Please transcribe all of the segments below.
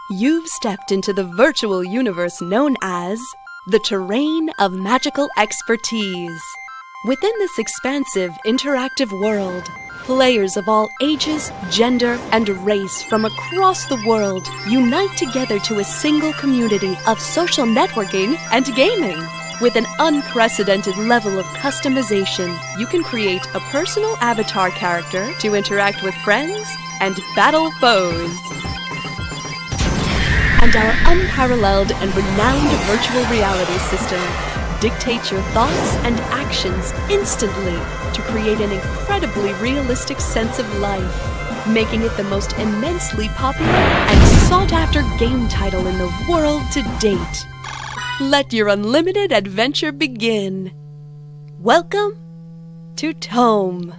You've stepped into the virtual universe known as the Terrain of Magical Expertise. Within this expansive, interactive world, players of all ages, gender, and race from across the world unite together to a single community of social networking and gaming. With an unprecedented level of customization, you can create a personal avatar character to interact with friends and battle foes. And our unparalleled and renowned virtual reality system dictates your thoughts and actions instantly to create an incredibly realistic sense of life, making it the most immensely popular and sought-after game title in the world to date. Let your unlimited adventure begin. Welcome to TOME.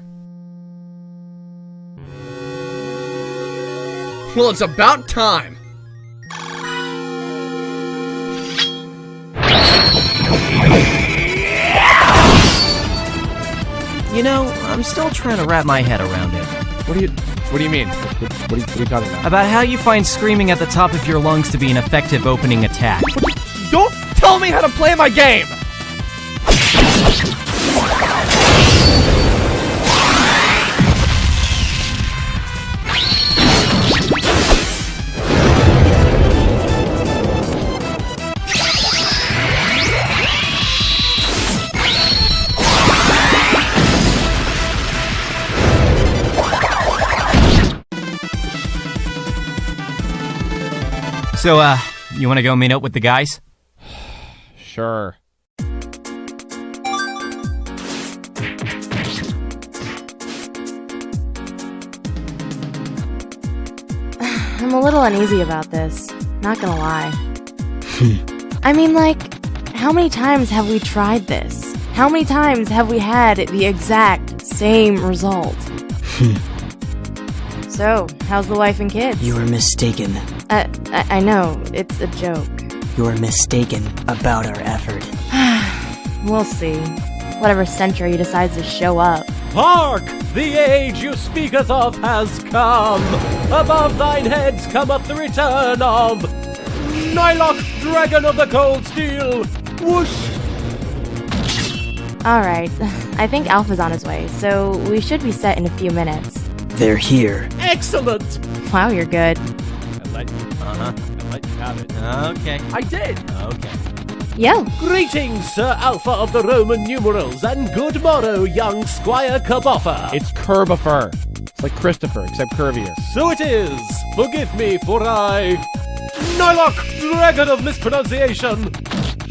Well, it's about time. You know, I'm still trying to wrap my head around it. What do you mean? What are you talking about? About how you find screaming at the top of your lungs to be an effective opening attack. Don't tell me how to play my game! So, you wanna go meet up with the guys? Sure. I'm a little uneasy about this, not gonna lie. I mean, like, how many times have we tried this? How many times have we had the exact same result? So, how's the wife and kids? You are mistaken. I know, it's a joke. You are mistaken about our effort. We'll see. Whatever century decides to show up. Hark! The age you speaketh of has come. Above thine heads cometh the return of Nylocke, Dragon of the Cold Steel. Whoosh! Alright, I think Alpha's on his way, so we should be set in a few minutes. They're here. Excellent! Wow, you're good. I let you have it. Okay. I did! Okay. Yo! Greetings, Sir Alpha of the Roman numerals, and good morrow, young Squire Kirbopher. It's Kirbopher. It's like Christopher, except curvier. So it is. Forgive me, for I, Nylocke, Dragon of Mispronunciation,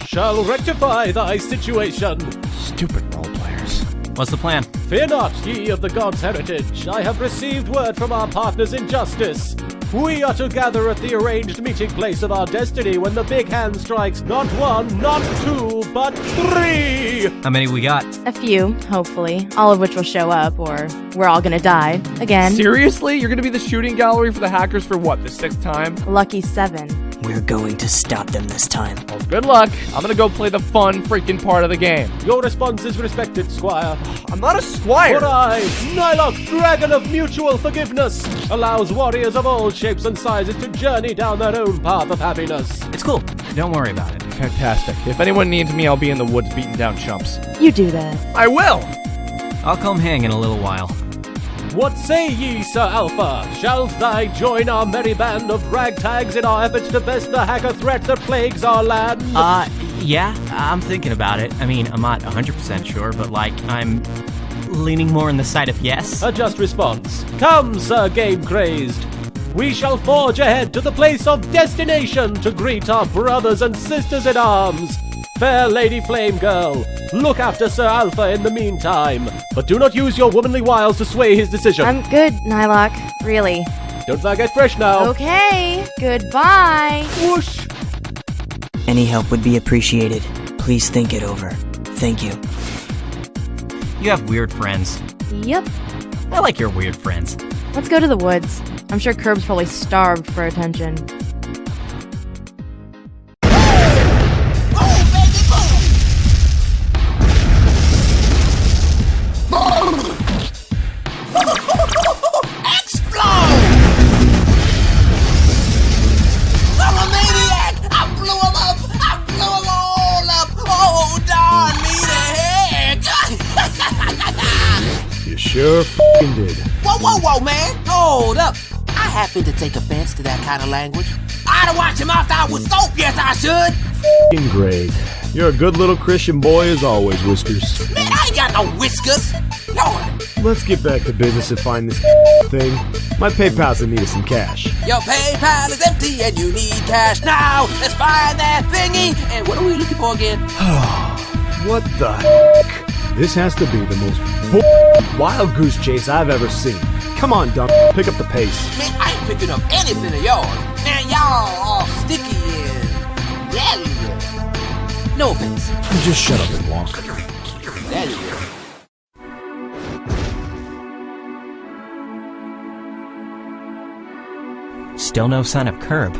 shall rectify thy situation. Stupid roleplayers. What's the plan? Fear not, ye of the gods' heritage. I have received word from our partners in justice. We are to gather at the arranged meeting place of our destiny when the big hand strikes not one, not two, but three! How many we got? A few, hopefully. All of which will show up, or we're all gonna die. Again. Seriously? You're gonna be the shooting gallery for the hackers for what, the 6th time? Lucky 7. We're going to stop them this time. Well, good luck. I'm gonna go play the fun freaking part of the game. Your response is respected, Squire. I'm not a squire! For I, Nylocke, Dragon of Mutual Forgiveness, allows warriors of all shapes and sizes to journey down their own path of happiness. It's cool. Don't worry about it. Fantastic. If anyone needs me, I'll be in the woods beating down chumps. You do that. I will! I'll come hang in a little while. What say ye, Sir Alpha? Shalt thou join our merry band of ragtags in our efforts to best the hacker threat that plagues our land? Yeah, I'm thinking about it. I mean, I'm not 100% sure, but I'm leaning more on the side of yes. A just response. Come, Sir Gamecrazed. We shall forge ahead to the place of destination to greet our brothers and sisters in arms. Fair Lady Flamegirl, look after Sir Alpha in the meantime, but do not use your womanly wiles to sway his decision. I'm good, Nylocke. Really. Don't forget fresh now. Okay, goodbye. Whoosh! Any help would be appreciated. Please think it over. Thank you. You have weird friends. Yep. I like your weird friends. Let's go to the woods. I'm sure Kirb's probably starved for attention. Sure f***ing did. Whoa, man! Hold up! I happen to take offense to that kind of language. I'd wash him off out with soap, yes I should! F***ing great. You're a good little Christian boy as always, Whiskers. Man, I ain't got no whiskers! Lord! Let's get back to business and find this thing. My PayPal's in need of some cash. Your PayPal is empty and you need cash now! Let's find that thingy! And what are we looking for again? What the heck? This has to be the most wild goose chase I've ever seen. Come on, dumb. Pick up the pace. Man, I ain't picking up anything of yours. Man, y'all all sticky and... Yeah. No offense. Just shut up and walk. There you go. Still no sign of Kirb.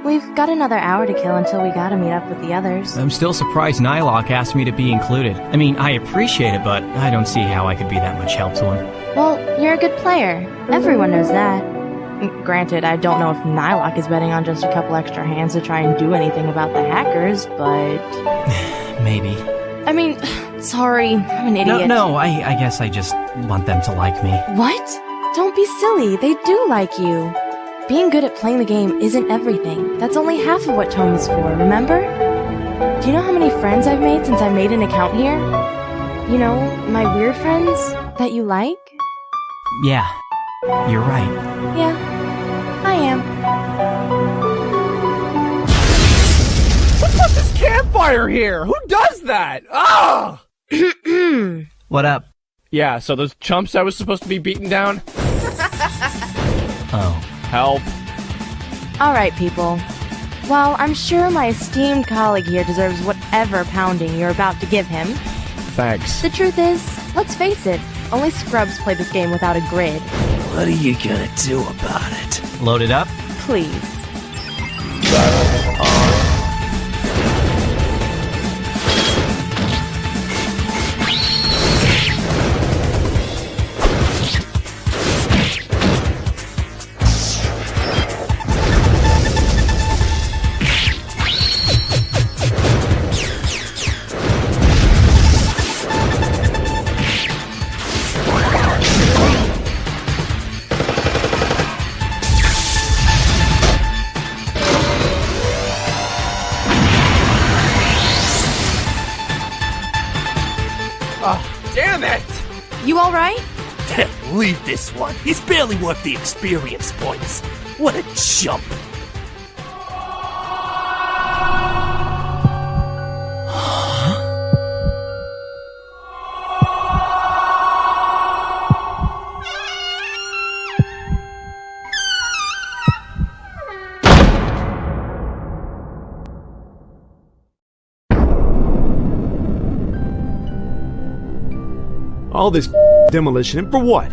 We've got another hour to kill until we gotta meet up with the others. I'm still surprised Nylocke asked me to be included. I mean, I appreciate it, but I don't see how I could be that much help to him. Well, you're a good player. Everyone knows that. Granted, I don't know if Nylocke is betting on just a couple extra hands to try and do anything about the hackers, but... Maybe. I mean, sorry, I'm an idiot. No, I guess I just want them to like me. What? Don't be silly, they do like you. Being good at playing the game isn't everything. That's only half of what TOME is for, remember? Do you know how many friends I've made since I made an account here? You know, my weird friends that you like? Yeah, you're right. Yeah, I am. Who put this campfire here? Who does that? Ah! What up? Yeah, so those chumps I was supposed to be beating down? Oh. Help. Alright, people. While I'm sure my esteemed colleague here deserves whatever pounding you're about to give him, Thanks. the truth is, let's face it, only scrubs play this game without a grid. What are you gonna do about it? Load it up? Please. Damn it! You alright? Leave this one. He's barely worth the experience points. What a chump. All this demolition, and for what?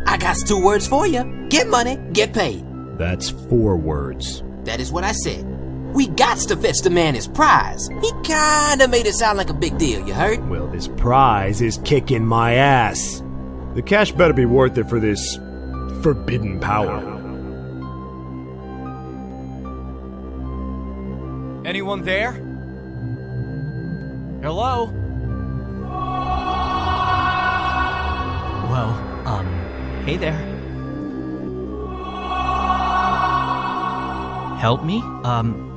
I got 2 words for you. Get money, get paid. That's 4 words. That is what I said. We gots to fetch the man his prize. He kinda made it sound like a big deal, you heard? Well, this prize is kicking my ass. The cash better be worth it for this forbidden power. Anyone there? Hello? Whoa, hey there. Help me?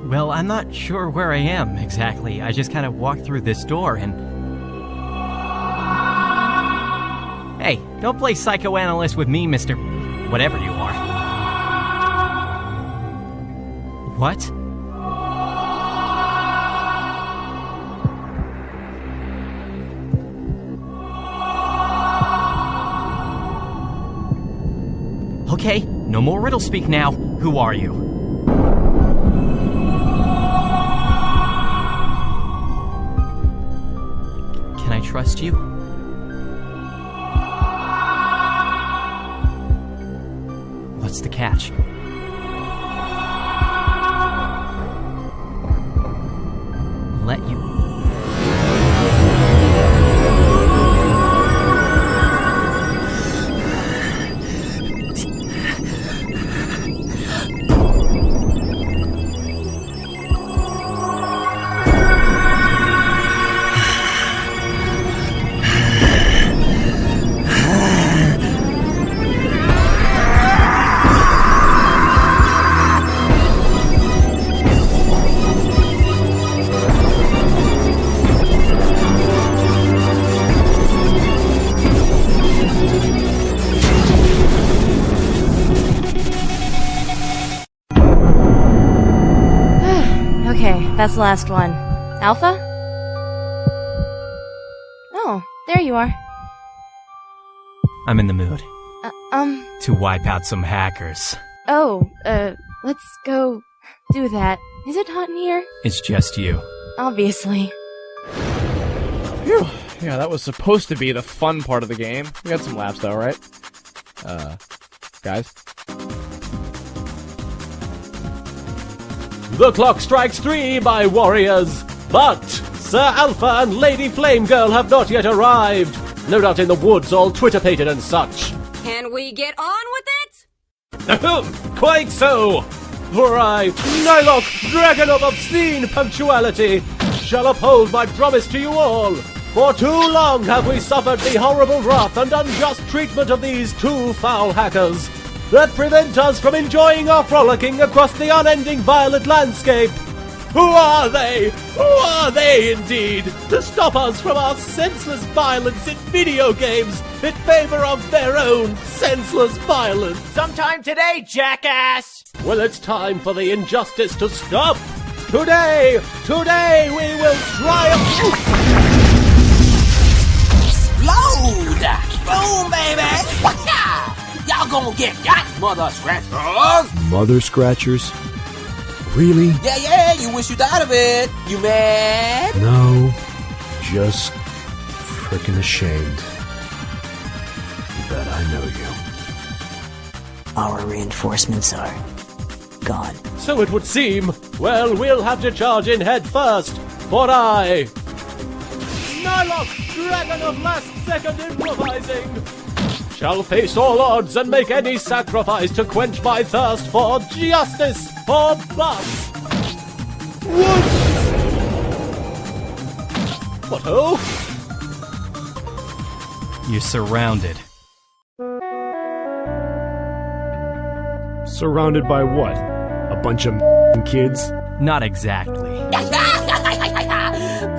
Well, I'm not sure where I am exactly. I just kind of walked through this door and... Hey, don't play psychoanalyst with me, Mr. Whatever you are. What? Okay, no more riddle speak now. Who are you? Can I trust you? What's the catch? Let you... That's the last one. Alpha? Oh, there you are. I'm in the mood. To wipe out some hackers. Let's go do that. Is it hot in here? It's just you. Obviously. Phew. Yeah, that was supposed to be the fun part of the game. We got some laps though, right? Guys? The clock strikes 3, my warriors, but Sir Alpha and Lady Flamegirl have not yet arrived. No doubt in the woods, all Twitter-pated and such. Can we get on with it? Quite so! For I, Nylocke, dragon of obscene punctuality, shall uphold my promise to you all. For too long have we suffered the horrible wrath and unjust treatment of these two foul hackers that prevent us from enjoying our frolicking across the unending violent landscape. Who are they? Who are they, indeed, to stop us from our senseless violence in video games in favor of their own senseless violence? Sometime today, jackass! Well, it's time for the injustice to stop. Today we will triumph. Explode! Boom, baby! Y'all gonna get got, mother scratchers! Mother scratchers? Really? Yeah, you wish you'd thought of it. You mad? No, just frickin' ashamed that I know you. Our reinforcements are gone. So it would seem. Well, we'll have to charge in head first. For I, Nylocke, dragon of last second improvising, shall face all odds and make any sacrifice to quench my thirst for justice or bust. What-ho? You're surrounded. Surrounded by what? A bunch of kids? Not exactly.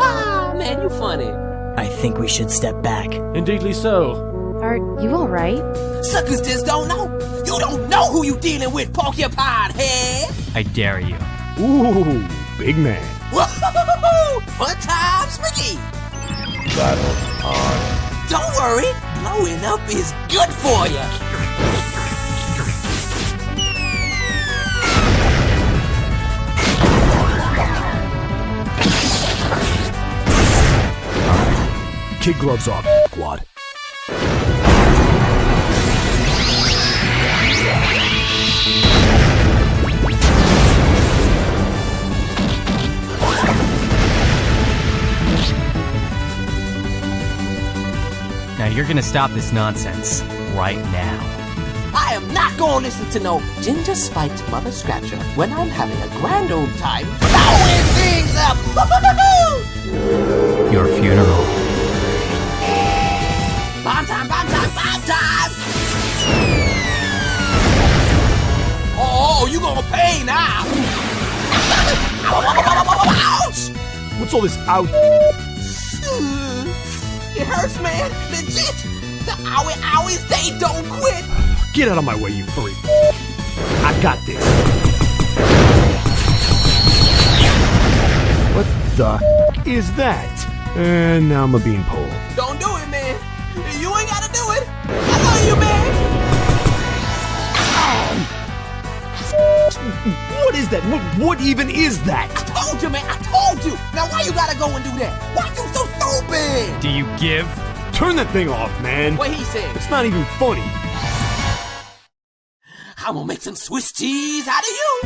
Ah, man, you funny. I think we should step back. Indeedly so. Are you alright? Suckers just don't know. You don't know who you dealing with, porcupine head. I dare you. Ooh, big man. Woo-hoo-hoo-hoo! Fun times, Ricky. Battle on. Don't worry, blowing up is good for you. Kid gloves off, squad. Now you're gonna stop this nonsense right now. I am not gonna listen to no ginger-spiked mother scratcher when I'm having a grand old time blowing things up. Your funeral. Bomb time, bomb time, bomb time! Oh, you gonna pay now! Ouch! What's all this out? It hurts, man. Legit. The owies, they don't quit. Get out of my way, you freak. I got this. What the is that? And now I'm a beanpole. Don't do it, man. You ain't gotta do it. I love you, man. What is that? What even is that? I told you, man. I told you. Now why you gotta go and do that? Why you so stupid? Do you give? Turn that thing off, man. What he said? It's not even funny. I'm gonna make some Swiss cheese out of you.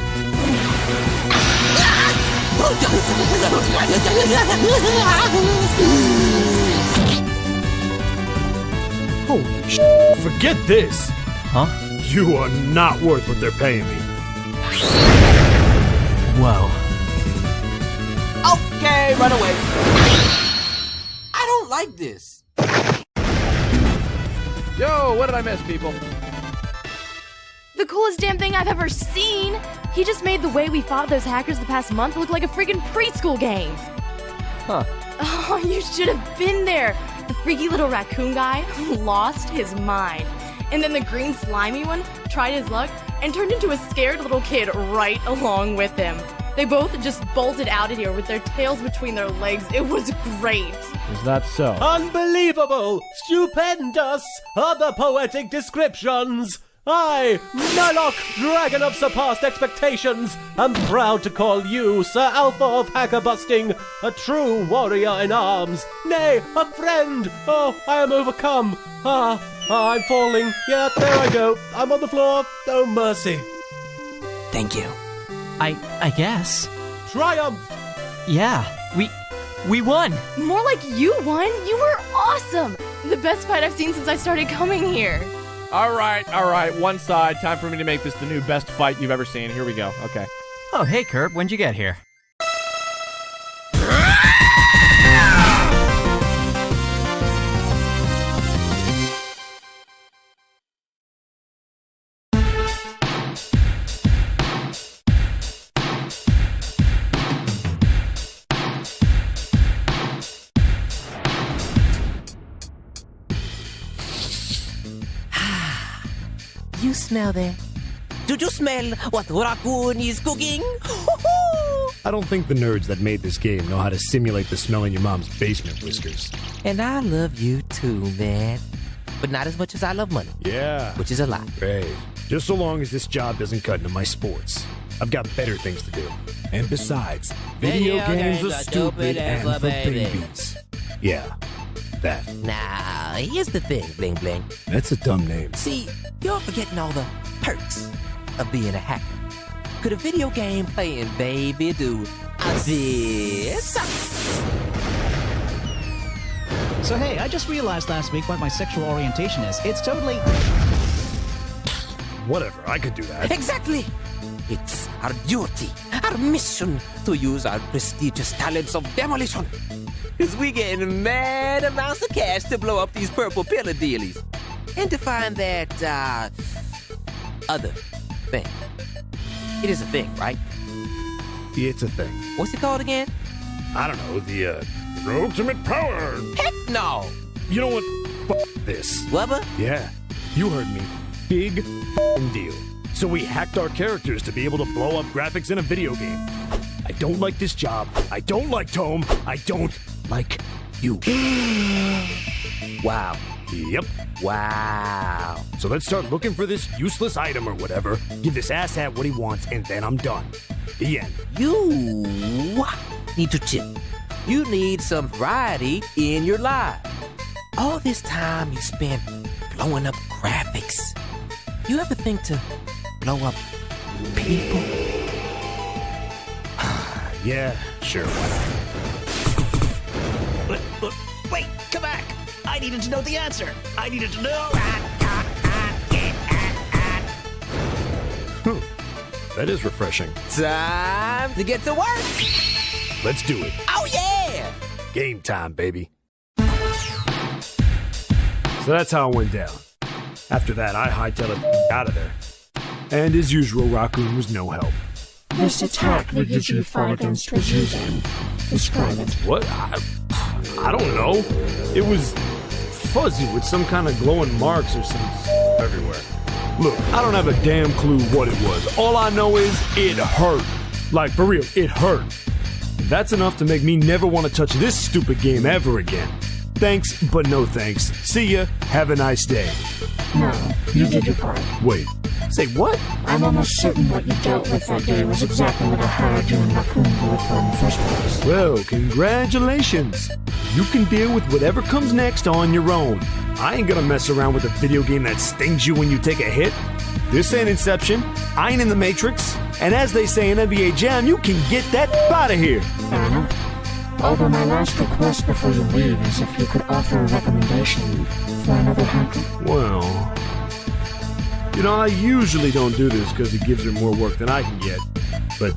Holy shit. Forget this. Huh? You are not worth what they're paying me. Whoa. Okay, run away. I don't like this. Yo, what did I miss, people? The coolest damn thing I've ever seen! He just made the way we fought those hackers the past month look like a friggin' preschool game! Huh. Oh, you should have been there! The freaky little raccoon guy lost his mind. And then the green slimy one tried his luck and turned into a scared little kid right along with him. They both just bolted out of here with their tails between their legs. It was great. Is that so? Unbelievable! Stupendous! Other poetic descriptions! I, Nylocke, dragon of surpassed expectations, am proud to call you Sir Alpha of hacker busting, a true warrior in arms, nay, a friend! Oh, I am overcome. I'm falling. Yeah, there I go. I'm on the floor. Oh, mercy. Thank you. I guess. Triumph! Yeah, we won! More like you won. You were awesome. The best fight I've seen since I started coming here. All right. One side. Time for me to make this the new best fight you've ever seen. Here we go. Okay. Oh, hey, Kirb, when'd you get here? You smell that? Do you smell what Rockoon is cooking? I don't think the nerds that made this game know how to simulate the smell in your mom's basement whiskers. And I love you too, man. But not as much as I love money. Yeah. Which is a lot. Great. Just so long as this job doesn't cut into my sports. I've got better things to do. And besides, video games are stupid and for babies. Yeah, that. Now, here's the thing, Bling Bling. That's a dumb name. See, you're forgetting all the perks of being a hacker. Could a video game playing baby do this? So hey, I just realized last week what my sexual orientation is. It's totally... Whatever, I could do that. Exactly! It's our duty, our mission to use our prestigious talents of demolition. Because we getting mad amounts of cash to blow up these purple pillar dealies. And to find that, other thing. It is a thing, right? It's a thing. What's it called again? I don't know, the ultimate power. Heck no! You know what? F*** this. Wubba? Yeah, you heard me. Big f***ing deal. So we hacked our characters to be able to blow up graphics in a video game. I don't like this job. I don't like Tome. I don't like you. Wow. Yep. Wow. So let's start looking for this useless item or whatever, give this asshat what he wants, and then I'm done. The end. You need to chill. You need some variety in your life. All this time you spent blowing up graphics. You ever think to blow up people? Yeah, sure, why not? Wait, come back! I needed to know the answer! I needed to know... That is refreshing. Time to get to work! Let's do it. Oh yeah! Game time, baby. So that's how it went down. After that, I hightailed it out of there. And as usual, Rockoon was no help. This attack that you fought against was using. Describe it. What? I don't know. It was fuzzy with some kind of glowing marks or some everywhere. Look, I don't have a damn clue what it was. All I know is it hurt. Like, for real, it hurt. That's enough to make me never want to touch this stupid game ever again. Thanks, but no thanks. See ya. Have a nice day. No, you did your part. Wait. Say what? I'm almost certain what you dealt with that day was exactly what I hired you and Rockoon to look for in the first place. Well, congratulations. You can deal with whatever comes next on your own. I ain't gonna mess around with a video game that stings you when you take a hit. This ain't Inception. I ain't in the Matrix. And as they say in NBA Jam, you can get that out of here. Fair enough. Although my last request before you leave is if you could offer a recommendation for another hacker. Well... You know, I usually don't do this because it gives her more work than I can get. But,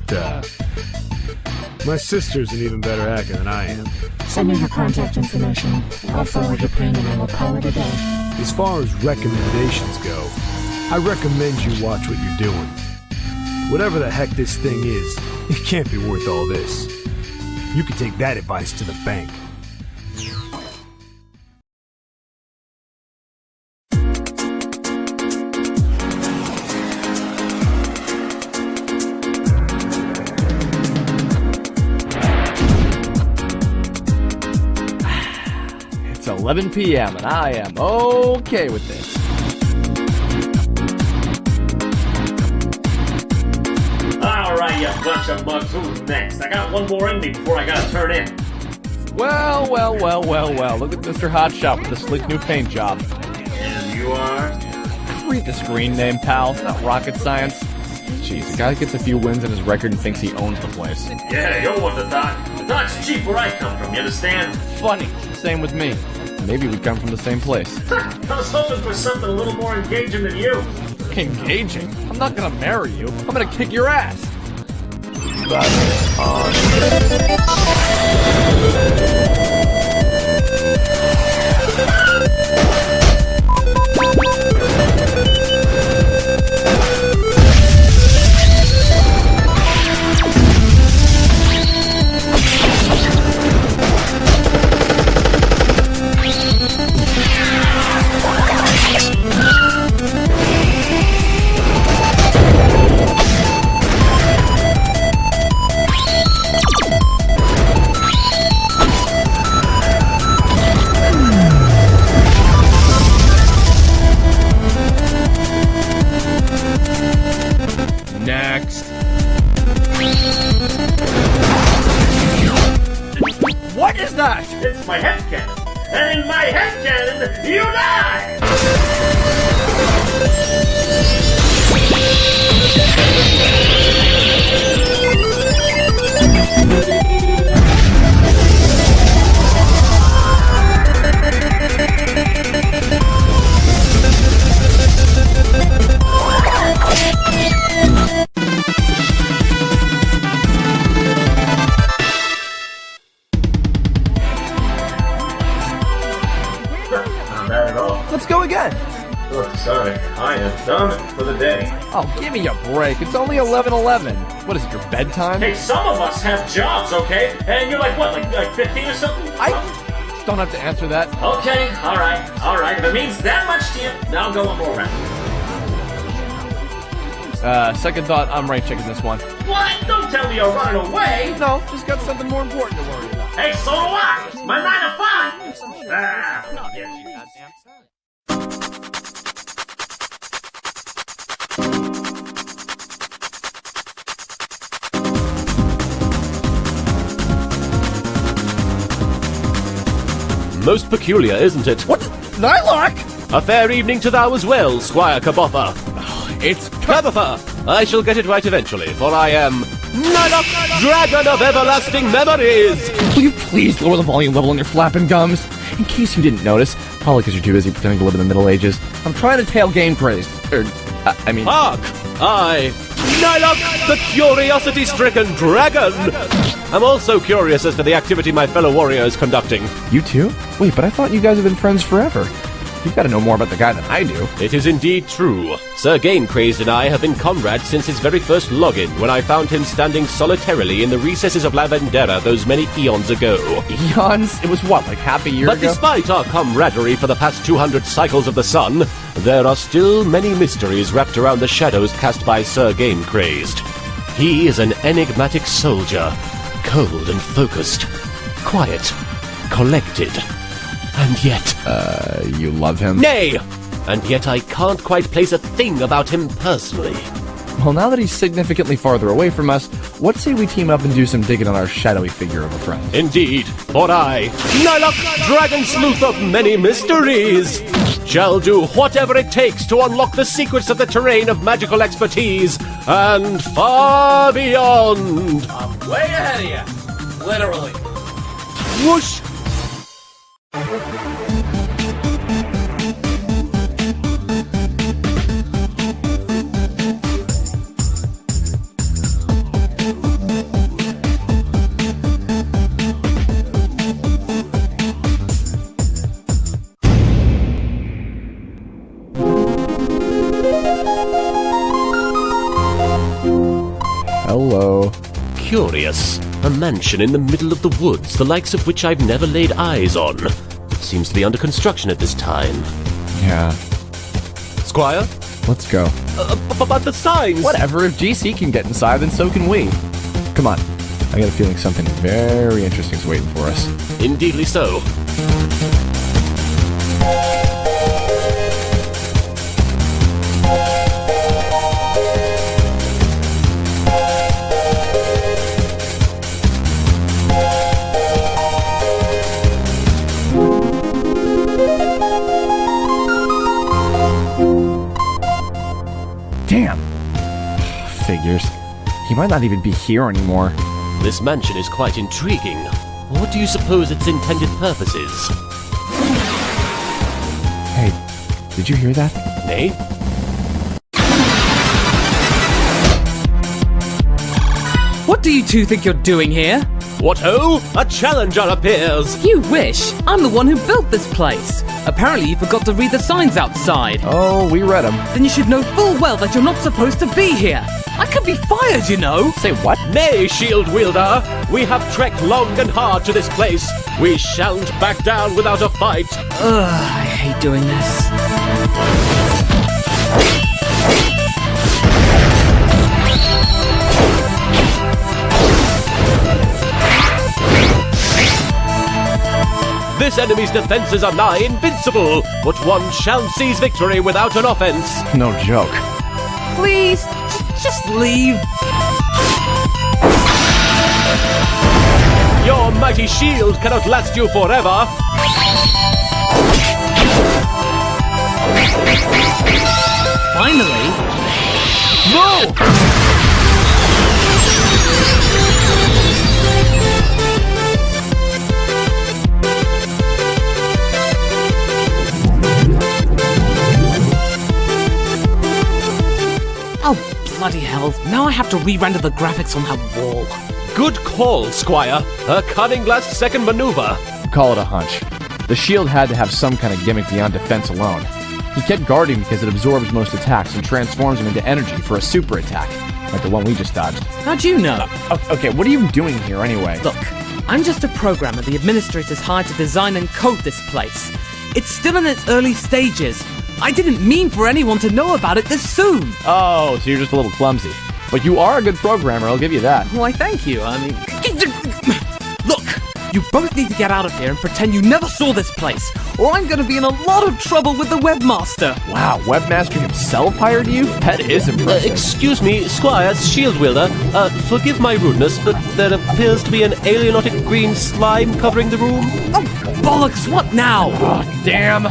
my sister's an even better hacker than I am. Send me her contact information. I'll forward your pin and I will call it a day. As far as recommendations go, I recommend you watch what you're doing. Whatever the heck this thing is, it can't be worth all this. You can take that advice to the bank. 11 p.m., and I am okay with this. Alright, you bunch of mugs, who's next? I got one more ending before I gotta turn in. Well. Look at Mr. Hotshot with the sleek new paint job. And you are? Read the screen name, pal. It's not rocket science. Jeez, the guy gets a few wins in his record and thinks he owns the place. Yeah, you're what the doc. The doc's cheap where I come from, you understand? Funny. Same with me. Maybe we come from the same place. I was hoping for something a little more engaging than you. Engaging? I'm not gonna marry you. I'm gonna kick your ass. Next. What is that? It's my head cannon. And in my head cannon, you die! Let's go again. Look, sorry. I am done for the day. Oh, give me a break. It's only 11:11. What is it, your bedtime? Hey, some of us have jobs, okay? And you're like, what, like 15 or something? I don't have to answer that. Okay, alright. If it means that much to you, now go one more round. Second thought, I'm right checking this one. What? Don't tell me you're running away! No, just got something more important to worry about. Hey, so do I! It's my 9 to 5! Ah, yes. Most peculiar, isn't it? What? Nylocke? A fair evening to thou as well, Squire Kirbopher. It's Kirbopher! I shall get it right eventually, for I am Nylocke, Dragon of Everlasting Memories! Will you please lower the volume level on your flapping gums? In case you didn't notice, probably because you're too busy pretending to live in the Middle Ages, I'm trying to tail Gamecrazed. Hark! I, Nylocke, the curiosity-stricken dragon! I'm also curious as to the activity my fellow warrior is conducting. You too? Wait, but I thought you guys have been friends forever. You've got to know more about the guy than I do. It is indeed true. Sir Gamecrazed and I have been comrades since his very first login, when I found him standing solitarily in the recesses of Lavendera those many eons ago. Eons? It was what, like half a year ago? But despite our camaraderie for the past 200 cycles of the sun, there are still many mysteries wrapped around the shadows cast by Sir Gamecrazed. He is an enigmatic soldier, cold and focused, quiet, collected, and yet... you love him? Nay! And yet I can't quite place a thing about him personally. Well, now that he's significantly farther away from us, what say we team up and do some digging on our shadowy figure of a friend? Indeed, for I, Nylocke, Dragon Sleuth of many mysteries, shall do whatever it takes to unlock the secrets of the terrain of magical expertise, and far beyond. I'm way ahead of you. Literally. Whoosh! Hello. Curious. A mansion in the middle of the woods, the likes of which I've never laid eyes on. It seems to be under construction at this time. Yeah. Squire? Let's go. But the signs! Whatever, if GC can get inside, then so can we. Come on. I got a feeling something very interesting is waiting for us. Indeedly so. Damn. Figures. He might not even be here anymore. This mansion is quite intriguing. What do you suppose its intended purpose is? Hey, did you hear that? Nay? What do you two think you're doing here? What-ho? A challenger appears! You wish! I'm the one who built this place! Apparently you forgot to read the signs outside. Oh, we read them. Then you should know full well that you're not supposed to be here! I could be fired, you know! Say what? Nay, shield wielder! We have trekked long and hard to this place. We shan't back down without a fight. Ugh, I hate doing this. This enemy's defenses are nigh invincible, but one shan't seize victory without an offense. No joke. Please, just leave. Your mighty shield cannot last you forever. Finally. No! Oh, bloody hell. Now I have to re-render the graphics on that wall. Good call, Squire. A cunning last-second maneuver. Call it a hunch. The shield had to have some kind of gimmick beyond defense alone. He kept guarding because it absorbs most attacks and transforms them into energy for a super attack, like the one we just dodged. How'd you know? Okay, what are you doing here anyway? Look, I'm just a programmer the administrators hired to design and code this place. It's still in its early stages. I didn't mean for anyone to know about it this soon. Oh, so you're just a little clumsy. But you are a good programmer, I'll give you that. Why, thank you. I mean... Look, you both need to get out of here and pretend you never saw this place, or I'm gonna be in a lot of trouble with the webmaster. Wow, webmaster himself hired you? That is impressive. Excuse me, Squire's shield wielder. Forgive my rudeness, but there appears to be an alienatic green slime covering the room. Oh, bollocks, what now? Oh, damn.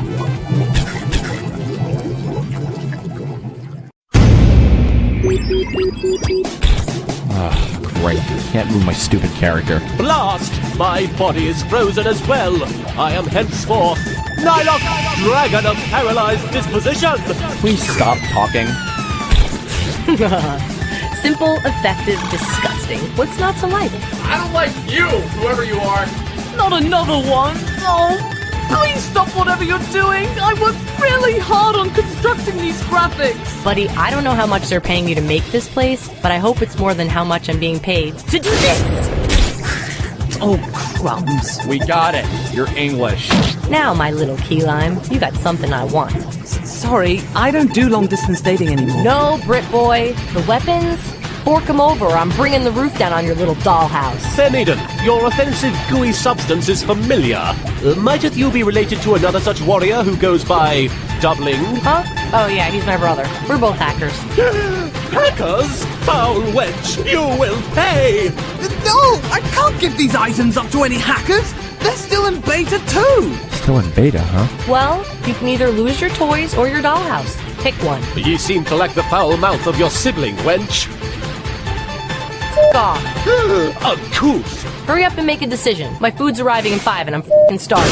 Great. Can't move my stupid character. Blast! My body is frozen as well. I am henceforth Nylocke, dragon of paralyzed disposition. Please stop talking. Simple, effective, disgusting. What's not to like? I don't like you, whoever you are. Not another one. Oh, please stop whatever you're doing. I worked really hard on constructing these graphics. Buddy, I don't know how much they're paying you to make this place, but I hope it's more than how much I'm being paid to do this. Oh, crumbs. We got it. You're English. Now, my little key lime, you got something I want. Sorry, I don't do long-distance dating anymore. No, Brit boy. The weapons? Fork them over or I'm bringing the roof down on your little dollhouse. Fair maiden, your offensive gooey substance is familiar. Mighteth you be related to another such warrior who goes by doubling? Huh? Oh yeah, he's my brother. We're both hackers. Hackers? Foul wench, you will pay! No, I can't give these items up to any hackers. They're still in beta too. Still in beta, huh? Well, you can either lose your toys or your dollhouse. Pick one. Ye seem to lack the foul mouth of your sibling, wench. F*** off. Uncouth. Hurry up and make a decision. My food's arriving in 5 and I'm f***ing starving.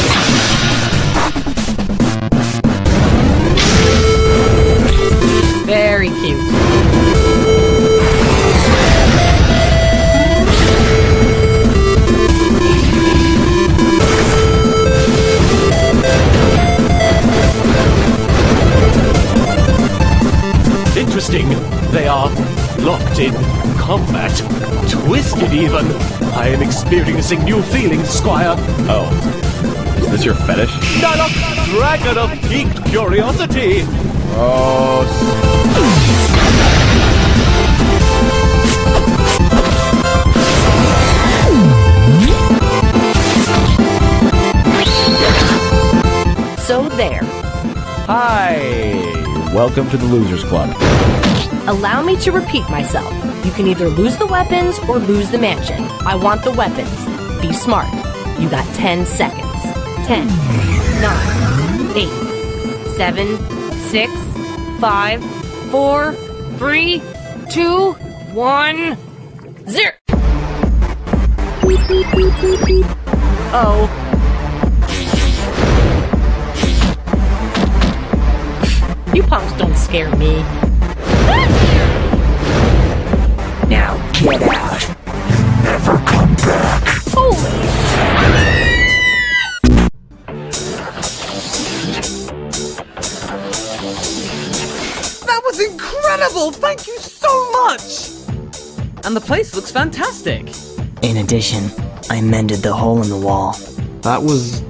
Very cute. Interesting. They are locked in combat. Twisted even. I am experiencing new feelings, Squire. Oh. Is this your fetish? Nylocke, dragon of piqued curiosity. Oh. So there. Hi! Welcome to the Losers Club. Allow me to repeat myself. You can either lose the weapons or lose the mansion. I want the weapons. Be smart. You got 10 seconds. 10, 9, 8, 7, 6, 5, 4, 3, 2, 1, 0. Oh. You punks don't scare me. Now get out. Never come back. Holy That was incredible! Thank you so much! And the place looks fantastic. In addition, I mended the hole in the wall. That was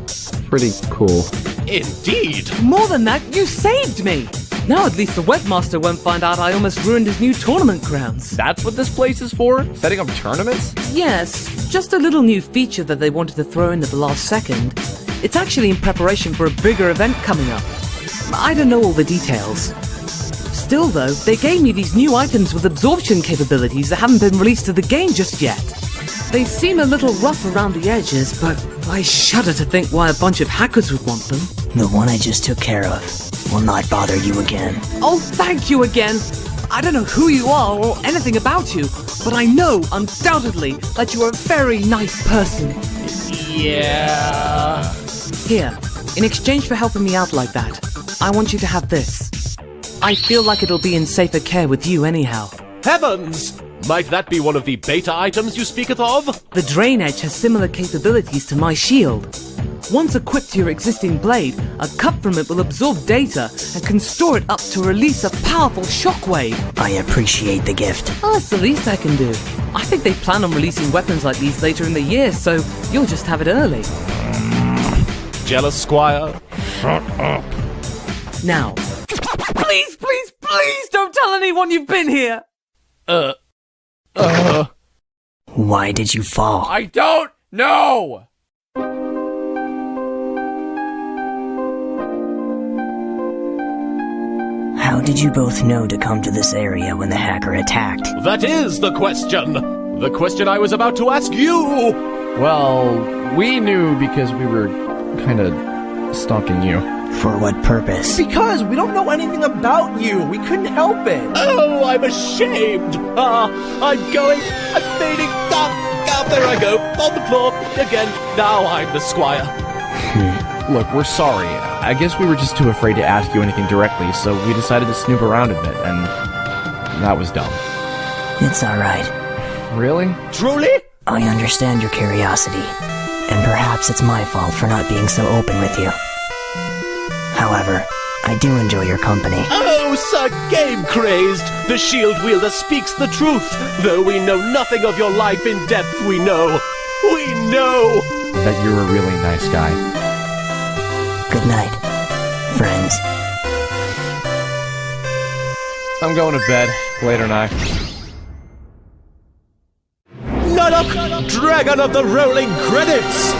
pretty cool. Indeed! More than that, you saved me! Now at least the webmaster won't find out I almost ruined his new tournament grounds. That's what this place is for? Setting up tournaments? Yes, just a little new feature that they wanted to throw in at the last second. It's actually in preparation for a bigger event coming up. I don't know all the details. Still though, they gave me these new items with absorption capabilities that haven't been released to the game just yet. They seem a little rough around the edges, but I shudder to think why a bunch of hackers would want them. The one I just took care of will not bother you again. Oh, thank you again! I don't know who you are or anything about you, but I know, undoubtedly, that you are a very nice person. Yeah. Here, in exchange for helping me out like that, I want you to have this. I feel like it'll be in safer care with you anyhow. Heavens! Might that be one of the beta items you speaketh of? The Drain Edge has similar capabilities to my shield. Once equipped to your existing blade, a cup from it will absorb data and can store it up to release a powerful shockwave. I appreciate the gift. Oh, that's the least I can do. I think they plan on releasing weapons like these later in the year, so you'll just have it early. Jealous squire? Shut up. Now, please, please, please don't tell anyone you've been here! Why did you fall? I don't know! How did you both know to come to this area when the hacker attacked? That is the question! The question I was about to ask you! Well, we knew because we were kinda stalking you. For what purpose? Because we don't know anything about you. We couldn't help it. Oh, I'm ashamed. I'm fading. There I go, on the floor again. Now I'm the squire. Look, we're sorry. I guess we were just too afraid to ask you anything directly, so we decided to snoop around a bit, and that was dumb. It's alright. Really? Truly? I understand your curiosity, and perhaps it's my fault for not being so open with you. However, I do enjoy your company. Oh, Sir Gamecrazed! The shield wielder speaks the truth. Though we know nothing of your life in depth, we know that you're a really nice guy. Good night, friends. I'm going to bed. Later, night. Nylocke, Dragon of the Rolling Credits!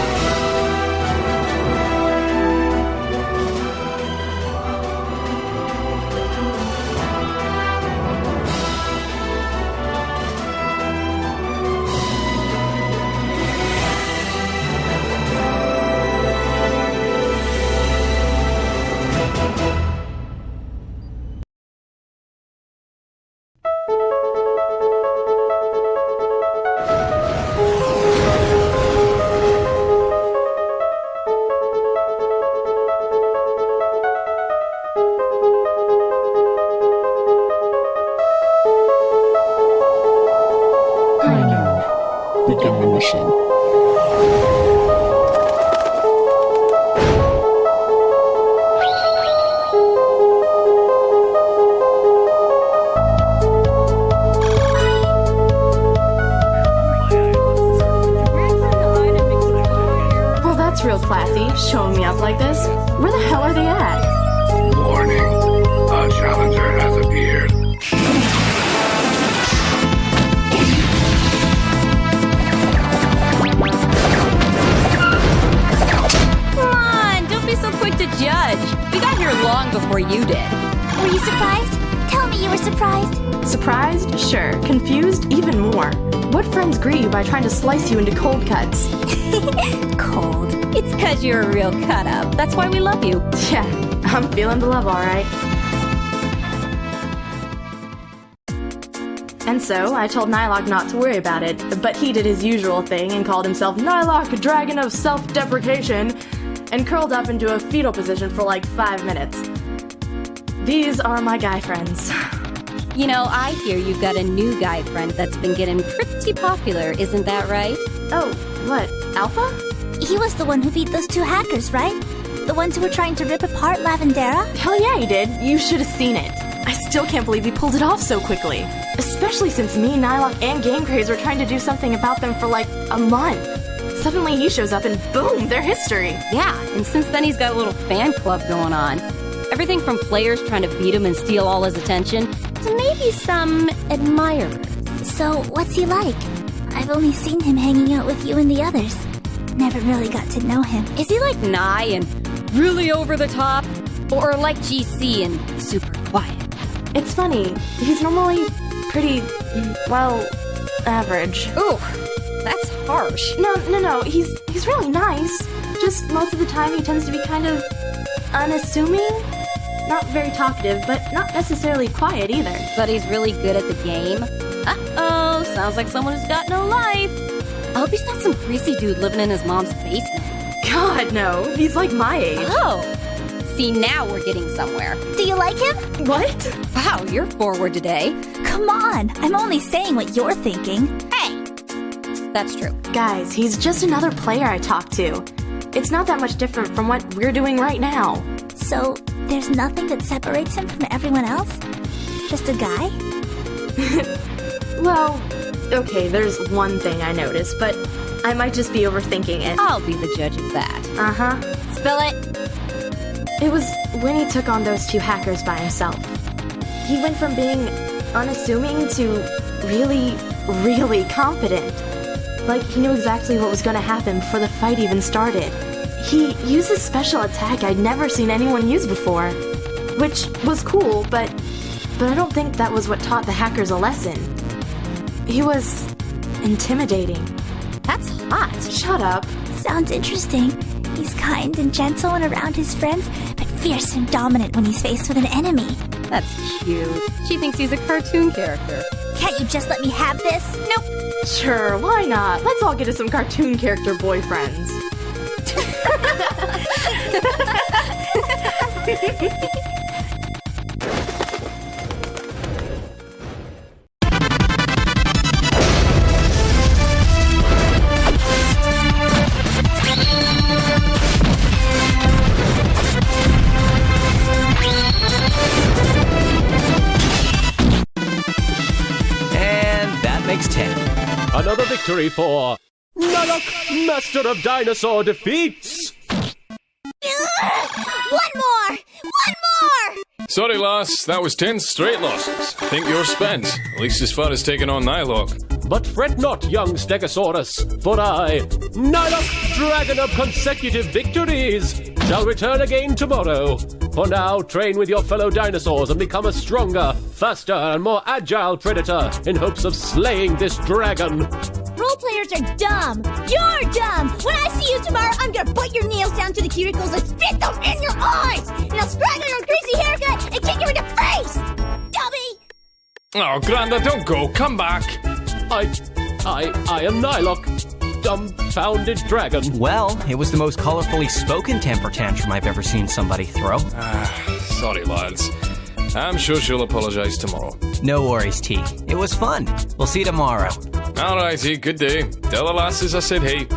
Begin the mission. Well, that's real classy, showing me up like this. Where the hell are they at? Warning, a challenger has appeared. Come on, don't be so quick to judge. Were you surprised? Tell me you were surprised. Surprised? Sure. Confused? Even more. What friends greet you by trying to slice you into cold cuts? Cold. It's 'cause you're a real cut-up. That's why we love you. Yeah, I'm feeling the love, alright. And so, I told Nylocke not to worry about it, but he did his usual thing and called himself Nylocke, Dragon of Self-Deprecation, and curled up into a fetal position for like 5 minutes. These are my guy friends. You know, I hear you've got a new guy friend that's been getting pretty popular, isn't that right? Oh, what, Alpha? He was the one who beat those 2 hackers, right? The ones who were trying to rip apart Lavendera? Hell yeah, he did. You should have seen it. I still can't believe he pulled it off so quickly. Especially since me, Nylocke, and Gamecrazed were trying to do something about them for like a month. Suddenly he shows up and boom, they're history. Yeah, and since then he's got a little fan club going on. Everything from players trying to beat him and steal all his attention, to maybe some admirers. So, what's he like? I've only seen him hanging out with you and the others. Never really got to know him. Is he like Nye and really over the top? Or like GC and super quiet? It's funny, he's normally pretty, well, average. Ooh, that's harsh. No, he's really nice. Just most of the time he tends to be kind of unassuming. Not very talkative, but not necessarily quiet either. But he's really good at the game. Uh-oh, sounds like someone who's got no life. I hope he's not some greasy dude living in his mom's basement. God, no. He's like my age. Oh. See, now we're getting somewhere. Do you like him? What? Wow, you're forward today. Come on, I'm only saying what you're thinking. Hey! That's true. Guys, he's just another player I talk to. It's not that much different from what we're doing right now. So, there's nothing that separates him from everyone else? Just a guy? Well, okay, there's one thing I noticed, but I might just be overthinking it. I'll be the judge of that. Uh-huh. Spill it! It was when he took on those 2 hackers by himself. He went from being unassuming to really, really confident. Like, he knew exactly what was going to happen before the fight even started. He used a special attack I'd never seen anyone use before. Which was cool, but I don't think that was what taught the hackers a lesson. He was intimidating. That's hot. Shut up. Sounds interesting. He's kind and gentle and around his friends, but fierce and dominant when he's faced with an enemy. That's cute. She thinks he's a cartoon character. Can't you just let me have this? Nope. Sure, why not? Let's all get us some cartoon character boyfriends. Another victory for Nylocke, Master of Dinosaur defeats! One more! Sorry, lass, that was 10 straight losses. Think you're spent, at least as far as taking on Nylocke. But fret not, young Stegosaurus, for I, Nylocke, Dragon of Consecutive Victories, shall return again tomorrow. For now, train with your fellow dinosaurs and become a stronger, faster, and more agile predator in hopes of slaying this dragon. Role players are dumb. You're dumb. When I see you tomorrow, I'm gonna put your nails down to the cuticles and spit them in your eyes. And I'll strangle your crazy haircut and kick you in the face. Dummy! Oh, Granda, don't go. Come back. I am Nylocke, dumbfounded dragon. Well, it was the most colorfully spoken temper tantrum I've ever seen somebody throw. Sorry, lads. I'm sure she'll apologize tomorrow. No worries, T. It was fun. We'll see you tomorrow. Alrighty, good day. Tell the lasses I said hey.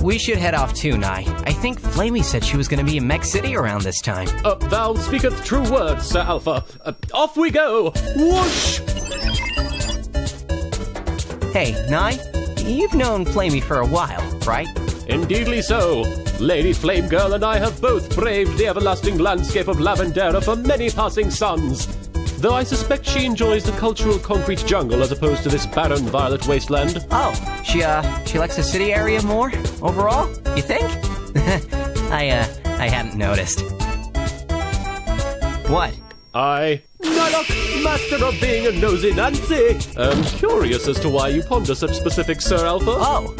We should head off too, Nye. I think Flamey said she was going to be in Mech City around this time. Thou speaketh true words, Sir Alpha. Off we go! Whoosh! Hey, Nye, you've known Flamey for a while, right? Indeedly so. Lady Flamegirl and I have both braved the everlasting landscape of Lavendera for many passing suns. Though I suspect she enjoys the cultural concrete jungle as opposed to this barren violet wasteland. Oh, she likes the city area more, overall, you think? I hadn't noticed. What? I, Nylocke, master of being a nosy Nancy, am curious as to why you ponder such specifics, Sir Alpha. Oh,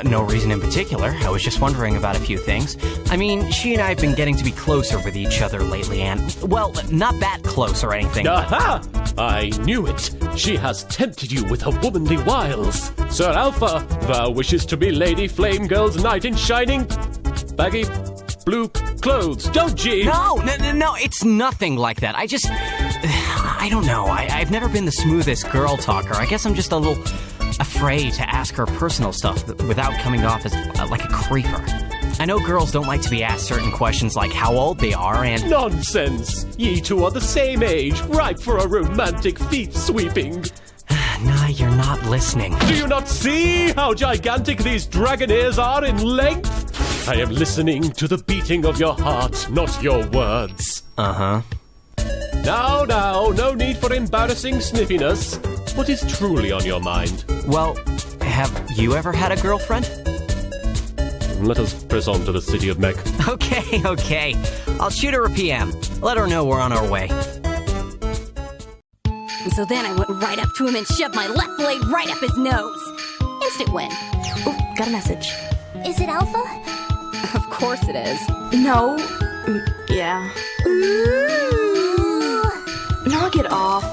no reason in particular. I was just wondering about a few things. I mean, she and I have been getting to be closer with each other lately, and, well, not that close or anything. Aha! I knew it. She has tempted you with her womanly wiles. Sir Alpha, thou wishes to be Lady Flamegirl's knight in shining baggy blue clothes, don't ye? No, it's nothing like that. I don't know. I've never been the smoothest girl talker. I guess I'm just a little afraid to ask her personal stuff without coming off as like a creeper. I know girls don't like to be asked certain questions like how old they are and... Nonsense! Ye two are the same age, ripe for a romantic feet sweeping. Nah, you're not listening. Do you not see how gigantic these dragon ears are in length? I am listening to the beating of your heart, not your words. Uh-huh. Now, no need for embarrassing sniffiness. What is truly on your mind? Well, have you ever had a girlfriend? Let us press on to the city of Mech. Okay. I'll shoot her a PM. Let her know we're on our way. So then I went right up to him and shoved my left blade right up his nose. Instant win. Oh, got a message. Is it Alpha? Of course it is. No. Yeah. Ooh. Knock it off.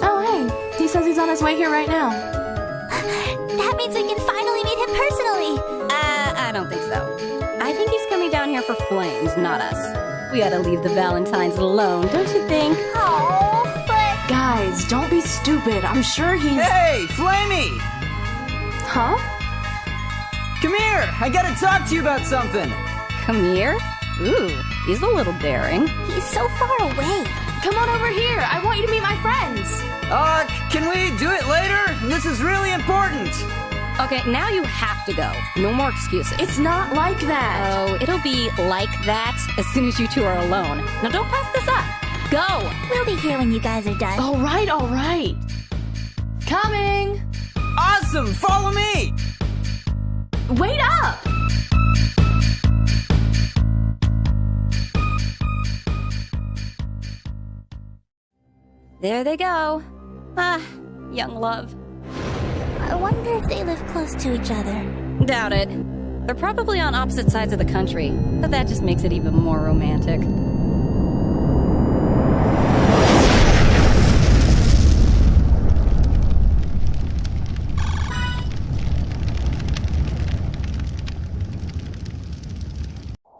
Oh, hey. He says he's on his way here right now. That means we can finally meet him personally. I don't think so. I think he's coming down here for Flames, not us. We ought to leave the Valentines alone, don't you think? Oh, but... Guys, don't be stupid. I'm sure he's... Hey, Flamey! Huh? Come here! I gotta talk to you about something! Come here? Ooh, he's a little daring. He's so far away. Come on over here. I want you to meet my friends. Can we do it later? This is really important. Okay, now you have to go. No more excuses. It's not like that. Oh, it'll be like that as soon as you two are alone. Now don't pass this up. Go! We'll be here when you guys are done. All right. Coming! Awesome! Follow me! Wait up! There they go. Ah, young love. I wonder if they live close to each other. Doubt it. They're probably on opposite sides of the country, but that just makes it even more romantic.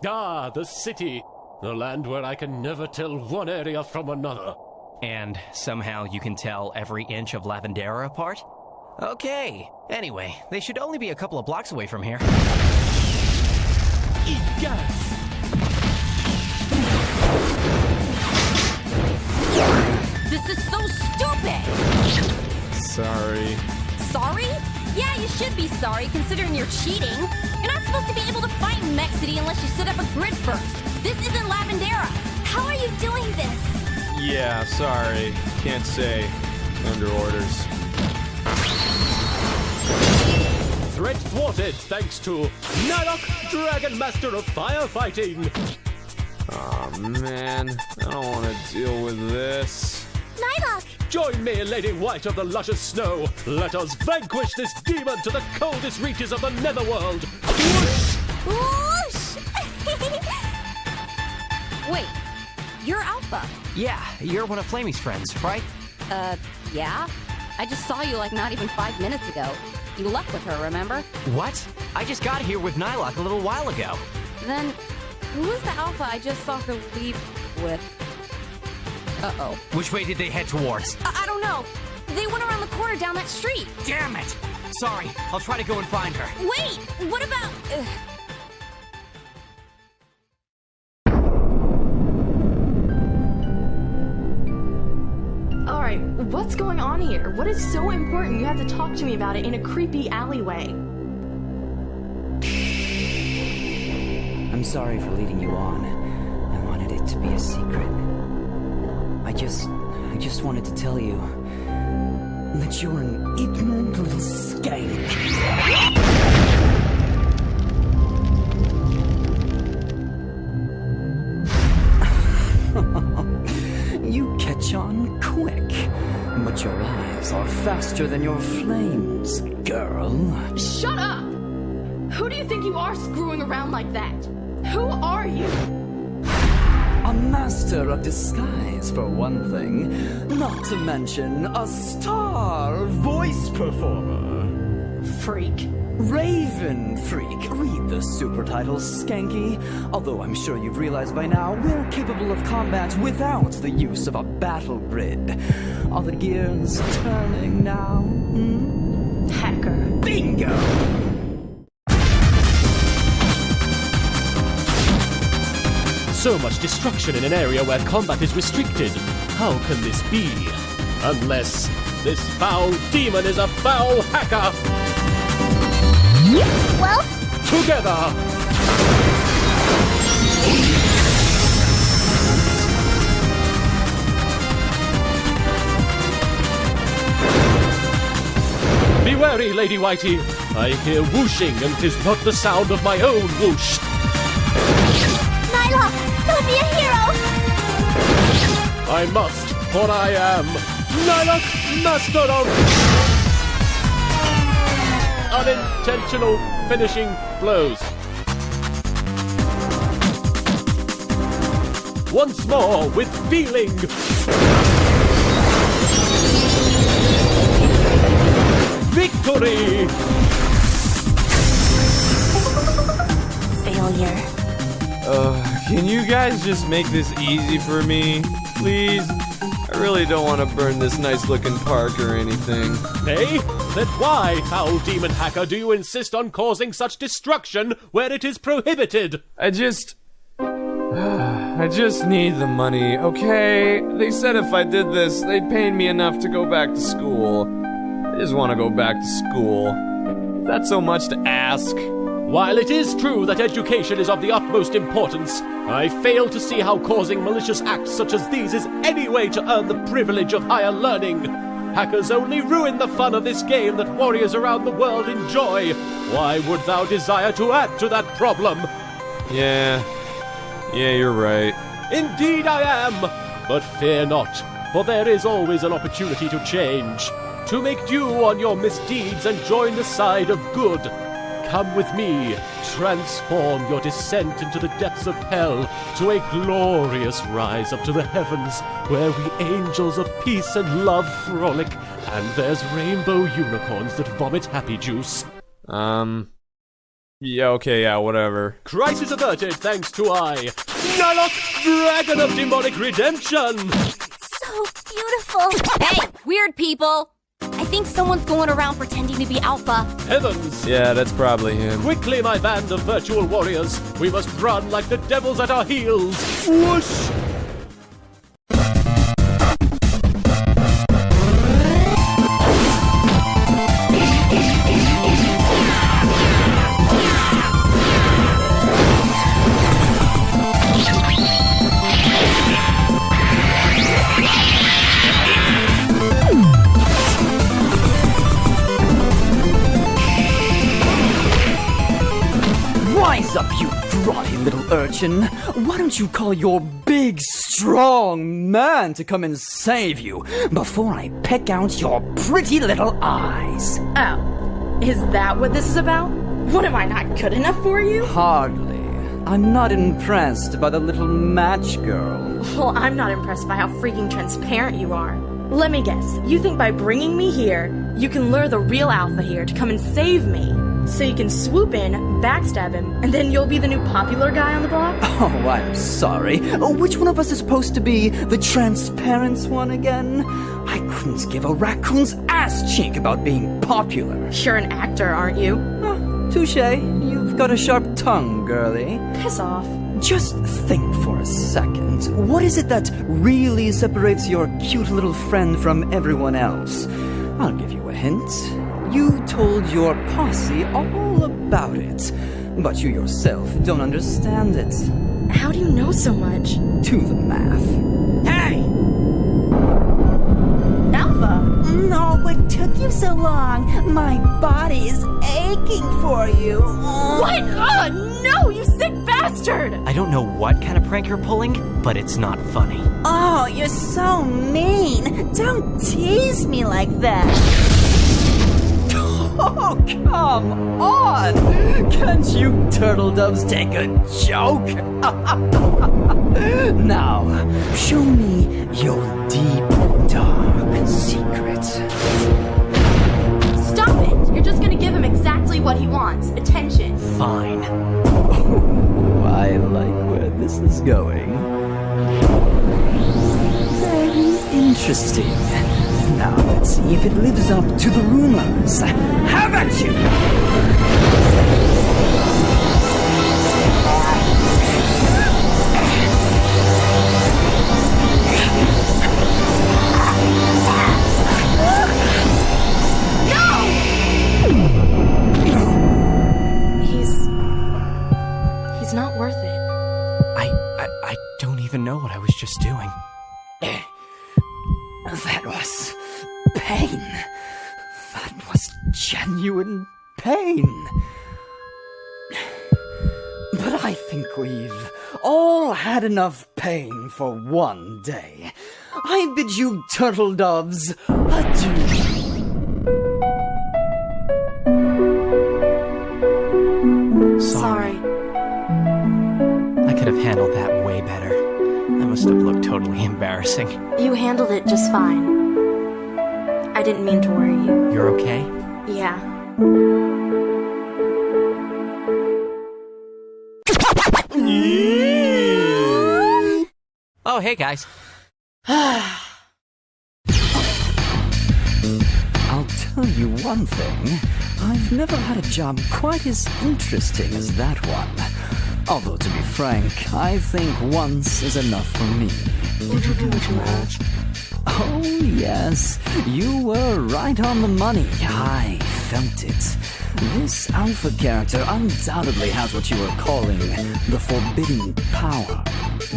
Ah, the city. The land where I can never tell one area from another. And somehow you can tell every inch of Lavendera apart? Okay. Anyway, they should only be a couple of blocks away from here. Eat gas! This is so stupid! Sorry. Sorry? Yeah, you should be sorry, considering you're cheating. You're not supposed to be able to fight in Mech City unless you set up a grid first. This isn't Lavendera. How are you doing this? Yeah, sorry. Can't say. Under orders. Threat thwarted thanks to Nylocke, Dragon Master of Firefighting. Aw, man. I don't want to deal with this. Nylocke! Join me, Lady White of the luscious snow. Let us vanquish this demon to the coldest reaches of the netherworld. Whoosh! Wait, you're Alpha. Yeah, you're one of Flamey's friends, right? Yeah? I just saw you like not even 5 minutes ago. You left with her, remember? What? I just got here with Nylocke a little while ago. Then, who was the Alpha I just saw her leave with? Uh-oh. Which way did they head towards? I don't know. They went around the corner down that street. Damn it! Sorry, I'll try to go and find her. Wait! What about... Alright, what's going on here? What is so important you have to talk to me about it in a creepy alleyway? I'm sorry for leading you on. I wanted it to be a secret. I just wanted to tell you that you're an ignorant little skank. But your eyes are faster than your flames, girl. Shut up! Who do you think you are screwing around like that? Who are you? A master of disguise, for one thing. Not to mention a star voice performer. Freak. Raven Freak. Read the super title, Skanky. Although I'm sure you've realized by now, we're capable of combat without the use of a battle grid. Are the gears turning now? Hacker. Bingo! So much destruction in an area where combat is restricted. How can this be? Unless this foul demon is a foul hacker! Well? Together! Be wary, Lady Whitey. I hear whooshing, and 'tis not the sound of my own whoosh. Nylocke, don't be a hero! I must, for I am Nylocke, master of unintentional finishing blows. Once more with feeling. Victory! Failure. Can you guys just make this easy for me? Please? I really don't want to burn this nice-looking park or anything. Hey? Then why, foul demon hacker, do you insist on causing such destruction where it is prohibited? I just need the money, okay? They said if I did this, they'd pay me enough to go back to school. I just want to go back to school. Is that so much to ask? While it is true that education is of the utmost importance, I fail to see how causing malicious acts such as these is any way to earn the privilege of higher learning. Hackers only ruin the fun of this game that warriors around the world enjoy. Why would thou desire to add to that problem? Yeah, you're right. Indeed I am! But fear not, for there is always an opportunity to change. To make due on your misdeeds and join the side of good. Come with me, transform your descent into the depths of hell to a glorious rise up to the heavens, where we angels of peace and love frolic, and there's rainbow unicorns that vomit happy juice. Yeah, okay, yeah, whatever. Crisis averted thanks to Nylocke, Dragon of Demonic Redemption! So beautiful! Hey, weird people! I think someone's going around pretending to be Alpha. Heavens! Yeah, that's probably him. Quickly, my band of virtual warriors. We must run like the devils at our heels. Whoosh! Rise up, you grotty little urchin. Why don't you call your big, strong man to come and save you before I peck out your pretty little eyes? Oh, is that what this is about? What, am I not good enough for you? Hardly. I'm not impressed by the little match girl. Well, I'm not impressed by how freaking transparent you are. Let me guess, you think by bringing me here, you can lure the real Alpha here to come and save me? So you can swoop in, backstab him, and then you'll be the new popular guy on the block? Oh, I'm sorry. Which one of us is supposed to be the transparent one again? I couldn't give a raccoon's ass cheek about being popular. You're an actor, aren't you? Touche. You've got a sharp tongue, girlie. Piss off. Just think for a second. What is it that really separates your cute little friend from everyone else? I'll give you a hint. You told your posse all about it, but you yourself don't understand it. How do you know so much? Do the math. Hey! Alpha! No, what took you so long? My body is aching for you. What? No, you sick sick bastard! I don't know what kind of prank you're pulling, but it's not funny. Oh, you're so mean. Don't tease me like that. Oh, come on! Can't you turtle doves take a joke? Now, show me your deep, dark secret. Stop it! You're just gonna give him exactly what he wants. Attention. Fine. Oh, I like where this is going. Very interesting. Now let's see if it lives up to the rumors. Have at you! He's not worth it. I don't even know what I was just doing. That was pain. That was genuine pain. But I think we've all had enough pain for one day. I bid you turtle doves adieu. Sorry. I could have handled that way better. That must have looked totally embarrassing. You handled it just fine. I didn't mean to worry you. You're okay? Yeah. Oh, hey guys. I'll tell you one thing. I've never had a job quite as interesting as that one. Although, to be frank, I think once is enough for me. Did you do what you asked? Oh, yes. You were right on the money. I felt it. This alpha character undoubtedly has what you were calling the forbidden power.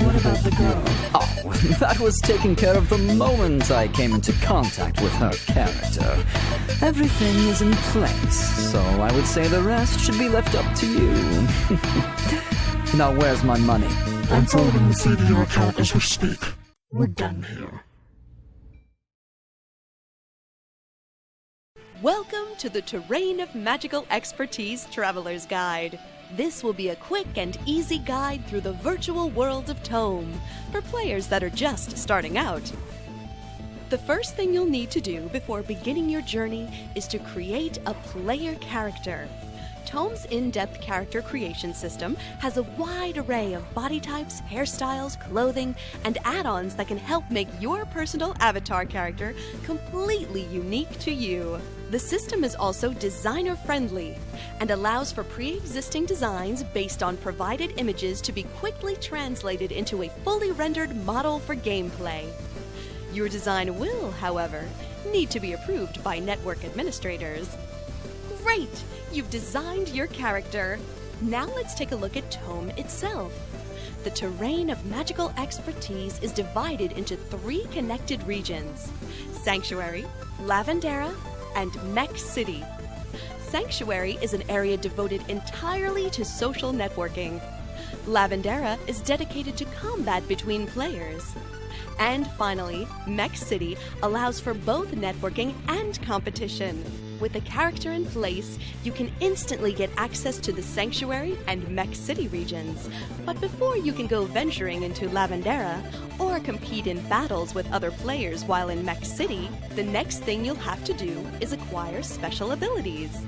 What about the girl? Oh, that was taken care of the moment I came into contact with her character. Everything is in place, so I would say the rest should be left up to you. Now, where's my money? I'm forwarding the fee to your account as we speak. We're done here. Welcome to the Terrain of Magical Expertise Traveler's Guide. This will be a quick and easy guide through the virtual world of Tome for players that are just starting out. The first thing you'll need to do before beginning your journey is to create a player character. Tome's in-depth character creation system has a wide array of body types, hairstyles, clothing, and add-ons that can help make your personal avatar character completely unique to you. The system is also designer-friendly and allows for pre-existing designs based on provided images to be quickly translated into a fully rendered model for gameplay. Your design will, however, need to be approved by network administrators. Great! You've designed your character. Now let's take a look at Tome itself. The Terrain of Magical Expertise is divided into 3 connected regions: Sanctuary, Lavendera, and Mech City. Sanctuary is an area devoted entirely to social networking. Lavendera is dedicated to combat between players. And finally, Mech City allows for both networking and competition. With the character in place, you can instantly get access to the Sanctuary and Mech City regions. But before you can go venturing into Lavendera, or compete in battles with other players while in Mech City, the next thing you'll have to do is acquire special abilities.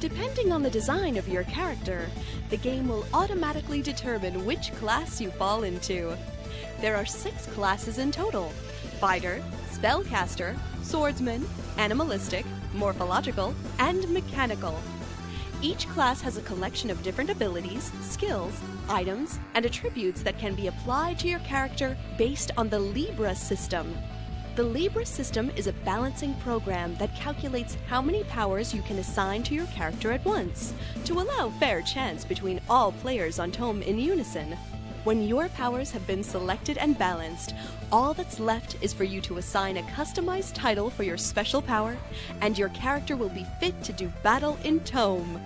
Depending on the design of your character, the game will automatically determine which class you fall into. There are 6 classes in total: Fighter, Spellcaster, Swordsman, Animalistic, Morphological, and Mechanical. Each class has a collection of different abilities, skills, items, and attributes that can be applied to your character based on the Libra system. The Libra system is a balancing program that calculates how many powers you can assign to your character at once, to allow fair chance between all players on Tome in unison. When your powers have been selected and balanced, all that's left is for you to assign a customized title for your special power, and your character will be fit to do battle in Tome.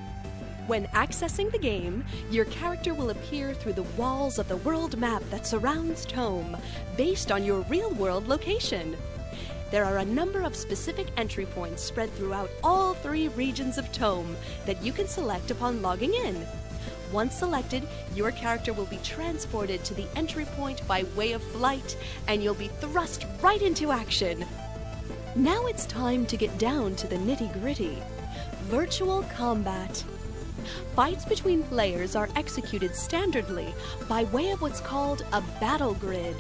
When accessing the game, your character will appear through the walls of the world map that surrounds Tome, based on your real-world location. There are a number of specific entry points spread throughout all 3 regions of Tome that you can select upon logging in. Once selected, your character will be transported to the entry point by way of flight, and you'll be thrust right into action. Now it's time to get down to the nitty-gritty. Virtual combat. Fights between players are executed standardly by way of what's called a battle grid.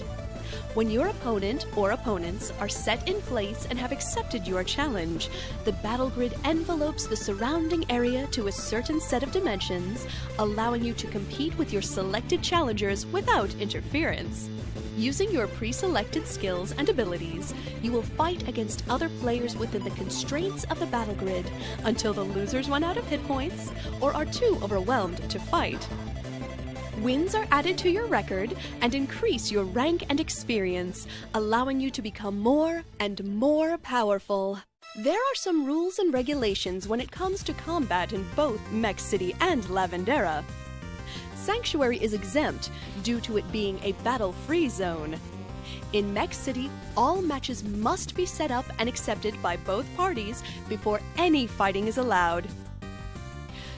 When your opponent or opponents are set in place and have accepted your challenge, the battle grid envelopes the surrounding area to a certain set of dimensions, allowing you to compete with your selected challengers without interference. Using your pre-selected skills and abilities, you will fight against other players within the constraints of the battle grid until the losers run out of hit points or are too overwhelmed to fight. Wins are added to your record and increase your rank and experience, allowing you to become more and more powerful. There are some rules and regulations when it comes to combat in both Mech City and Lavendera. Sanctuary is exempt due to it being a battle-free zone. In Mech City, all matches must be set up and accepted by both parties before any fighting is allowed.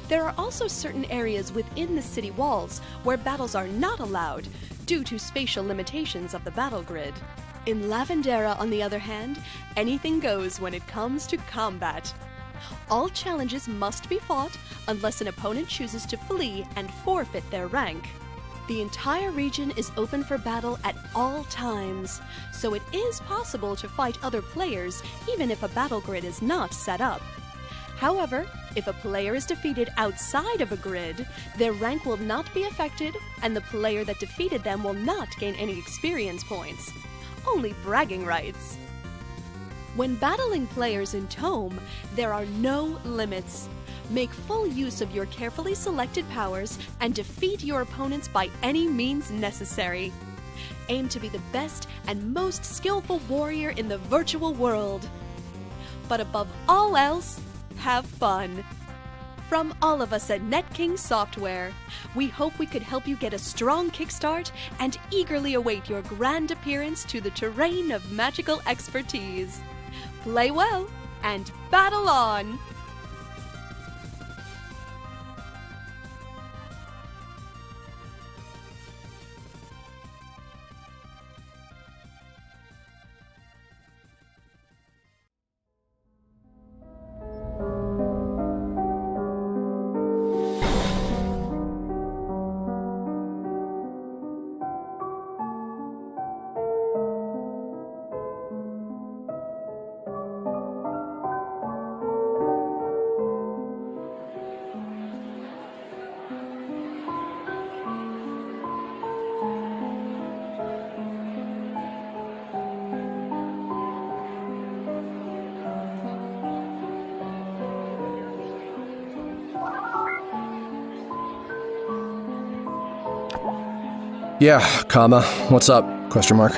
There are also certain areas within the city walls where battles are not allowed due to spatial limitations of the battle grid. In Lavendera, on the other hand, anything goes when it comes to combat. All challenges must be fought unless an opponent chooses to flee and forfeit their rank. The entire region is open for battle at all times, so it is possible to fight other players even if a battle grid is not set up. However, if a player is defeated outside of a grid, their rank will not be affected, and the player that defeated them will not gain any experience points. Only bragging rights. When battling players in Tome, there are no limits. Make full use of your carefully selected powers and defeat your opponents by any means necessary. Aim to be the best and most skillful warrior in the virtual world. But above all else, have fun. From all of us at Netkings Software, we hope we could help you get a strong kickstart and eagerly await your grand appearance to the terrain of magical expertise. Play well and battle on! Yeah, comma, what's up? Question mark.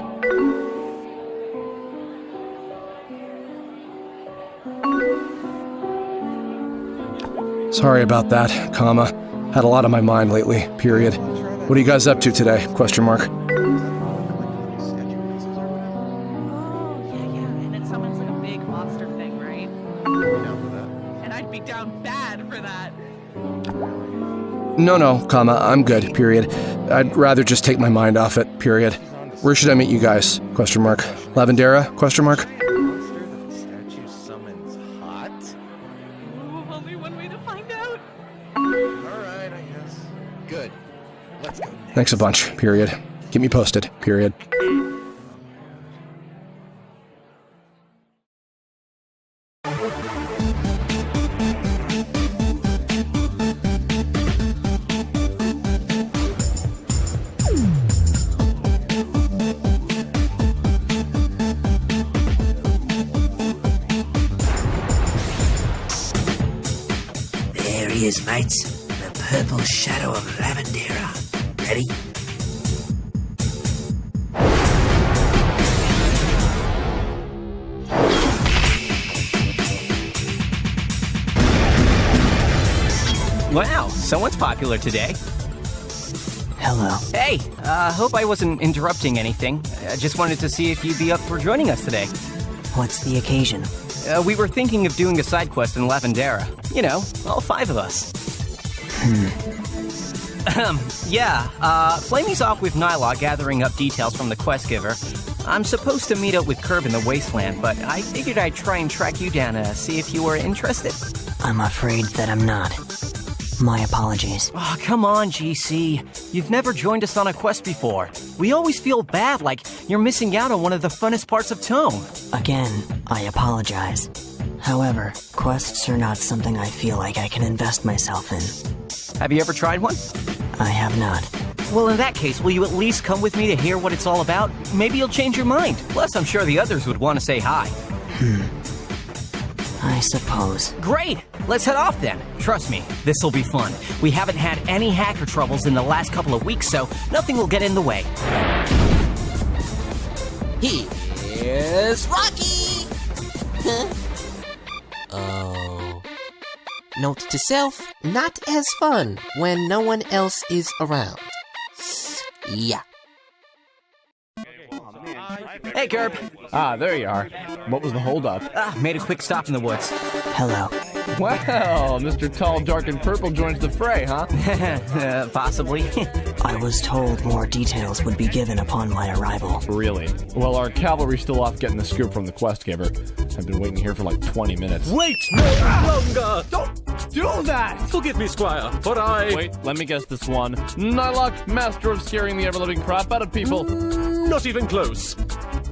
Sorry about that, comma. Had a lot on my mind lately, period. What are you guys up to today? Question mark. And it summons like a big monster thing, right? And I'd be down bad for that. No, comma, I'm good, period. I'd rather just take my mind off it, period. Where should I meet you guys? Question mark. Lavendera? Question mark. Statue summons hot? Ooh, only one way to find out. Alright, I guess. Good. Let's go next. Thanks a bunch, period. Keep me posted, period. Mates, the purple shadow of Lavendera. Ready? Wow, someone's popular today. Hello. Hey, hope I wasn't interrupting anything. I just wanted to see if you'd be up for joining us today. What's the occasion? We were thinking of doing a side quest in Lavendera. You know, all 5 of us. Flamey's off with Nylocke gathering up details from the quest giver. I'm supposed to meet up with Curb in the Wasteland, but I figured I'd try and track you down to see if you were interested. I'm afraid that I'm not. My apologies. Oh, come on, GC. You've never joined us on a quest before. We always feel bad, like you're missing out on one of the funnest parts of Tome. Again, I apologize. However, quests are not something I feel like I can invest myself in. Have you ever tried one? I have not. Well, in that case, will you at least come with me to hear what it's all about? Maybe you'll change your mind. Plus, I'm sure the others would want to say hi. I suppose. Great! Let's head off then. Trust me, this'll be fun. We haven't had any hacker troubles in the last couple of weeks, so nothing will get in the way. Here's Rocky! Oh. Note to self, not as fun when no one else is around. Yeah. Hey, Gerb. Ah, there you are. What was the holdup? Made a quick stop in the woods. Hello. Well, Mr. Tall, Dark, and Purple joins the fray, huh? Possibly. I was told more details would be given upon my arrival. Really? Well, our cavalry's still off getting the scoop from the quest giver. I've been waiting here for like 20 minutes. Wait no longer! Don't do that! Forgive me, Squire, but I... Wait, let me guess this one. Nylocke, master of scaring the ever-living crap out of people. Not even close.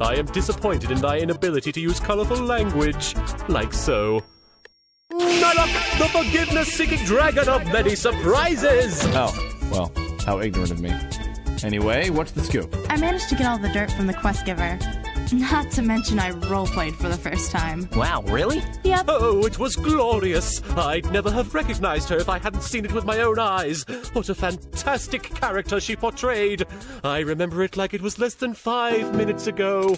I am disappointed in thy inability to use colorful language, like so. Nylocke, the forgiveness-seeking dragon of many surprises! Oh, well, how ignorant of me. Anyway, what's the scoop? I managed to get all the dirt from the quest giver. Not to mention I roleplayed for the first time. Wow, really? Yep. Oh, it was glorious. I'd never have recognized her if I hadn't seen it with my own eyes. What a fantastic character she portrayed. I remember it like it was less than 5 minutes ago.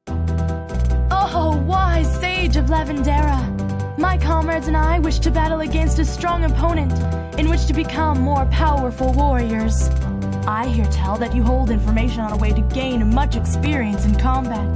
Oh, wise sage of Lavendera. My comrades and I wish to battle against a strong opponent in which to become more powerful warriors. I hear tell that you hold information on a way to gain much experience in combat.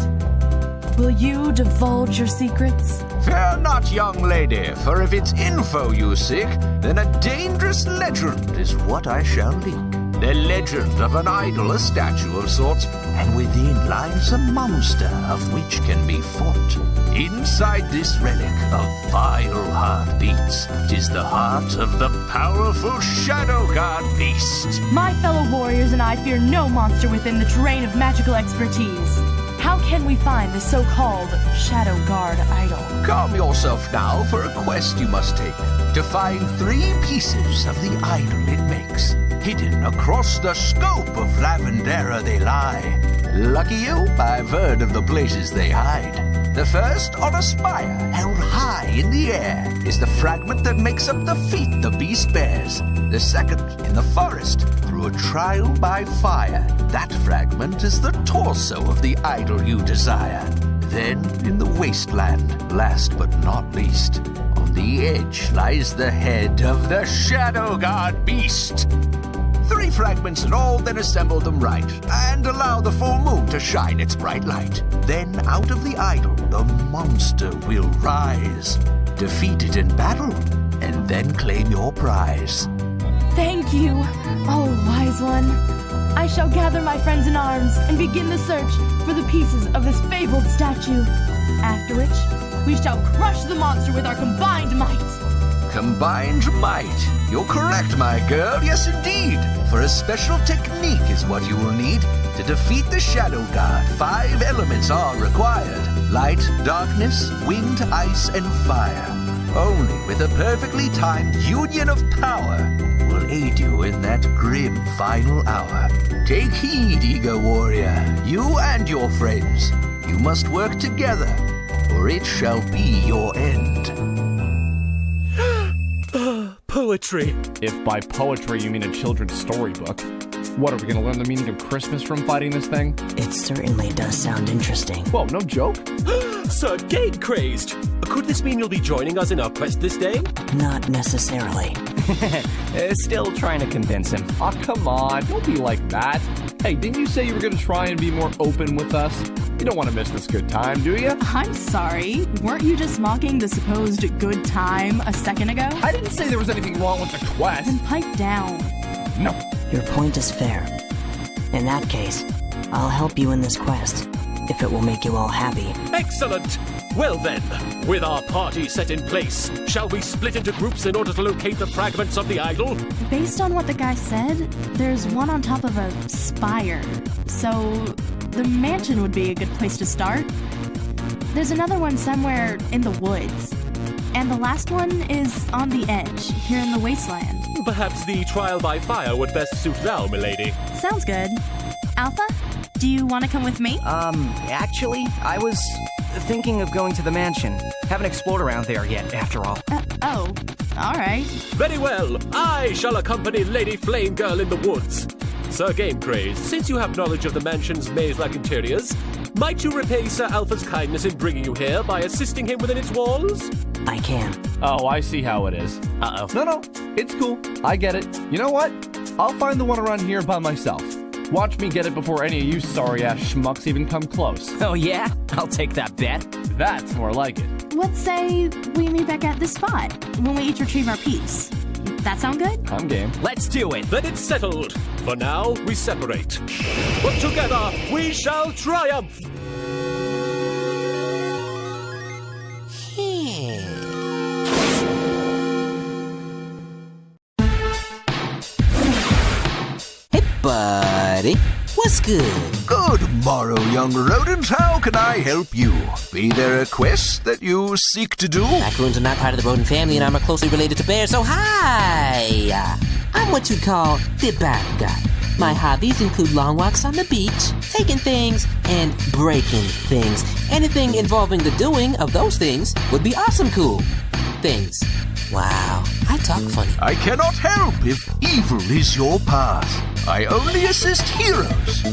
Will you divulge your secrets? Fear not, young lady, for if it's info you seek, then a dangerous legend is what I shall leak. The legend of an idol, a statue of sorts, and within lies a monster of which can be fought. Inside this relic of vile heart beats, 'tis the heart of the powerful Shadow God Beast. My fellow warriors and I fear no monster within the terrain of magical expertise. How can we find the so-called Shadow Guard idol? Calm yourself now, for a quest you must take, to find 3 pieces of the idol it makes. Hidden across the scope of Lavendera they lie. Lucky you, I've heard of the places they hide. The first, on a spire held high in the air, is the fragment that makes up the feet the beast bears. The second, in the forest, through a trial by fire. That fragment is the torso of the idol you desire. Then, in the wasteland, last but not least, on the edge lies the head of the Shadow God Beast. 3 fragments in all, then assemble them right, and allow the full moon to shine its bright light. Then out of the idol, the monster will rise. Defeat it in battle, and then claim your prize. Thank you, oh wise one. I shall gather my friends in arms and begin the search for the pieces of this fabled statue. After which, we shall crush the monster with our combined might. Combined might. You're correct, my girl, yes indeed. For a special technique is what you will need to defeat the Shadow God. 5 elements are required. Light, darkness, wind, ice, and fire. Only with a perfectly timed union of power will aid you in that grim final hour. Take heed, eager warrior, you and your friends. You must work together, or it shall be your end. Poetry. If by poetry you mean a children's storybook. What, are we gonna learn the meaning of Christmas from fighting this thing? It certainly does sound interesting. Whoa, no joke? Sir Gamecrazed! Could this mean you'll be joining us in our quest this day? Not necessarily. Still trying to convince him. Aw, come on, don't be like that. Hey, didn't you say you were gonna try and be more open with us? You don't want to miss this good time, do you? I'm sorry. Weren't you just mocking the supposed good time a second ago? I didn't say there was anything wrong with the quest. Then pipe down. No. Your point is fair. In that case, I'll help you in this quest, if it will make you all happy. Excellent! Well then, with our party set in place, shall we split into groups in order to locate the fragments of the idol? Based on what the guy said, there's one on top of a spire. So, the mansion would be a good place to start. There's another one somewhere in the woods. And the last one is on the edge, here in the wasteland. Perhaps the trial by fire would best suit thou, milady. Sounds good. Alpha, do you want to come with me? Actually, I was thinking of going to the mansion. Haven't explored around there yet, after all. Oh, alright. Very well. I shall accompany Lady Flamegirl in the woods. Sir Gamecrazed, since you have knowledge of the mansion's maze-like interiors, might you repay Sir Alpha's kindness in bringing you here by assisting him within its walls? I can. Oh, I see how it is. Uh-oh. No, it's cool. I get it. You know what? I'll find the one around here by myself. Watch me get it before any of you sorry-ass schmucks even come close. Oh yeah? I'll take that bet. That's more like it. Let's say we meet back at this spot when we each retrieve our piece. That sound good? I'm game. Let's do it. Then it's settled. For now, we separate. But together, we shall triumph! Hey, buddy. What's good? Good morrow, young rodent. How can I help you? Be there a quest that you seek to do? Raccoons are not part of the rodent family, and I'm closely related to bears, so hi! I'm what you'd call the bad guy. My hobbies include long walks on the beach, taking things, and breaking things. Anything involving the doing of those things would be awesome cool. Things. Wow, I talk funny. I cannot help if evil is your path. I only assist heroes.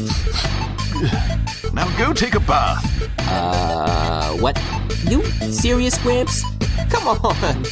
Now go take a bath. What? You serious, Gramps? Come on.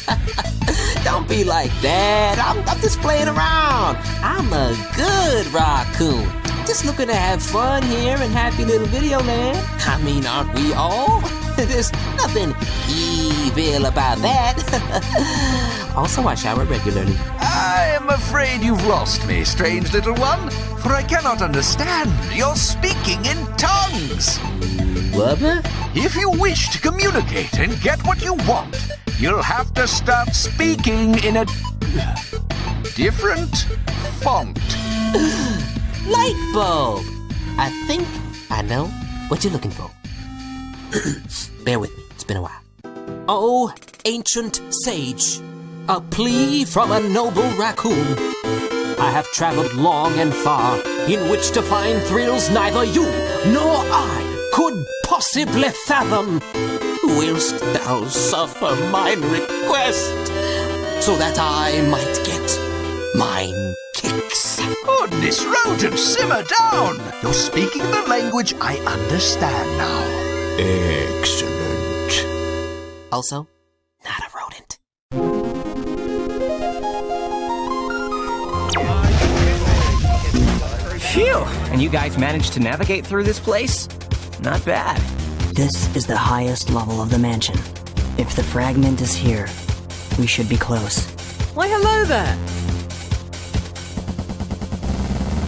Don't be like that. I'm just playing around. I'm a good raccoon. Just looking to have fun here in happy little video land. I mean, aren't we all? There's nothing evil about that. Also, I shower regularly. I am afraid you've lost me, strange little one, for I cannot understand. You're speaking in tongues. What? If you wish to communicate and get what you want, you'll have to start speaking in a different font. Light bulb. I think I know what you're looking for. Bear with me, it's been a while. Oh, ancient sage, a plea from a noble raccoon. I have traveled long and far, in which to find thrills neither you nor I could possibly fathom. Willst thou suffer mine request, so that I might get mine kicks? Goodness, rodent, simmer down! You're speaking the language I understand now. Excellent. Also, not a rodent. Phew! And you guys managed to navigate through this place? Not bad. This is the highest level of the mansion. If the fragment is here, we should be close. Why, hello there!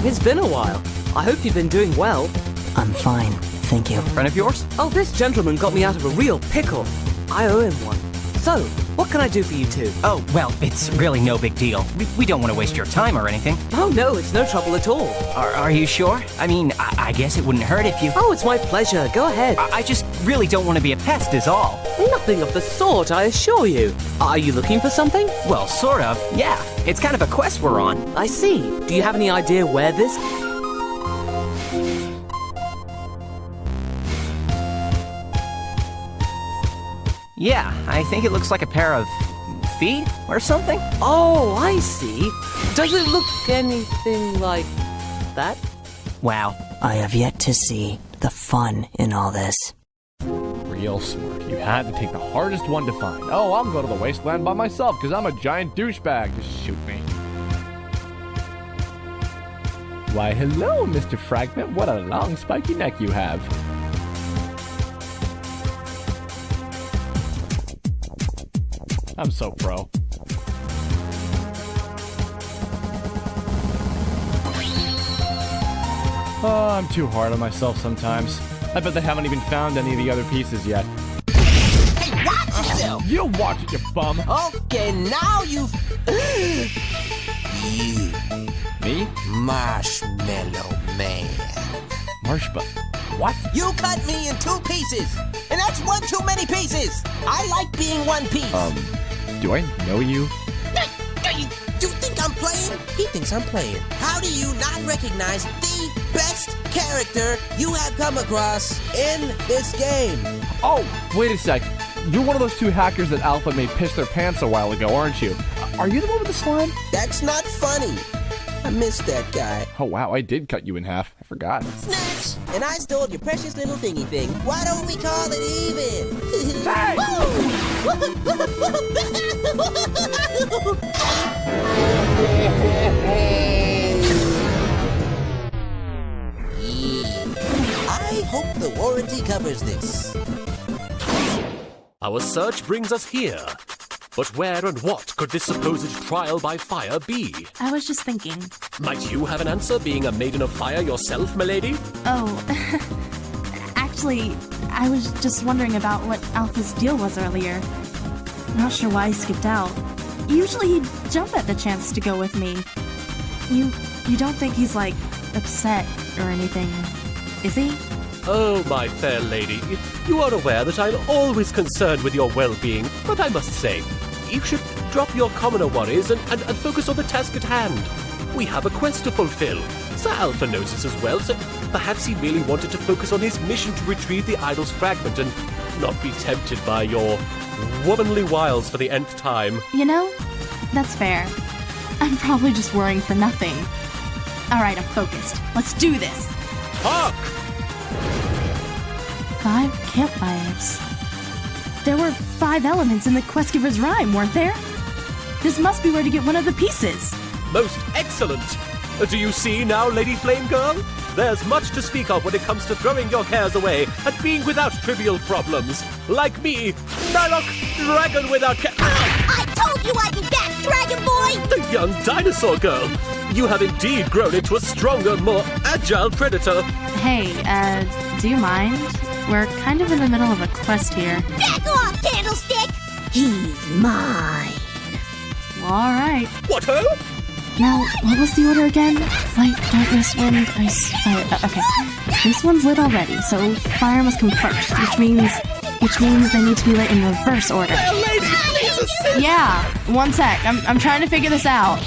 It's been a while. I hope you've been doing well. I'm fine, thank you. Friend of yours? Oh, this gentleman got me out of a real pickle. I owe him one. So, what can I do for you two? Oh, well, it's really no big deal. We don't want to waste your time or anything. Oh, no, it's no trouble at all. Are you sure? I mean, I guess it wouldn't hurt if you... Oh, it's my pleasure. Go ahead. I just really don't want to be a pest is all. Nothing of the sort, I assure you. Are you looking for something? Well, sort of, yeah. It's kind of a quest we're on. I see. Do you have any idea where this... Yeah, I think it looks like a pair of feet or something. Oh, I see. Does it look anything like that? Wow. I have yet to see the fun in all this. real smart, you had to take the hardest one to find. Oh, I'll go to the wasteland by myself because I'm a giant douchebag. Just shoot me. Why, hello, Mr. Fragment. What a long, spiky neck you have. I'm so pro. Oh, I'm too hard on myself sometimes. I bet they haven't even found any of the other pieces yet. Hey, watch yourself! You watch it, you bum! Okay, now you... You. Me? Marshmallow Man. What? You cut me in 2 pieces! And that's one too many pieces! I like being one piece! Do I know you? You think I'm playing? He thinks I'm playing. How do you not recognize the best character you have come across in this game? Oh, wait a sec. You're one of those 2 hackers that Alpha made piss their pants a while ago, aren't you? Are you the one with the slime? That's not funny. I missed that guy. Oh, wow, I did cut you in half. I forgot. Snatch! And I stole your precious little thingy thing. Why don't we call it even? Hey! I hope the warranty covers this. Our search brings us here. But where and what could this supposed trial by fire be? I was just thinking. Might you have an answer, being a maiden of fire yourself, milady? Oh, actually, I was just wondering about what Alpha's deal was earlier. Not sure why he skipped out. Usually he'd jump at the chance to go with me. You don't think he's, like, upset or anything, is he? Oh, my fair lady, you are aware that I'm always concerned with your well-being, but I must say, you should drop your commoner worries and focus on the task at hand. We have a quest to fulfill. Sir Alpha knows this as well, so perhaps he really wanted to focus on his mission to retrieve the idol's fragment and not be tempted by your womanly wiles for the nth time. You know, that's fair. I'm probably just worrying for nothing. Alright, I'm focused. Let's do this! Hark! 5 campfires. There were 5 elements in the quest giver's rhyme, weren't there? This must be where to get one of the pieces. Most excellent! Do you see now, Lady Flamegirl? There's much to speak of when it comes to throwing your cares away and being without trivial problems. Like me, Nylocke, dragon without I told you I'd be back, Dragon Boy! The young dinosaur girl! You have indeed grown into a stronger, more agile predator. Hey, do you mind? We're kind of in the middle of a quest here. Back off, Candlestick! He's mine. Alright. What, huh? Now, what was the order again? Light, darkness, wind, ice, fire. Okay. This one's lit already, so fire must come first, which means they need to be lit in reverse order. Yeah, one sec. I'm trying to figure this out.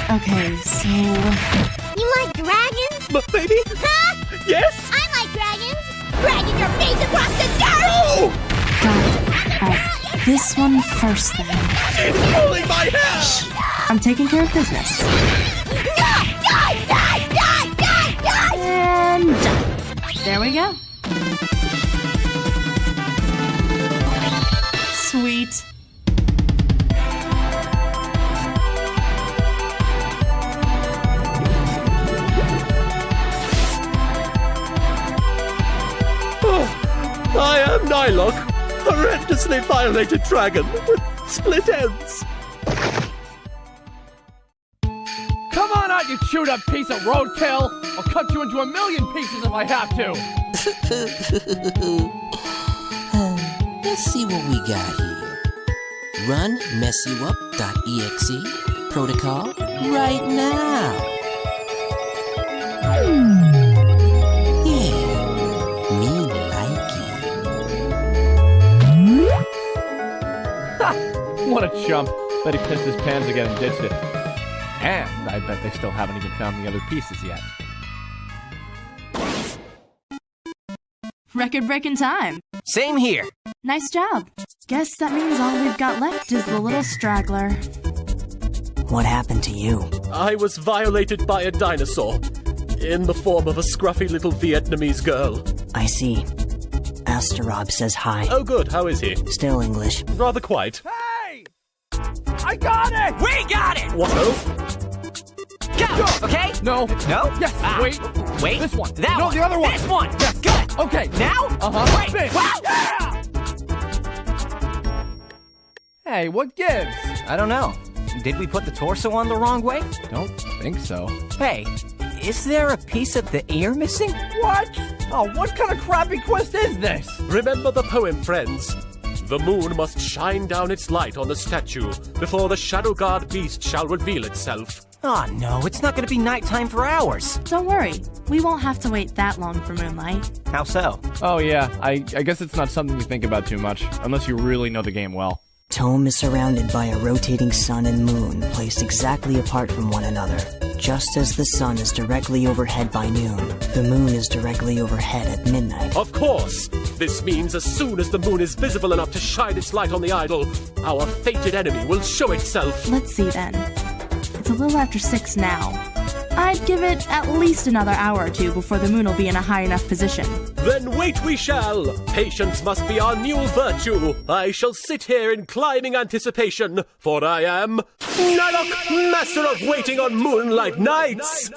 Okay, so... You like dragons? Baby? Huh? Yes? I like dragons! Dragging your face across the dirt! Oh! Got it. Alright, this one first then. It's pulling my hair! Shh. I'm taking care of business. And done. There we go. Sweet. I am Nylocke, horrendously violated dragon with split ends. Come on out, you chewed up piece of roadkill! I'll cut you into 1,000,000 pieces if I have to! Let's see what we got here. Run messyouup.exe protocol right now. What a chump. Bet he pissed his pants again and ditched it. And I bet they still haven't even found the other pieces yet. Record-breaking time. Same here. Nice job. Guess that means all we've got left is the little straggler. What happened to you? I was violated by a dinosaur, in the form of a scruffy little Vietnamese girl. I see. Master Rob says hi. Oh good, how is he? Still English. Rather quite. Hey! I got it! We got it! What? Go! Okay? No. No? Yes. Wait. Wait. This one. That no, one. the other one. This one. Yes. Good. Okay. Now? Wait. Big. Hey, what gives? I don't know. Did we put the torso on the wrong way? Don't think so. Hey, is there a piece of the ear missing? What? Oh, what kind of crappy quest is this? Remember the poem, friends. The moon must shine down its light on the statue before the Shadow Guard beast shall reveal itself. Oh no, it's not gonna be nighttime for hours. Don't worry, we won't have to wait that long for moonlight. How so? Oh yeah, I guess it's not something you think about too much, unless you really know the game well. Tome is surrounded by a rotating sun and moon placed exactly apart from one another. Just as the sun is directly overhead by noon, the moon is directly overhead at midnight. Of course! This means as soon as the moon is visible enough to shine its light on the idol, our fated enemy will show itself. Let's see then. It's a little after 6 now. I'd give it at least another hour or two before the moon will be in a high enough position. Then wait we shall! Patience must be our new virtue. I shall sit here in climbing anticipation, for I am Nylocke, master of waiting on moonlight nights!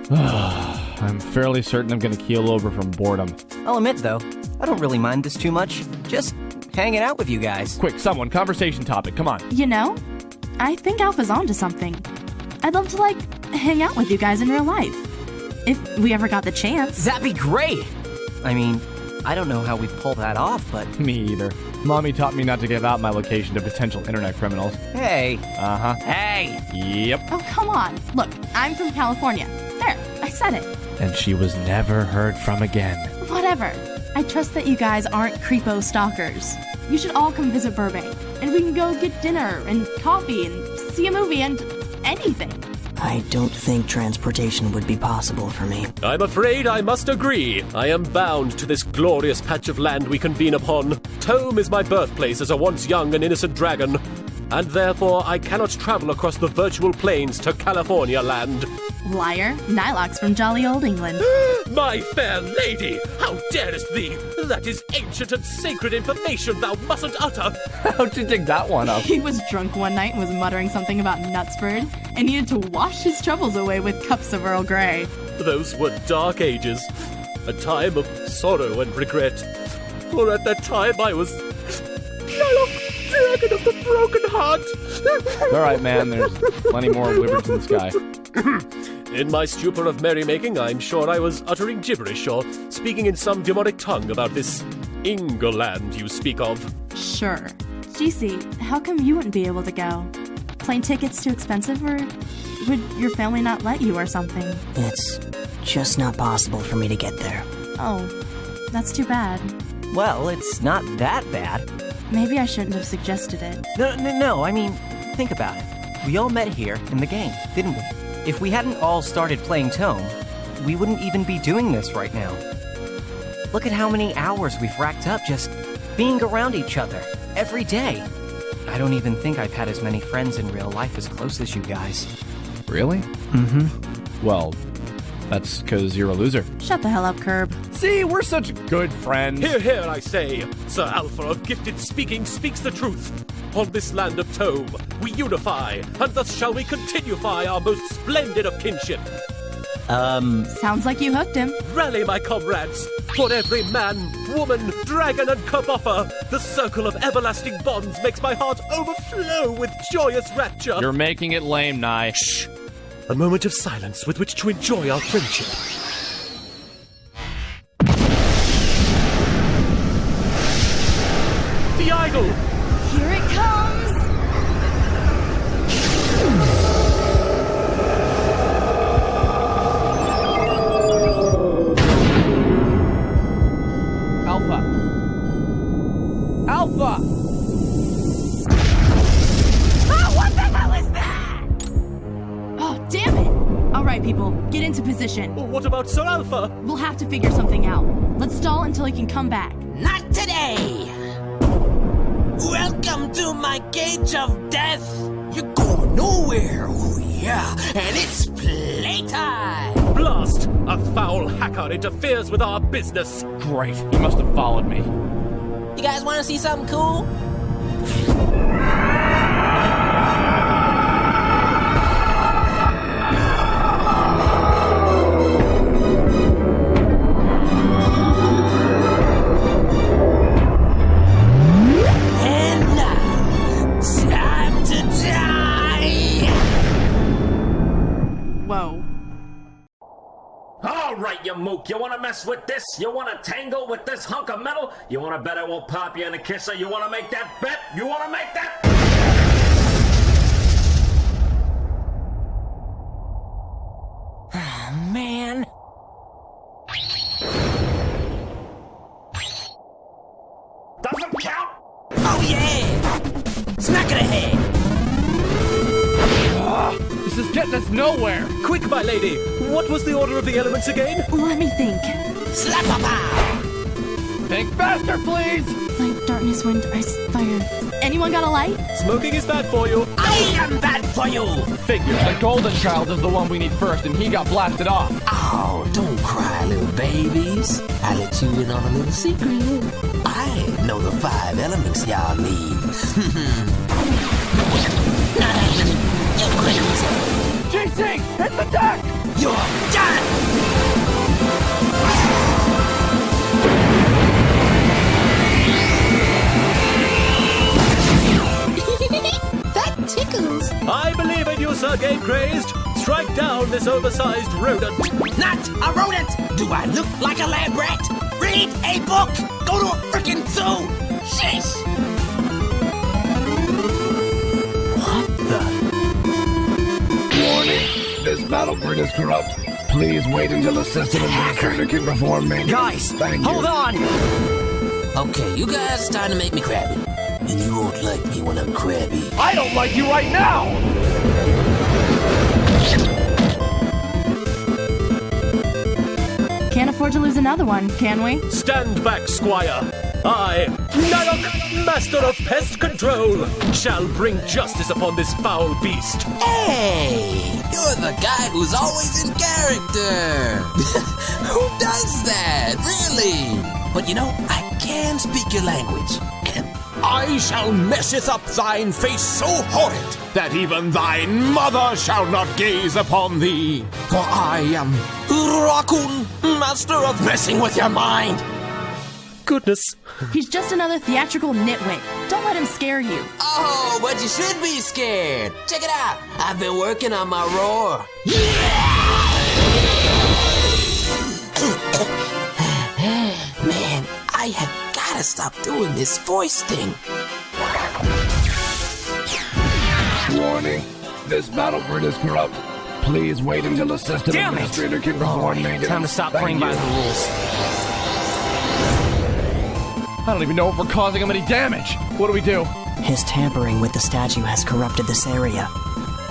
I'm fairly certain I'm gonna keel over from boredom. I'll admit though, I don't really mind this too much. Just hanging out with you guys. Quick, someone, conversation topic, come on. You know, I think Alpha's onto something. I'd love to, hang out with you guys in real life. If we ever got the chance. That'd be great! I mean, I don't know how we'd pull that off, but... Me either. Mommy taught me not to give out my location to potential internet criminals. Hey. Uh-huh. Hey! Yep. Oh, come on. Look, I'm from California. There, I said it. And she was never heard from again. Whatever. I trust that you guys aren't creepo stalkers. You should all come visit Burbank, and we can go get dinner and coffee and see a movie and anything. I don't think transportation would be possible for me. I'm afraid I must agree. I am bound to this glorious patch of land we convene upon. Tome is my birthplace as a once young and innocent dragon, and therefore I cannot travel across the virtual plains to California land. Liar, Nylocke's from jolly old England. My fair lady, how darest thee? That is ancient and sacred information thou mustn't utter. How'd you dig that one up? He was drunk one night and was muttering something about Knutsford and needed to wash his troubles away with cups of Earl Grey. Those were dark ages, a time of sorrow and regret. For at that time I was Nylocke, dragon of the broken heart. All right, man, there's plenty more wyverns in the sky. In my stupor of merrymaking, I'm sure I was uttering gibberish or speaking in some demonic tongue about this England you speak of. Sure. GC, how come you wouldn't be able to go? Plane tickets too expensive, or would your family not let you or something? It's just not possible for me to get there. Oh, that's too bad. Well, it's not that bad. Maybe I shouldn't have suggested it. No, I mean, think about it. We all met here in the game, didn't we? If we hadn't all started playing Tome, we wouldn't even be doing this right now. Look at how many hours we've racked up just being around each other every day. I don't even think I've had as many friends in real life as close as you guys. Really? Mm-hmm. Well, that's because you're a loser. Shut the hell up, Curb. See, we're such good friends. Hear, hear, I say. Sir Alpha of Gifted Speaking speaks the truth. On this land of Tome, we unify, and thus shall we continuify our most splendid of kinship. Sounds like you hooked him. Rally, my comrades. For every man, woman, dragon, and Kirbopher, the circle of everlasting bonds makes my heart overflow with joyous rapture. You're making it lame, Nye. Shh. A moment of silence with which to enjoy our friendship. The idol! Here it comes! Alpha! Alpha! Oh, what the hell is that? Oh, damn it! Alright, people, get into position. Well, what about Sir Alpha? We'll have to figure something out. Let's stall until he can come back. Not today! Welcome to my cage of death! You go nowhere, oh yeah, and it's playtime! Blast! A foul hacker interferes with our business. Great. He must have followed me. You guys want to see something cool? And now, time to die! Whoa. All right, you mook, you want to mess with this? You want to tangle with this hunk of metal? You want to bet I won't pop you in a kisser? You want to make that bet? You want to make that? Man. Doesn't count? Oh yeah! Smack of the head! This is getting us nowhere. Quick, my lady, what was the order of the elements again? Let me think. Slap-a-pow! Think faster, please. Light, darkness, wind, ice, fire. Anyone got a light? Smoking is bad for you. I am bad for you! Figures. The golden child is the one we need first, and he got blasted off. Oh, don't cry, little babies. I let you in on a little secret. I know the 5 elements y'all need. You're crazy. GC, hit the deck! You're done! That tickles. I believe in you, Sir Gamecrazed. Strike down this oversized rodent. Not a rodent! Do I look like a lab rat? Read a book! Go to a frickin' zoo! Sheesh! What the? Warning, this battlefield is corrupt. Please wait until the system administrator can perform maintenance. Guys, hold on! Okay, you guys are starting to make me crabby. And you won't like me when I'm crabby. I don't like you right now! Can't afford to lose another one, can we? Stand back, Squire. I, Nylocke, Master of Pest Control, shall bring justice upon this foul beast. Hey! You're the guy who's always in character! Who does that? Really? But you know, I can speak your language. I shall messeth up thine face so horrid that even thine mother shall not gaze upon thee. For I am Rockoon, master of messing with your mind. Goodness. He's just another theatrical nitwit. Don't let him scare you. Oh, but you should be scared. Check it out. I've been working on my roar. Man, I have gotta stop doing this voice thing. Warning, this battlefield is corrupt. Please wait until the system administrator can perform maintenance. Time to stop playing by the rules. I don't even know if we're causing him any damage. What do we do? His tampering with the statue has corrupted this area.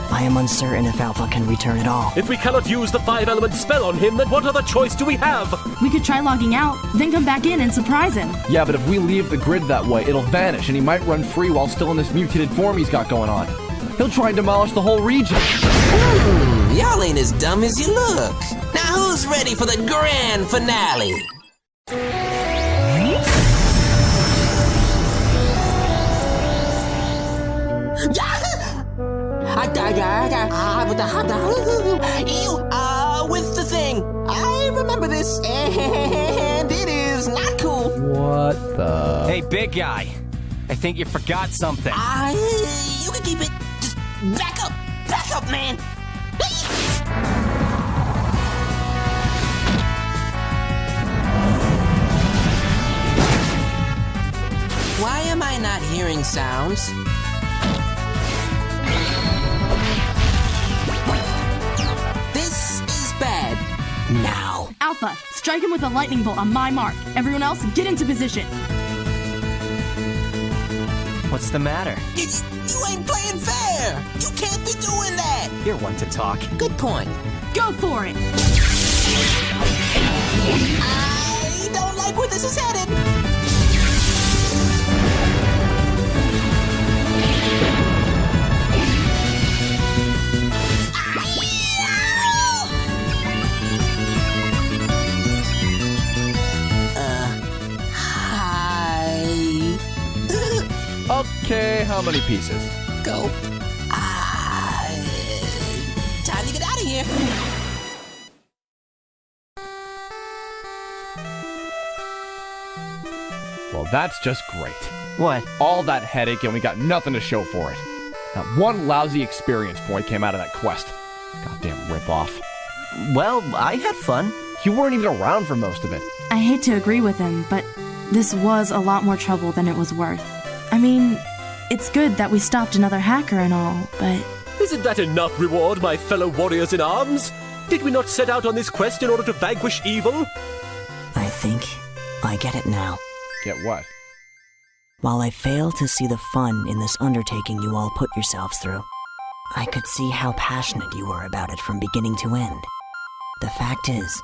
I am uncertain if Alpha can return at all. If we cannot use the 5-element spell on him, then what other choice do we have? We could try logging out, then come back in and surprise him. Yeah, but if we leave the grid that way, it'll vanish, and he might run free while still in this mutated form he's got going on. He'll try and demolish the whole region. Y'all ain't as dumb as you look. Now who's ready for the grand finale? With the thing. I remember this, and it is not cool. What the? Hey, big guy. I think you forgot something. You can keep it. Just back up, man. Why am I not hearing sounds? This is bad. Now. Alpha, strike him with a lightning bolt on my mark. Everyone else, get into position. What's the matter? You ain't playing fair. You can't be doing that. You're one to talk. Good point. Go for it. I don't like where this is headed. Okay, how many pieces? Go. Time to get out of here. Well, that's just great. What? All that headache and we got nothing to show for it. Not one lousy experience point came out of that quest. Goddamn ripoff. Well, I had fun. You weren't even around for most of it. I hate to agree with him, but this was a lot more trouble than it was worth. I mean, it's good that we stopped another hacker and all, but... Isn't that enough reward, my fellow warriors in arms? Did we not set out on this quest in order to vanquish evil? I think I get it now. Get what? While I fail to see the fun in this undertaking you all put yourselves through, I could see how passionate you were about it from beginning to end. The fact is,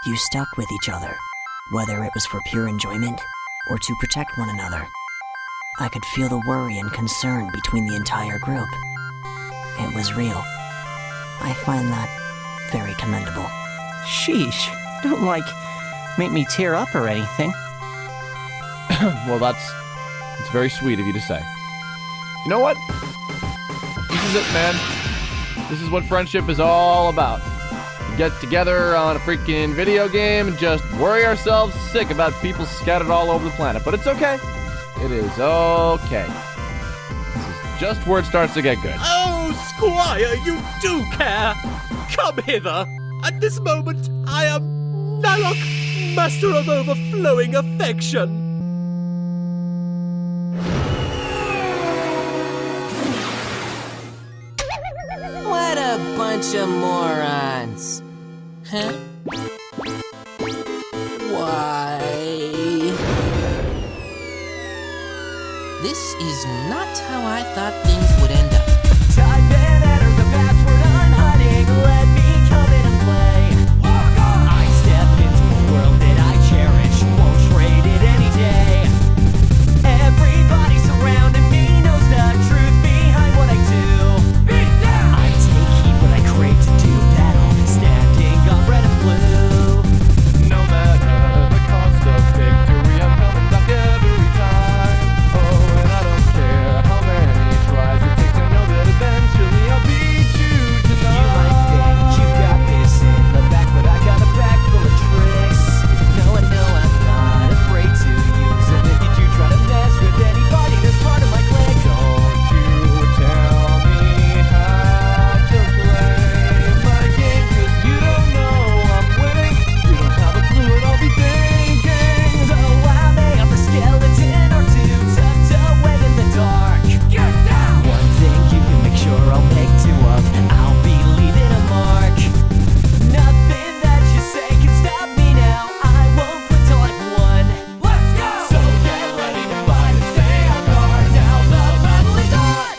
you stuck with each other, whether it was for pure enjoyment or to protect one another. I could feel the worry and concern between the entire group. It was real. I find that very commendable. Sheesh. Don't, make me tear up or anything. Well, it's very sweet of you to say. You know what? This is it, man. This is what friendship is all about. We get together on a freaking video game and just worry ourselves sick about people scattered all over the planet. But it's okay. It is okay. This is just where it starts to get good. Oh, Squire, you do care! Come hither! At this moment, I am Nylocke, master of overflowing affection! What a bunch of morons. Huh? Why? This is not how I thought things would end up. Type in, enter the password I'm hiding. Let me come in and play. I step into a world that I cherish. Won't trade it any day. Everybody surrounding me knows the truth behind what I do. I take heat when I crave to do battle, standing on red and blue. No matter the cost of victory, I'm coming back every time. Oh, and I don't care how many tries it takes. I know that eventually I'll beat you tonight. You might think you've got this in the back, but I got a bag full of tricks. No, I know I'm not afraid to use them. If you do try to mess with anybody that's part of my clan, Don't you tell me how to play my game, 'cause you don't know I'm winning. You don't have a clue what I'll be thinking. though I may have a skeleton or two tucked away in the dark. Get down! One thing you can make sure I'll make two of, I'll be leaving a mark. Nothing that you say can stop me now. I won't quit till I've won. Let's go! So get ready to fight and stay on guard. Now the battle is on!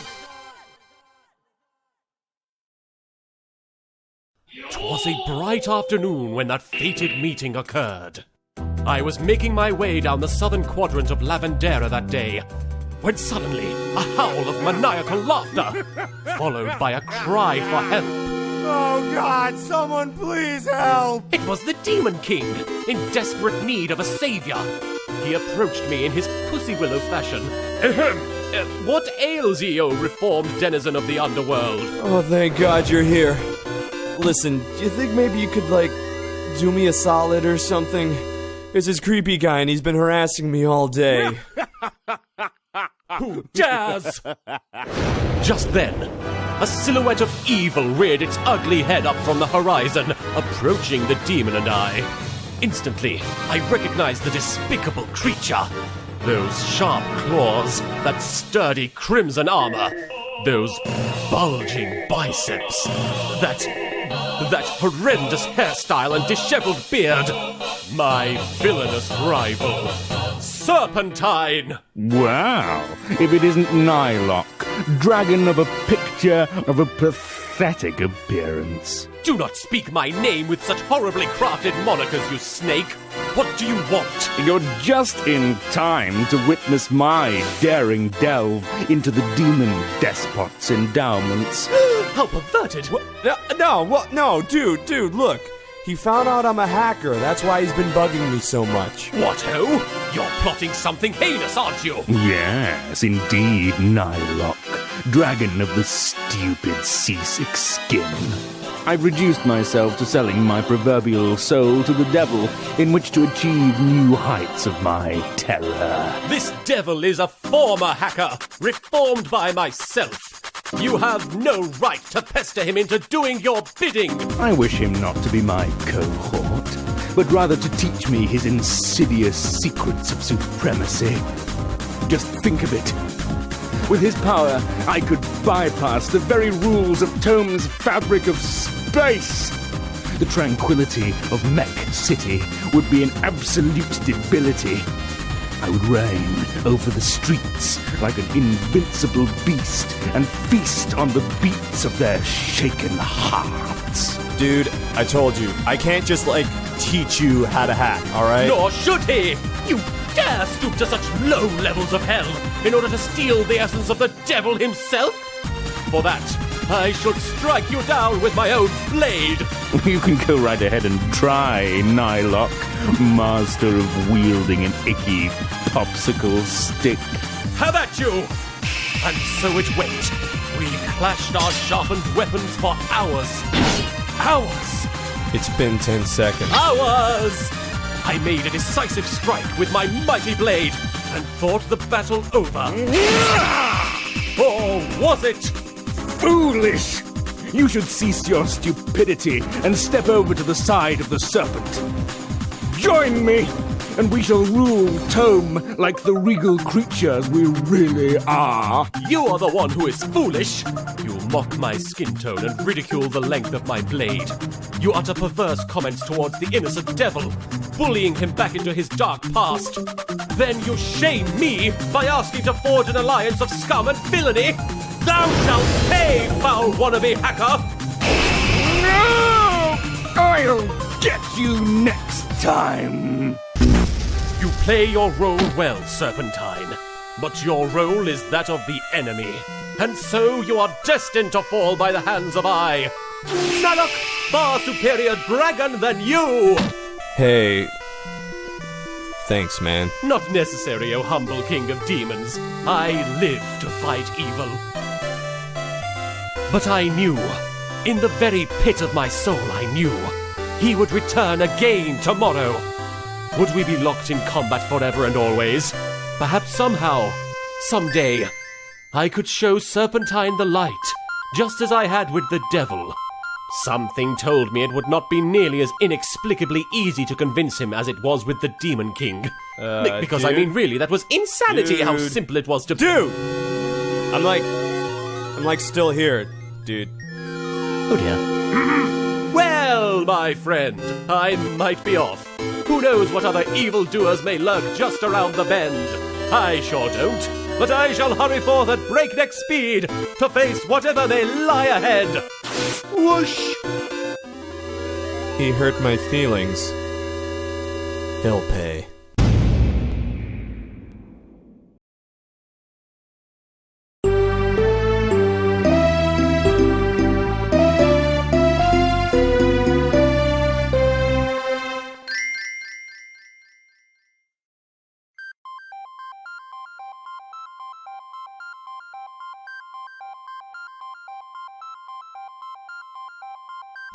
'Twas a bright afternoon when that fated meeting occurred. I was making my way down the southern quadrant of Lavendera that day, when suddenly a howl of maniacal laughter, followed by a cry for help. Oh God, someone please help! It was the Demon King, in desperate need of a savior. He approached me in his pussy willow fashion. Ahem. What ails ye, O reformed denizen of the underworld? Oh, thank God you're here. Listen, do you think maybe you could, do me a solid or something? There's this creepy guy and he's been harassing me all day. Who dares? Just then, a silhouette of evil reared its ugly head up from the horizon, approaching the demon and I. Instantly, I recognized the despicable creature. Those sharp claws, that sturdy crimson armor, those bulging biceps, that horrendous hairstyle and disheveled beard. My villainous rival, Serpentine! Wow, if it isn't Nylocke, dragon of a picture of a pathetic appearance. Do not speak my name with such horribly crafted monikers, you snake! What do you want? You're just in time to witness my daring delve into the demon despot's endowments. How perverted! No, dude, look. He found out I'm a hacker. That's why he's been bugging me so much. What ho? You're plotting something heinous, aren't you? Yes, indeed, Nylocke, dragon of the stupid seasick skin. I've reduced myself to selling my proverbial soul to the devil in which to achieve new heights of my terror. This devil is a former hacker, reformed by myself. You have no right to pester him into doing your bidding. I wish him not to be my cohort, but rather to teach me his insidious secrets of supremacy. Just think of it. With his power, I could bypass the very rules of Tome's fabric of space. The tranquility of Mech City would be an absolute debility. I would reign over the streets like an invincible beast and feast on the beats of their shaken hearts. Dude, I told you, I can't just, teach you how to hack, alright? Nor should he! You dare stoop to such low levels of hell in order to steal the essence of the devil himself? For that, I should strike you down with my own blade. You can go right ahead and try, Nylocke, master of wielding an icky popsicle stick. Have at you! And so it went. We clashed our sharpened weapons for hours. Hours! It's been 10 seconds. Hours! I made a decisive strike with my mighty blade and thought the battle over. Or was it? Foolish! You should cease your stupidity and step over to the side of the serpent. Join me, and we shall rule Tome like the regal creatures we really are. You are the one who is foolish. You mock my skin tone and ridicule the length of my blade. You utter perverse comments towards the innocent devil, bullying him back into his dark past. Then you shame me by asking to forge an alliance of scum and villainy. Thou shalt pay, foul wannabe hacker! No! I'll get you next time. You play your role well, Serpentine, but your role is that of the enemy, and so you are destined to fall by the hands of I, Nylocke, far superior dragon than you! Hey... Thanks, man. Not necessary, O humble king of demons. I live to fight evil. But I knew, in the very pit of my soul I knew, he would return again tomorrow. Would we be locked in combat forever and always? Perhaps somehow, someday, I could show Serpentine the light, just as I had with the devil. Something told me it would not be nearly as inexplicably easy to convince him as it was with the Demon King. Because, dude? I mean, really, that was insanity how simple it was to... Dude! I'm still here, dude. Oh dear. Well, my friend, I might be off. Who knows what other evildoers may lurk just around the bend? I sure don't. But I shall hurry forth at breakneck speed to face whatever may lie ahead. Whoosh! He hurt my feelings. He'll pay.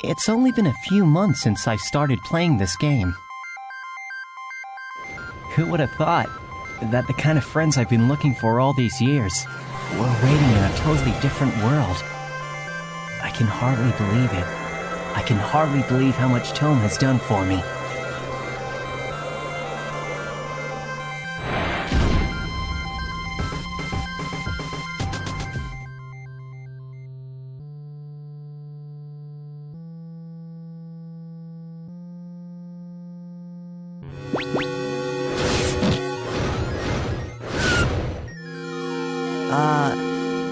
It's only been a few months since I started playing this game. Who would have thought that the kind of friends I've been looking for all these years were waiting in a totally different world? I can hardly believe it. I can hardly believe how much Tome has done for me.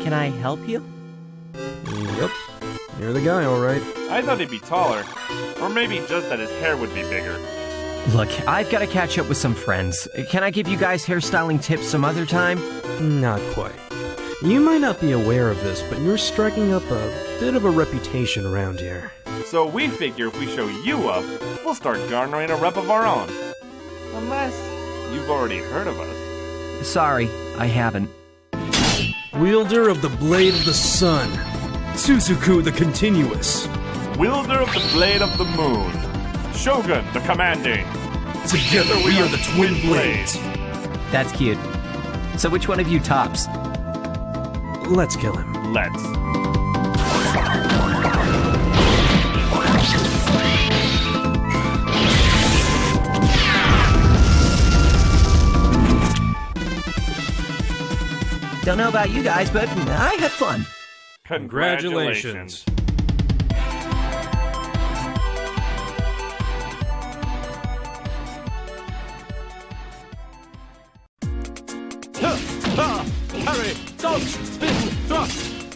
Can I help you? Yep. You're the guy, alright. I thought he'd be taller. Or maybe just that his hair would be bigger. Look, I've got to catch up with some friends. Can I give you guys hairstyling tips some other time? Not quite. You might not be aware of this, but you're striking up a bit of a reputation around here. So we figure if we show you up, we'll start garnering a rep of our own. Unless you've already heard of us. Sorry, I haven't. Wielder of the Blade of the Sun. Suzuku the Continuous. Wielder of the Blade of the Moon. Shogun the Commanding. Together we are the Twin Blades. That's cute. So which one of you tops? Let's kill him. Let's. Don't know about you guys, but I had fun. Congratulations. Parry, dodge, spin, thrust!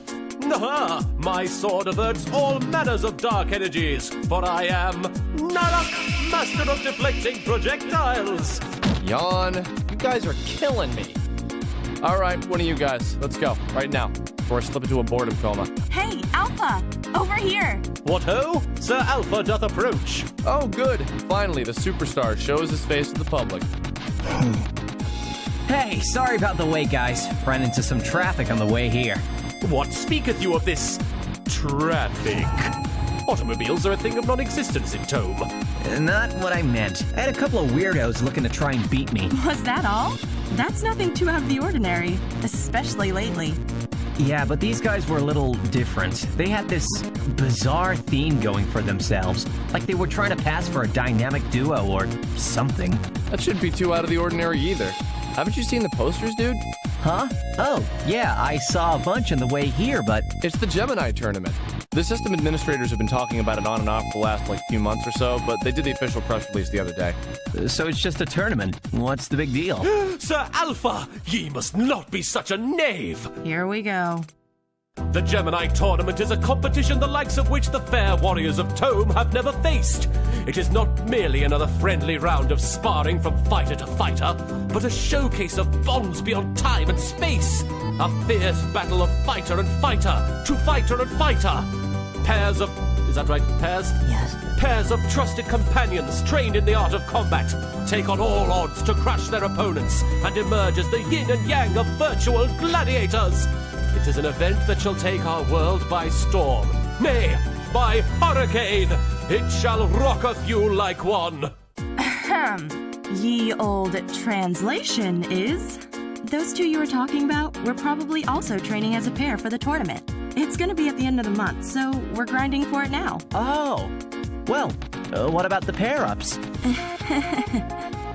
My sword averts all manners of dark energies, for I am Nylocke, master of deflecting projectiles! Yawn. You guys are killing me. Alright, one of you guys, let's go, right now, before I slip into a boredom coma. Hey, Alpha! Over here! What ho? Sir Alpha doth approach. Oh, good. Finally, the superstar shows his face to the public. Hey, sorry about the wait, guys. Ran into some traffic on the way here. What speaketh you of this traffic? Automobiles are a thing of non-existence in Tome. Not what I meant. I had a couple of weirdos looking to try and beat me. Was that all? That's nothing too out of the ordinary, especially lately. Yeah, but these guys were a little different. They had this bizarre theme going for themselves. Like they were trying to pass for a dynamic duo or something. That shouldn't be too out of the ordinary either. Haven't you seen the posters, dude? Huh? Oh, yeah, I saw a bunch on the way here, but... It's the Gemini Tournament. The system administrators have been talking about it on and off for the last, few months or so, but they did the official press release the other day. So it's just a tournament. What's the big deal? Sir Alpha, ye must not be such a knave! Here we go. The Gemini Tournament is a competition the likes of which the fair warriors of Tome have never faced. It is not merely another friendly round of sparring from fighter to fighter, but a showcase of bonds beyond time and space. A fierce battle of fighter and fighter to fighter and fighter. Pairs of... is that right? Pairs? Yes. Pairs of trusted companions trained in the art of combat take on all odds to crush their opponents and emerge as the yin and yang of virtual gladiators. It is an event that shall take our world by storm. Nay, by hurricane. It shall rocketh you like one. Ye old translation is... Those two you were talking about were probably also training as a pair for the tournament. It's gonna be at the end of the month, so we're grinding for it now. Oh. Well, what about the pair-ups?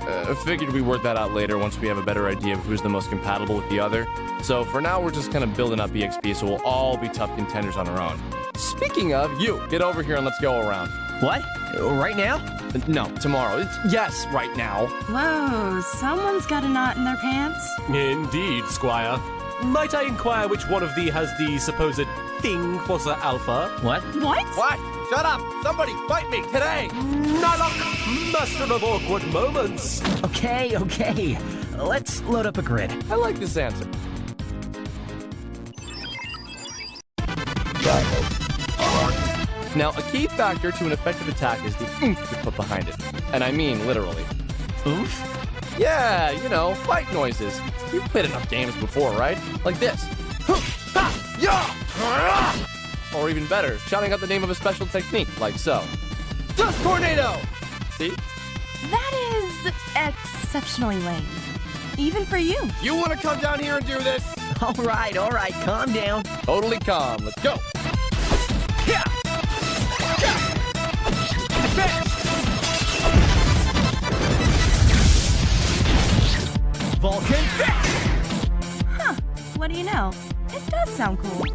I figured we'd work that out later once we have a better idea of who's the most compatible with the other. So for now, we're just kind of building up EXP, so we'll all be tough contenders on our own. Speaking of, you, get over here and let's go around. What? Right now? No, tomorrow. Yes, right now. Whoa, someone's got a knot in their pants. Indeed, Squire. Might I inquire which one of thee has the supposed thing for Sir Alpha? What? What? What? Shut up! Somebody fight me today! Nylocke, master of awkward moments. Okay. Let's load up a grid. I like this answer. Now, a key factor to an effective attack is the oomph you put behind it. And I mean literally. Oomph? Yeah, fight noises. You've played enough games before, right? Like this. Or even better, shouting out the name of a special technique, like so. Dust Tornado! See? That is exceptionally lame. Even for you. You want to come down here and do this? All right, calm down. Totally calm. Let's go. Yeah. Vulcan Huh, what do you know? It does sound cool.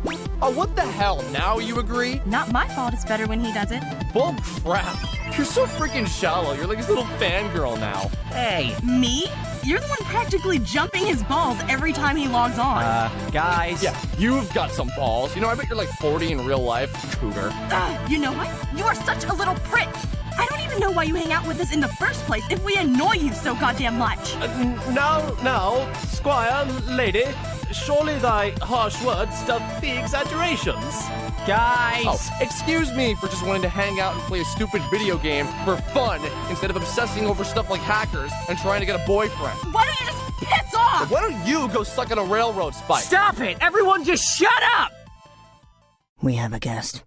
Oh, what the hell? Now you agree? Not my fault it's better when he does it. Bull crap. You're so freaking shallow. You're like his little fangirl now. Hey. Me? You're the one practically jumping his balls every time he logs on. Guys. Yeah, you've got some balls. I bet you're like 40 in real life, cougar. You know what? You are such a little prick. I don't even know why you hang out with us in the first place if we annoy you so goddamn much. Now, Squire, lady, surely thy harsh words doth be exaggerations. Guys! Oh, excuse me for just wanting to hang out and play a stupid video game for fun instead of obsessing over stuff like hackers and trying to get a boyfriend. Why don't you just piss off? Why don't you go suck on a railroad spike? Stop it! Everyone just shut up! We have a guest.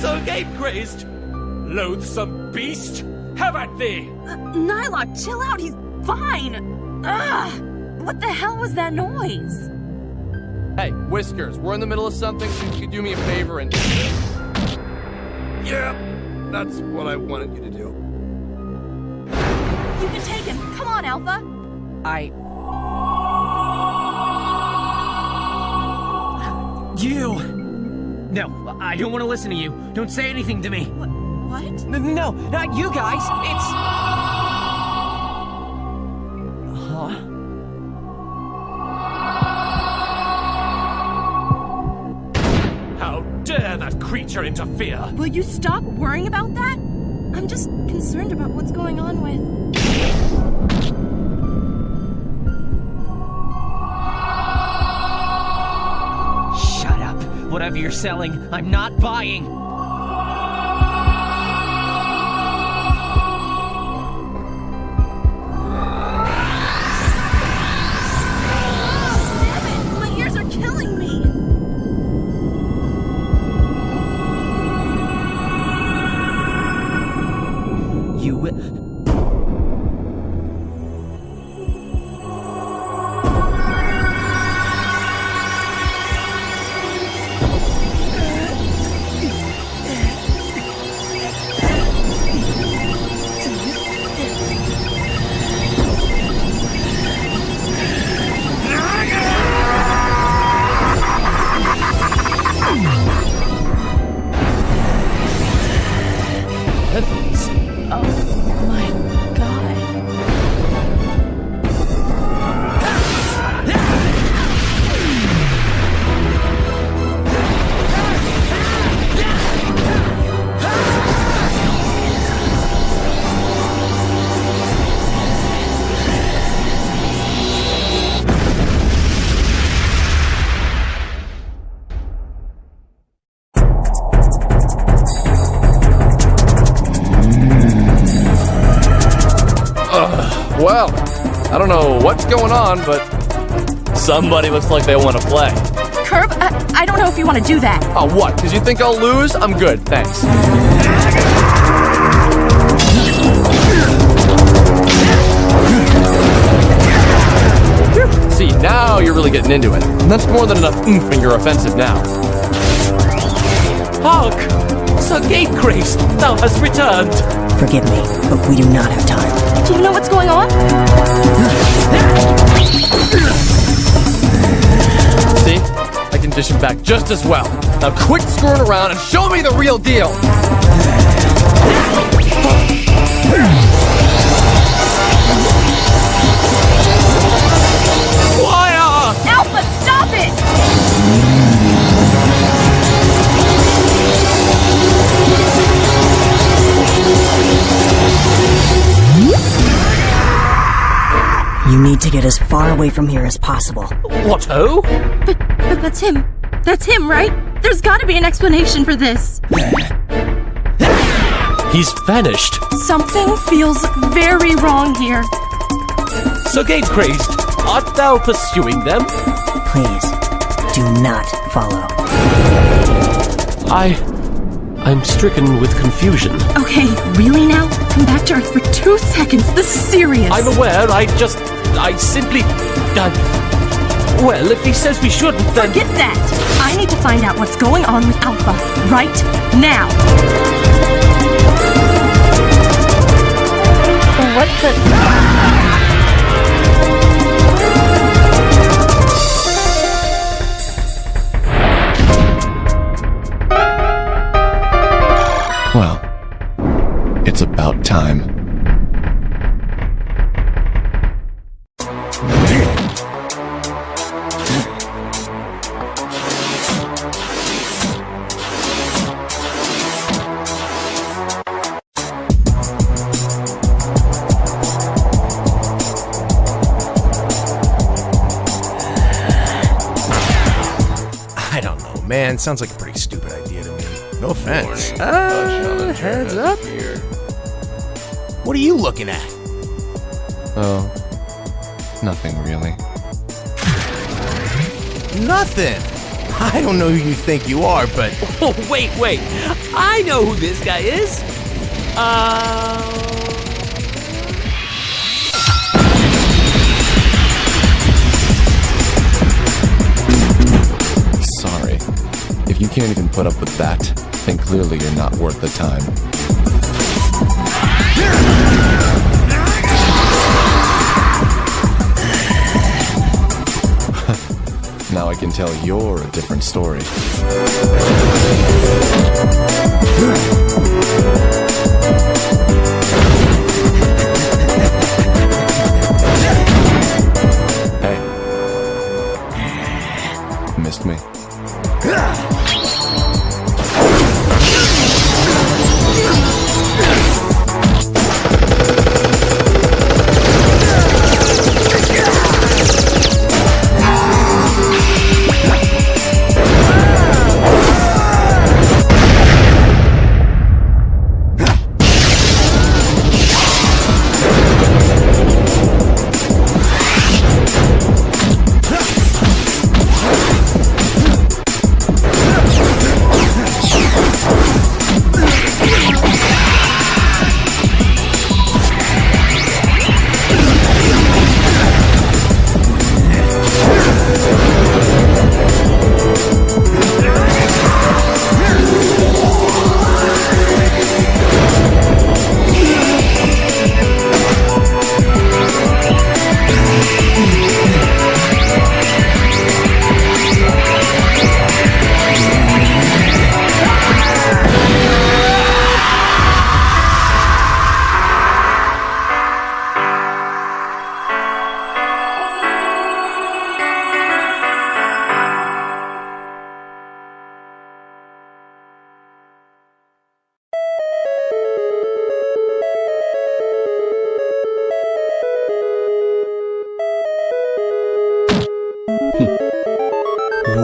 So Gamecrazed, loathsome beast, have at thee! Nylocke, chill out, he's fine! Ugh! What the hell was that noise? Hey, Whiskers, we're in the middle of something, so you could do me a favor and... Yeah, that's what I wanted you to do. You can take him. Come on, Alpha. You! No, I don't want to listen to you. Don't say anything to me. What? No, not you guys. It's... Huh? How dare that creature interfere? Will you stop worrying about that? I'm just concerned about what's going on with... Shut up. Whatever you're selling, I'm not buying. Damn it! My ears are killing me! You will... Heavens! Oh my god. Well, I don't know what's going on, but somebody looks like they want to play. Curb, I don't know if you want to do that. Oh, what? Because you think I'll lose? I'm good, thanks. See, now you're really getting into it. And that's more than enough oomph in your offensive now. Hark! Sir Gamecrazed, thou hast returned! Forgive me, but we do not have time. Do you know what's going on? See? I can dish him back just as well. Now quit screwing around and show me the real deal! Wire! Alpha, stop it! You need to get as far away from here as possible. What, oh? But that's him. That's him, right? There's gotta be an explanation for this. He's vanished. Something feels very wrong here. Sir Gamecrazed, art thou pursuing them? Please, do not follow. I'm stricken with confusion. Okay, really now? Come back to Earth for 2 seconds. This is serious. I'm aware, I simply... well, if he says we shouldn't, then... Forget that! I need to find out what's going on with Alpha, right now! What the... Well, about time. I don't know, man. Sounds like a pretty stupid idea to me. No offense. Heads up. What are you looking at? Oh, nothing really. Nothing. I don't know who you think you are, but... Oh, wait. I know who this guy is. Sorry. If you can't even put up with that, then clearly you're not worth the time. Now I can tell you're a different story. Hey. Missed me.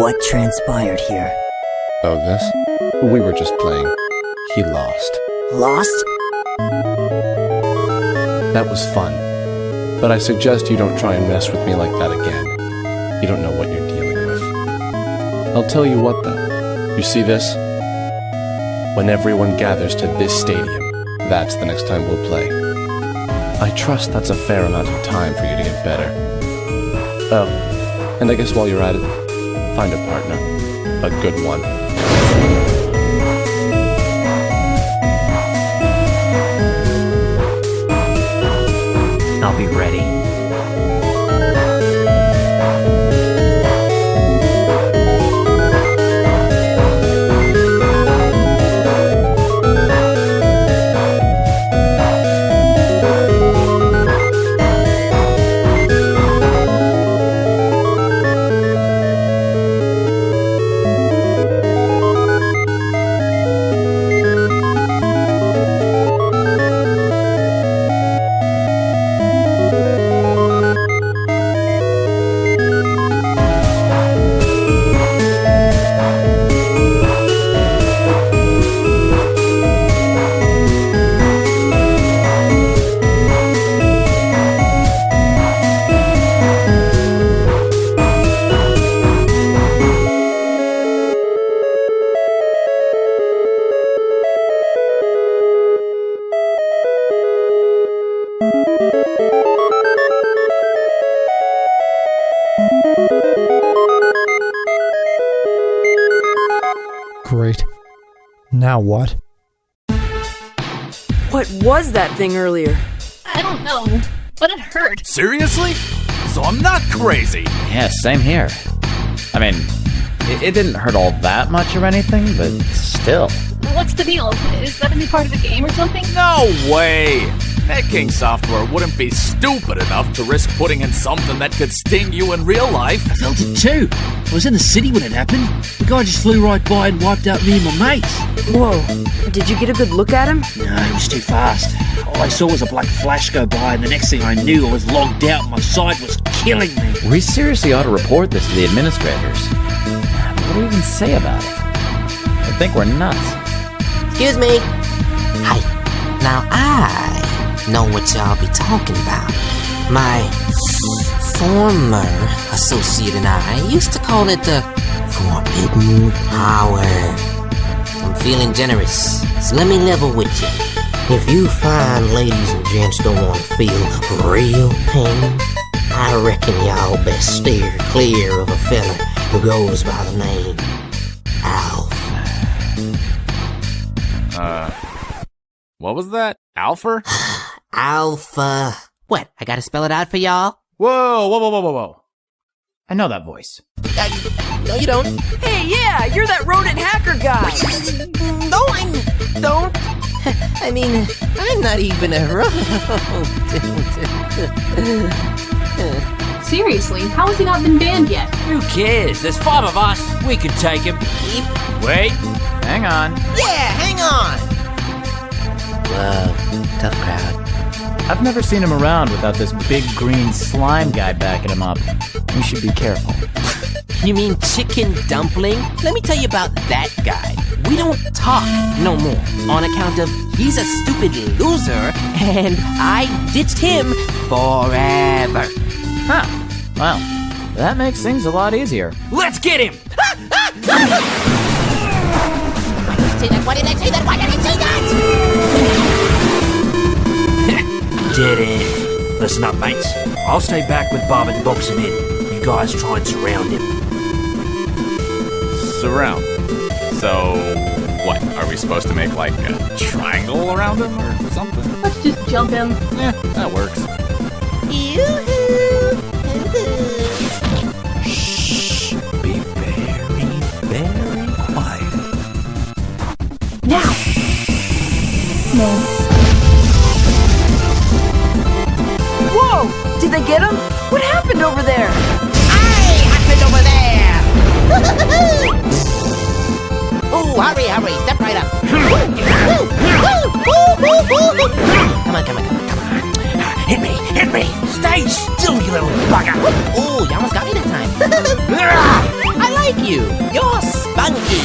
What transpired here? Oh, this? We were just playing. He lost. Lost? That was fun. But I suggest you don't try and mess with me like that again. You don't know what you're dealing with. I'll tell you what, though. You see this? When everyone gathers to this stadium, that's the next time we'll play. I trust that's a fair amount of time for you to get better. Oh, and I guess while you're at it, find a partner. A good one. I'll be ready. Great. Now what? What was that thing earlier? I don't know, but it hurt. Seriously? So I'm not crazy. Yeah, same here. I mean, it didn't hurt all that much or anything, but still. What's the deal? Is that a new part of the game or something? No way! Netkings software wouldn't be stupid enough to risk putting in something that could sting you in real life. I felt it too. I was in the city when it happened. The guy just flew right by and wiped out me and my mates. Whoa, did you get a good look at him? No, he was too fast. All I saw was a black flash go by, and the next thing I knew, I was logged out and my side was killing me. We seriously ought to report this to the administrators. What do we even say about it? I think we're nuts. Excuse me. Hi. Now I know what y'all be talking about. My former associate and I used to call it the forbidden power. I'm feeling generous, so let me level with you. If you fine ladies and gents don't want to feel real pain, I reckon y'all best steer clear of a fella who goes by the name Alpha. What was that? Alpha? Alpha. What, I gotta spell it out for y'all? Whoa. I know that voice. No, you don't. Hey, yeah, you're that rodent hacker guy. No, I don't. I mean, I'm not even a rodent. Seriously, how has he not been banned yet? Who cares? There's 5 of us. We can take him. Wait, hang on. Yeah, hang on. Whoa, tough crowd. I've never seen him around without this big green slime guy backing him up. We should be careful. You mean Chicken Dumpling? Let me tell you about that guy. We don't talk no more on account of he's a stupid loser and I ditched him forever. Huh. Well, that makes things a lot easier. Let's get him! Why did I say that? Why did I say that? Dead end. Listen up, mates. I'll stay back with Bob and box him in. You guys try and surround him. Surround. So, what? Are we supposed to make like a triangle around him or something? Let's just jump him. Yeah, that works. Shh. Be very, very quiet. Now! No. Whoa! Did they get him? What happened over there? Happened over there! Ooh, hurry, step right up. Come on. Hit me! Stay still, you little bugger! Ooh, you almost got me this time. I like you. You're spunky.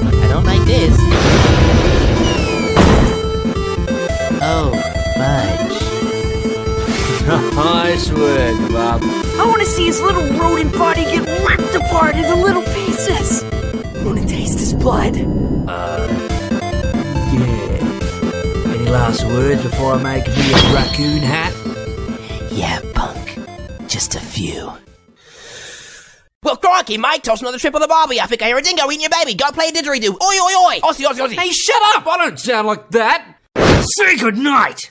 I don't like this. Oh, fudge. Nice work, Bob. I want to see his little rodent body get ripped apart into little pieces. I want to taste his blood. Yeah. Any last words before I make me a raccoon hat? Yeah, punk. Just a few. Well, crikey, mate, toss another trip on the barbie. I think I hear a dingo eating your baby. Go play a didgeridoo. Oi, oi, oi. Aussie, Aussie, Aussie. Hey, shut up! I don't sound like that. Say goodnight.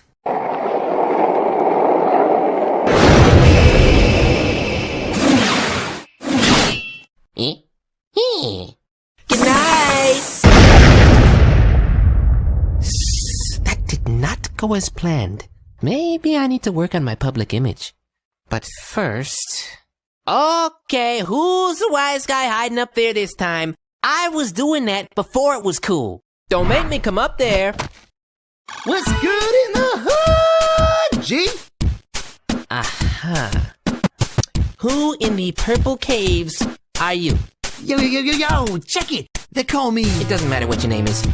Good night. That did not go as planned. Maybe I need to work on my public image. But first... Okay, who's the wise guy hiding up there this time? I was doing that before it was cool. Don't make me come up there. What's good in the hood, G? Aha. Who in the purple caves are you? Yo, check it. They call me... It doesn't matter what your name is.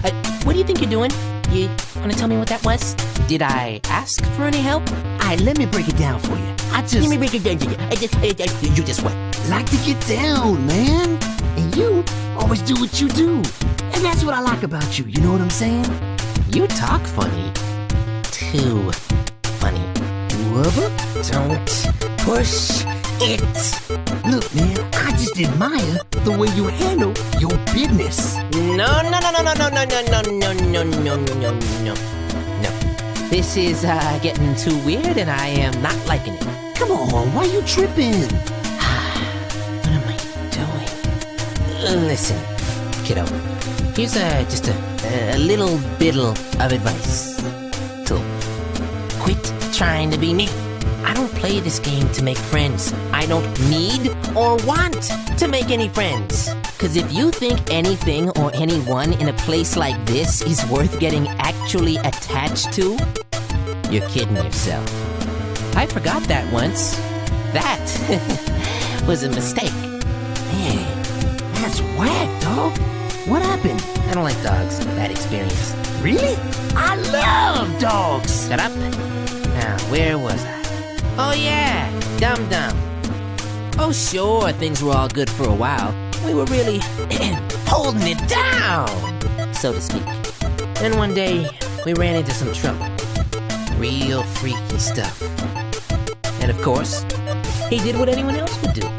What do you think you're doing? You want to tell me what that was? Did I ask for any help? Alright, let me break it down for you. Let me break it down to you. You just what? Like to get down, man. And you always do what you do. And that's what I like about you, you know what I'm saying? You talk funny. Too funny. Wubba? Don't push it. Look, man, I just admire the way you handle your business. No. This is getting too weird and I am not liking it. Come on, why you tripping? What am I doing? Listen, kiddo. Here's just a little bit of advice. So, quit trying to be me. I don't play this game to make friends. I don't need or want to make any friends. Cause if you think anything or anyone in a place like this is worth getting actually attached to, you're kidding yourself. I forgot that once. That was a mistake. Man, that's whack, dog. What happened? I don't like dogs. Bad experience. Really? I love dogs! Shut up. Now, where was I? Oh yeah, Dum-Dum. Oh sure, things were all good for a while. We were really holding it down, so to speak. Then one day, we ran into some trouble. Real freaky stuff. And of course, he did what anyone else would do.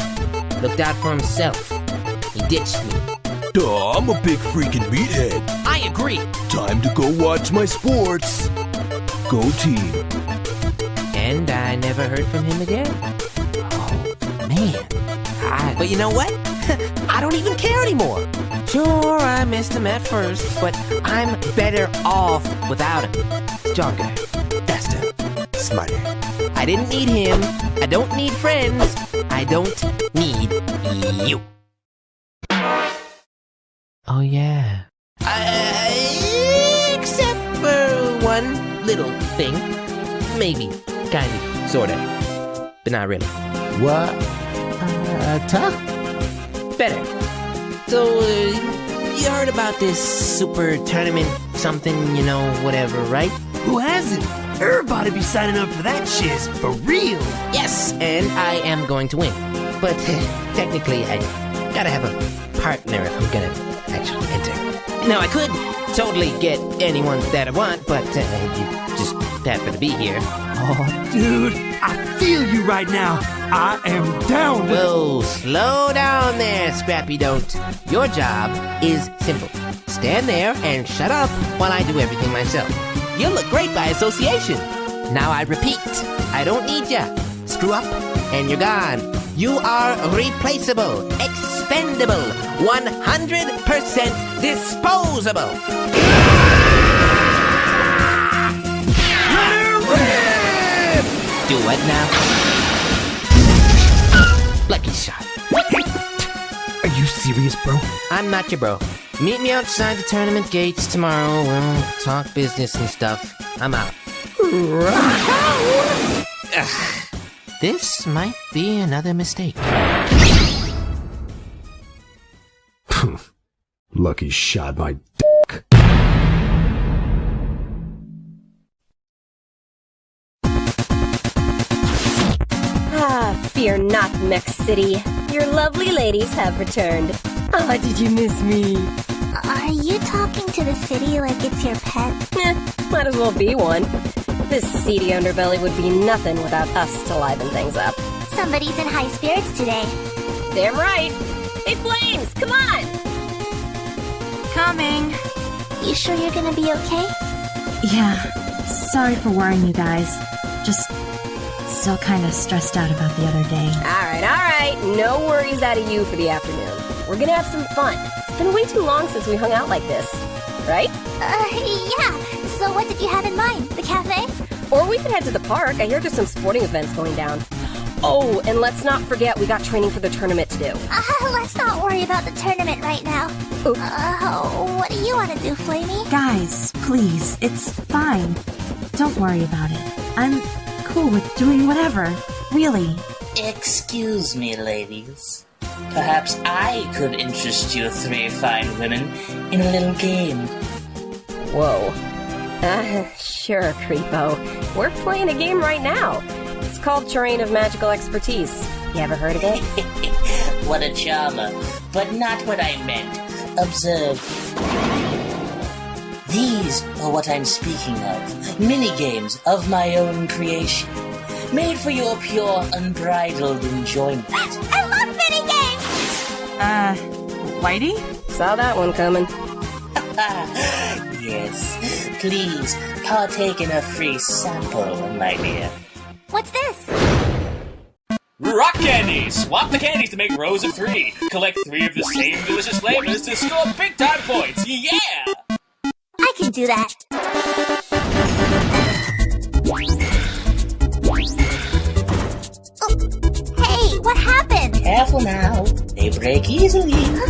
Looked out for himself. He ditched me. Duh, I'm a big freaking meathead. I agree. Time to go watch my sports. Go team. And I never heard from him again. Oh, man. But you know what? I don't even care anymore. Sure, I missed him at first, but I'm better off without him. Stronger, faster, smarter. I didn't need him. I don't need friends. I don't need you. Oh, yeah. Except for one little thing. Maybe. Kind of. Sort of. But not really. What? Better. So, you heard about this super tournament something, you know, whatever, right? Who hasn't? Everybody be signing up for that shiz, for real. Yes, and I am going to win. But technically, I gotta have a partner if I'm gonna actually enter. Now, I could totally get anyone that I want, but you just happen to be here. Oh, dude, I feel you right now. I am down. Whoa, slow down there, Scrappy Don't. Your job is simple. Stand there and shut up while I do everything myself. You'll look great by association. Now I repeat, I don't need ya. Screw up and you're gone. You are replaceable, expendable, 100% disposable. Do what now? Lucky shot. Are you serious, bro? I'm not your bro. Meet me outside the tournament gates tomorrow. We'll talk business and stuff. I'm out. This might be another mistake. Lucky shot my dick. Fear not, Mech City. Your lovely ladies have returned. Ah, did you miss me? Are you talking to the city like it's your pet? Might as well be one. This seedy underbelly would be nothing without us to liven things up. Somebody's in high spirits today. Damn right. Hey, Flames, come on! Coming. You sure you're gonna be okay? Yeah. Sorry for worrying you guys. Just still kind of stressed out about the other day. Alright. No worries out of you for the afternoon. We're gonna have some fun. It's been way too long since we hung out like this. Right? Yeah. So what did you have in mind? The cafe? Or we could head to the park. I hear there's some sporting events going down. Oh, and let's not forget we got training for the tournament to do. Let's not worry about the tournament right now. What do you want to do, Flamey? Guys, please, it's fine. Don't worry about it. I'm cool with doing whatever. Really. Excuse me, ladies. Perhaps I could interest you three fine women in a little game. Whoa. Sure, Creepo. We're playing a game right now. It's called Terrain of Magical Expertise. You ever heard of it? What a charmer, but not what I meant. Observe. These are what I'm speaking of. Minigames of my own creation. Made for your pure, unbridled enjoyment. I love minigames! Whitey? Saw that one coming. Yes. Please, partake in a free sample, my dear. What's this? Rock candy! Swap the candies to make rows of 3. Collect 3 of the same delicious flavors to score big time points. Yeah! I can do that. Oh, hey, what happened? Careful now. They break easily. No.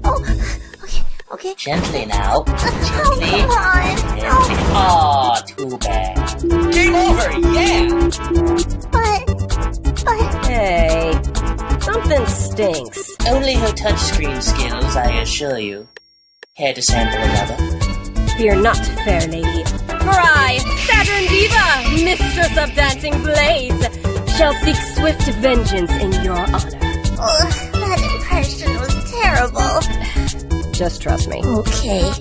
Oh, okay. Gently now. Oh, Gently. come on. Gently. Oh, too bad. Game over! Yeah! But... Hey, something stinks. Only her touchscreen skills, I assure you. Care to sample another? Fear not, fair lady. For I, Saturn Diva, mistress of dancing blades, shall seek swift vengeance in your honor. Oh, that impression was terrible. Just trust me. Okay.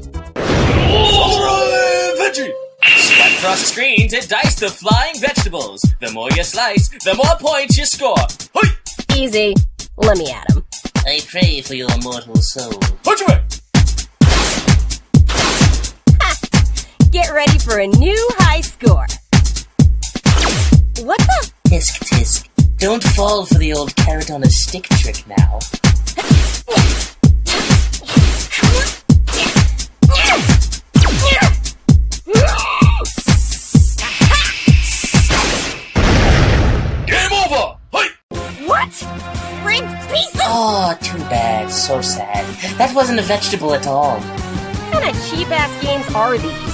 Veggie! Swipe across the screen to dice the flying vegetables. The more you slice, the more points you score. Hoi! Easy. Let me at him. I pray for your mortal soul. Punch away! Get ready for a new high score. What the? Tisk tisk. Don't fall for the old carrot on a stick trick now. Game over! Hoi! What? Rigged pieces? Oh, too bad. So sad. That wasn't a vegetable at all. What kind of cheap-ass games are these?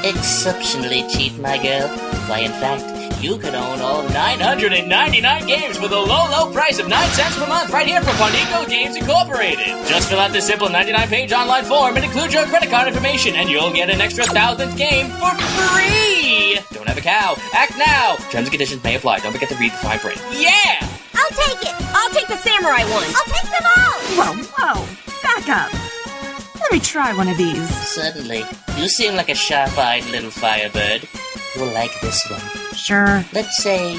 Exceptionally cheap, my girl. Why, in fact, you could own all 999 games for the low price of 9 cents per month right here from Ponico Games Incorporated. Just fill out this simple 99-page online form and include your credit card information, and you'll get an extra 1,000th game for free! Don't have a cow. Act now! Terms and conditions may apply. Don't forget to read the fine print. Yeah! I'll take it. I'll take the samurai one. I'll take them all. Whoa, back up. Let me try one of these. Certainly. You seem like a sharp-eyed little firebird. You'll like this one. Sure. Let's say,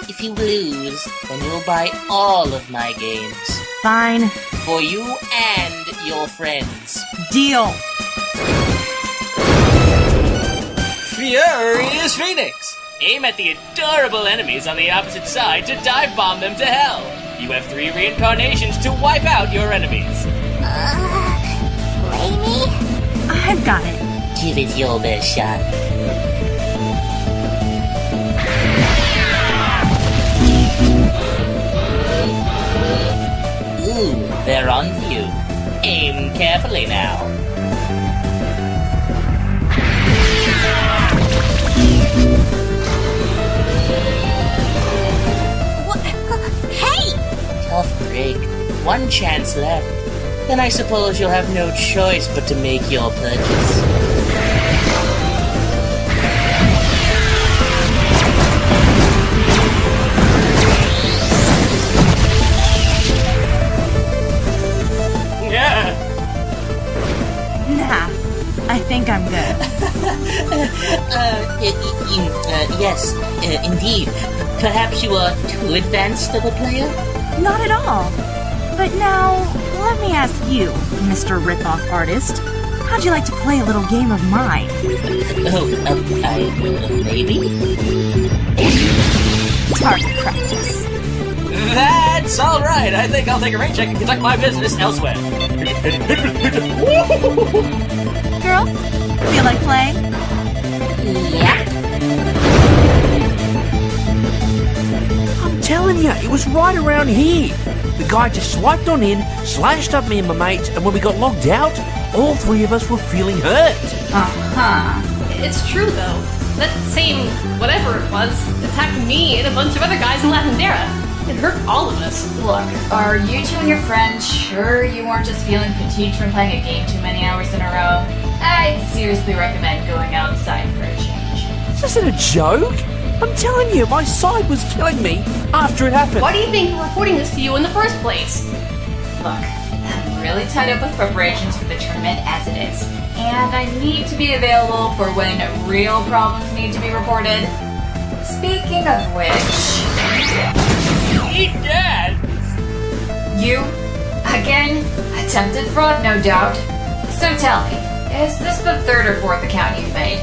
if you lose, then you'll buy all of my games. Fine. For you and your friends. Deal. Furious Phoenix! Aim at the adorable enemies on the opposite side to dive bomb them to hell. You have 3 reincarnations to wipe out your enemies. Play me? I've got it. Give it your best shot. Ooh, they're on you. Aim carefully now. What? Hey! Tough break. One chance left. Then I suppose you'll have no choice but to make your purchase. Yeah! Nah, I think I'm good. Yes, indeed. Perhaps you are too advanced of a player? Not at all. But now, let me ask you, Mr. Ripoff Artist. How'd you like to play a little game of mine? Maybe? Target practice. That's alright. I think I'll take a rain check and conduct my business elsewhere. Girls, feel like playing? Yep. I'm telling you, it was right around here. The guy just swiped on in, slashed up me and my mates, and when we got logged out, all 3 of us were feeling hurt. It's true, though. That same whatever it was attacked me and a bunch of other guys in Latindera. It hurt all of us. Look, are you two and your friends sure you weren't just feeling fatigued from playing a game too many hours in a row? I'd seriously recommend going outside for a change. This isn't a joke. I'm telling you, my side was killing me after it happened. Why do you think we're reporting this to you in the first place? Look, I'm really tied up with preparations for the tournament as it is, and I need to be available for when real problems need to be reported. Speaking of which... Egad! You? Again? Attempted fraud, no doubt. So tell me, is this the 3rd or 4th account you've made?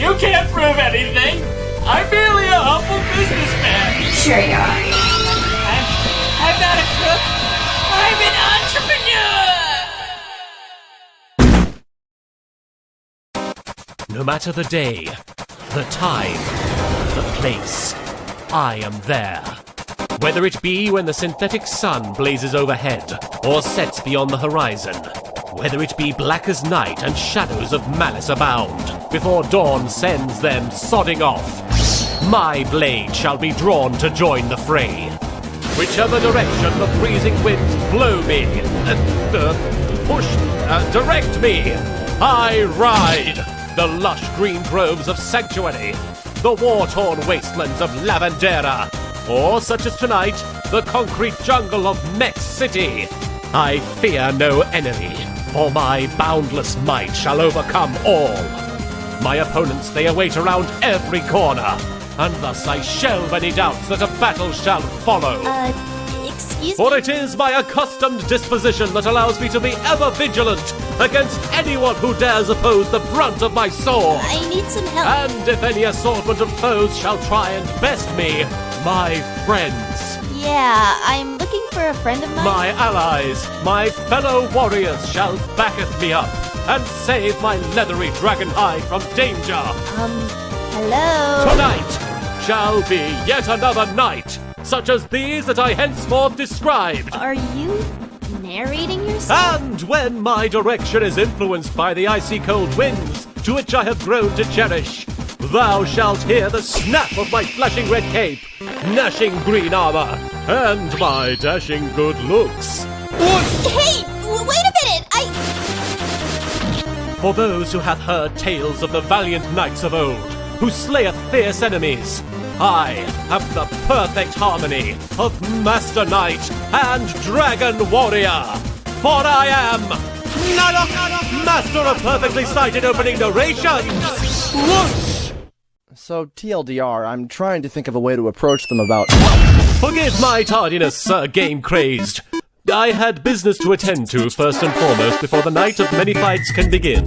You can't prove anything. I'm merely a humble businessman. Sure you are. I'm not a crook. I'm an entrepreneur. No matter the day, the time, the place, I am there. Whether it be when the synthetic sun blazes overhead or sets beyond the horizon, whether it be black as night and shadows of malice abound, before dawn sends them sodding off, my blade shall be drawn to join the fray. Whichever direction the freezing winds blow me, direct me, I ride the lush green groves of Sanctuary, the war-torn wastelands of Lavandera, or such as tonight, the concrete jungle of Mech City. I fear no enemy, for my boundless might shall overcome all. My opponents they await around every corner, and thus I shelve any doubts that a battle shall follow. Excuse me? For it is my accustomed disposition that allows me to be ever vigilant against anyone who dares oppose the brunt of my sword. I need some help. And if any assortment of foes shall try and best me, my friends, Yeah, I'm looking for a friend of mine. my allies, my fellow warriors shall backeth me up and save my leathery dragon hide from danger. Hello? Tonight shall be yet another night, such as these that I henceforth described. Are you narrating yourself? And when my direction is influenced by the icy cold winds to which I have grown to cherish, thou shalt hear the snap of my flashing red cape, gnashing green armor, and my dashing good looks. Hey, wait a minute! For those who hath heard tales of the valiant knights of old, who slayeth fierce enemies, I have the perfect harmony of Master Knight and Dragon Warrior. For I am Nylocke, Master of perfectly cited opening narrations. Whoosh! So, TLDR, I'm trying to think of a way to approach them about... Forgive my tardiness, Sir Gamecrazed. I had business to attend to first and foremost before the night of many fights can begin.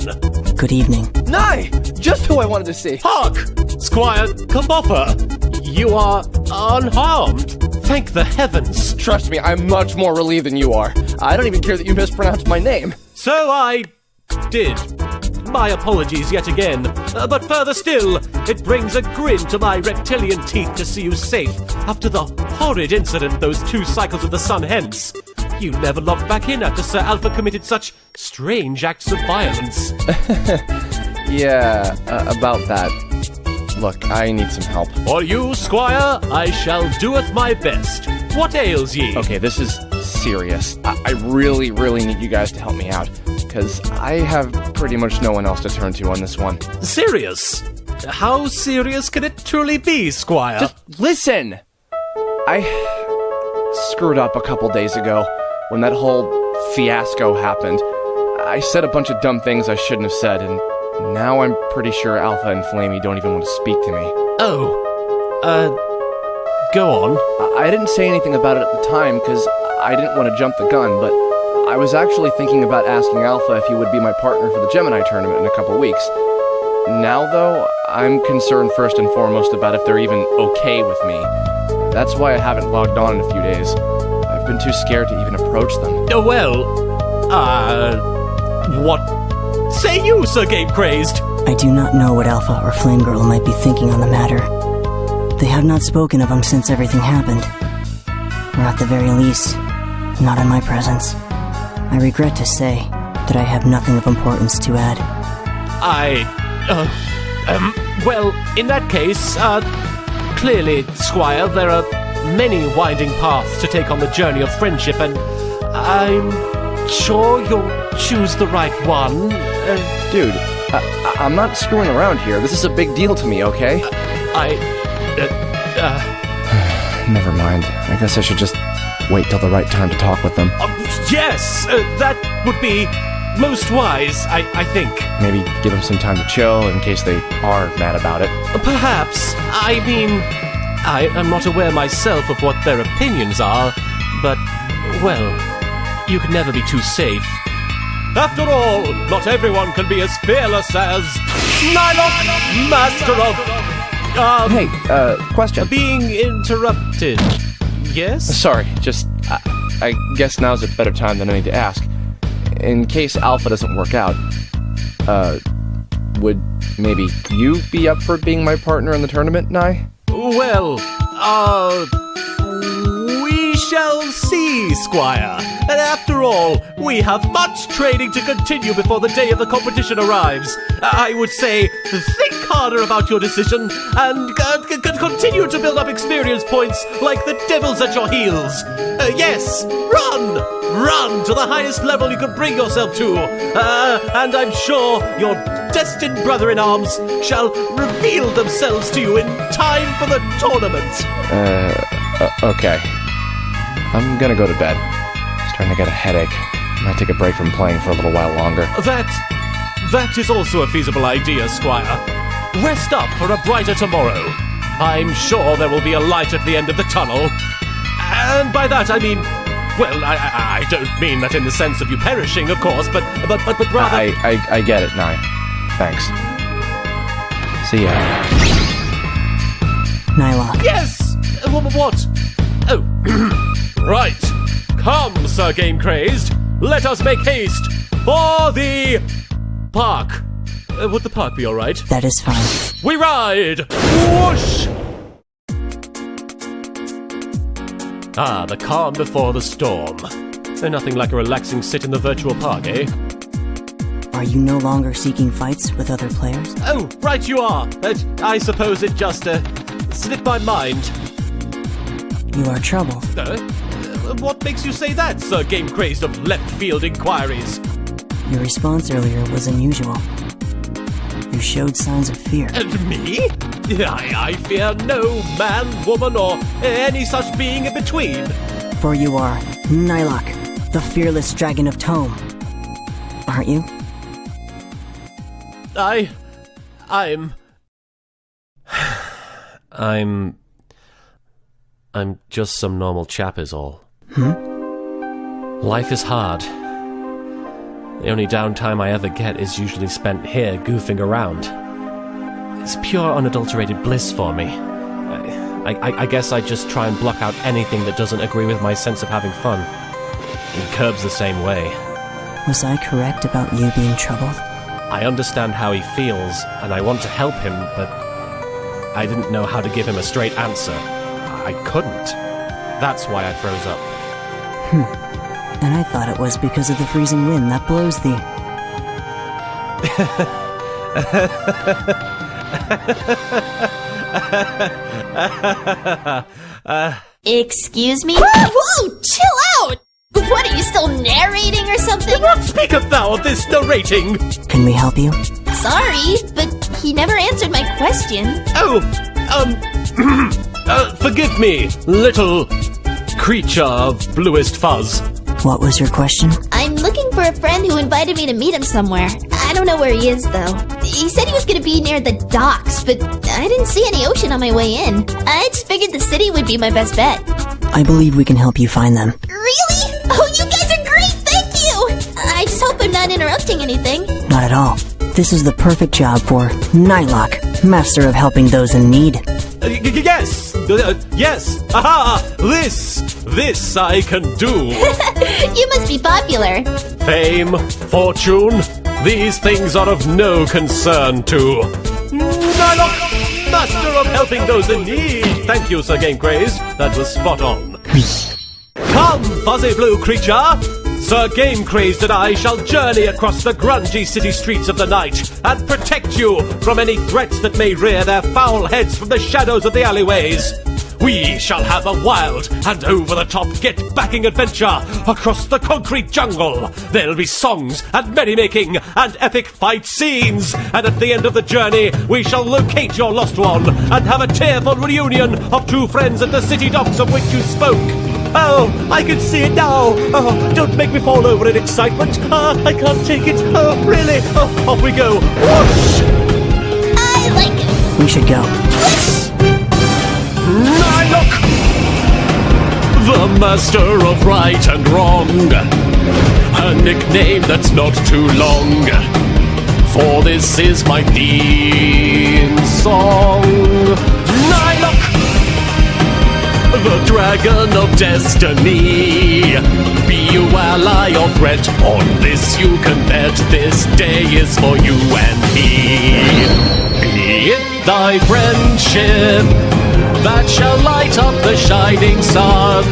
Good evening. Nye! Just who I wanted to see. Hark! Squire Kirbopher, you are unharmed. Thank the heavens. Trust me, I'm much more relieved than you are. I don't even care that you mispronounced my name. So I did. My apologies yet again. But further still, it brings a grin to my reptilian teeth to see you safe after the horrid incident those 2 cycles of the sun hence. You never logged back in after Sir Alpha committed such strange acts of violence. Yeah, about that. Look, I need some help. For you, Squire, I shall doeth my best. What ails ye? Okay, this is serious. I really, really need you guys to help me out, because I have pretty much no one else to turn to on this one. Serious? How serious can it truly be, Squire? Just listen! I screwed up a couple days ago when that whole fiasco happened. I said a bunch of dumb things I shouldn't have said, and now I'm pretty sure Alpha and Flamey don't even want to speak to me. Go on. I didn't say anything about it at the time because I didn't want to jump the gun, but I was actually thinking about asking Alpha if he would be my partner for the Gemini Tournament in a couple weeks. Now, though, I'm concerned first and foremost about if they're even okay with me. That's why I haven't logged on in a few days. I've been too scared to even approach them. What say you, Sir Gamecrazed? I do not know what Alpha or Flamegirl might be thinking on the matter. They have not spoken of him since everything happened. Or at the very least, not in my presence. I regret to say that I have nothing of importance to add. Well, in that case, clearly, Squire, there are many winding paths to take on the journey of friendship, and I'm sure you'll choose the right one. Dude, I'm not screwing around here. This is a big deal to me, okay? Never mind. I guess I should just wait till the right time to talk with them. Yes, that would be most wise, I think. Maybe give them some time to chill in case they are mad about it. Perhaps. I mean, I am not aware myself of what their opinions are, but, well, you can never be too safe. After all, not everyone can be as fearless as Nylocke, master of... Hey, question. Being interrupted. Yes? Sorry, just... I guess now's a better time than I need to ask. In case Alpha doesn't work out, would maybe you be up for being my partner in the tournament, Nye? Well, we shall see, Squire. And after all, we have much training to continue before the day of the competition arrives. I would say, think harder about your decision and continue to build up experience points like the devil's at your heels. Yes, run to the highest level you can bring yourself to. And I'm sure your destined brother-in-arms shall reveal themselves to you in time for the tournament. Okay. I'm gonna go to bed. Starting to get a headache. Might take a break from playing for a little while longer. That is also a feasible idea, Squire. Rest up for a brighter tomorrow. I'm sure there will be a light at the end of the tunnel. And by that I mean, well, I don't mean that in the sense of you perishing, of course, but rather... I get it, Nye. Thanks. See ya. Nylocke. Yes! What? Oh, right. Come, Sir Gamecrazed. Let us make haste for the park. Would the park be all right? That is fine. We ride! Whoosh! Ah, the calm before the storm. Nothing like a relaxing sit in the virtual park, eh? Are you no longer seeking fights with other players? Oh, right you are. I suppose it just slipped my mind. You are troubled. What makes you say that, Sir Gamecrazed of left-field inquiries? Your response earlier was unusual. You showed signs of fear. And me? I fear no man, woman, or any such being in between. For you are Nylocke, the fearless dragon of Tome. Aren't you? I'm just some normal chap is all. Life is hard. The only downtime I ever get is usually spent here goofing around. It's pure unadulterated bliss for me. I guess I just try and block out anything that doesn't agree with my sense of having fun. And Kirb's the same way. Was I correct about you being troubled? I understand how he feels, and I want to help him, but I didn't know how to give him a straight answer. I couldn't. That's why I froze up. And I thought it was because of the freezing wind that blows the... Excuse me? Whoa! Chill out! What, are you still narrating or something? What speaketh thou of this narrating? Can we help you? Sorry, but he never answered my question. Forgive me, little creature of bluest fuzz. What was your question? I'm looking for a friend who invited me to meet him somewhere. I don't know where he is, though. He said he was going to be near the docks, but I didn't see any ocean on my way in. I just figured the city would be my best bet. I believe we can help you find them. Really? Oh, you guys are great! Thank you! I just hope I'm not interrupting anything. Not at all. This is the perfect job for Nylocke, master of helping those in need. Yes! Yes! Aha! This I can do! You must be popular. Fame, fortune, these things are of no concern to Nylocke, master of helping those in need! Thank you, Sir Gamecrazed. That was spot on. Come, fuzzy blue creature! Sir Gamecrazed and I shall journey across the grungy city streets of the night and protect you from any threats that may rear their foul heads from the shadows of the alleyways. We shall have a wild and over-the-top get-backing adventure across the concrete jungle. There'll be songs and merrymaking and epic fight scenes. And at the end of the journey, we shall locate your lost one and have a tearful reunion of two friends at the city docks of which you spoke. Oh, I can see it now. Oh, don't make me fall over in excitement. I can't take it. Oh, really? Oh, off we go. Whoosh! I like it. We should go. Nylocke, the the master of right and wrong. A nickname that's not too long, for this is my theme song. Nylocke, the dragon of destiny. Be you ally or threat, on this you can bet. This day is for you and me. Be it thy friendship that shall light up the shining sun,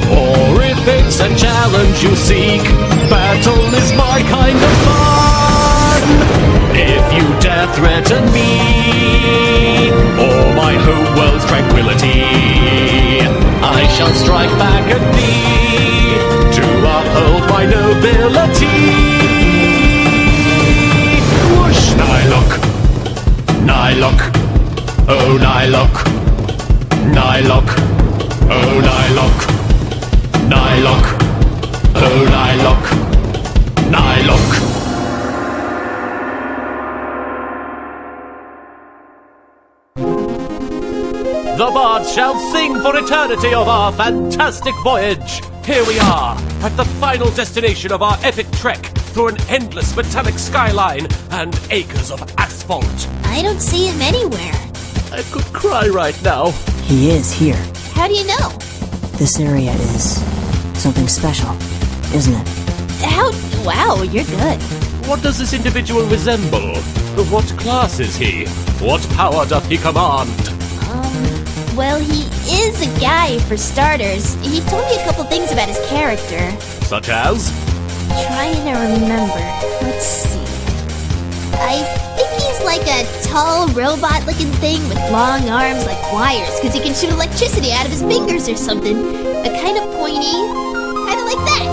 or if it's a challenge you seek, battle is my kind of fun. If you dare threaten me, or my home world's tranquility, I shall strike back at thee to uphold my nobility. Whoosh! Nylocke, Nylocke, oh Nylocke, Nylocke, oh Nylocke, Nylocke, oh Nylocke, Nylocke. The bards shall sing for eternity of our fantastic voyage. Here we are, at the final destination of our epic trek through an endless metallic skyline and acres of asphalt. I don't see him anywhere. I could cry right now. He is here. How do you know? This area is something special, isn't it? How? Wow, you're good. What does this individual resemble? What class is he? What power doth he command? Well, he is a guy, for starters. He told me a couple things about his character. Such as? Trying to remember. Let's see. I think he's like a tall, robot-looking thing with long arms like wires, because he can shoot electricity out of his fingers or something. A kind of pointy, kind of like that.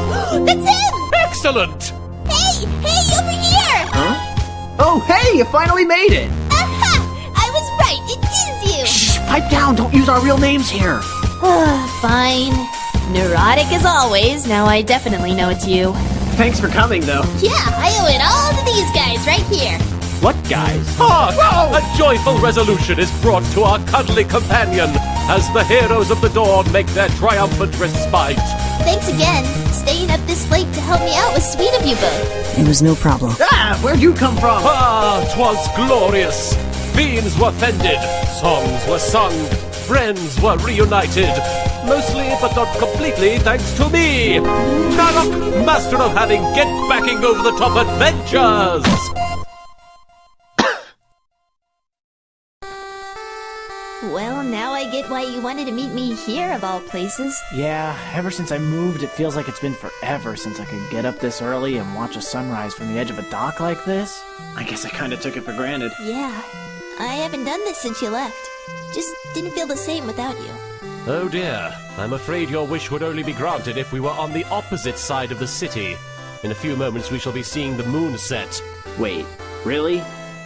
That's him! Excellent! Hey! Hey, over here! Huh? Oh, hey! You finally made it! Aha! I was right! It is you! Shh! Pipe down! Don't use our real names here! Fine. Neurotic as always. Now I definitely know it's you. Thanks for coming, though. Yeah, I owe it all to these guys right here. What guys? Hark! A joyful resolution is brought to our cuddly companion as the heroes of the dawn make their triumphant respite. Thanks again. Staying up this late to help me out was sweet of you both. It was no problem. Ah, where'd you come from? Ah, 'twas glorious. Fiends were fended, songs were sung, friends were reunited. Mostly, but not completely, thanks to me, Nylocke, master of having get-backing over-the-top adventures! Well, now I get why you wanted to meet me here, of all places. Yeah, ever since I moved, it feels like it's been forever since I could get up this early and watch a sunrise from the edge of a dock like this. I guess I kinda took it for granted. Yeah, I haven't done this since you left. Just didn't feel the same without you. Oh dear, I'm afraid your wish would only be granted if we were on the opposite side of the city. In a few moments we shall be seeing the moon set. Wait, really?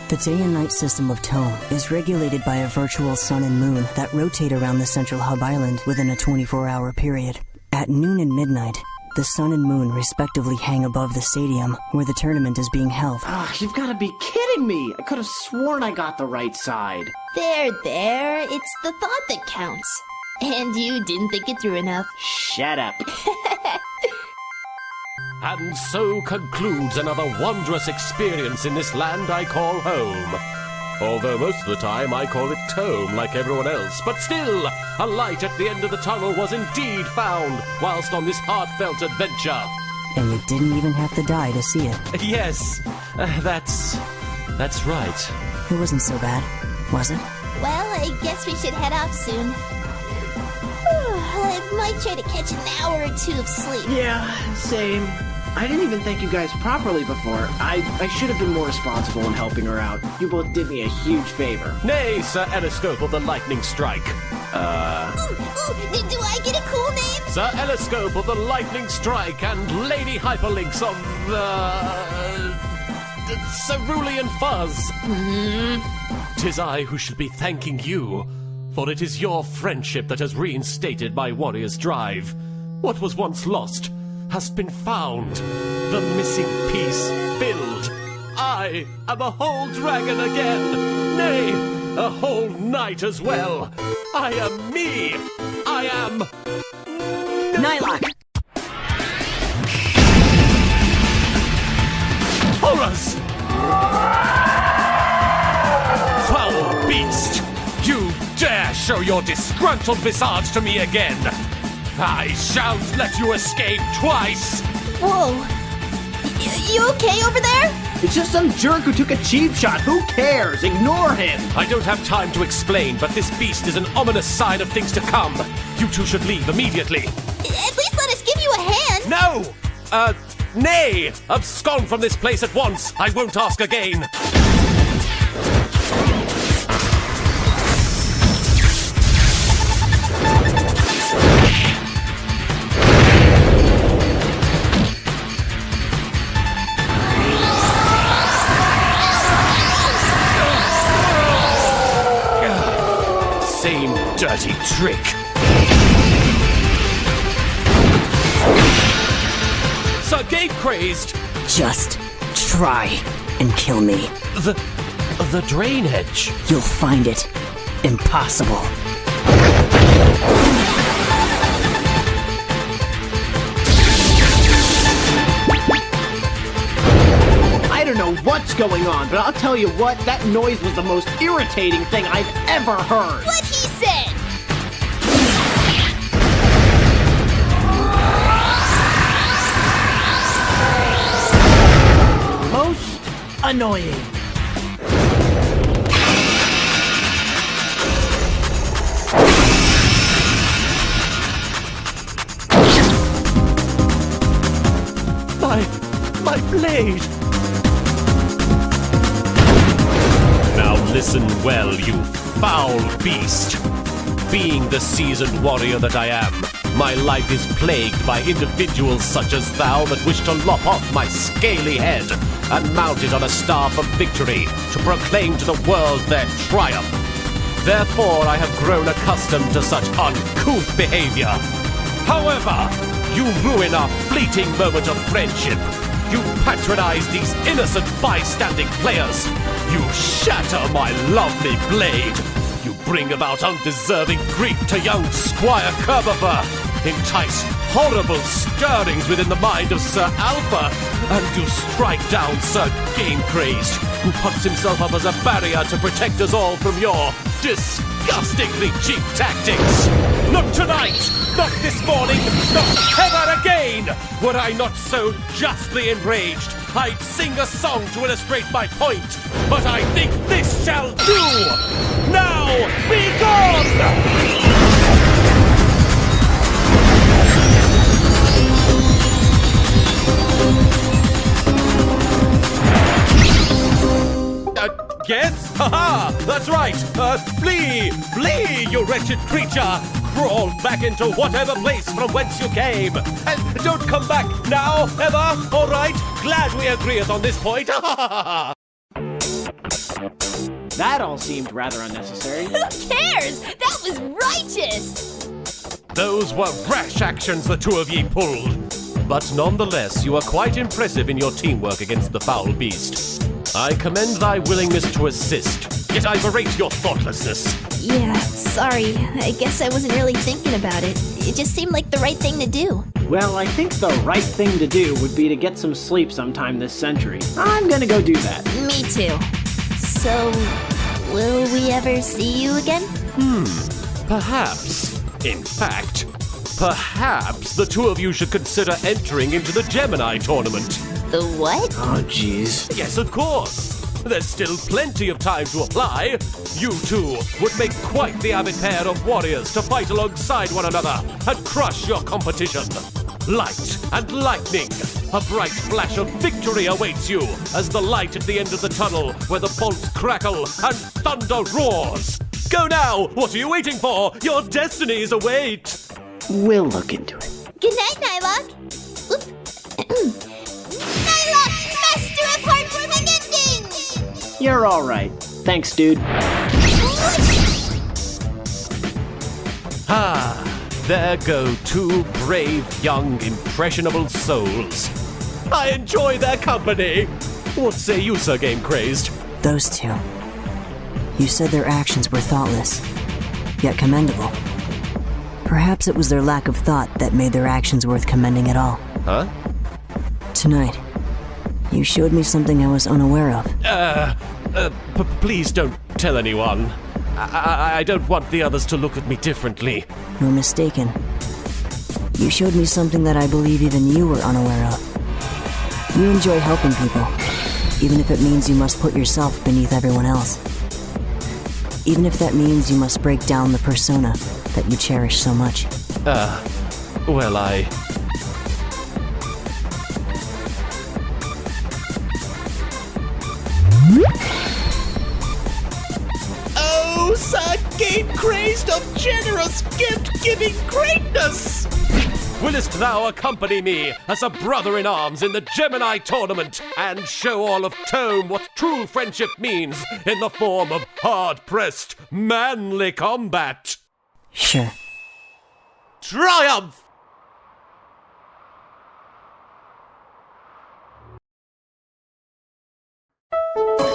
The day and night system of TOME is regulated by a virtual sun and moon that rotate around the central hub island within a 24-hour period. At noon and midnight, the sun and moon respectively hang above the stadium where the tournament is being held. You've gotta be kidding me! I could have sworn I got the right side. There. It's the thought that counts. And you didn't think it through enough. Shut up. And so concludes another wondrous experience in this land I call home. Although most of the time I call it Tome like everyone else, but still, a light at the end of the tunnel was indeed found whilst on this heartfelt adventure. And you didn't even have to die to see it. Yes, that's right. It wasn't so bad, was it? Well, I guess we should head off soon. I might try to catch an hour or two of sleep. Yeah, same. I didn't even thank you guys properly before. I should have been more responsible in helping her out. You both did me a huge favor. Nay, Sir Elescope of the Lightning Strike. Do I get a cool name? Sir Elescope of the Lightning Strike and Lady Hyperlinks of Cerulean Fuzz. Mm-hmm. 'Tis I who should be thanking you, for it is your friendship that has reinstated my warrior's drive. What was once lost has been found, the missing piece filled. I am a whole dragon again, nay, a whole knight as well. I am me. I am Nylocke! Horrors! Foul beast! You dare show your disgruntled visage to me again! I shan't let you escape twice! Whoa. You okay over there? It's just some jerk who took a cheap shot. Who cares? Ignore him. I don't have time to explain, but this beast is an ominous sign of things to come. You two should leave immediately. At least let us give you a hand. No! Nay! Abscond from this place at once. I won't ask again. Same dirty trick. Sir Gamecrazed! Just try and kill me. The drain edge. You'll find it impossible. I don't know what's going on, but I'll tell you what, that noise was the most irritating thing I've ever heard. What he said. Most annoying. My blade! Now listen well, you foul beast. Being the seasoned warrior that I am, my life is plagued by individuals such as thou that wish to lop off my scaly head and mount it on a staff of victory to proclaim to the world their triumph. Therefore, I have grown accustomed to such uncouth behavior. However, you ruin our fleeting moment of friendship. You patronize these innocent bystanding players. You shatter my lovely blade. You bring about undeserving grief to young Squire Kirbopher. Entice horrible stirrings within the mind of Sir Alpha. And you strike down Sir Gamecrazed, who puts himself up as a barrier to protect us all from your disgustingly cheap tactics. Not tonight! Not this morning! Not ever again! Were I not so justly enraged, I'd sing a song to illustrate my point. But I think this shall do! Now, be gone! Yes? Haha! That's right! Flee! Flee, you wretched creature! Crawl back into whatever place from whence you came! And don't come back now, ever! Alright? Glad we agreeeth on this point! That all seemed rather unnecessary. Who cares? That was righteous! Those were rash actions the two of ye pulled. But nonetheless, you are quite impressive in your teamwork against the foul beast. I commend thy willingness to assist, yet I berate your thoughtlessness. Yeah, sorry. I guess I wasn't really thinking about it. It just seemed like the right thing to do. Well, I think the right thing to do would be to get some sleep sometime this century. I'm gonna go do that. Me too. So, will we ever see you again? Perhaps. In fact, perhaps the two of you should consider entering into the Gemini Tournament. The what? Oh, jeez. Yes, of course. There's still plenty of time to apply. You two would make quite the avid pair of warriors to fight alongside one another and crush your competition. Light and lightning. A bright flash of victory awaits you as the light at the end of the tunnel where the bolts crackle and thunder roars. Go now! What are you waiting for? Your destinies await! We'll look into it. Good night, Nylocke. Oop. Nylocke, master of heartwarming endings! You're alright. Thanks, dude. There go two brave, young, impressionable souls. I enjoy their company. What say you, Sir Gamecrazed? Those two. You said their actions were thoughtless, yet commendable. Perhaps it was their lack of thought that made their actions worth commending at all. Huh? Tonight, you showed me something I was unaware of. Please don't tell anyone. I don't want the others to look at me differently. You're mistaken. You showed me something that I believe even you were unaware of. You enjoy helping people, even if it means you must put yourself beneath everyone else. Even if that means you must break down the persona that you cherish so much. Well, Oh, sir, Gamecrazed of generous gift-giving greatness! Willest thou accompany me as a brother-in-arms in the Gemini Tournament and show all of Tome what true friendship means in the form of hard-pressed, manly combat? Sure. Triumph!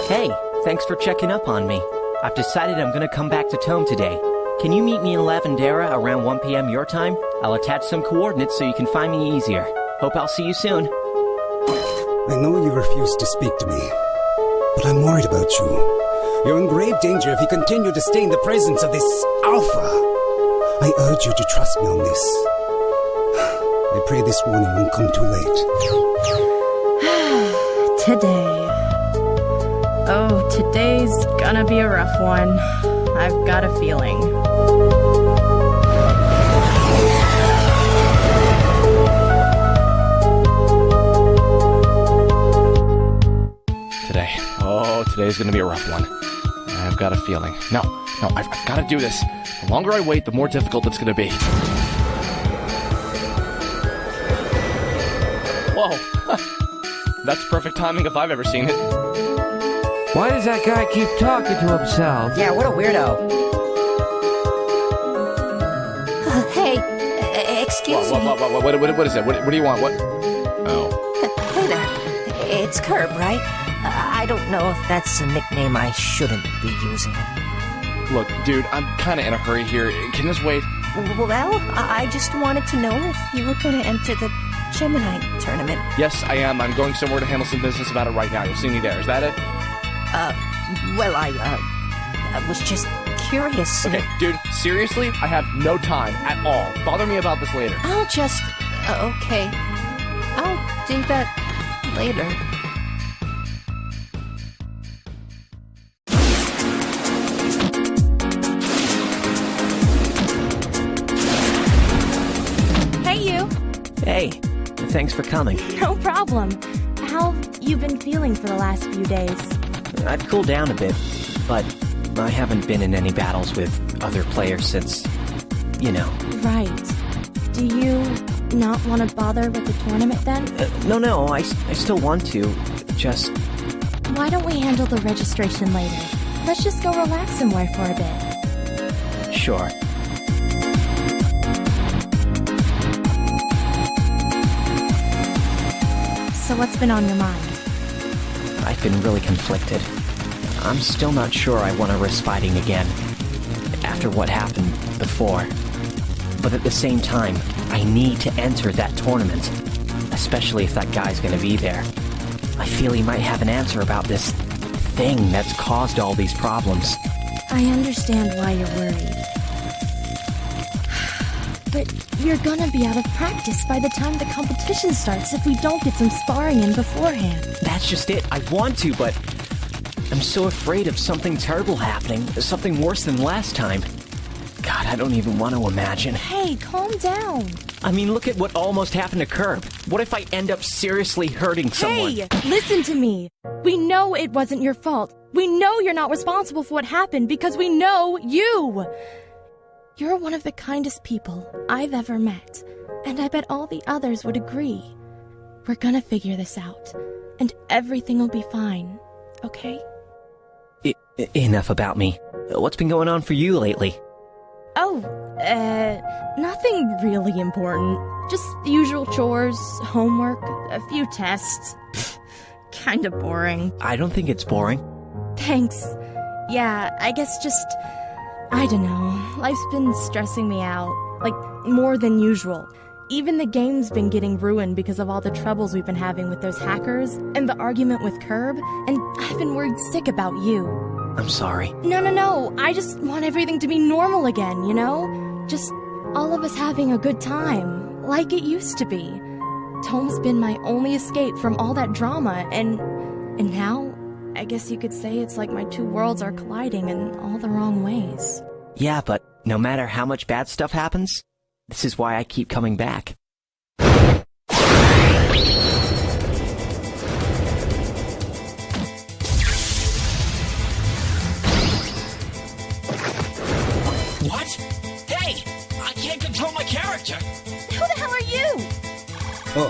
Hey, thanks for checking up on me. I've decided I'm gonna come back to Tome today. Can you meet me in Lavendera around 1 p.m. your time? I'll attach some coordinates so you can find me easier. Hope I'll see you soon. I know you refuse to speak to me, but I'm worried about you. You're in grave danger if you continue to stay in the presence of this Alpha. I urge you to trust me on this. I pray this warning won't come too late. Today. Oh, today's gonna be a rough one. I've got a feeling. Today. Oh, today's gonna be a rough one. I've got a feeling. No, I've gotta do this. The longer I wait, the more difficult it's gonna be. Whoa. That's perfect timing if I've ever seen it. Why does that guy keep talking to himself? Yeah, what a weirdo. Hey, excuse me. What is it? What do you want? What? Oh. Hey there. It's Curb, right? I don't know if that's a nickname I shouldn't be using. Look, dude, I'm kind of in a hurry here. Can this wait? Well, I just wanted to know if you were going to enter the Gemini Tournament. Yes, I am. I'm going somewhere to handle some business about it right now. You'll see me there. Is that it? Well, I was just curious. Okay, dude, seriously? I have no time at all. Bother me about this later. I'll just... okay. I'll do that later. Hey, you. Hey, thanks for coming. No problem. How have you been feeling for the last few days? I've cooled down a bit, but I haven't been in any battles with other players since, you know. Right. Do you not want to bother with the tournament then? No, I still want to, just... Why don't we handle the registration later? Let's just go relax somewhere for a bit. Sure. So what's been on your mind? I've been really conflicted. I'm still not sure I want to risk fighting again, after what happened before. But at the same time, I need to enter that tournament, especially if that guy's gonna be there. I feel he might have an answer about this thing that's caused all these problems. I understand why you're worried. But you're gonna be out of practice by the time the competition starts if we don't get some sparring in beforehand. That's just it. I want to, but I'm so afraid of something terrible happening, something worse than last time. God, I don't even want to imagine. Hey, calm down. I mean, look at what almost happened to Curb. What if I end up seriously hurting someone? Hey, listen to me. We know it wasn't your fault. We know you're not responsible for what happened because we know you. You're one of the kindest people I've ever met, and I bet all the others would agree. We're gonna figure this out, and everything will be fine, okay? Enough about me. What's been going on for you lately? Oh, nothing really important. Just the usual chores, homework, a few tests. Kinda boring. I don't think it's boring. Thanks. Yeah, I guess just... I don't know. Life's been stressing me out. Like, more than usual. Even the game's been getting ruined because of all the troubles we've been having with those hackers and the argument with Curb, and I've been worried sick about you. I'm sorry. No. I just want everything to be normal again, you know? Just all of us having a good time, like it used to be. Tome's been my only escape from all that drama, and now, I guess you could say it's like my two worlds are colliding in all the wrong ways. Yeah, but no matter how much bad stuff happens, this is why I keep coming back. What? Hey! I can't control my character! Who the hell are you? Oh,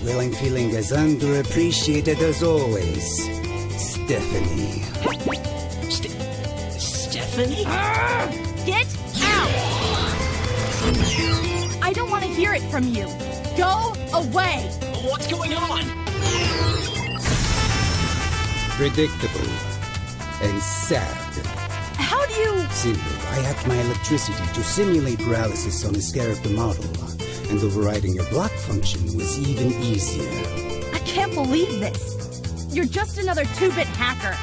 well, I'm feeling as underappreciated as always. Stephanie. Stephanie? Get out! I don't want to hear it from you. Go away! What's going on? Predictable. And sad. How do you... Simple. I hacked my electricity to simulate paralysis on his character model. And overriding your block function was even easier. I can't believe this. You're just another 2-bit hacker.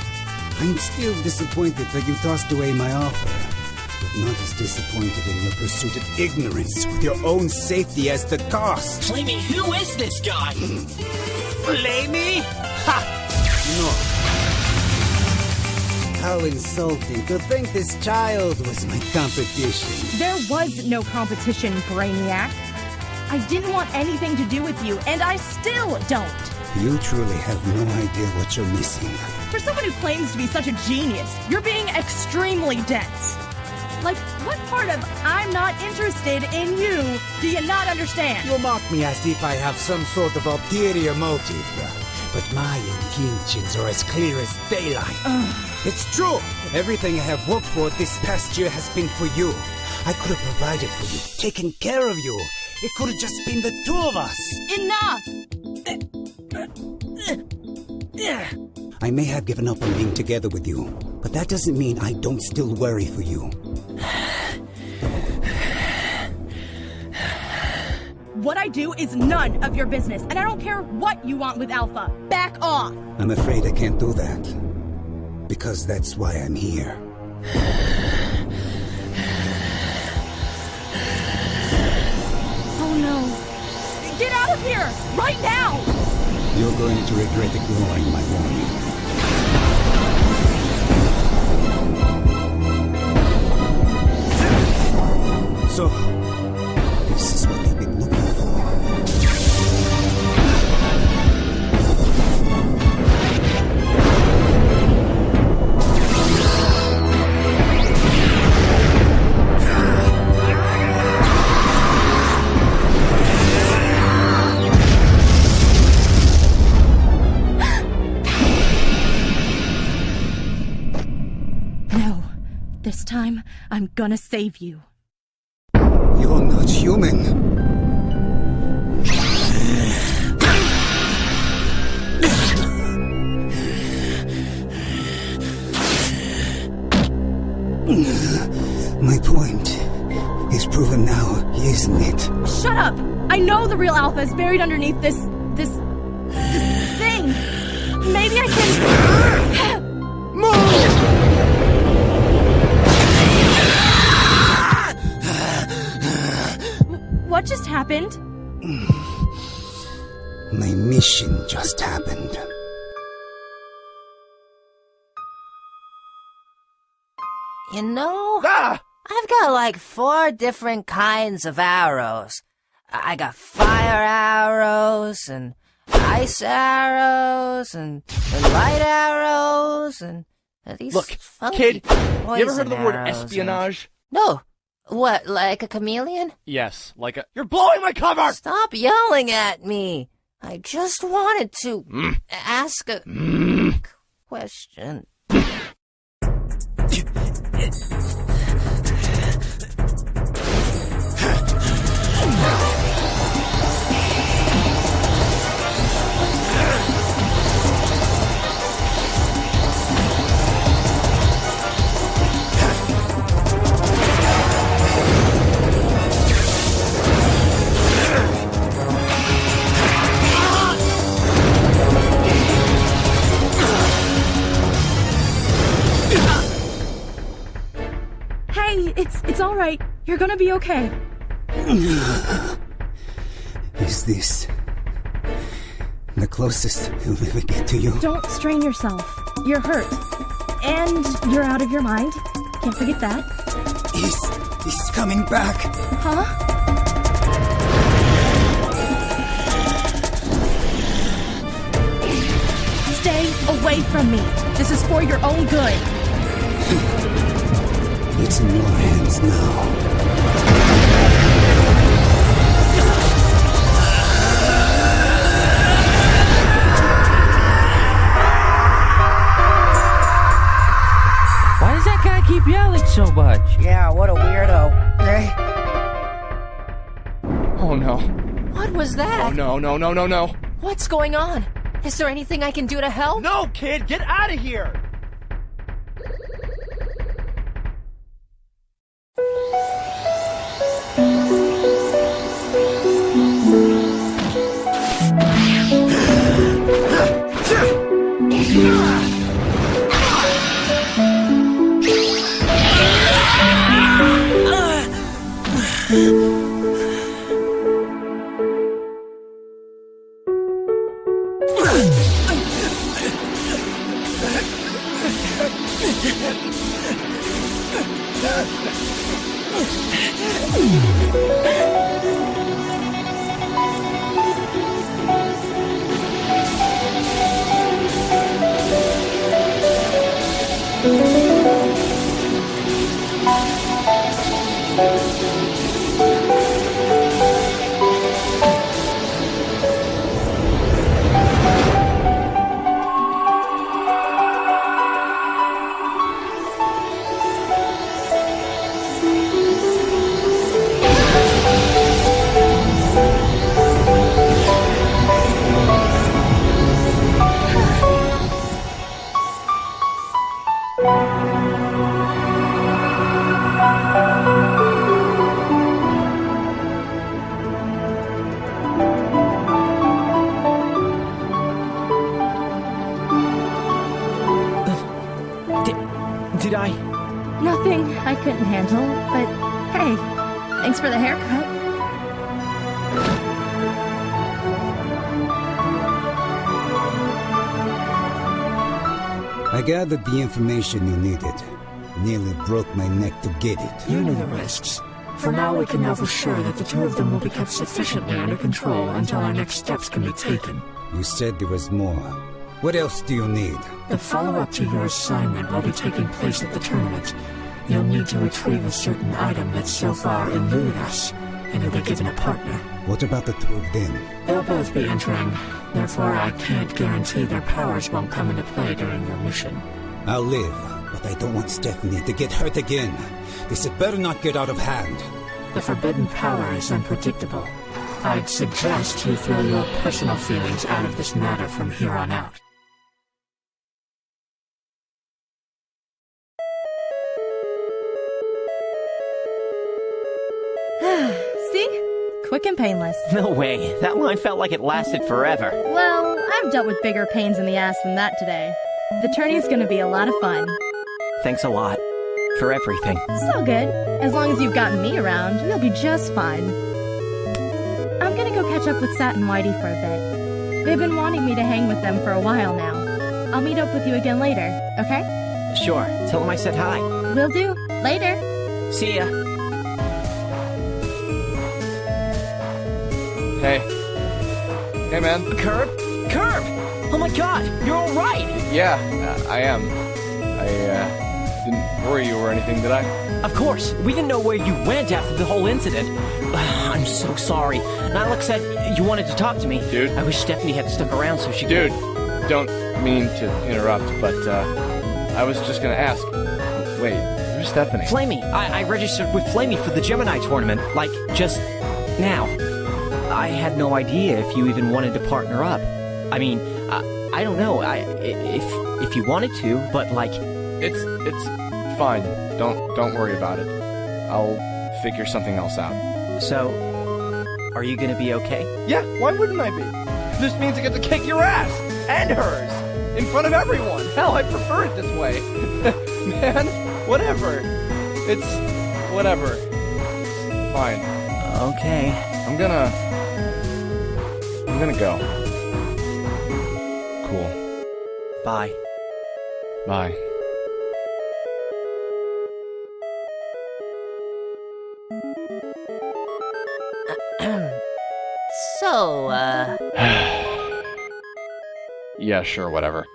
I'm still disappointed that you tossed away my offer. But not as disappointed in your pursuit of ignorance with your own safety as the cost. Flamey, who is this guy? Flamey? Ha! No. How insulting to think this child was my competition. There was no competition, Brainiac. I didn't want anything to do with you, and I still don't. You truly have no idea what you're missing. For someone who claims to be such a genius, you're being extremely dense. Like, what part of I'm not interested in you do you not understand? You mock me as if I have some sort of ulterior motive. But my intentions are as clear as daylight. It's true. Everything I have worked for this past year has been for you. I could have provided for you, taken care of you. It could have just been the two of us. Enough! I may have given up on being together with you, but that doesn't mean I don't still worry for you. What I do is none of your business, and I don't care what you want with Alpha. Back off! I'm afraid I can't do that. Because that's why I'm here. Oh no. Get out of here! Right now! You're going to regret ignoring my warning. So, this is what you've been looking for. No. This time, I'm gonna save you. You're not human. My point is proven now, isn't it? Shut up! I know the real Alpha is buried underneath this thing. Maybe I can... What just happened? My mission just happened. You know, I've got like 4 different kinds of arrows. I got fire arrows, and ice arrows, and light arrows, and these Look, funky kid, you poison ever heard of the word arrows espionage? No. What, like a chameleon? Yes, like a... You're blowing my cover! Stop yelling at me. I just wanted to ask a question. You're gonna be okay. Is this the closest he'll ever get to you? Don't strain yourself. You're hurt. And you're out of your mind. Can't forget that. He's coming back. Huh? Stay away from me. This is for your own good. It's in your hands now. Why does that guy keep yelling so much? Yeah, what a weirdo. Oh no. What was that? Oh no. What's going on? Is there anything I can do to help? No, kid, get out of here! Did I? Nothing I couldn't handle, but hey, thanks for the haircut. I gathered the information you needed. Nearly broke my neck to get it. You know the risks. For now, we can know for sure that the two of them will be kept sufficiently under control until our next steps can be taken. You said there was more. What else do you need? The follow-up to your assignment will be taking place at the tournament. You'll need to retrieve a certain item that so far eluded us, and you'll be given a partner. What about the two of them? They'll both be entering. Therefore, I can't guarantee their powers won't come into play during your mission. I'll live, but I don't want Stephanie to get hurt again. This had better not get out of hand. The forbidden power is unpredictable. I'd suggest you throw your personal feelings out of this matter from here on out. See? Quick and painless. No way. That line felt like it lasted forever. Well, I've dealt with bigger pains in the ass than that today. The tourney's gonna be a lot of fun. Thanks a lot. For everything. So good. As long as you've got me around, you'll be just fine. I'm gonna go catch up with Sat and Whitey for a bit. They've been wanting me to hang with them for a while now. I'll meet up with you again later, okay? Sure. Tell them I said hi. Will do. Later. See ya. Hey. Hey, man. Curb? Oh my god, you're alright! Yeah, I am. I didn't worry you or anything, did I? Of course. We didn't know where you went after the whole incident. I'm so sorry. Nylocke said you wanted to talk to me. Dude. I wish Stephanie had stuck around so she could... Dude, don't mean to interrupt, but I was just gonna ask. Wait, who's Stephanie? Flamey. I registered with Flamey for the Gemini Tournament, like, just now. I had no idea if you even wanted to partner up. I mean, I don't know. If you wanted to, but like, it's fine. Don't worry about it. I'll figure something else out. So, are you gonna be okay? Yeah, why wouldn't I be? This means I get to kick your ass and hers in front of everyone. Hell, I prefer it this way. Man, whatever. It's whatever. Fine. Okay. I'm gonna go. Cool. Bye. Bye. So, Yeah, sure, whatever.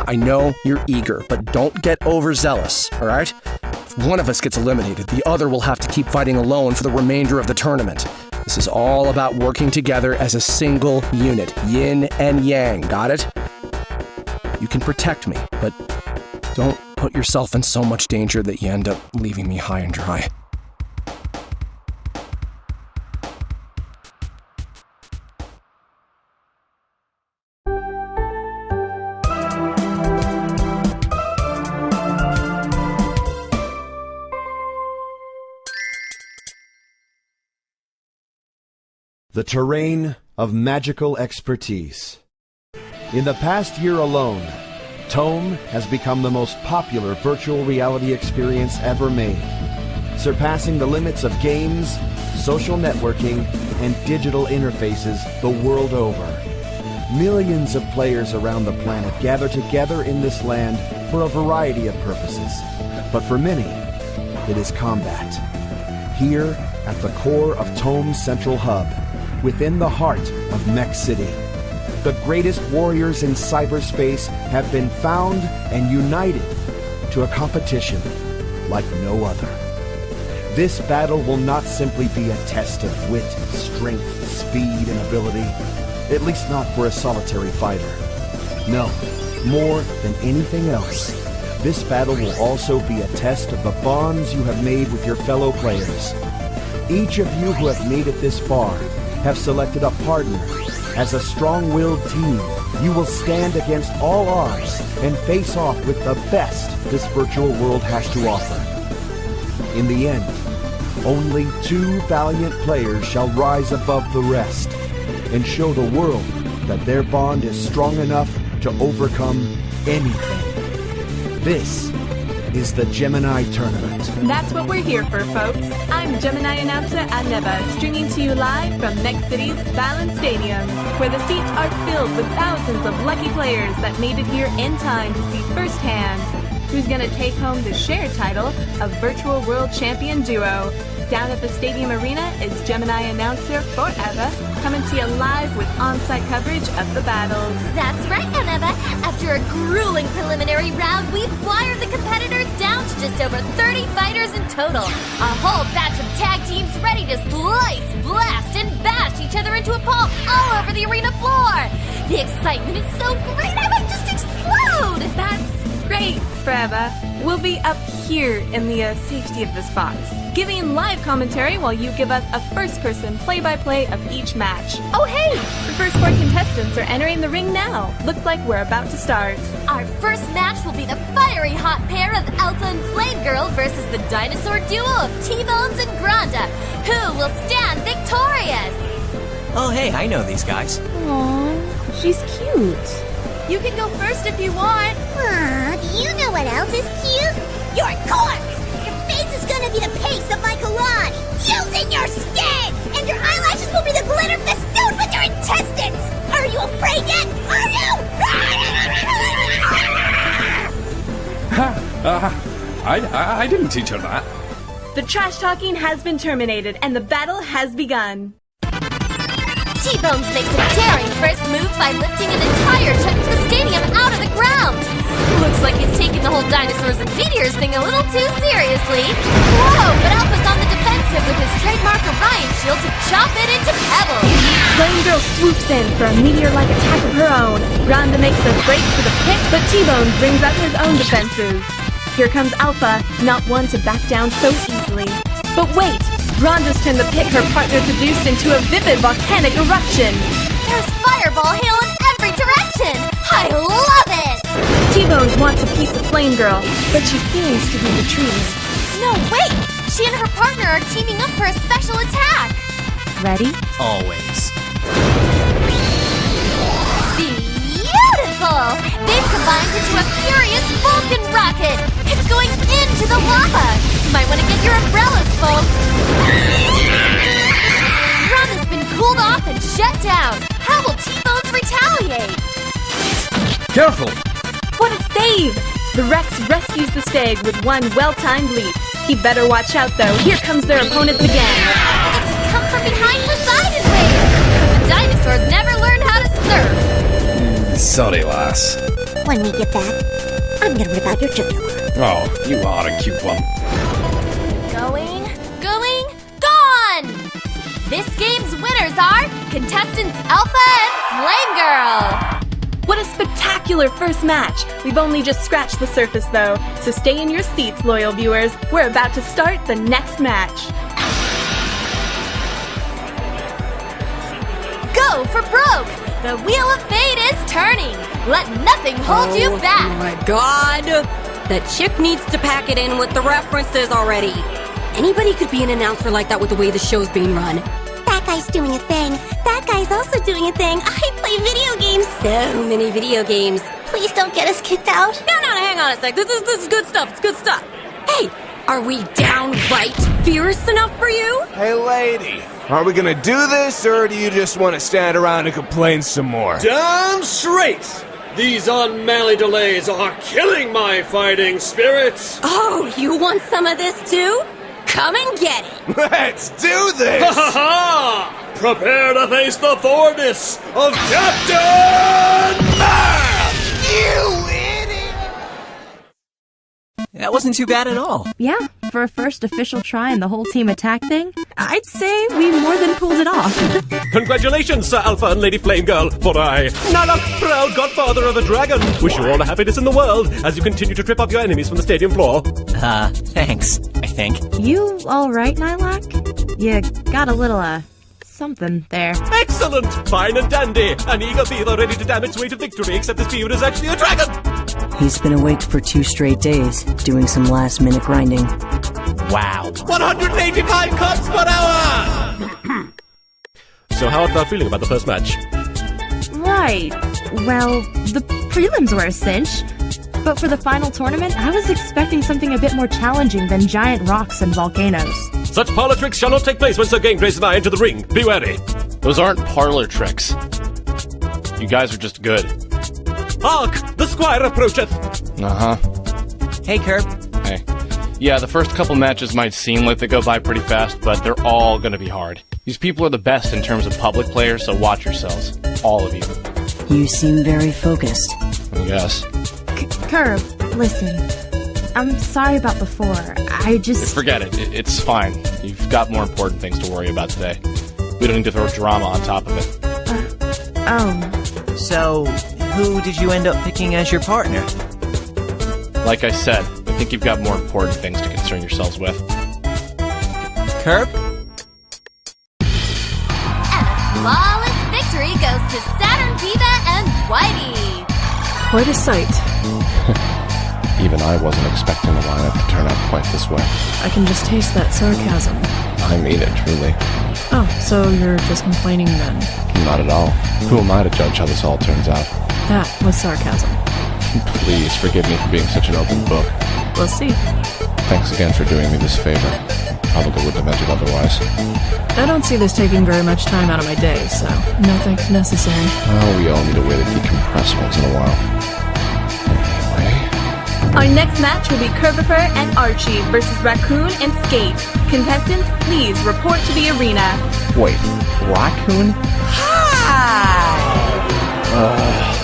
I know you're eager, but don't get overzealous, alright? If one of us gets eliminated, the other will have to keep fighting alone for the remainder of the tournament. This is all about working together as a single unit, yin and yang, got it? You can protect me, but don't put yourself in so much danger that you end up leaving me high and dry. The terrain of magical expertise. In the past year alone, TOME has become the most popular virtual reality experience ever made, surpassing the limits of games, social networking, and digital interfaces the world over. Millions of players around the planet gather together in this land for a variety of purposes, but for many, it is combat. Here, at the core of TOME's central hub, within the heart of Mech City, the greatest warriors in cyberspace have been found and united to a competition like no other. This battle will not simply be a test of wit, strength, speed, and ability, at least not for a solitary fighter. No, more than anything else, this battle will also be a test of the bonds you have made with your fellow players. Each of you who have made it this far have selected a partner. As a strong-willed team, you will stand against all odds and face off with the best this virtual world has to offer. In the end, only 2 valiant players shall rise above the rest and show the world that their bond is strong enough to overcome anything. This is the Gemini Tournament. That's what we're here for, folks. I'm Gemini announcer Aneva, stringing to you live from Mech City's Balance Stadium, where the seats are filled with thousands of lucky players that made it here in time to see firsthand who's gonna take home the shared title of Virtual World Champion Duo. Down at the stadium arena is Gemini announcer Forever, coming to you live with on-site coverage of the battles. That's right, Aneva. After a grueling preliminary round, we've wired the competitors down to just over 30 fighters in total. A whole batch of tag teams ready to slice, blast, and bash each other into a pulp all over the arena floor. The excitement is so great, I might just explode. That's great, Forever. We'll be up here in the safety of this box, giving live commentary while you give us a first-person play-by-play of each match. Oh hey! The first 4 contestants are entering the ring now. Looks like we're about to start. Our first match will be the fiery hot pair of Alpha and Flamegirl versus the dinosaur duo of T-Bones and Granda. Who will stand victorious? Oh hey, I know these guys. Aww, she's cute. You can go first if you want. Do you know what else is cute? Your cork! Your face is gonna be the pace of my Kalani, using your skin! And your eyelashes will be the glitter festooned with your intestines! Are you afraid yet? Are you? I didn't teach her that. The trash talking has been terminated and the battle has begun. T-Bones makes a daring first move by lifting an entire chunk of the stadium out of the ground. Looks like he's taking the whole dinosaurs and meteors thing a little too seriously. Whoa, but Alpha's on the defensive with his trademark Orion shield to chop it into pebbles. Flamegirl swoops in for a meteor-like attack of her own. Rhonda makes a break for the pit, but T-Bones brings up his own defenses. Here comes Alpha, not one to back down so easily. But wait! Rhonda's turned the pit her partner produced into a vivid volcanic eruption. There's fireball hail in every direction! I love it! T-Bones wants a piece of Flamegirl, but she seems to be retreating. No, wait! She and her partner are teaming up for a special attack! Ready? Always. Beautiful! They've combined into a furious Vulcan rocket! It's going into the lava! You might want to get your umbrellas, folks! Rhonda's been cooled off and shut down! How will T-Bones retaliate? Careful! What a save! The Rex rescues the stag with one well-timed leap. He better watch out, though. Here comes their opponents again. It's a come from behind Poseidon wave! The dinosaurs never learned how to surf! Sorry, lass. When we get back, I'm gonna rip out your jugular. Oh, you are a cute one. Going, gone! This game's winners are contestants Alpha and Flamegirl! What a spectacular first match! We've only just scratched the surface, though, so stay in your seats, loyal viewers. We're about to start the next match. Go for broke! The wheel of fate is turning! Let nothing hold you back! Oh my god! The chick needs to pack it in with the references already. Anybody could be an announcer like that with the way the show's being run. That guy's doing a thing. That guy's also doing a thing. I play video games. So many video games. Please don't get us kicked out. No, hang on a sec. This is good stuff. It's good stuff. Hey, are we downright fierce enough for you? Hey, lady. Are we gonna do this, or do you just want to stand around and complain some more? Damn straight! These unmanly delays are killing my fighting spirits! Oh, you want some of this too? Come and get it! Let's do this! Ha ha ha! Prepare to face the forwardness of Captain Matt! You idiot! That wasn't too bad at all. Yeah, for a first official try in the whole team attack thing, I'd say we more than pulled it off. Congratulations, Sir Alpha and Lady Flamegirl, for I, Nylocke, proud godfather of a dragon, wish you all the happiness in the world as you continue to trip up your enemies from the stadium floor. Thanks, I think. You alright, Nylocke? You got a little, something there. Excellent! Fine and dandy! An eager beaver ready to dam its way to victory, except this beaver is actually a dragon! He's been awake for 2 straight days, doing some last-minute grinding. Wow. 185 cups per hour! So how are you feeling about the first match? Right. Well, the prelims were a cinch. But for the final tournament, I was expecting something a bit more challenging than giant rocks and volcanoes. Such parlor tricks shall not take place when Sir Gamecrazed and I enter the ring. Be wary. Those aren't parlor tricks. You guys are just good. Hark! The squire approacheth! Uh-huh. Hey, Curb. Hey. Yeah, the first couple matches might seem like they go by pretty fast, but they're all gonna be hard. These people are the best in terms of public players, so watch yourselves. All of you. You seem very focused. I guess. Curb, listen. I'm sorry about before. I just... Forget it. It's fine. You've got more important things to worry about today. We don't need to throw drama on top of it. So, who did you end up picking as your partner? Like I said, I think you've got more important things to concern yourselves with. Curb? And a flawless victory goes to Saturn Viva and Whitey! Quite a sight. Even I wasn't expecting the lineup to turn out quite this way. I can just taste that sarcasm. I mean it, truly. Oh, so you're just complaining then? Not at all. Who am I to judge how this all turns out? That was sarcasm. Please forgive me for being such an open book. We'll see. Thanks again for doing me this favor. Probably wouldn't have meant it otherwise. I don't see this taking very much time out of my day, so no thanks necessary. Well, we all need a way to decompress once in a while. Our next match will be Kirbopher and Archie versus Rockoon and Skate. Contestants, please report to the arena. Wait, Rockoon?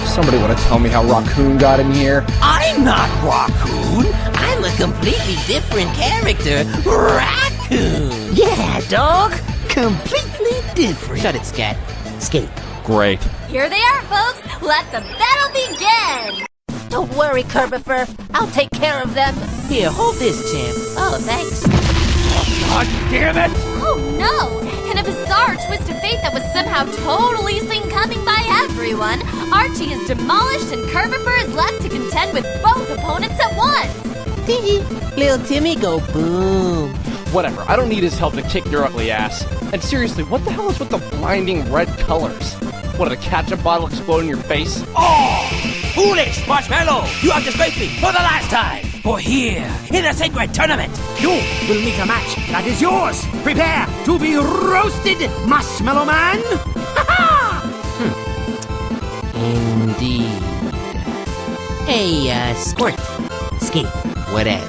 Somebody want to tell me how Rockoon got in here? I'm not Rockoon. I'm a completely different character. Raccoon. Yeah, dog. Completely different. Shut it, Scat. Skate. Great. Here they are, folks. Let the battle begin. Don't worry, Kirbopher. I'll take care of them. Here, hold this, champ. Oh, thanks. God damn it! Oh no! In a bizarre twist of fate that was somehow totally seen coming by everyone, Archie is demolished and Kirbopher is left to contend with both opponents at once. Little Timmy go boom. Whatever, I don't need his help to kick your ugly ass. And seriously, what the hell is with the blinding red colors? What, did a ketchup bottle explode in your face? Oh! Foolish marshmallow! You have disgraced me for the last time! For here, in the sacred tournament, you will meet a match that is yours! Prepare to be roasted, Marshmallow Man! Ha-ha! Indeed. Hey, Squirt, Skate, whatever.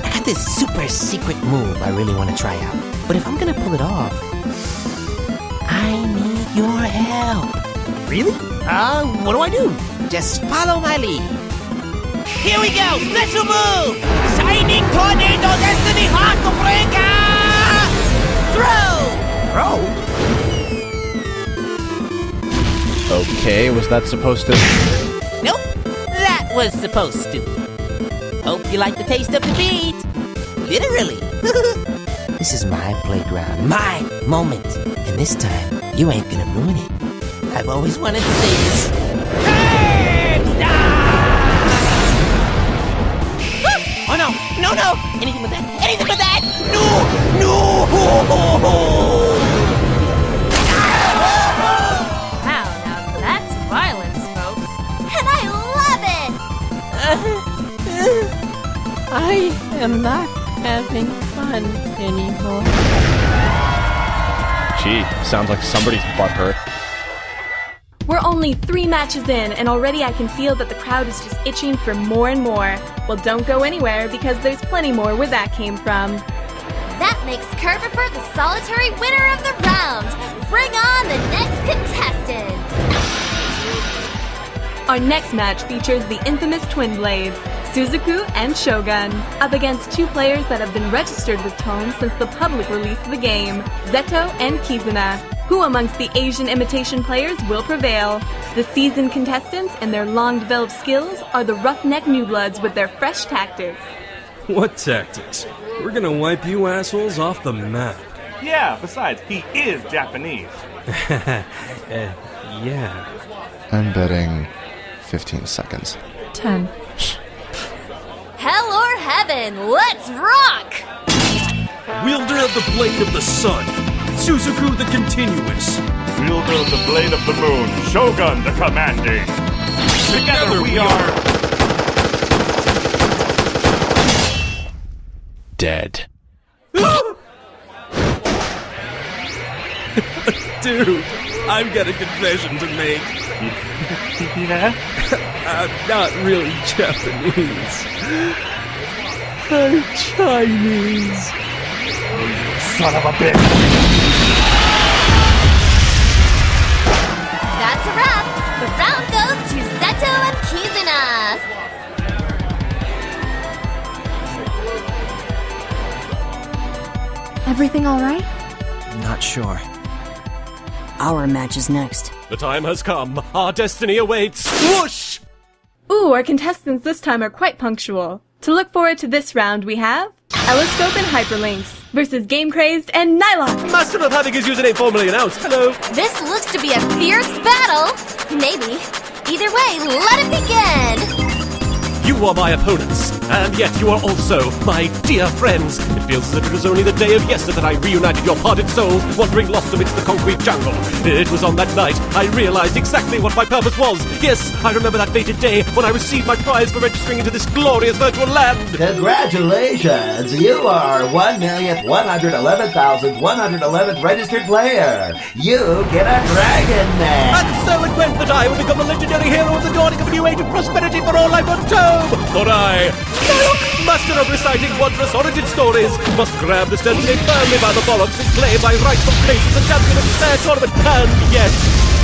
I got this super secret move I really want to try out. But if I'm gonna pull it off, I need your help. Really? What do I do? Just follow my lead. Here we go! Special move! Shining Tornado Destiny Heartbreaker! Throw! Okay, was that supposed to... Nope, that was supposed to. Hope you like the taste of defeat. Literally. This is my playground, my moment. And this time, you ain't gonna ruin it. I've always wanted to say this. Oh no, no, no! Anything but that! Anything but that! No! No! Wow, now that's violence, folks. And I love it! I am not having fun anymore. Gee, sounds like somebody's butt hurt. We're only 3 matches in, and already I can feel that the crowd is just itching for more and more. Well, don't go anywhere, because there's plenty more where that came from. That makes Kirbopher the solitary winner of the round. Bring on the next contestants. Our next match features the infamous Twin Blades, Suzuku and Shogun, up against 2 players that have been registered with Tome since the public release of the game, Zetto and Kizuna. Who amongst the Asian imitation players will prevail? The seasoned contestants and their long-developed skills are the roughneck new bloods with their fresh tactics. What tactics? We're gonna wipe you assholes off the map. Yeah, besides, he is Japanese. Yeah. I'm betting 15 seconds. 10. Hell or heaven, let's rock! Wielder of the Blade of the Sun, Suzuku the Continuous. Wielder of the Blade of the Moon, Shogun the Commanding. Together we are... Dead. Dude, I've got a confession to make. Yeah? I'm not really Japanese. I'm Chinese. Son of a bitch! That's a wrap! The round goes to Zetto and Kizuna! Everything all right? Not sure. Our match is next. The time has come. Our destiny awaits. Whoosh! Ooh, our contestants this time are quite punctual. To look forward to this round, we have Telescope and Hyperlinks versus Gamecrazed and Nylocke. Master of having his username formally announced. Hello. This looks to be a fierce battle. Maybe. Either way, let it begin. You are my opponents, and yet you are also my dear friends. It feels as if it was only the day of yesterday that I reunited your parted souls, wandering lost amidst the concrete jungle. It was on that night I realized exactly what my purpose was. Yes, I remember that fated day when I received my prize for registering into this glorious virtual land. Congratulations! You are 1,111,111th registered player. You get a dragon name. And so it went that I would become the legendary hero of the dawning of a new age of prosperity for all life on Tome. For I, Nylocke, master of reciting wondrous origin stories, must grab this destiny firmly by the bollocks and claim my rightful place as the champion of the fair tournament.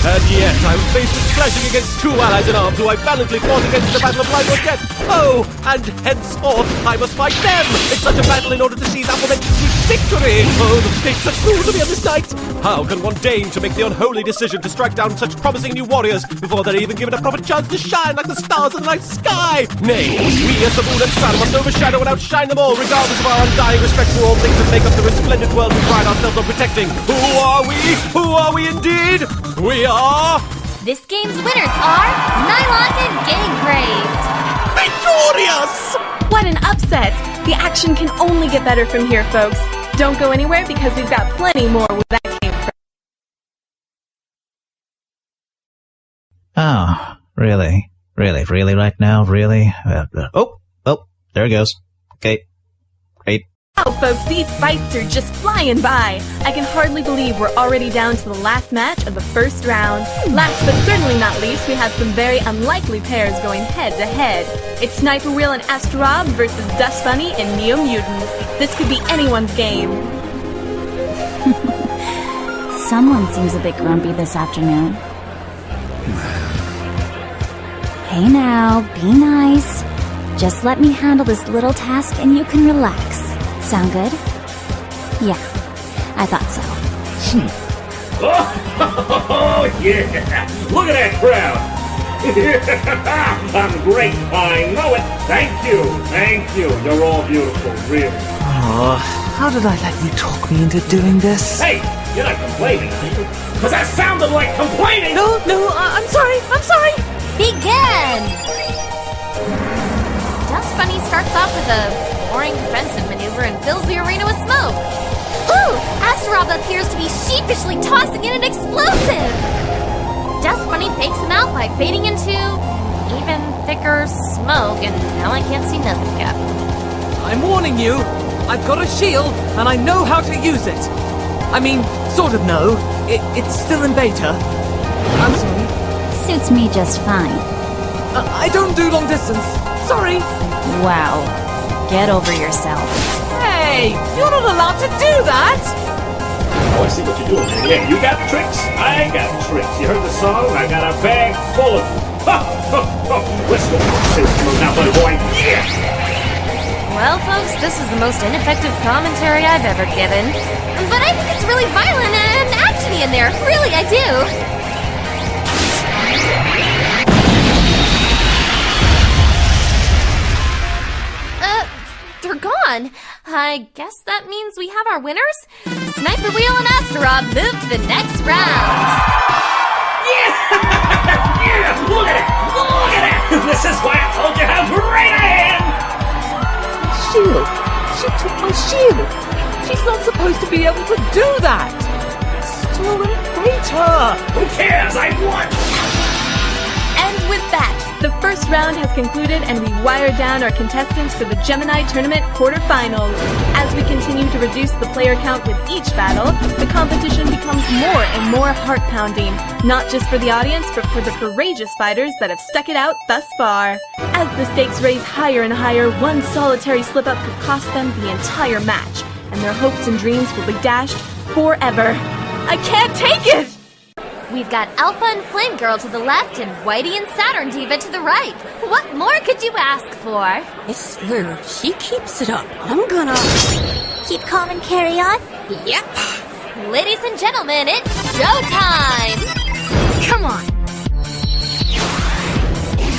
And yet, I'm faced with clashing against two allies in arms who I valiantly fought against in the battle of life or death. Oh, and henceforth, I must fight them in such a battle in order to seize aforementioned sweet victory. Oh, the stakes are cruel to me on this night. How can one deign to make the unholy decision to strike down such promising new warriors before they're even given a proper chance to shine like the stars in the night sky? Nay, we as the moon and sun must overshadow and outshine them all, regardless of our undying respect for all things that make up the resplendent world we pride ourselves on protecting. Who are we? Who are we indeed? We are... This game's winners are Nylocke and Gamecrazed. Victorious! What an upset! The action can only get better from here, folks. Don't go anywhere because we've got plenty more where that came from. Oh, really? Really right now? Really? Oh, there it goes. Okay, great. Oh, folks, these fights are just flying by. I can hardly believe we're already down to the last match of the first round. Last but certainly not least, we have some very unlikely pairs going head-to-head. It's Sniper Wheel and Astrorob versus Dust Bunny and Neo Mutant. This could be anyone's game. Someone seems a bit grumpy this afternoon. Hey now, be nice. Just let me handle this little task and you can relax. Sound good? Yeah, I thought so. Oh, yeah! Look at that crowd! I'm great, I know it! Thank you! You're all beautiful, really. Oh, how did I let you talk me into doing this? Hey, you're not complaining, are you? Because that sounded like complaining! No, I'm sorry! Begin! Dust Bunny starts off with a boring defensive maneuver and fills the arena with smoke. Ooh! Astrorob appears to be sheepishly tossing in an explosive! Dust Bunny fakes him out by fading into even thicker smoke, and now I can't see nothing, Captain. I'm warning you! I've got a shield, and I know how to use it! I mean, sort of know. It's still in beta. I'm sorry. Suits me just fine. I don't do long distance. Sorry! Wow. Get over yourself. Hey! You're not allowed to do that! Oh, I see what you're doing. Yeah, you got tricks. I got tricks. You heard the song? I got a bag full of them. Let's go. Now, buddy boy. Yeah! Well, folks, this is the most ineffective commentary I've ever given. But I think it's really violent and actiony in there. Really, I do. They're gone. I guess that means we have our winners? Sniper Wheel and Astrorob move to the next round. Yeah! Look at it! This is why I told you how great I am! Shield! She took my shield! She's not supposed to be able to do that! Stolen traitor! Who cares? I won! And with that, the first round has concluded and we wired down our contestants for the Gemini Tournament quarterfinals. As we continue to reduce the player count with each battle, the competition becomes more and more heart-pounding, not just for the audience, but for the courageous fighters that have stuck it out thus far. As the stakes raise higher and higher, one solitary slip-up could cost them the entire match, and their hopes and dreams will be dashed forever. I can't take it! We've got Alpha and Flamegirl to the left and Whitey and Saturn Diva to the right. What more could you ask for? I swear, if she keeps it up, I'm gonna... Keep calm and carry on? Yep. Ladies and gentlemen, it's showtime! Come on!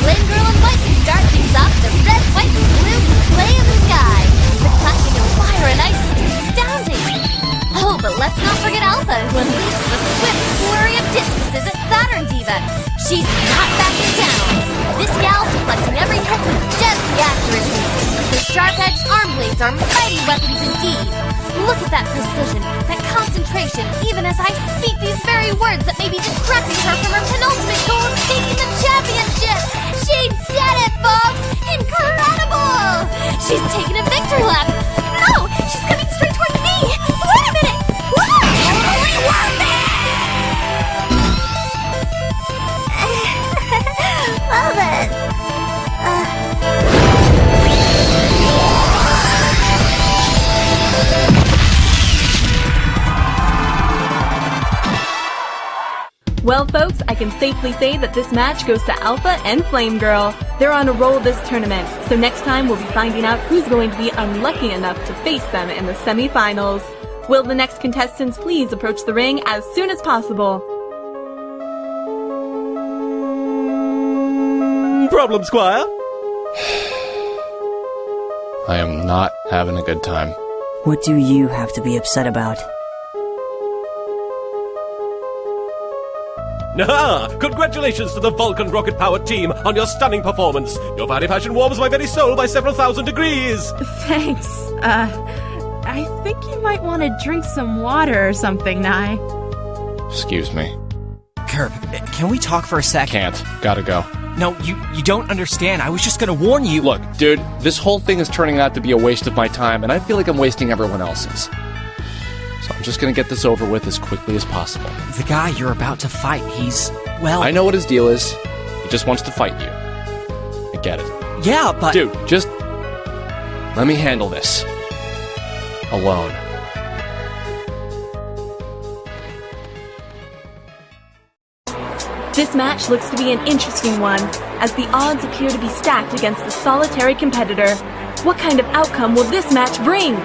Flamegirl and Whitey start things off the red, white, and blue display in the sky. The clashing of fire and ice is astounding. Oh, but let's not forget Alpha, who unleashes a swift flurry of discuses at Saturn Diva. She's not backing down. This gal's deflecting every hit with deadly accuracy. Her sharp-edged arm blades are mighty weapons indeed. Look at that precision, that concentration, even as I speak these very words that may be distracting her from her penultimate goal of taking the championship. She did it, folks! Incredible! She's taking a victory lap. No! She's coming straight towards me! Wait a minute! Whoa! Totally worth it! Well then. Well, folks, I can safely say that this match goes to Alpha and Flamegirl. They're on a roll this tournament, so next time we'll be finding out who's going to be unlucky enough to face them in the semi-finals. Will the next contestants please approach the ring as soon as possible? Problem, Squire? I am not having a good time. What do you have to be upset about? Ah, congratulations to the Vulcan rocket-powered team on your stunning performance. Your very passion warms my very soul by several thousand degrees. Thanks. I think you might want to drink some water or something, Nye. Excuse me. Kirb, can we talk for a sec? Can't. Gotta go. No, you don't understand. I was just gonna warn you. Look, dude, this whole thing is turning out to be a waste of my time, and I feel like I'm wasting everyone else's. So I'm just gonna get this over with as quickly as possible. The guy you're about to fight, well... I know what his deal is. He just wants to fight you. I get it. Yeah, but... Dude, just... let me handle this. Alone. This match looks to be an interesting one, as the odds appear to be stacked against the solitary competitor. What kind of outcome will this match bring?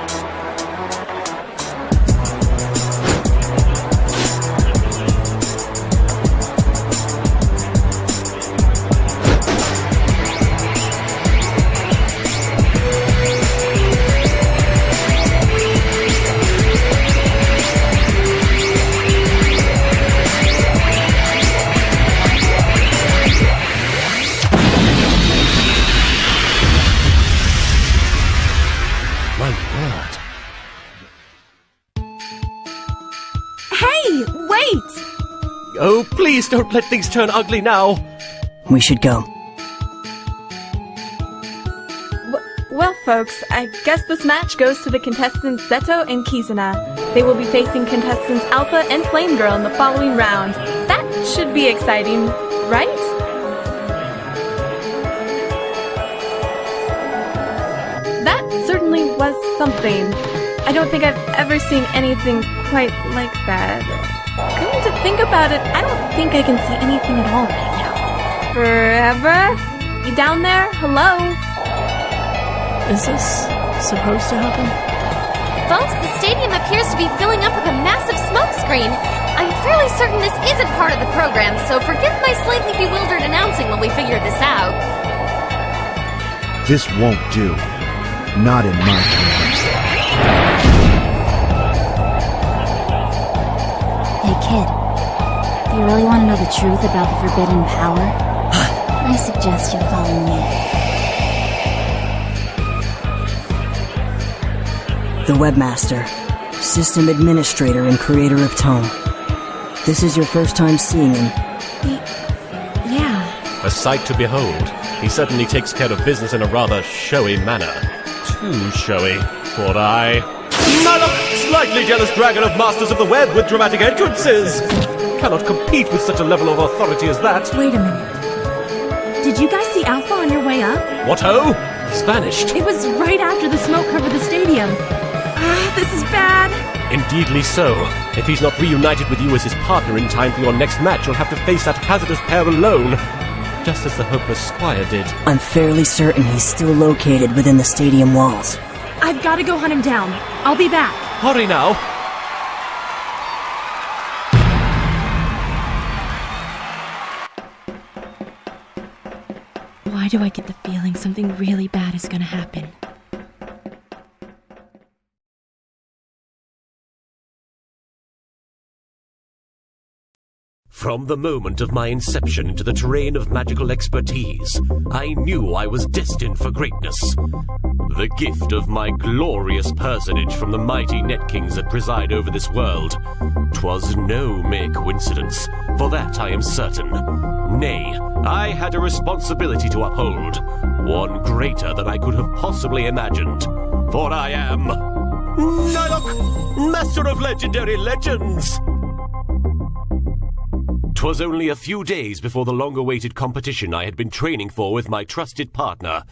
Oh, please don't let things turn ugly now. We should go. Well, folks, I guess this match goes to the contestants Zetto and Kizuna. They will be facing contestants Alpha and Flamegirl in the following round. That should be exciting, right? That certainly was something. I don't think I've ever seen anything quite like that. Coming to think about it, I don't think I can see anything at all right now. Forever? You down there? Hello? Is this supposed to happen? Folks, the stadium appears to be filling up with a massive smoke screen. I'm fairly certain this isn't part of the program, so forgive my slightly bewildered announcing while we figure this out. This won't do. Not in my case. Hey kid, do you really want to know the truth about the forbidden power? I suggest you follow me. The Webmaster, System Administrator and creator of Tome. This is your first time seeing him. Yeah. A sight to behold. He certainly takes care of business in a rather showy manner. Too showy, thought I. Nylocke, slightly jealous dragon of Masters of the Web with dramatic entrances! Cannot compete with such a level of authority as that. Wait a minute. Did you guys see Alpha on your way up? What-ho? He's vanished. It was right after the smoke covered the stadium. This is bad. Indeedly so. If he's not reunited with you as his partner in time for your next match, you'll have to face that hazardous pair alone. Just as the hopeless Squire did. I'm fairly certain he's still located within the stadium walls. I've got to go hunt him down. I'll be back. Hurry now. Why do I get the feeling something really bad is going to happen? From the moment of my inception into the terrain of magical expertise, I knew I was destined for greatness. The gift of my glorious personage from the mighty Netkings that preside over this world. 'Twas no mere coincidence, for that I am certain. Nay, I had a responsibility to uphold, one greater than I could have possibly imagined. For I am... Nylocke, master of legendary legends! 'Twas only a few days before the long-awaited competition I had been training for with my trusted partner.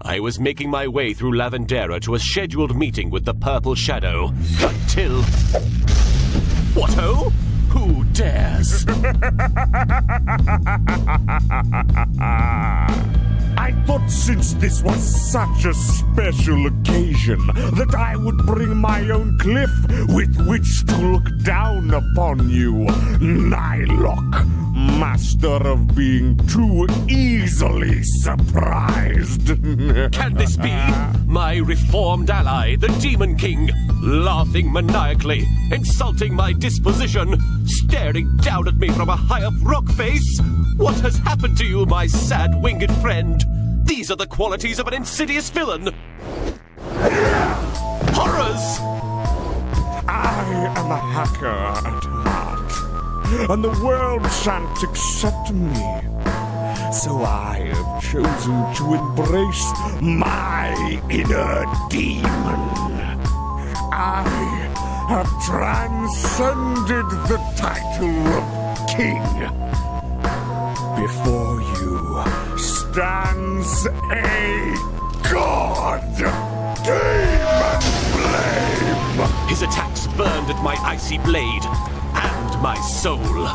I was making my way through Lavendera to a scheduled meeting with the Purple Shadow, until... What-ho? Who dares? I thought since this was such a special occasion that I would bring my own cliff with which to look down upon you, Nylocke, master of being too easily surprised. Can this be? My reformed ally, the Demon King, laughing maniacally, insulting my disposition, staring down at me from a high-up rock face? What has happened to you, my sad winged friend? These are the qualities of an insidious villain. Horrors! I am a hacker at heart, and the world shan't accept me. So I have chosen to embrace my inner demon. I have transcended the title of king. Before you stands a god, Demon Flame. His attacks burned at my icy blade and my soul.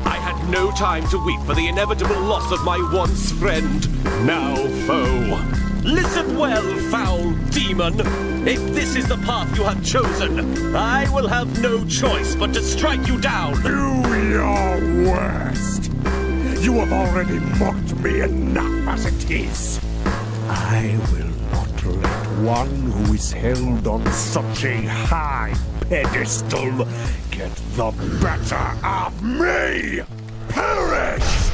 I had no time to weep for the inevitable loss of my once friend, now foe. Listen well, foul demon. If this is the path you have chosen, I will have no choice but to strike you down. Do your worst. You have already mocked me enough as it is. I will not let one who is held on such a high pedestal get the better of me! Perish!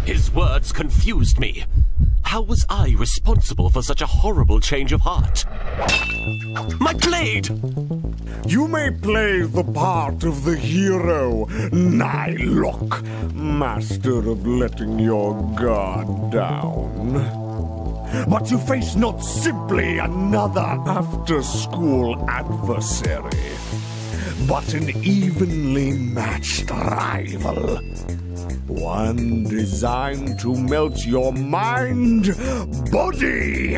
His words confused me. How was I responsible for such a horrible change of heart? My blade! You may play the part of the hero, Nylocke, master of letting your guard down. But you face not simply another after-school adversary, but an evenly matched rival. One designed to melt your mind, body,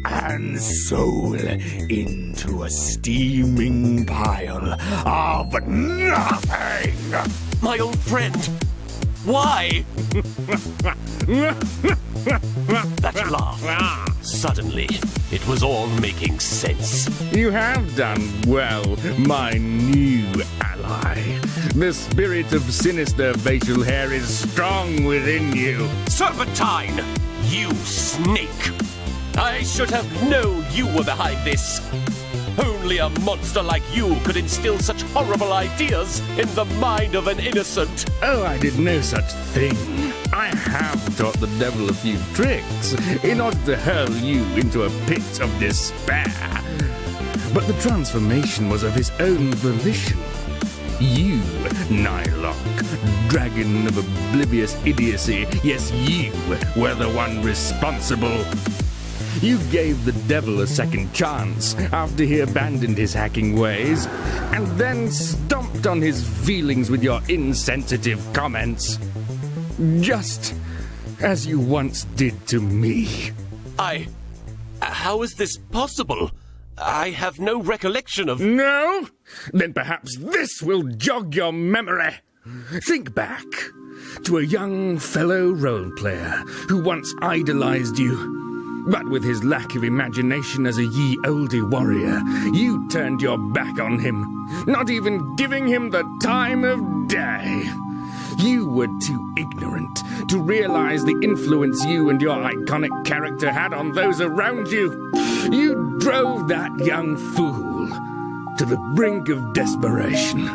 and soul into a steaming pile of nothing! My old friend! Why? That laugh. Suddenly, it was all making sense. You have done well, my new ally. The spirit of sinister facial hair is strong within you. Serpentine! You snake! I should have known you were behind this. Only a monster like you could instill such horrible ideas in the mind of an innocent. Oh, I did no such thing. I have taught the devil a few tricks in order to hurl you into a pit of despair. But the transformation was of his own volition. You, Nylocke, dragon of oblivious idiocy, yes, you were the one responsible. You gave the devil a second chance after he abandoned his hacking ways, and then stomped on his feelings with your insensitive comments. Just as you once did to me. How is this possible? I have no recollection of... No? Then perhaps this will jog your memory. Think back to a young fellow role player who once idolized you. But with his lack of imagination as a ye olde warrior, you turned your back on him, not even giving him the time of day. You were too ignorant to realize the influence you and your iconic character had on those around you. You drove that young fool to the brink of desperation.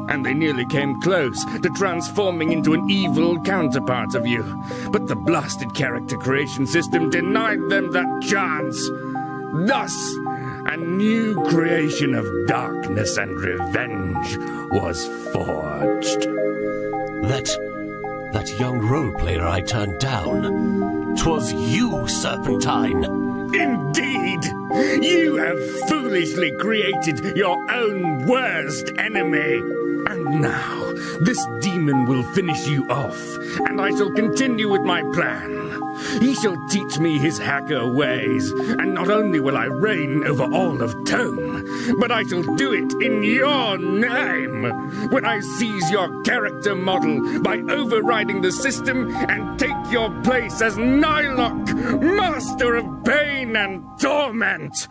And they nearly came close to transforming into an evil counterpart of you. But the blasted character creation system denied them that chance. Thus, a new creation of darkness and revenge was forged. That young role player I turned down. 'Twas you, Serpentine. Indeed! You have foolishly created your own worst enemy. And now, this demon will finish you off, and I shall continue with my plan. He shall teach me his hacker ways, and not only will I reign over all of Tome, but I shall do it in your name, when I seize your character model by overriding the system and take your place as Nylocke, master of pain and torment.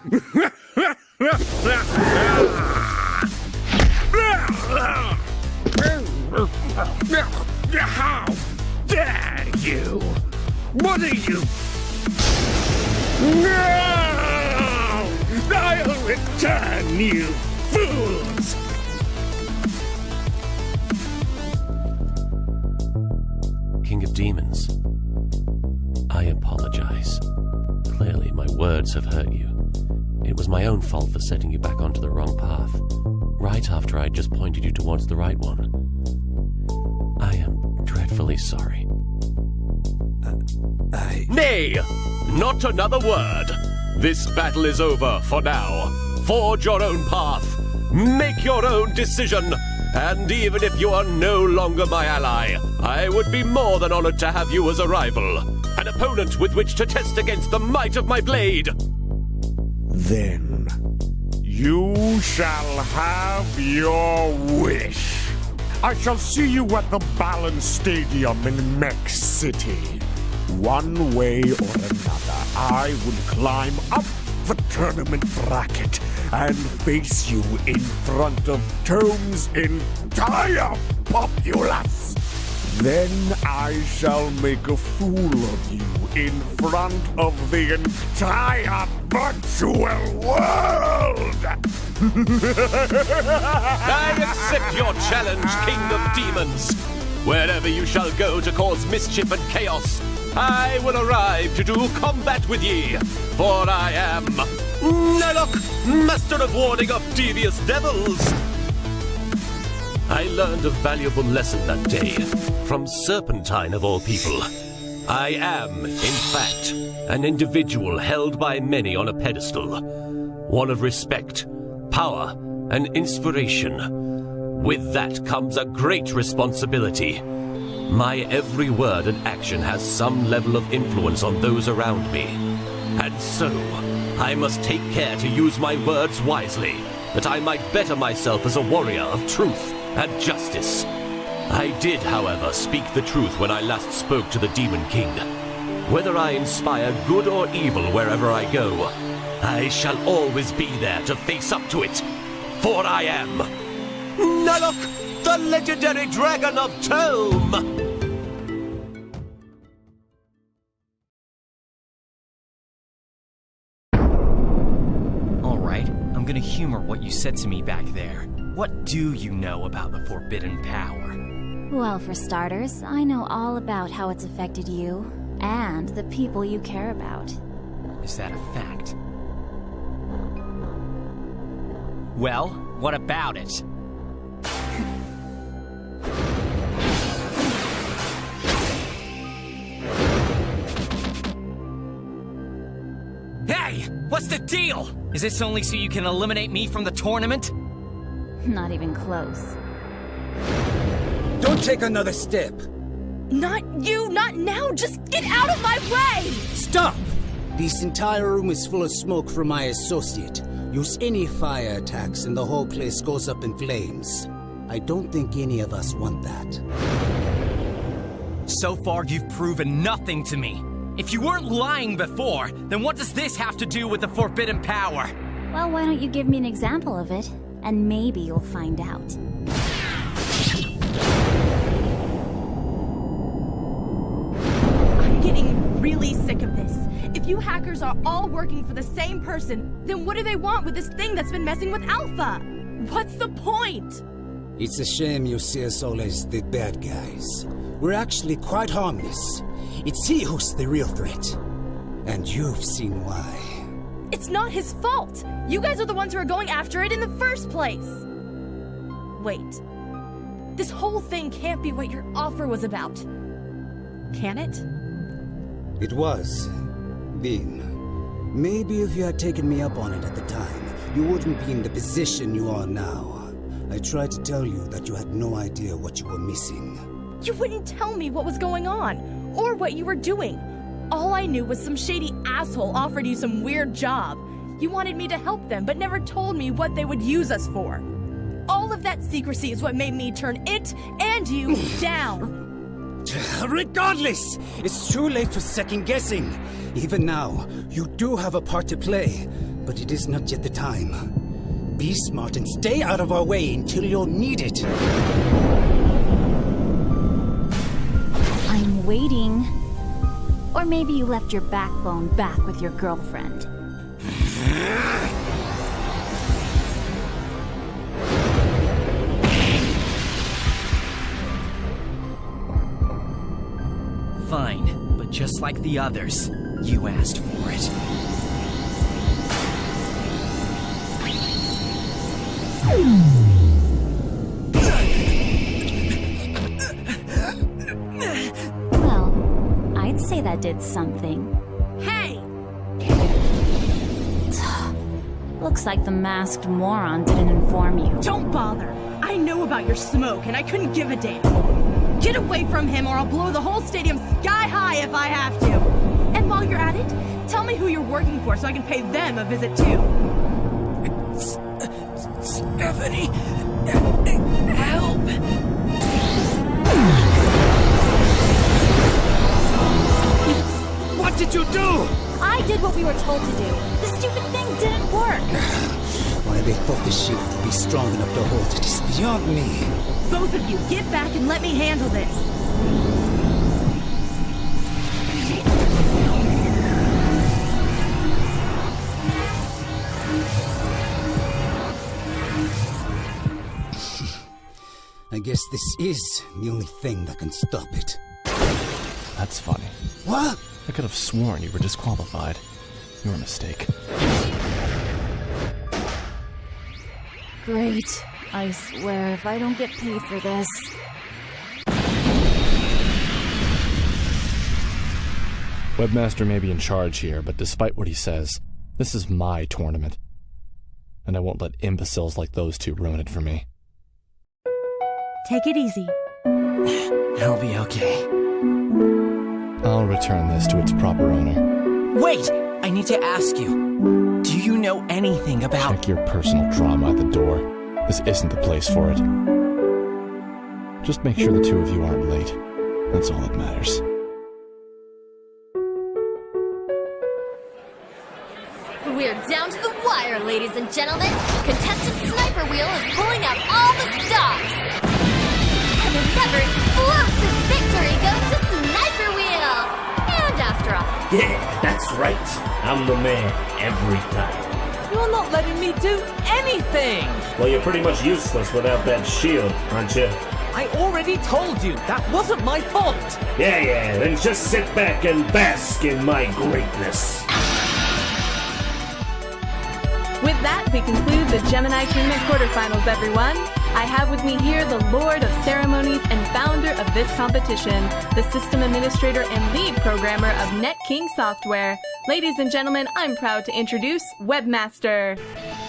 How dare you? What are you? No! I'll return, you fools! King of Demons, I apologize. Clearly, my words have hurt you. It was my own fault for setting you back onto the wrong path, right after I just pointed you towards the right one. I am dreadfully sorry. Nay! Not another word! This battle is over for now. Forge your own path. Make your own decision. And even if you are no longer my ally, I would be more than honored to have you as a rival. An opponent with which to test against the might of my blade. Then you shall have your wish. I shall see you at the Balance Stadium in Mech City. One way or another, I will climb up the tournament bracket and face you in front of Tome's entire populace. Then I shall make a fool of you in front of the entire virtual world! I accept your challenge, King of Demons. Wherever you shall go to cause mischief and chaos, I will arrive to do combat with ye. For I am Nylocke, master of warding off devious devils. I learned a valuable lesson that day from Serpentine of all people. I am, in fact, an individual held by many on a pedestal. One of respect, power, and inspiration. With that comes a great responsibility. My every word and action has some level of influence on those around me. And so, I must take care to use my words wisely, that I might better myself as a warrior of truth and justice. I did, however, speak the truth when I last spoke to the Demon King. Whether I inspire good or evil wherever I go, I shall always be there to face up to it. For I am Nylocke, the legendary dragon of Tome! Alright, I'm gonna humor what you said to me back there. What do you know about the Forbidden Power? Well, for starters, I know all about how it's affected you, and the people you care about. Is that a fact? Well, what about it? Hey! What's the deal? Is this only so you can eliminate me from the tournament? Not even close. Don't take another step. Not you, not now! Just get out of my way! Stop! This entire room is full of smoke from my associate. Use any fire attacks and the whole place goes up in flames. I don't think any of us want that. So far, you've proven nothing to me. If you weren't lying before, then what does this have to do with the Forbidden Power? Well, why don't you give me an example of it, and maybe you'll find out. I'm getting really sick of this. If you hackers are all working for the same person, then what do they want with this thing that's been messing with Alpha? What's the point? It's a shame you see us all as the bad guys. We're actually quite harmless. It's he who's the real threat. And you've seen why. It's not his fault! You guys are the ones who are going after it in the first place! Wait. This whole thing can't be what your offer was about. Can it? It was. Beam. Maybe if you had taken me up on it at the time, you wouldn't be in the position you are now. I tried to tell you that you had no idea what you were missing. You wouldn't tell me what was going on, or what you were doing. All I knew was some shady asshole offered you some weird job. You wanted me to help them, but never told me what they would use us for. All of that secrecy is what made me turn it and you down. Regardless, it's too late for second guessing. Even now, you do have a part to play, but it is not yet the time. Be smart and stay out of our way until you'll need it. I'm waiting. Or maybe you left your backbone back with your girlfriend. Fine, but just like the others, you asked for it. Well, I'd say that did something. Hey! Looks like the masked moron didn't inform you. Don't bother. I know about your smoke, and I couldn't give a damn. Get away from him, or I'll blow the whole stadium sky high if I have to. And while you're at it, tell me who you're working for so I can pay them a visit too. Stephanie, help! What did you do? I did what we were told to do. The stupid thing didn't work. Why they thought the ship would be strong enough to hold it is beyond me. Both of you, get back and let me handle this. I guess this is the only thing that can stop it. That's funny. What? I could have sworn you were disqualified. Your mistake. Great. I swear, if I don't get paid for this... Webmaster may be in charge here, but despite what he says, this is my tournament. And I won't let imbeciles like those two ruin it for me. Take it easy. I'll be okay. I'll return this to its proper owner. Wait! I need to ask you. Do you know anything about... Check your personal drama at the door. This isn't the place for it. Just make sure the two of you aren't late. That's all that matters. We're down to the wire, ladies and gentlemen. Contestant Sniper Wheel is pulling out all the stops. And another explosive victory goes to Sniper Wheel. And after all. Yeah, that's right. I'm the man every time. You're not letting me do anything! Well, you're pretty much useless without that shield, aren't you? I already told you, that wasn't my fault! Yeah, then just sit back and bask in my greatness. With that, we conclude the Gemini Tournament quarterfinals, everyone. I have with me here the Lord of Ceremonies and founder of this competition, the system administrator and lead programmer of Netkings software. Ladies and gentlemen, I'm proud to introduce Webmaster.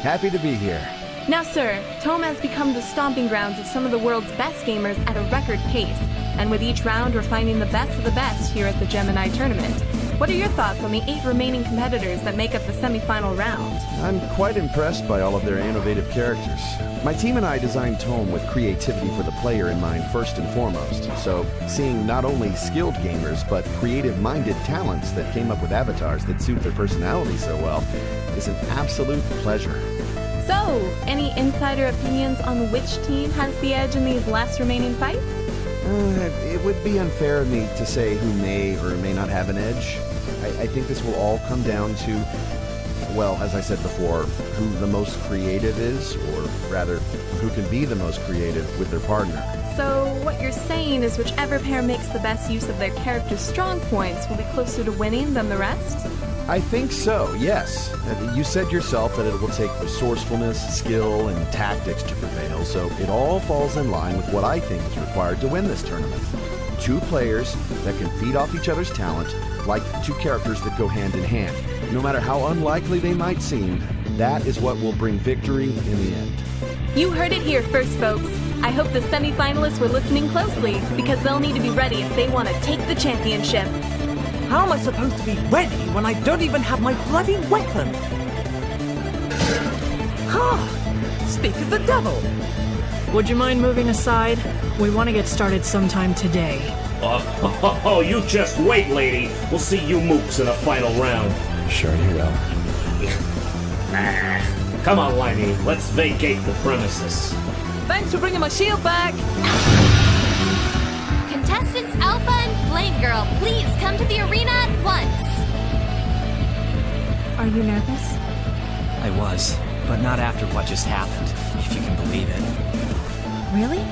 Happy to be here. Now, sir, TOME has become the stomping grounds of some of the world's best gamers at a record pace. And with each round, we're finding the best of the best here at the Gemini Tournament. What are your thoughts on the 8 remaining competitors that make up the semi-final round? I'm quite impressed by all of their innovative characters. My team and I designed TOME with creativity for the player in mind first and foremost, so seeing not only skilled gamers, but creative-minded talents that came up with avatars that suit their personality so well is an absolute pleasure. So, any insider opinions on which team has the edge in these last remaining fights? It would be unfair of me to say who may or may not have an edge. I think this will all come down to, well, as I said before, who the most creative is, or rather, who can be the most creative with their partner. So, what you're saying is whichever pair makes the best use of their character's strong points will be closer to winning than the rest? I think so, yes. You said yourself that it will take resourcefulness, skill, and tactics to prevail, so it all falls in line with what I think is required to win this tournament. 2 players that can feed off each other's talent, like 2 characters that go hand in hand. No matter how unlikely they might seem, that is what will bring victory in the end. You heard it here first, folks. I hope the semi-finalists were listening closely, because they'll need to be ready if they want to take the championship. How am I supposed to be ready when I don't even have my bloody weapon? Speak of the devil! Would you mind moving aside? We want to get started sometime today. Oh, you just wait, lady. We'll see you mooks in the final round. Sure you will. Come on, Limey. Let's vacate the premises. Thanks for bringing my shield back! Contestants Alpha and Flamegirl, please come to the arena at once. Are you nervous? I was, but not after what just happened, if you can believe it. Really?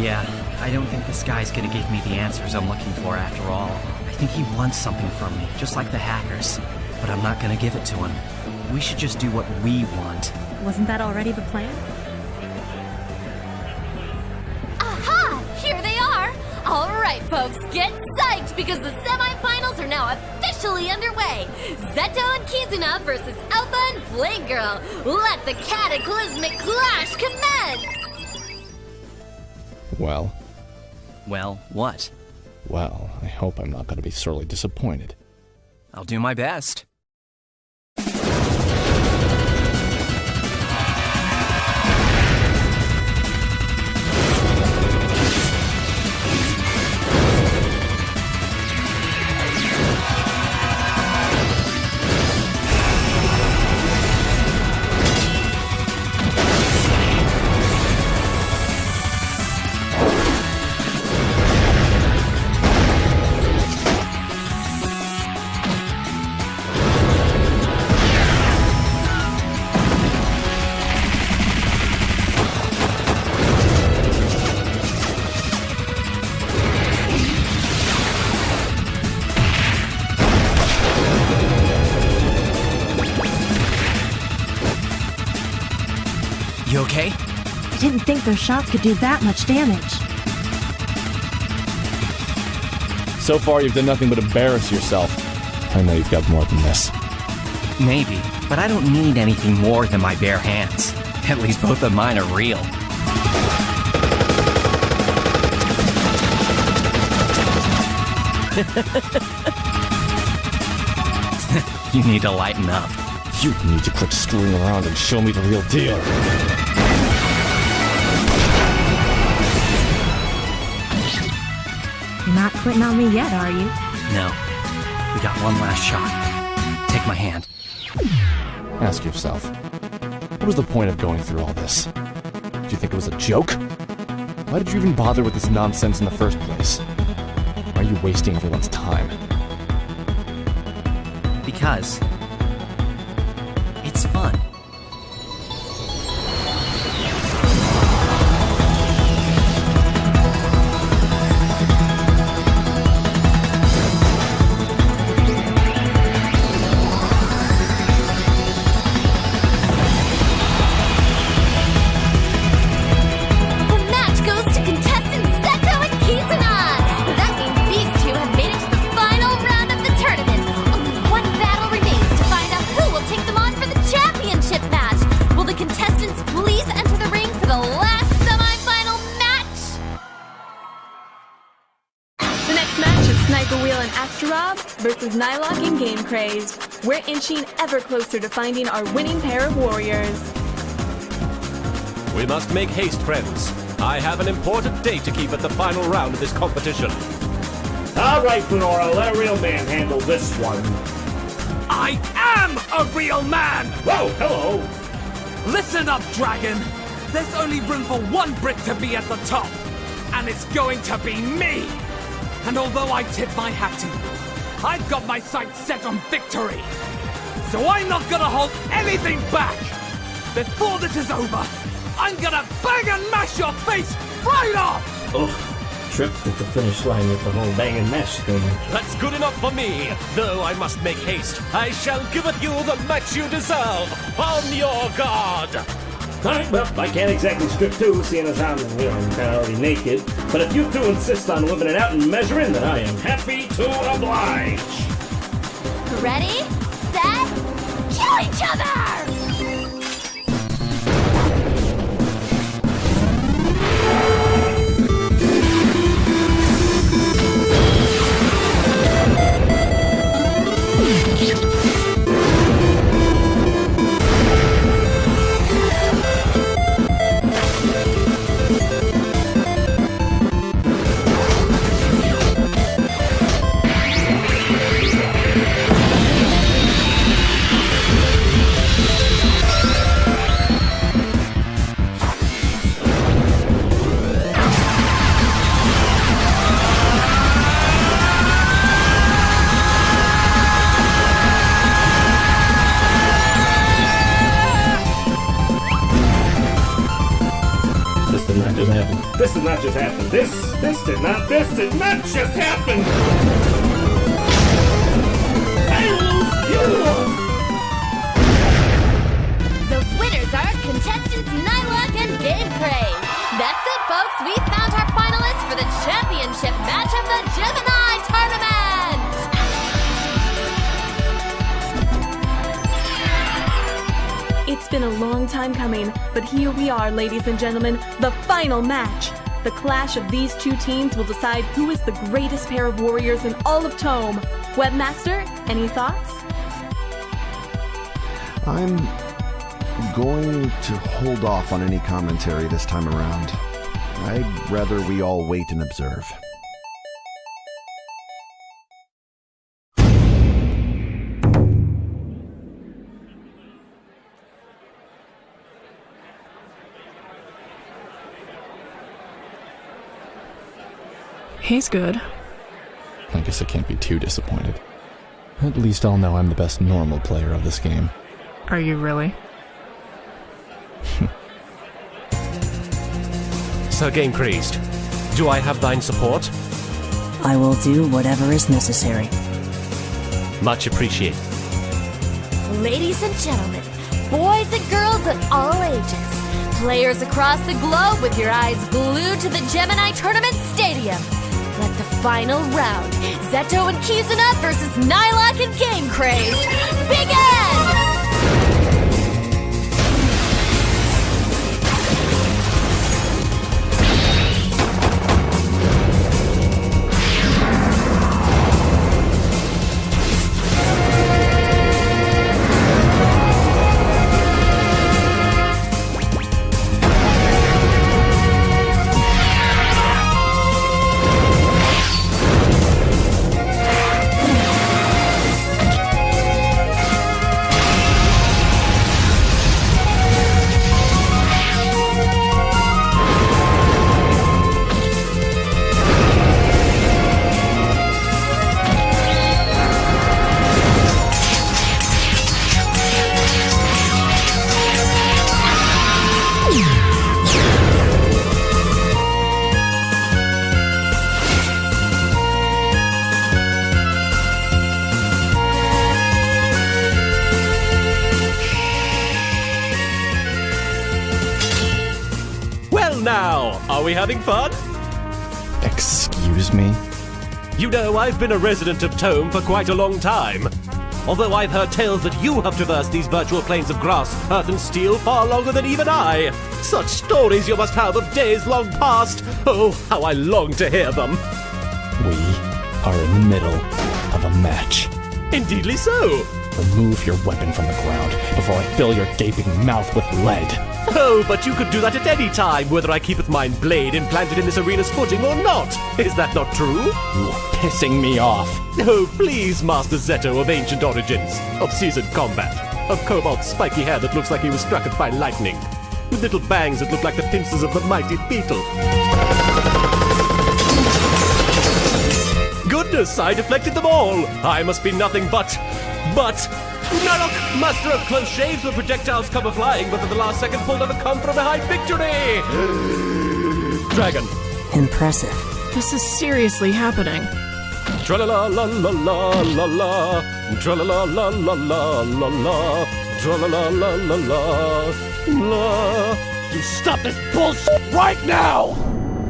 Yeah, I don't think this guy's gonna give me the answers I'm looking for after all. I think he wants something from me, just like the hackers. But I'm not gonna give it to him. We should just do what we want. Wasn't that already the plan? Aha! Here they are! Alright, folks, get psyched because the semifinals are now officially underway! Zetto and Kizuna versus Alpha and Flamegirl! Let the cataclysmic clash commence! Well, what? Well, I hope I'm not going to be sorely disappointed. I'll do my best. You okay? I didn't think those shots could do that much damage. So far, you've done nothing but embarrass yourself. I know you've got more than this. Maybe, but I don't need anything more than my bare hands. At least both of mine are real. You need to lighten up. You need to quit screwing around and show me the real deal. You're not quitting on me yet, are you? No. We got one last shot. Take my hand. Ask yourself, what was the point of going through all this? Did you think it was a joke? Why did you even bother with this nonsense in the first place? Why are you wasting everyone's time? Because it's fun. Versus Nylocke and Gamecrazed. We're inching ever closer to finding our winning pair of warriors. We must make haste, friends. I have an important date to keep at the final round of this competition. All right, Fenora, let a real man handle this one. I am a real man! Whoa, hello! Listen up, Dragon! There's only room for one brick to be at the top, and it's going to be me! And although I tip my hat to you, I've got my sights set on victory! So I'm not gonna hold anything back! Before this is over, I'm gonna bang and mash your face right off! Oh, tripped at the finish line with the whole bang and mash thing. That's good enough for me! Though I must make haste, I shall giveth you the match you deserve! On your guard! Alright, well, I can't exactly strip too, seeing as I'm kind of already naked. But if you two insist on whipping it out and measuring, then I am happy to oblige! Ready, set, kill each other! did not just happen. This did not just happen! I lose, you lose! The winners are contestants Nylocke and Gamecrazed. That's it, folks. We found our finalists for the championship match of the Gemini Tournament! It's been a long time coming, but here we are, ladies and gentlemen, the final match. The clash of these two teams will decide who is the greatest pair of warriors in all of Tome. Webmaster, any thoughts? I'm going to hold off on any commentary this time around. I'd rather we all wait and observe. He's good. I guess I can't be too disappointed. At least I'll know I'm the best normal player of this game. Are you really? Sir Gamecrazed, do I have thine support? I will do whatever is necessary. Much appreciated. Ladies and gentlemen, boys and girls of all ages, players across the globe with your eyes glued to the Gemini Tournament Stadium. Let the final round, Zetto and Kizuna versus Nylocke and Gamecrazed, begin! Now, are we having fun? Excuse me? You know, I've been a resident of Tome for quite a long time. Although I've heard tales that you have traversed these virtual planes of grass, earth and steel far longer than even I. Such stories you must have of days long past. Oh, how I long to hear them. We are in the middle of a match. Indeedly so. Remove your weapon from the ground before I fill your gaping mouth with lead. Oh, but you could do that at any time, whether I keepeth mine blade implanted in this arena's footing or not. Is that not true? You're pissing me off. Oh, please, Master Zetto of ancient origins, of seasoned combat, of cobalt spiky hair that looks like he was struck by lightning, with little bangs that look like the pincers of the mighty beetle. Goodness, I deflected them all. I must be nothing but Nylocke, master of close shaves where projectiles come a-flying, but at the last second pulled out a come-from-behind victory! Dragon. Impressive. This is seriously happening. Tra-la-la-la-la-la-la-la, tra-la-la-la-la-la-la, tra-la-la-la-la-la. You stop this bullshit right now!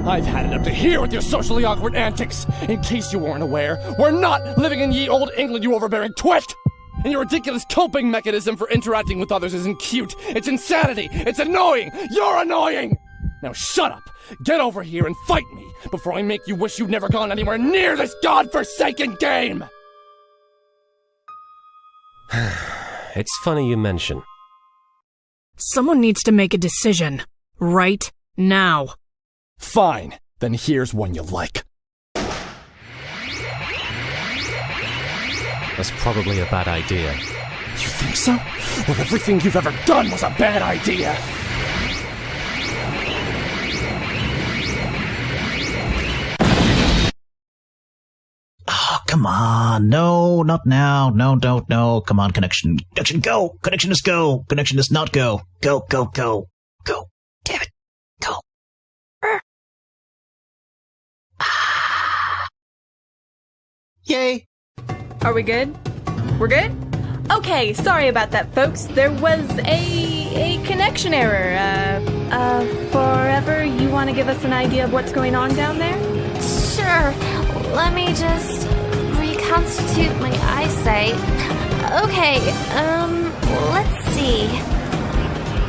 I've had it up to here with your socially awkward antics. In case you weren't aware, we're not living in ye old England, you overbearing twit! And your ridiculous coping mechanism for interacting with others isn't cute. It's insanity. It's annoying. You're annoying. Now shut up. Get over here and fight me before I make you wish you'd never gone anywhere near this godforsaken game. It's funny you mention. Someone needs to make a decision. Right now. Fine. Then here's one you like. That's probably a bad idea. You think so? Well, everything you've ever done was a bad idea. Oh, come on. No, not now. No, don't, no. Come on, connection. Connection, go. Connection is go. Connection is not go. Go, go, go. Go. Damn it. Go. Yay! Are we good? We're good? Okay, sorry about that, folks. There was a connection error. Forever, you want to give us an idea of what's going on down there? Sure. Let me just reconstitute my eyesight. Okay, let's see.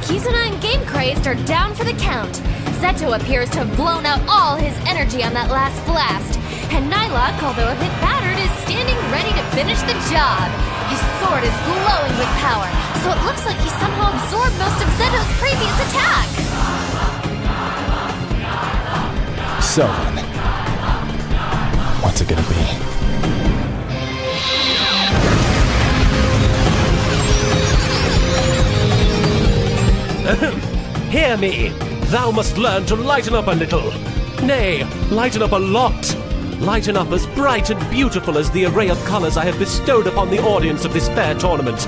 Kizuna and Gamecrazed are down for the count. Zetto appears to have blown out all his energy on that last blast. And Nylocke, although a bit battered, is standing ready to finish the job. His sword is glowing with power, so it looks like he somehow absorbed most of Zetto's previous attack. So then, what's it gonna be? Hear me! Thou must learn to lighten up a little. Nay, lighten up a lot. Lighten up as bright and beautiful as the array of colors I have bestowed upon the audience of this fair tournament.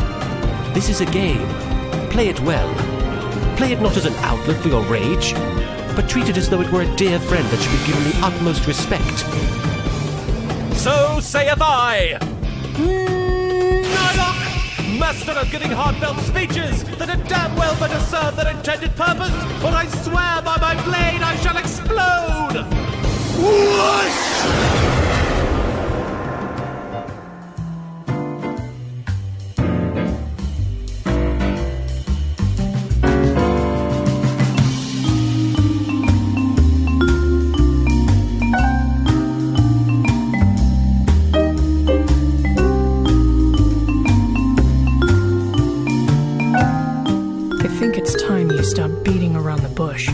This is a game. Play it well. Play it not as an outlet for your rage, but treat it as though it were a dear friend that should be given the utmost respect. So saith I! Nylocke! Master of giving heartfelt speeches that are damn well better serve their intended purpose, or I swear by my blade I shall explode! Whoosh! I think it's time you stop beating around the bush.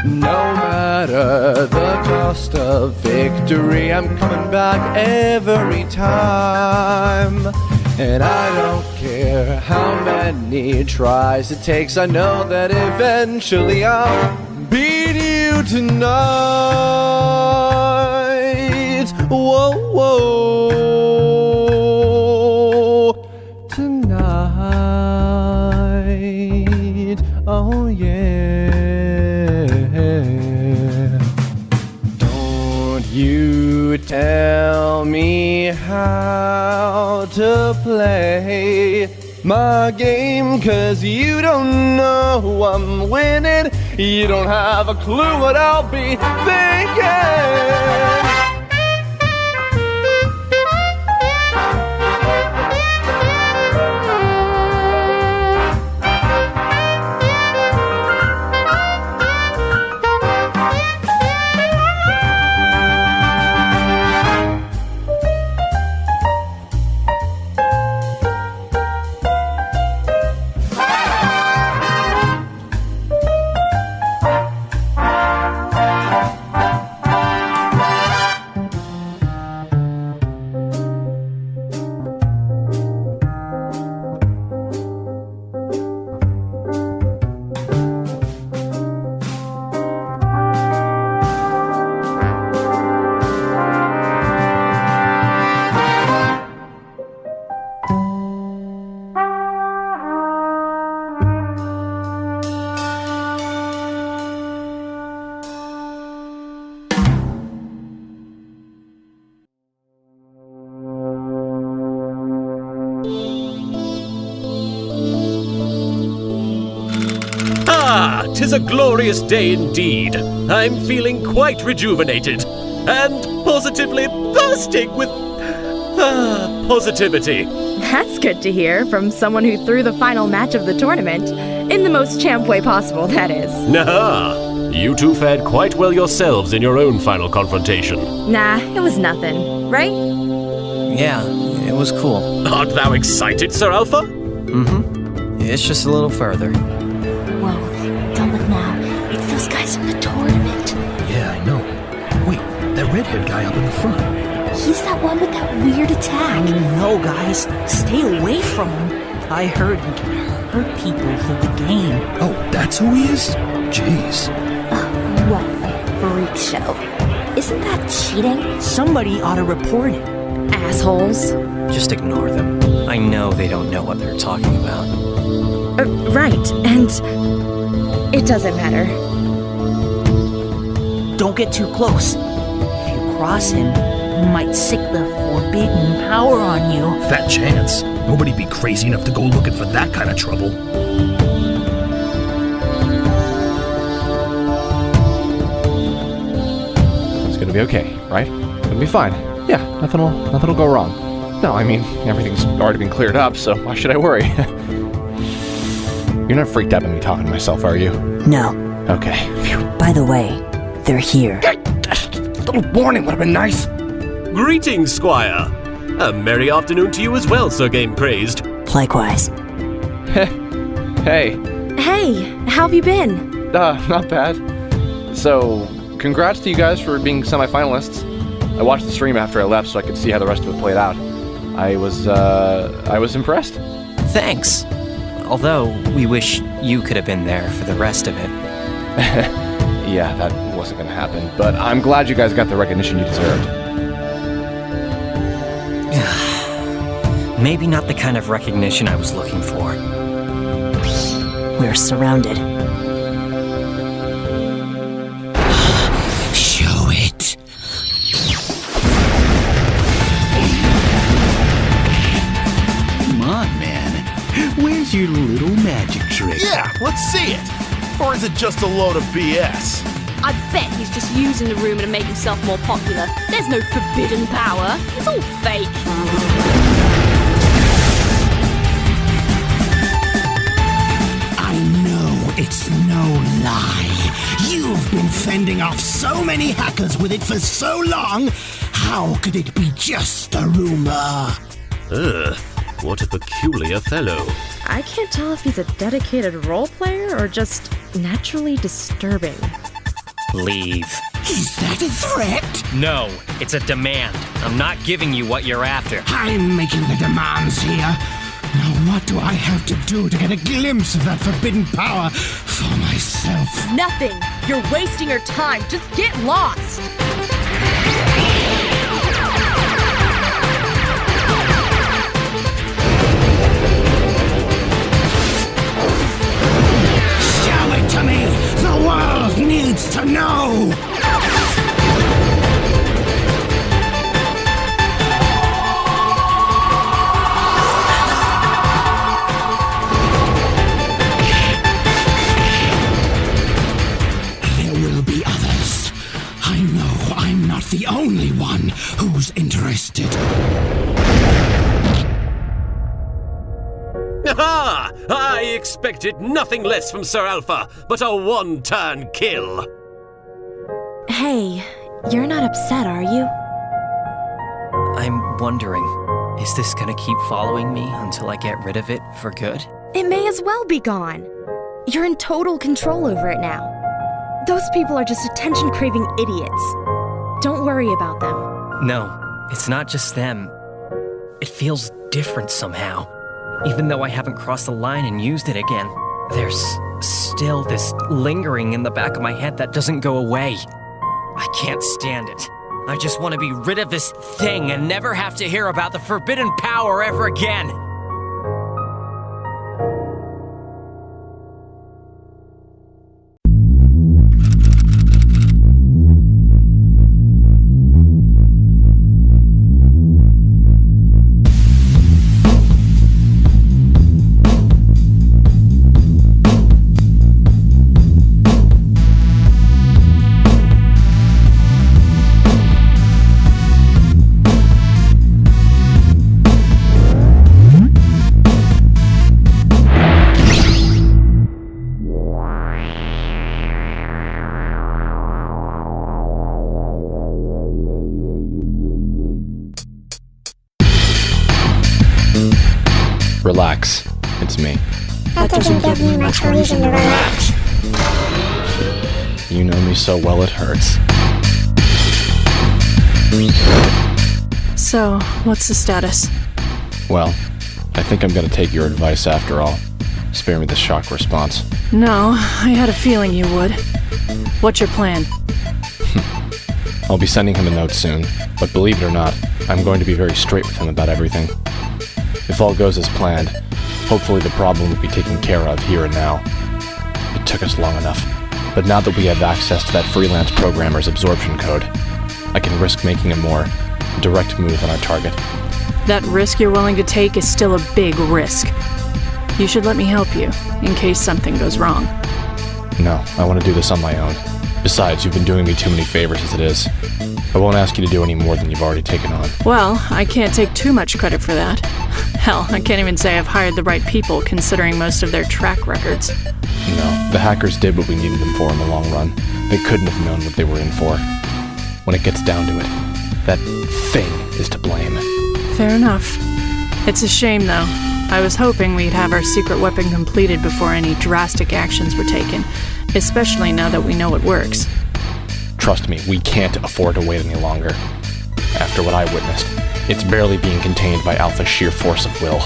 No matter the cost of victory, I'm coming back every time. And I don't care how many tries it takes, I know that eventually I'll beat you tonight. Whoa, whoa. Tonight. Oh, yeah. Don't you tell me how to play my game, 'cause you don't know I'm winning. You don't have a clue what I'll be thinking. Ah, 'tis a glorious day indeed. I'm feeling quite rejuvenated, and positively bursting with positivity. That's good to hear from someone who threw the final match of the tournament. In the most champ way possible, that is. Nah, you two fared quite well yourselves in your own final confrontation. Nah, it was nothing, right? Yeah, it was cool. Art thou excited, Sir Alpha? Mm-hmm. It's just a little further. Whoa, don't look now. It's those guys from the tournament. Yeah, I know. Wait, that red-haired guy up in the front. He's that one with that weird attack. No, guys, stay away from him. I heard he can hurt people for the game. Oh, that's who he is? Jeez. What a freak show. Isn't that cheating? Somebody ought to report it. Assholes. Just ignore them. I know they don't know what they're talking about. Right, and it doesn't matter. Don't get too close. If you cross him, he might sick the forbidden power on you. Fat chance. Nobody'd be crazy enough to go looking for that kind of trouble. It's gonna be okay, right? It's gonna be fine. Yeah, nothing'll go wrong. No, I mean, everything's already been cleared up, so why should I worry? You're not freaked out by me talking to myself, are you? No. Okay. Phew. By the way, they're here. A little warning would have been nice. Greetings, Squire. A merry afternoon to you as well, Sir Gamecrazed. Likewise. Hey. Hey, how have you been? Not bad. So, congrats to you guys for being semi-finalists. I watched the stream after I left so I could see how the rest of it played out. I was impressed. Thanks. Although, we wish you could have been there for the rest of it. Yeah, that wasn't gonna happen, but I'm glad you guys got the recognition you deserved. Maybe not the kind of recognition I was looking for. We're surrounded. Show it. Come on, man. Where's your little magic trick? Yeah, let's see it. Or is it just a load of BS? I bet he's just using the rumor to make himself more popular. There's no forbidden power. It's all fake. I know it's no lie. You've been fending off so many hackers with it for so long. How could it be just a rumor? What a peculiar fellow. I can't tell if he's a dedicated role player or just naturally disturbing. Leave. Is that a threat? No, it's a demand. I'm not giving you what you're after. I'm making the demands here. Now what do I have to do to get a glimpse of that forbidden power for myself? Nothing! You're wasting your time. Just get lost! Show it to me! The world needs to know! There will be others. I know I'm not the only one who's interested. Aha! I expected nothing less from Sir Alpha but a one-turn kill. Hey, you're not upset, are you? I'm wondering, is this gonna keep following me until I get rid of it for good? It may as well be gone. You're in total control over it now. Those people are just attention-craving idiots. Don't worry about them. No, it's not just them. It feels different somehow. Even though I haven't crossed the line and used it again, there's still this lingering in the back of my head that doesn't go away. I can't stand it. I just want to be rid of this thing and never have to hear about the forbidden power ever again. Relax. It's me. That doesn't give me much reason to relax. You know me so well it hurts. So, what's the status? Well, I think I'm gonna take your advice after all. Spare me the shock response. No, I had a feeling you would. What's your plan? I'll be sending him a note soon, but believe it or not, I'm going to be very straight with him about everything. If all goes as planned, hopefully the problem will be taken care of here and now. It took us long enough, but now that we have access to that freelance programmer's absorption code, I can risk making a more direct move on our target. That risk you're willing to take is still a big risk. You should let me help you, in case something goes wrong. No, I want to do this on my own. Besides, you've been doing me too many favors as it is. I won't ask you to do any more than you've already taken on. Well, I can't take too much credit for that. Hell, I can't even say I've hired the right people, considering most of their track records. No, the hackers did what we needed them for in the long run. They couldn't have known what they were in for. When it gets down to it, that thing is to blame. Fair enough. It's a shame, though. I was hoping we'd have our secret weapon completed before any drastic actions were taken, especially now that we know it works. Trust me, we can't afford to wait any longer. After what I witnessed, it's barely being contained by Alpha's sheer force of will.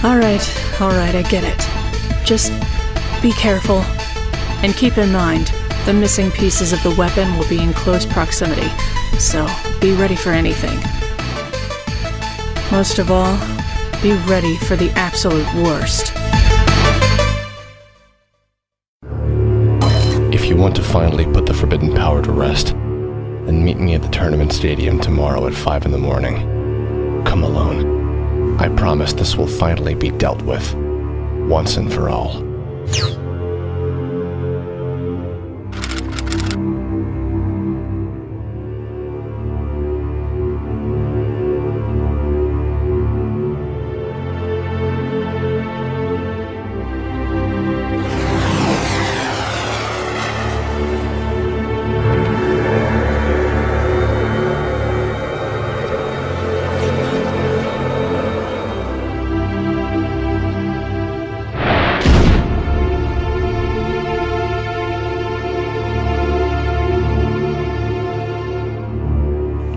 Alright, I get it. Just be careful. And keep in mind, the missing pieces of the weapon will be in close proximity, so be ready for anything. Most of all, be ready for the absolute worst. If you want to finally put the forbidden power to rest, then meet me at the tournament stadium tomorrow at 5 in the morning. Come alone. I promise this will finally be dealt with, once and for all.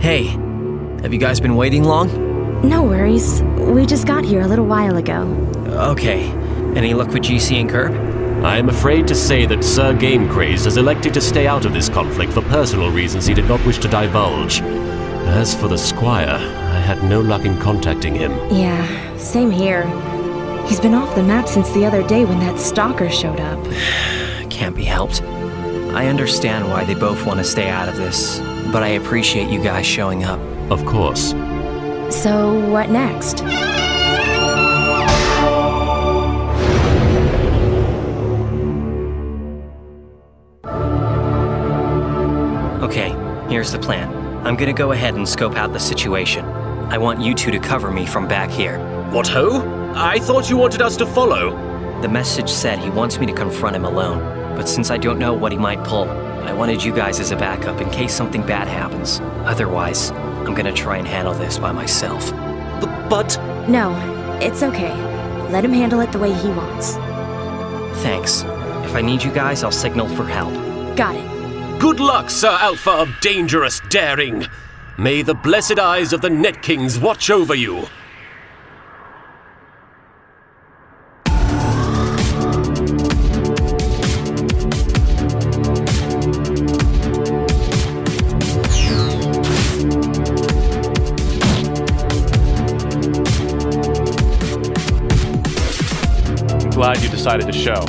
Hey, have you guys been waiting long? No worries. We just got here a little while ago. Okay. Any luck with GC and Curb? I am afraid to say that Sir Gamecrazed has elected to stay out of this conflict for personal reasons he did not wish to divulge. As for the Squire, I had no luck in contacting him. Yeah, same here. He's been off the map since the other day when that stalker showed up. Can't be helped. I understand why they both want to stay out of this, but I appreciate you guys showing up. Of course. So, what next? Okay, here's the plan. I'm gonna go ahead and scope out the situation. I want you two to cover me from back here. What ho? I thought you wanted us to follow. The message said he wants me to confront him alone, but since I don't know what he might pull, I wanted you guys as a backup in case something bad happens. Otherwise, I'm gonna try and handle this by myself. But... No, it's okay. Let him handle it the way he wants. Thanks. If I need you guys, I'll signal for help. Got it. Good luck, Sir Alpha of dangerous daring. May the blessed eyes of the Netkings watch over you. Glad you decided to show.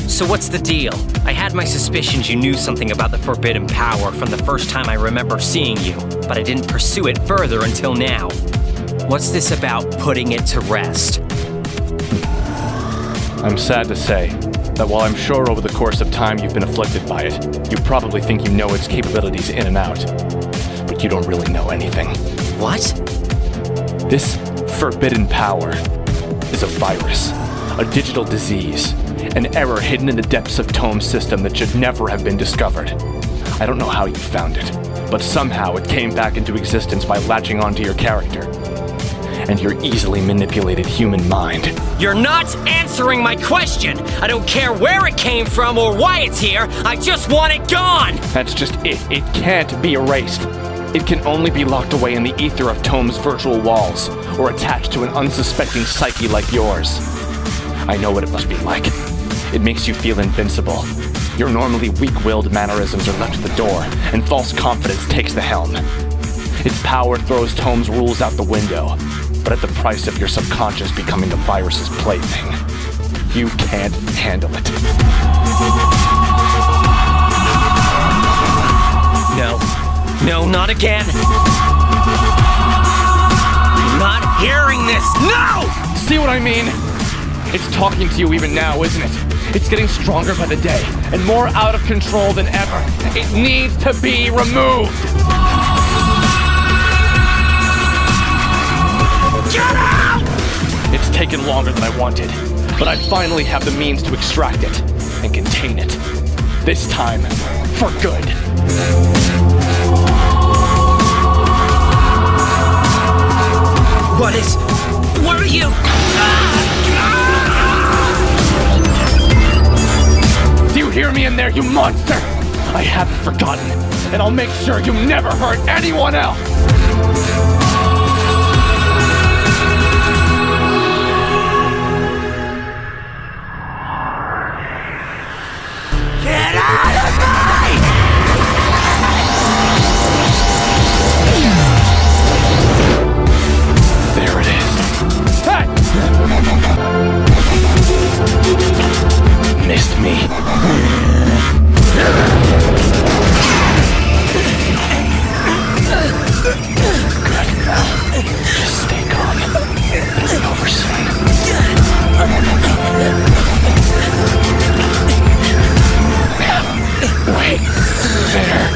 So what's the deal? I had my suspicions you knew something about the forbidden power from the first time I remember seeing you, but I didn't pursue it further until now. What's this about putting it to rest? I'm sad to say that while I'm sure over the course of time you've been afflicted by it, you probably think you know its capabilities in and out, but you don't really know anything. What? This forbidden power is a virus, a digital disease, an error hidden in the depths of Tome's system that should never have been discovered. I don't know how you found it, but somehow it came back into existence by latching onto your character and your easily manipulated human mind. You're not answering my question! I don't care where it came from or why it's here, I just want it gone! That's just it. It can't be erased. It can only be locked away in the ether of Tome's virtual walls, or attached to an unsuspecting psyche like yours. I know what it must be like. It makes you feel invincible. Your normally weak-willed mannerisms are left at the door, and false confidence takes the helm. Its power throws Tome's rules out the window, but at the price of your subconscious becoming the virus's plaything. You can't handle it. No. No, not again! I'm not hearing this! No! See what I mean? It's talking to you even now, isn't it? It's getting stronger by the day, and more out of control than ever. It needs to be removed! Get out! It's taken longer than I wanted, but I finally have the means to extract it and contain it. This time, for good. What are you? Do you hear me in there, you monster? I haven't forgotten, and I'll make sure you never hurt anyone else! Get out of me! There it is. Hey! Missed me. Good. Just stay calm. It'll be over soon. Wait there.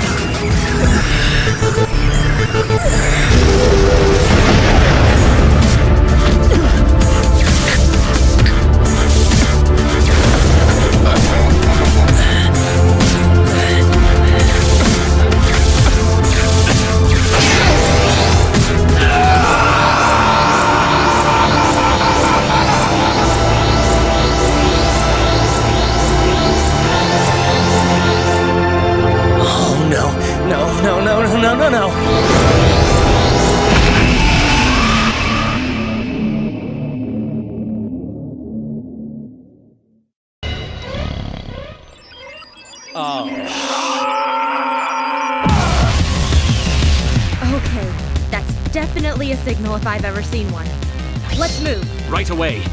No. Okay, that's definitely a signal if I've ever seen one. Let's move. Right away.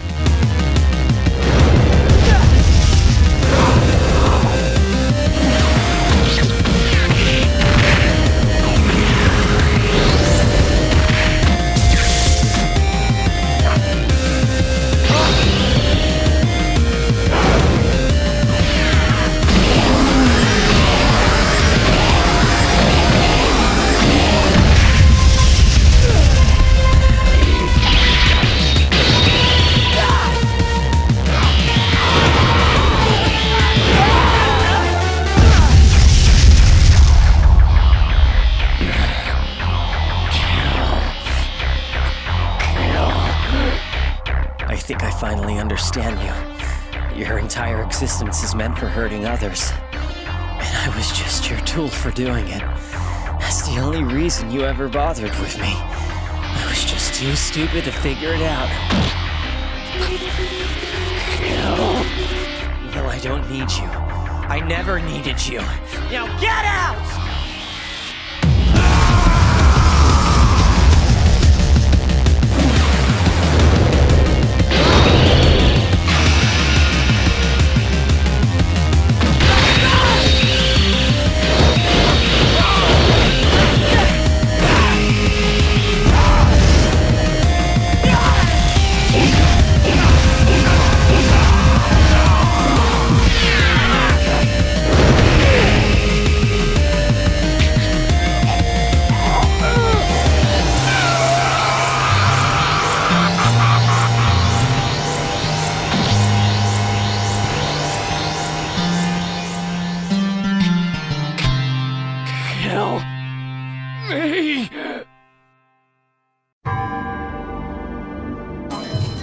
I think I finally understand you. Your entire existence is meant for hurting others. And I was just your tool for doing it. That's the only reason you ever bothered with me. I was just too stupid to figure it out. Well, I don't need you. I never needed you. Now get out!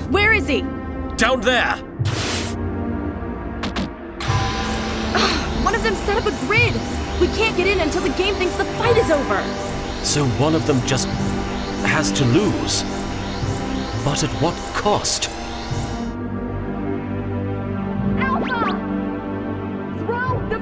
Where is he? Down there! One of them set up a grid! We can't get in until the game thinks the fight is over! So one of them just has to lose. But at what cost? Alpha! Throw the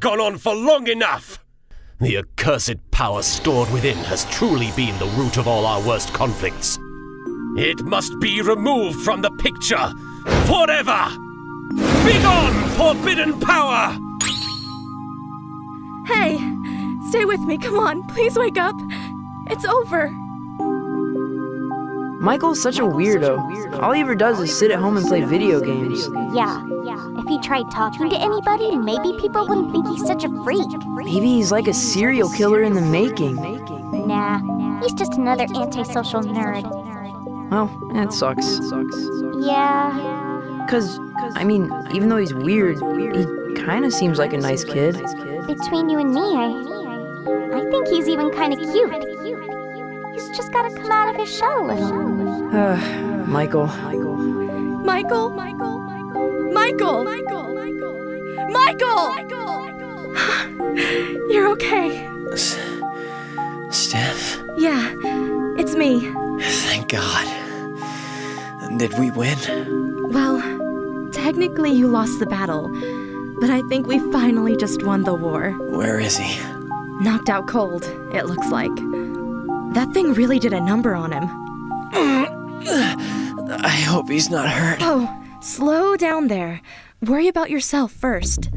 gone on for long enough! The accursed power stored within has truly been the root of all our worst conflicts. It must be removed from the picture forever! Begone, forbidden power! Hey, stay with me, come on, please wake up. It's over. Michael's such a weirdo. All he ever does is sit at home and play video games. Yeah. If he tried talking to anybody, maybe people wouldn't think he's such a freak. Maybe he's like a serial killer in the making. Nah, he's just another antisocial nerd. Well, that sucks. Yeah. Cause, I mean, even though he's weird, he kinda seems like a nice kid. Between you and me, I think he's even kinda cute. He's just gotta come out of his shell a little. Michael. Michael? Michael! You're okay. Steph? Yeah, it's me. Thank God. Did we win? Well, technically you lost the battle, but I think we finally just won the war. Where is he? Knocked out cold, it looks like. That thing really did a number on him. I hope he's not hurt. Oh, slow down there. Worry about yourself first.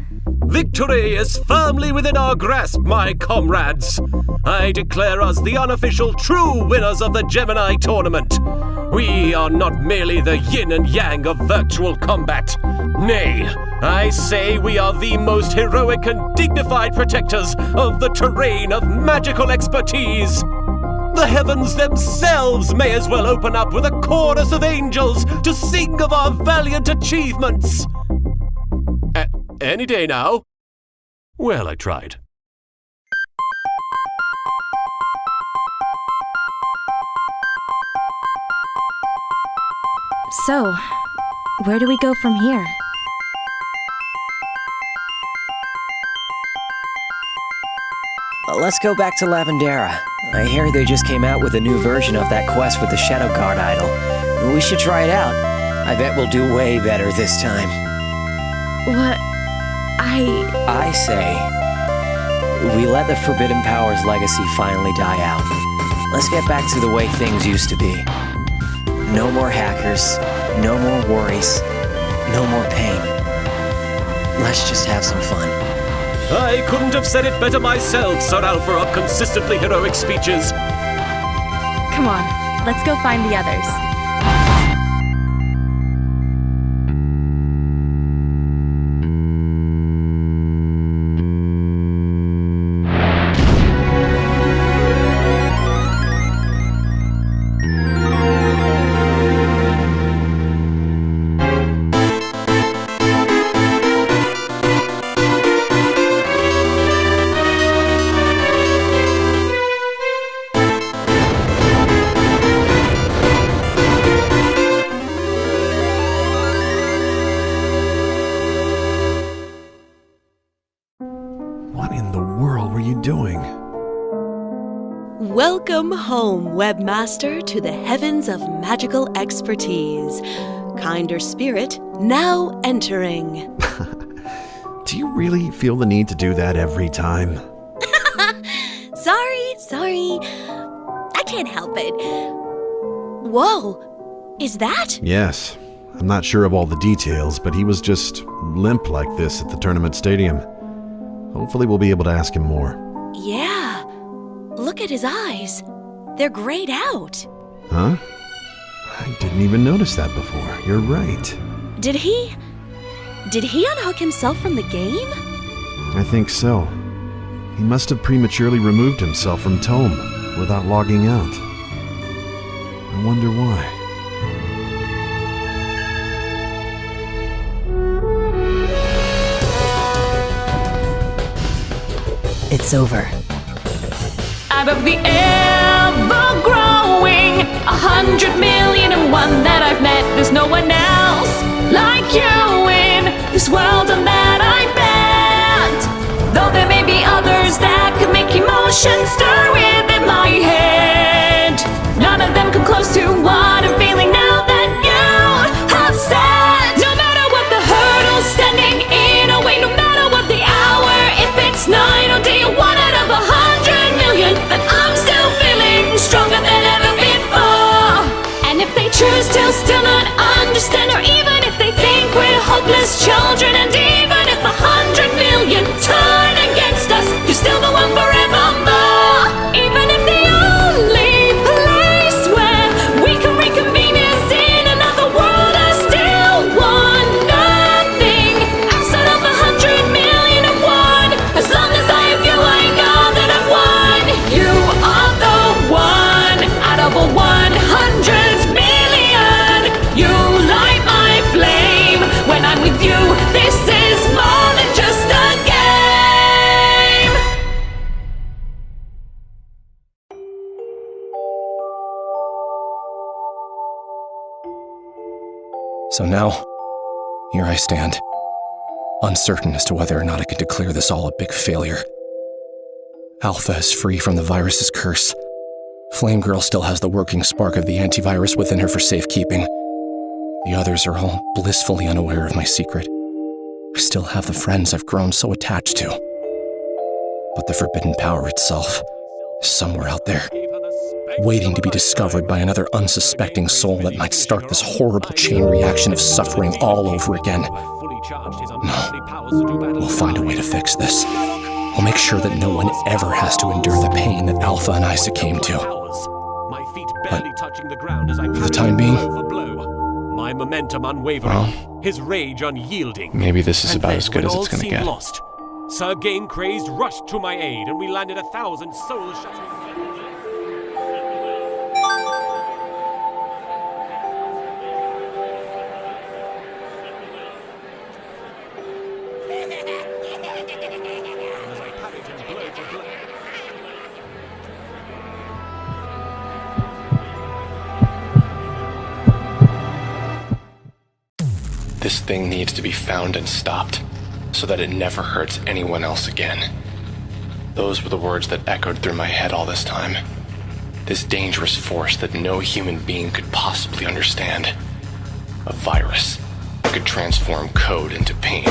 Victory is firmly within our grasp, my comrades. I declare us the unofficial true winners of the Gemini Tournament. We are not merely the yin and yang of virtual combat. Nay, I say we are the most heroic and dignified protectors of the terrain of magical expertise. The heavens themselves may as well open up with a chorus of angels to sing of our valiant achievements. Any day now. Well, I tried. So, where do we go from here? Let's go back to Lavendera. I hear they just came out with a new version of that quest with the Shadow Guard idol. We should try it out. I bet we'll do way better this time. What? I say, we let the Forbidden Power's legacy finally die out. Let's get back to the way things used to be. No more hackers, no more worries, no more pain. Let's just have some fun. I couldn't have said it better myself, Sir Alpha of consistently heroic speeches. Come on, let's go find the others. Welcome home, Webmaster, to the heavens of magical expertise. Kinder spirit now entering. Do you really feel the need to do that every time? Sorry. I can't help it. Whoa, is that? Yes. I'm not sure of all the details, but he was just limp like this at the tournament stadium. Hopefully we'll be able to ask him more. Yeah. Look at his eyes. They're grayed out. Huh? I didn't even notice that before. You're right. Did he unhook himself from the game? I think so. He must have prematurely removed himself from Tome without logging out. I wonder why. It's over. Out of the ever-growing 100,000,001 that I've met, there's no one else like you in this world, and that I bet. Though there may be others that could make emotions stir within my head, none of them come close to what I'm feeling now that you have said. No matter what the hurdles standing in a way, no matter what the hour, if So now, here I stand, uncertain as to whether or not I can declare this all a big failure. Alpha is free from the virus's curse. Flamegirl still has the working spark of the antivirus within her for safekeeping. The others are all blissfully unaware of my secret. I still have the friends I've grown so attached to. But the forbidden power itself is somewhere out there, waiting to be discovered by another unsuspecting soul that might start this horrible chain reaction of suffering all over again. No, we'll find a way to fix this. We'll make sure that no one ever has to endure the pain that Alpha and I succumbed to. But for the time being, my momentum unwavering, his rage unyielding. Maybe this is And about then, as good when as all it's gonna seemed get. Lost, Sir Gamecrazed rushed to my aid, and we landed 1,000 soul-shattering. This thing needs to be found and stopped, so that it never hurts anyone else again. Those were the words that echoed through my head all this time. This dangerous force that no human being could possibly understand. A virus that could transform code into pain.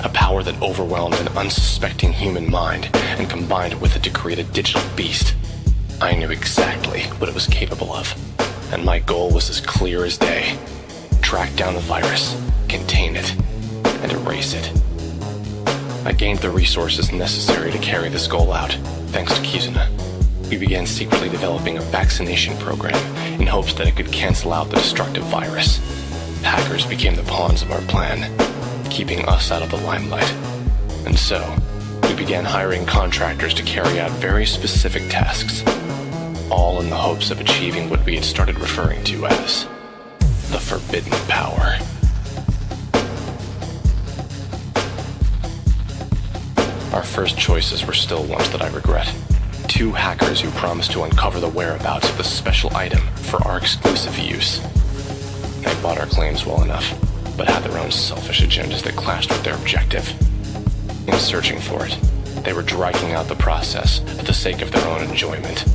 A power that overwhelmed an unsuspecting human mind and combined it with it to create a digital beast. I knew exactly what it was capable of, and my goal was as clear as day. Track down the virus, contain it, and erase it. I gained the resources necessary to carry this goal out, thanks to Kizuna. We began secretly developing a vaccination program in hopes that it could cancel out the destructive virus. Hackers became the pawns of our plan, keeping us out of the limelight. And so, we began hiring contractors to carry out very specific tasks, all in the hopes of achieving what we had started referring to as the forbidden power. Our first choices were still ones that I regret. 2 hackers who promised to uncover the whereabouts of the special item for our exclusive use. They bought our claims well enough, but had their own selfish agendas that clashed with their objective. In searching for it, they were dragging out the process for the sake of their own enjoyment.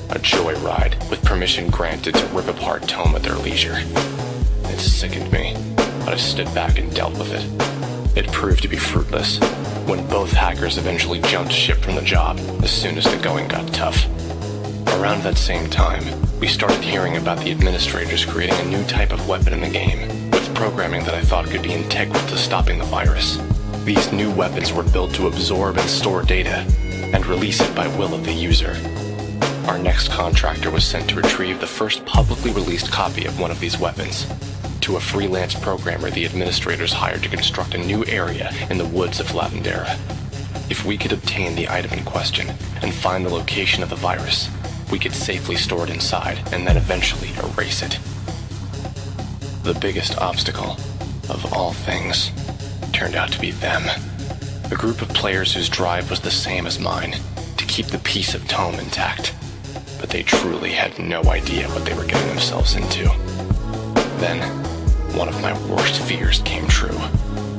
A joyride with permission granted to rip apart Tome at their leisure. It sickened me, but I stood back and dealt with it. It proved to be fruitless, when both hackers eventually jumped ship from the job as soon as the going got tough. Around that same time, we started hearing about the administrators creating a new type of weapon in the game, with programming that I thought could be integral to stopping the virus. These new weapons were built to absorb and store data, and release it by will of the user. Our next contractor was sent to retrieve the first publicly released copy of one of these weapons, to a freelance programmer the administrators hired to construct a new area in the woods of Lavendera. If we could obtain the item in question and find the location of the virus, we could safely store it inside and then eventually erase it. The biggest obstacle, of all things, turned out to be them. A group of players whose drive was the same as mine, to keep the peace of Tome intact. But they truly had no idea what they were getting themselves into. Then, one of my worst fears came true.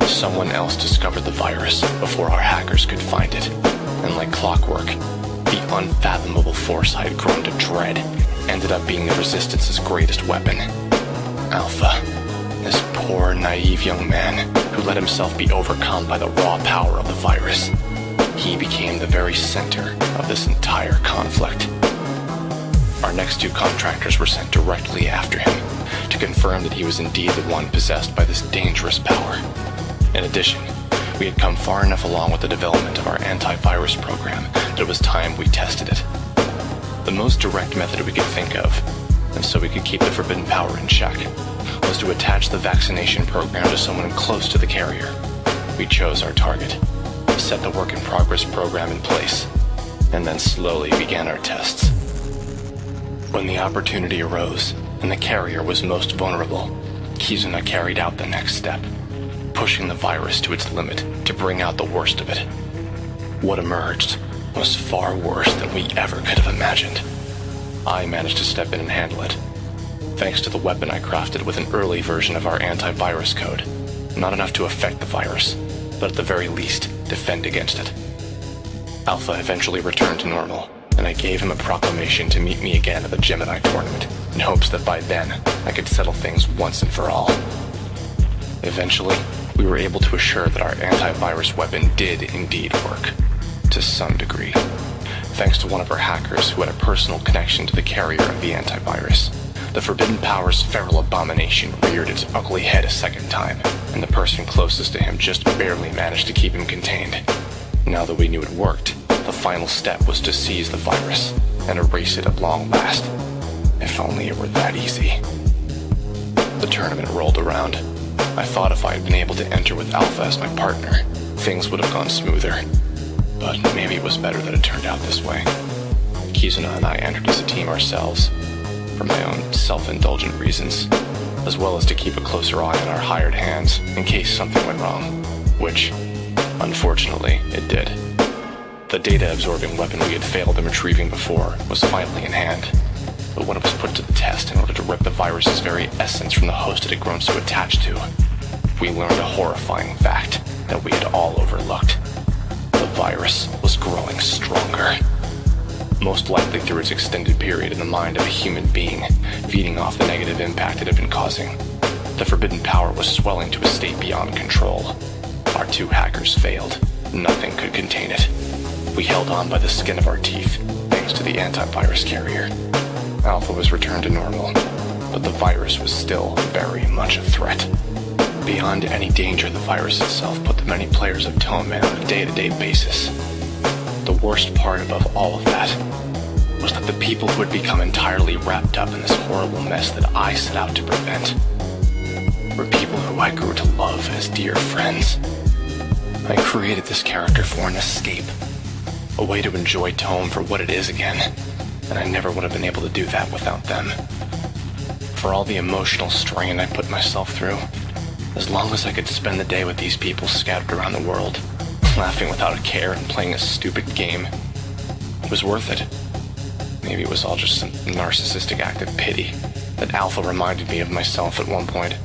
Someone else discovered the virus before our hackers could find it. And like clockwork, the unfathomable force I had grown to dread ended up being the Resistance's greatest weapon. Alpha. This poor, naive young man who let himself be overcome by the raw power of the virus. He became the very center of this entire conflict. Our next 2 contractors were sent directly after him to confirm that he was indeed the one possessed by this dangerous power. In addition, we had come far enough along with the development of our antivirus program that it was time we tested it. The most direct method we could think of, and so we could keep the forbidden power in check, was to attach the vaccination program to someone close to the carrier. We chose our target, set the work-in-progress program in place, and then slowly began our tests. When the opportunity arose, and the carrier was most vulnerable, Kizuna carried out the next step, pushing the virus to its limit to bring out the worst of it. What emerged was far worse than we ever could have imagined. I managed to step in and handle it. thanks to the weapon I crafted with an early version of our antivirus code. Not enough to affect the virus, but at the very least, defend against it. Alpha eventually returned to normal, and I gave him a proclamation to meet me again at the Gemini Tournament, in hopes that by then, I could settle things once and for all. Eventually, we were able to assure that our antivirus weapon did indeed work, to some degree, thanks to one of our hackers who had a personal connection to the carrier of the antivirus. The Forbidden Power's feral abomination reared its ugly head a second time, and the person closest to him just barely managed to keep him contained. Now that we knew it worked, the final step was to seize the virus and erase it at long last. If only it were that easy. The tournament rolled around. I thought if I had been able to enter with Alpha as my partner, things would have gone smoother. But maybe it was better that it turned out this way. Kizuna and I entered as a team ourselves, for my own self-indulgent reasons, as well as to keep a closer eye on our hired hands in case something went wrong, which, unfortunately, it did. The data-absorbing weapon we had failed in retrieving before was finally in hand, but when it was put to the test in order to rip the virus's very essence from the host it had grown so attached to, we learned a horrifying fact that we had all overlooked. The virus was growing stronger. Most likely through its extended period in the mind of a human being, feeding off the negative impact it had been causing. The Forbidden Power was swelling to a state beyond control. Our two hackers failed. Nothing could contain it. We held on by the skin of our teeth, thanks to the antivirus carrier. Alpha was returned to normal, but the virus was still very much a threat. Beyond any danger, the virus itself put the many players of TOME on a day-to-day basis. The worst part above all of that was that the people who had become entirely wrapped up in this horrible mess that I set out to prevent were people who I grew to love as dear friends. I created this character for an escape, a way to enjoy TOME for what it is again, and I never would have been able to do that without them. For all the emotional strain I put myself through, as long as I could spend the day with these people scattered around the world, laughing without a care and playing a stupid game, it was worth it. Maybe it was all just some narcissistic act of pity that Alpha reminded me of myself at one point,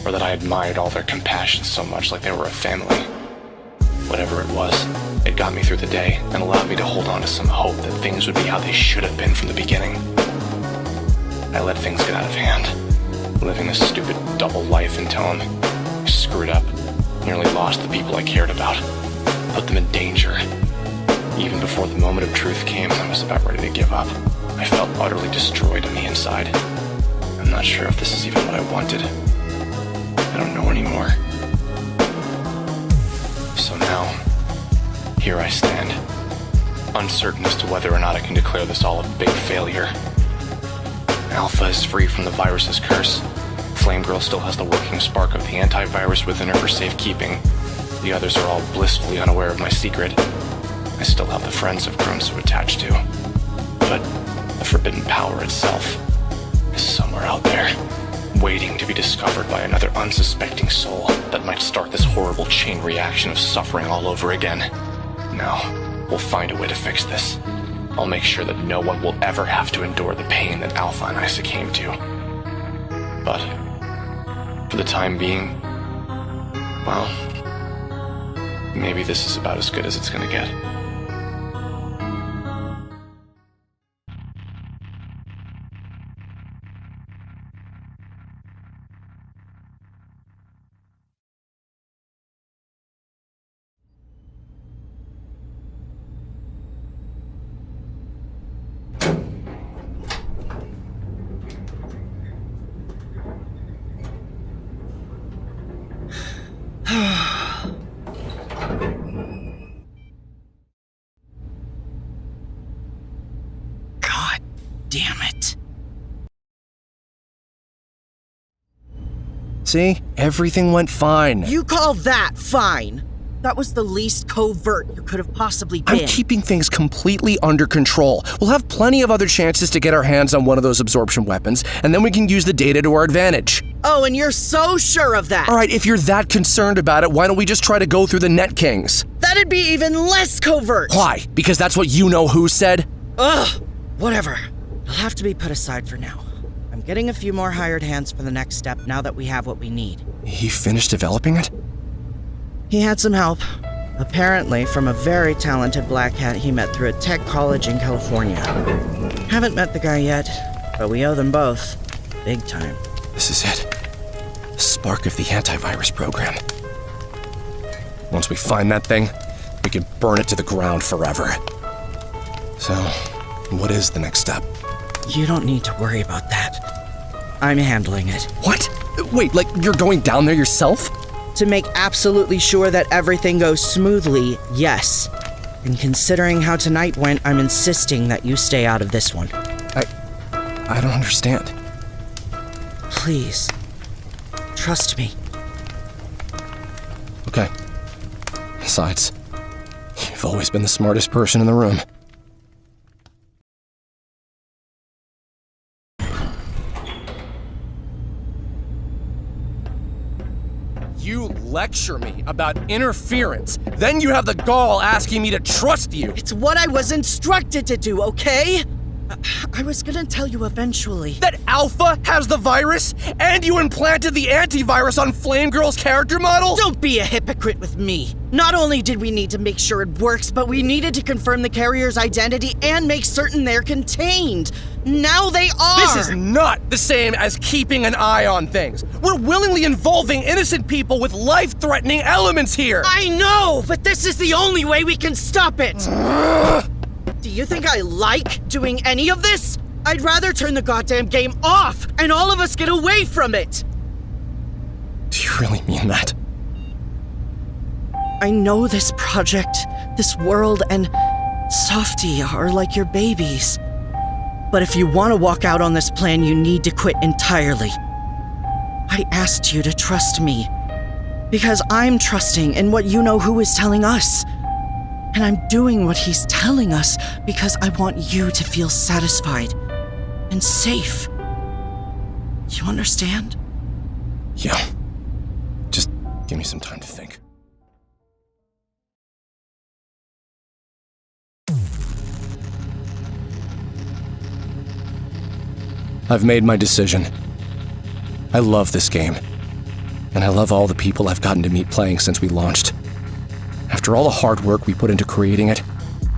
or that I admired all their compassion so much like they were a family. Whatever it was, it got me through the day and allowed me to hold on to some hope that things would be how they should have been from the beginning. I let things get out of hand, living this stupid double life in TOME. I screwed up, nearly lost the people I cared about, put them in danger. Even before the moment of truth came, I was about ready to give up. I felt utterly destroyed on the inside. I'm not sure if this is even what I wanted. I don't know anymore. So now, here I stand, uncertain as to whether or not I can declare this all a big failure. Alpha is free from the virus's curse. Flamegirl still has the working spark of the antivirus within her for safekeeping. The others are all blissfully unaware of my secret. I still have the friends I've grown so attached to. But the Forbidden Power itself is somewhere out there, waiting to be discovered by another unsuspecting soul that might start this horrible chain reaction of suffering all over again. No, we'll find a way to fix this. I'll make sure that no one will ever have to endure the pain that Alpha and I succumbed to. But for the time being, well, maybe this is about as good as it's gonna get. Damn it. See? Everything went fine. You call that fine? That was the least covert you could have possibly been. I'm keeping things completely under control. We'll have plenty of other chances to get our hands on one of those absorption weapons, and then we can use the data to our advantage. Oh, and you're so sure of that? Alright, if you're that concerned about it, why don't we just try to go through the Netkings? That'd be even less covert! Why? Because that's what you-know-who said? Ugh, whatever. It'll have to be put aside for now. I'm Getting a few more hired hands for the next step now that we have what we need. He finished developing it? He had some help. Apparently from a very talented black hat he met through a tech college in California. Haven't met the guy yet, but we owe them both. Big time. This is it. The spark of the antivirus program. Once we find that thing, we can burn it to the ground forever. So, what is the next step? You don't need to worry about that. I'm handling it. What? Wait, like you're going down there yourself? To make absolutely sure that everything goes smoothly, yes. And considering how tonight went, I'm insisting that you stay out of this one. I don't understand. Please. Trust me. Okay. Besides, you've always been the smartest person in the room. You lecture me about interference, then you have the gall asking me to trust you. It's what I was instructed to do, okay? I was gonna tell you eventually. That Alpha has the virus, and you implanted the antivirus on Flamegirl's character model? Don't be a hypocrite with me. Not only did we need to make sure it works, but we needed to confirm the carrier's identity and make certain they're contained. Now they are! This is not the same as keeping an eye on things. We're willingly involving innocent people with life-threatening elements here! I know, but this is the only way we can stop it! Do you think I like doing any of this? I'd rather turn the goddamn game off and all of us get away from it! Do you really mean that? I know this project, this world, and Softy are like your babies. But if you want to walk out on this plan, you need to quit entirely. I asked you to trust me, because I'm trusting in what you know who is telling us. And I'm doing what he's telling us because I want you to feel satisfied and safe. You understand? Yeah. Just give me some time to think. I've made my decision. I love this game. And I love all the people I've gotten to meet playing since we launched. After all the hard work we put into creating it,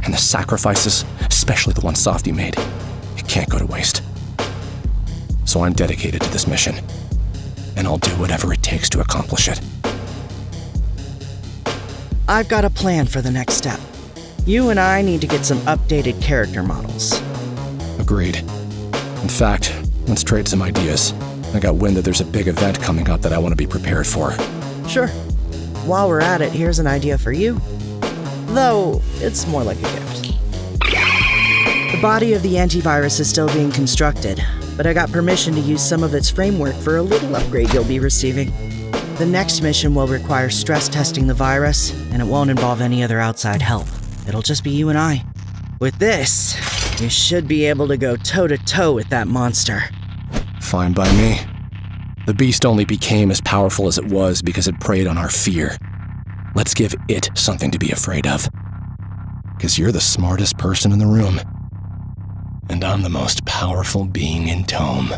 and the sacrifices, especially the ones Softy made, it can't go to waste. So I'm dedicated to this mission, and I'll do whatever it takes to accomplish it. I've got a plan for the next step. You and I need to get some updated character models. Agreed. In fact, let's trade some ideas. I got wind that there's a big event coming up that I want to be prepared for. Sure. While we're at it, here's an idea for you. Though, it's more like a gift. The body of the antivirus is still being constructed, but I got permission to use some of its framework for a little upgrade you'll be receiving. The next mission will require stress testing the virus, and it won't involve any other outside help. It'll just be you and I. With this, you should be able to go toe-to-toe with that monster. Fine by me. The beast only became as powerful as it was because it preyed on our fear. Let's give it something to be afraid of. Because you're the smartest person in the room. And I'm the most powerful being in Tome.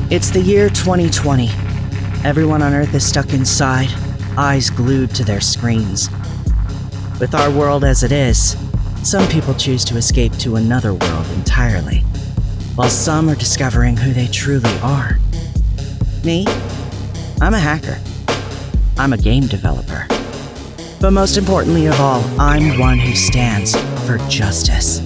It's the year 2020. Everyone on Earth is stuck inside, eyes glued to their screens. With our world as it is, some people choose to escape to another world entirely, while some are discovering who they truly are. Me? I'm a hacker. I'm a game developer. But most importantly of all, I'm one who stands for justice.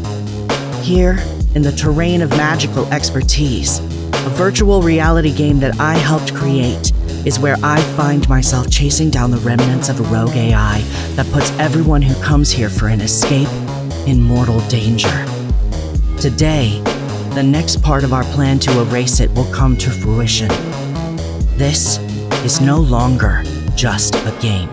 Here, in the terrain of magical expertise, a virtual reality game that I helped create is where I find myself chasing down the remnants of a rogue AI that puts everyone who comes here for an escape in mortal danger. Today, the next part of our plan to erase it will come to fruition. This is no longer just a game.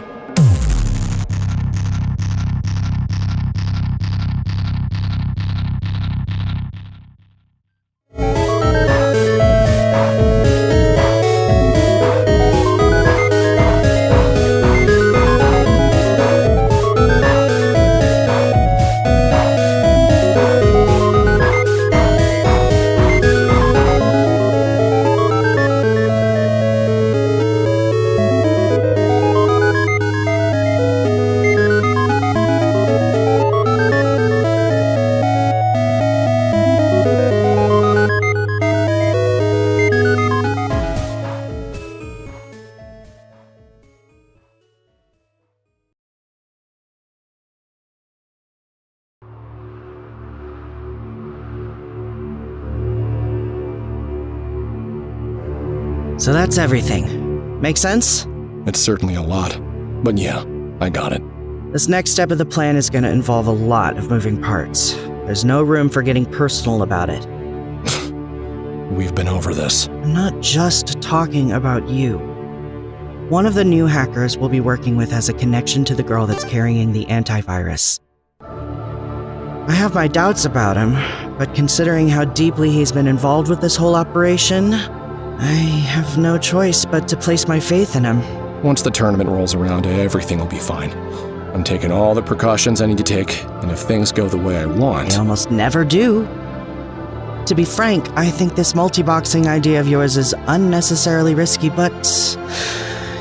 So that's everything. Make sense? It's certainly a lot, but yeah, I got it. This next step of the plan is going to involve a lot of moving parts. There's no room for getting personal about it. We've been over this. I'm not just talking about you. One of the new hackers we'll be working with has a connection to the girl that's carrying the antivirus. I have my doubts about him, but considering how deeply he's been involved with this whole operation, I have no choice but to place my faith in him. Once the tournament rolls around, everything will be fine. I'm taking all the precautions I need to take, and if things go the way I want... They almost never do. To be frank, I think this multi-boxing idea of yours is unnecessarily risky, but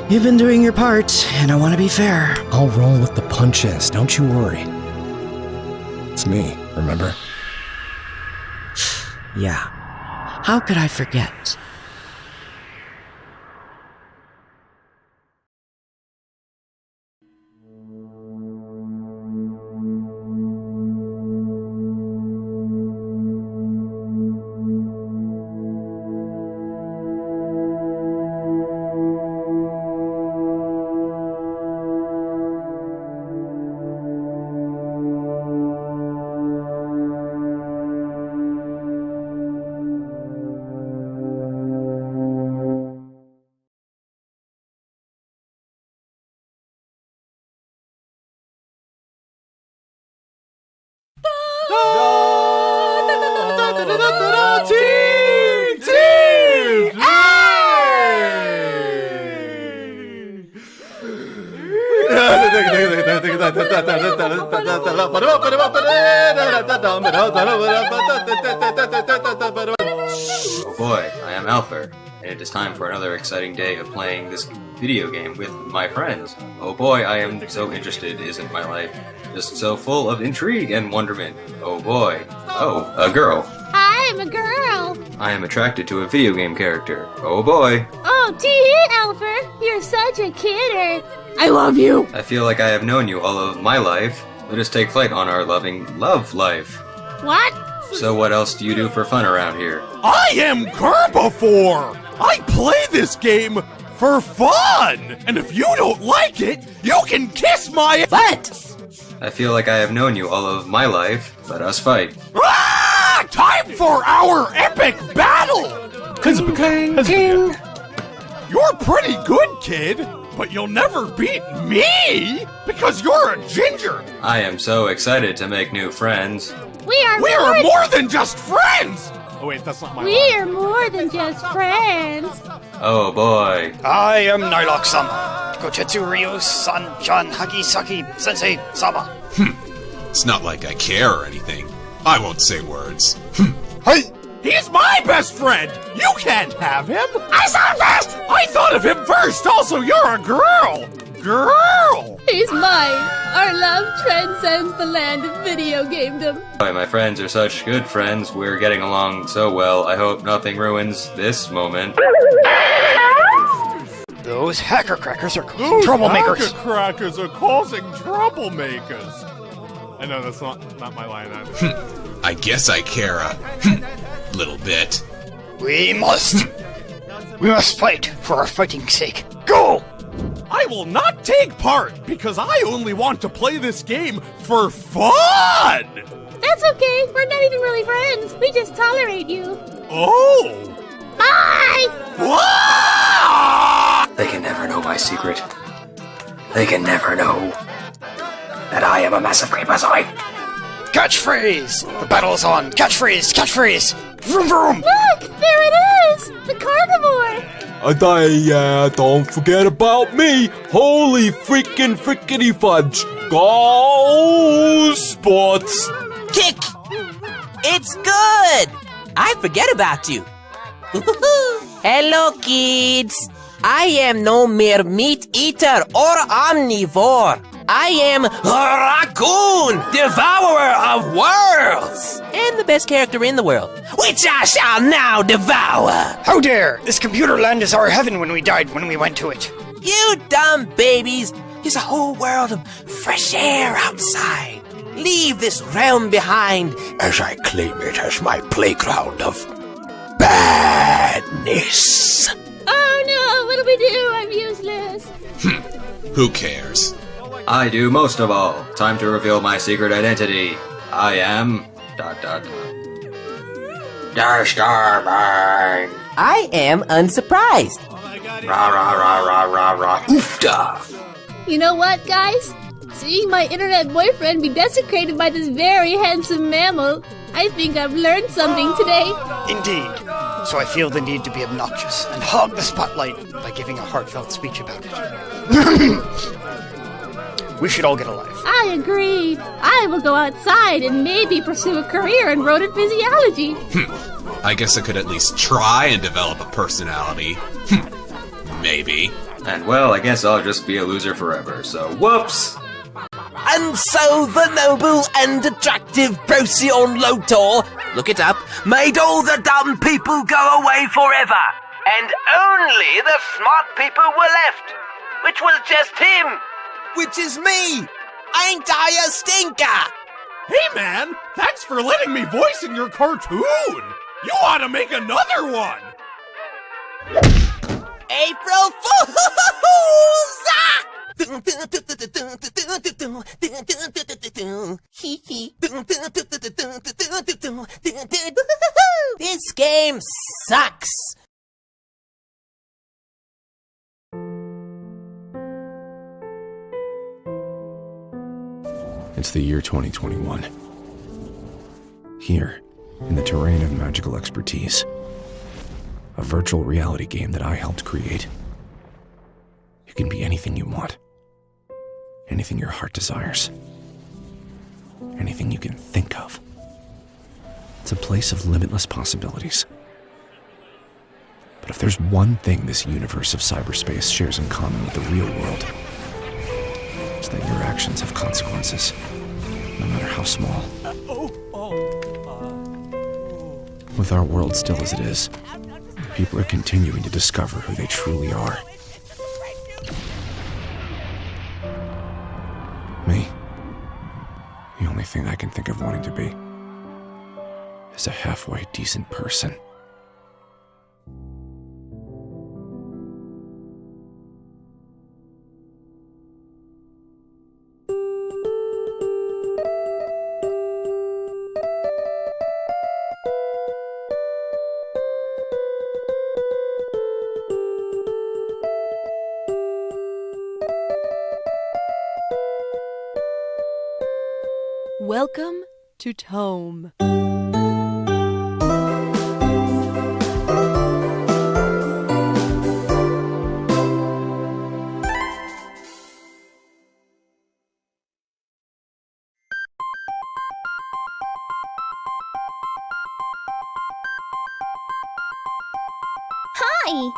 you've been doing your part, and I want to be fair. I'll roll with the punches, don't you worry. It's me, remember? Yeah. How could I forget? Oh boy, I am Alpha, and it is time for another exciting day of playing this video game with my friends. Oh boy, I am so interested, isn't my life? Just so full of intrigue and wonderment. Oh boy. Oh, a girl. I'm a girl. I am attracted to a video game character. Oh boy. Oh, gee, Alpha, you're such a kidder. I love you. I feel like I have known you all of my life. Let us take flight on our loving love life. What? So what else do you do for fun around here? I am Kirbopher! I play this game for fun! And if you don't like it, you can kiss my butt! I feel like I have known you all of my life. Let us fight. Ah! Time for our epic battle! King. You're pretty good, kid, but you'll never beat me because you're a ginger. I am so excited to make new friends. We are more than just friends! Oh wait, that's not my line. We are more than just friends. Oh boy. I am Nylocke-sama. Kotetsu Ryu San-chan Haki Saki Sensei Sama. It's not like I care or anything. I won't say words. Hey! He's my best friend! You can't have him! I saw him first! I thought of him first! Also, you're a girl! Girl! He's mine. Our love transcends the land of video gamedom. Boy, my friends are such good friends. We're getting along so well. I hope nothing ruins this moment. Those hacker crackers are causing troublemakers. Hacker crackers are causing troublemakers. I know that's not my line either. I guess I care a little bit. We must fight for our fighting's sake. Go! I will not take part because I only want to play this game for fun! That's okay. We're not even really friends. We just tolerate you. Oh! Bye! They can never know my secret. They can never know that I am a massive creepazoid. Catchphrase! The battle is on! Catchphrase! Catchphrase! Vroom vroom! Look! There it is! The carnivore! Don't forget about me! Holy freaking frickety fudge! Go sports! Kick! It's good! I forget about you. Hello, kids! I am no mere meat eater or omnivore. I am Rockoon, devourer of worlds, and the best character in the world, which I shall now devour. How dare! This computer land is our heaven when we died when we went to it. You dumb babies! There's a whole world of fresh air outside. Leave this realm behind as I claim it as my playground of badness. do? I'm useless. Who cares? I do most of all. Time to reveal my secret identity. I am... ... Disturbing. I am unsurprised. Rah rah rah rah rah rah. Oofda. You know what, guys? Seeing my internet boyfriend be desecrated by this very handsome mammal, I think I've learned something today. Indeed. So I feel the need to be obnoxious and hog the spotlight by giving a heartfelt speech about it. We should all get a life. I agree. I will go outside and maybe pursue a career in rodent physiology. I guess I could at least try and develop a personality. Maybe. And well, I guess I'll just be a loser forever, so whoops! And so the noble and attractive Procyon Lotor, look it up, made all the dumb people go away forever. And only the smart people were left, which was just him, which is me. Ain't I a stinker? Hey man, thanks for letting me voice in your cartoon. You ought to make another one. April Fools! This game sucks. It's the year 2021. Here, in the terrain of magical expertise, a virtual reality game that I helped create. You can be anything you want. Anything your heart desires. Anything you can think of. It's a place of limitless possibilities. But if there's one thing this universe of cyberspace shares in common with the real world, it's that your actions have consequences, no matter how small. With our world still as it is, people are continuing to discover who they truly are. Me, the only thing I can think of wanting to be is a halfway decent person. Welcome to Tome. Hi!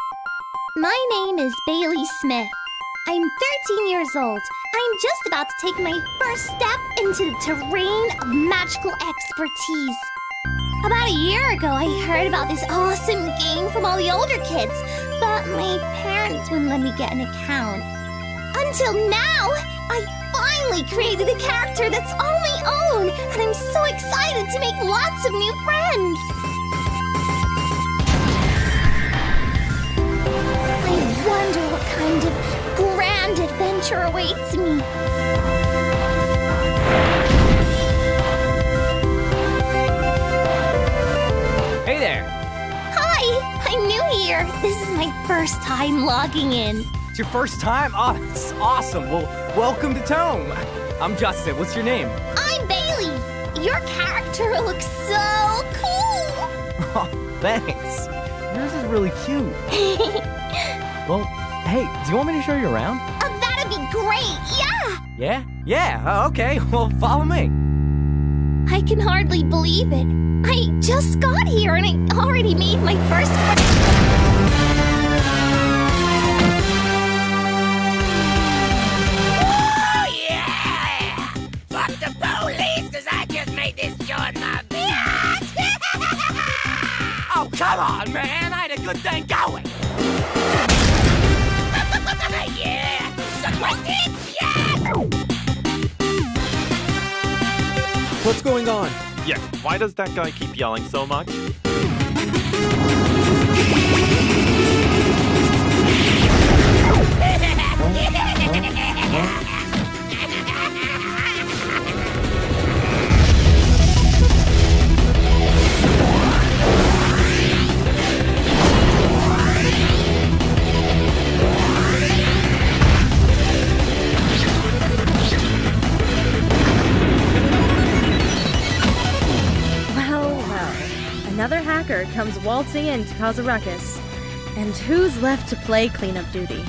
My name is Bailey Smith. I'm 13 years old. I'm just about to take my first step into the terrain of magical expertise. About a year ago, I heard about this awesome game from all the older kids, but my parents wouldn't let me get an account. Until now, I finally created a character that's all my own, and I'm so excited to make lots of new friends. I wonder what kind of grand adventure awaits me. Hey there! Hi! I'm new here. This is my first time logging in. It's your first time? Oh, that's awesome. Well, welcome to Tome. I'm Justin. What's your name? I'm Bailey. Your character looks so cool. Oh, thanks. Yours is really cute. Well, hey, do you want me to show you around? That'd be great, yeah! Yeah? Yeah, okay, well, follow me. I can hardly believe it. I just got here and I already made my first friend. Oh, yeah! Fuck the police, because I just made this joint my bitch! Oh, come on, man, I had a good thing going. Yeah! Suck my dick! Yeah! What's going on? Yeah, why does that guy keep yelling so much? comes waltzing in to cause a ruckus. And who's left to play cleanup duty?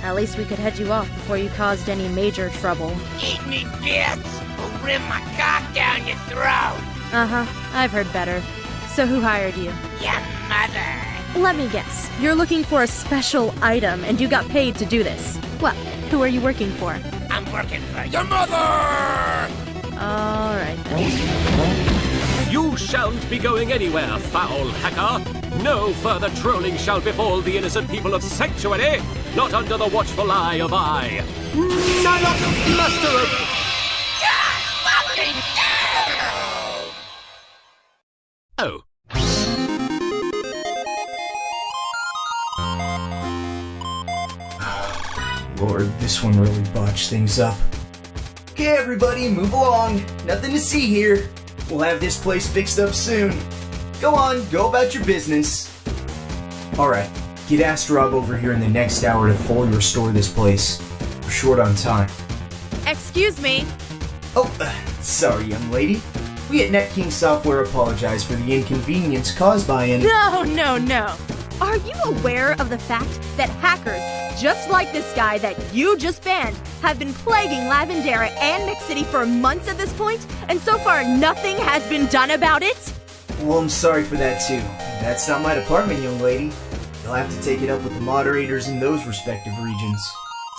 At least we could head you off before you caused any major trouble. Eat me bits! Or rim my cock down your throat! Uh-huh, I've heard better. So who hired you? Your mother! Let me guess. You're looking for a special item, and you got paid to do this. Well, who are you working for? I'm working for your mother! Alright then. You shan't be going anywhere, foul hacker! No further trolling shall befall the innocent people of Sanctuary, not under the watchful eye of I, Nylocke, Master of... Oh. Lord, this one really botched things up. Okay, everybody, move along. Nothing to see here. We'll have this place fixed up soon. Go on, go about your business. Alright, get Astrog over here in the next hour to fully restore this place. We're short on time. Excuse me. Oh, sorry, young lady. We at Netkings Software apologize for the inconvenience caused by any... No. Are you aware of the fact that hackers, just like this guy that you just banned, have been plaguing Lavendera and Mix City for months at this point, and so far nothing has been done about it? Well, I'm sorry for that too. That's not my department, young lady. You'll have to take it up with the moderators in those respective regions.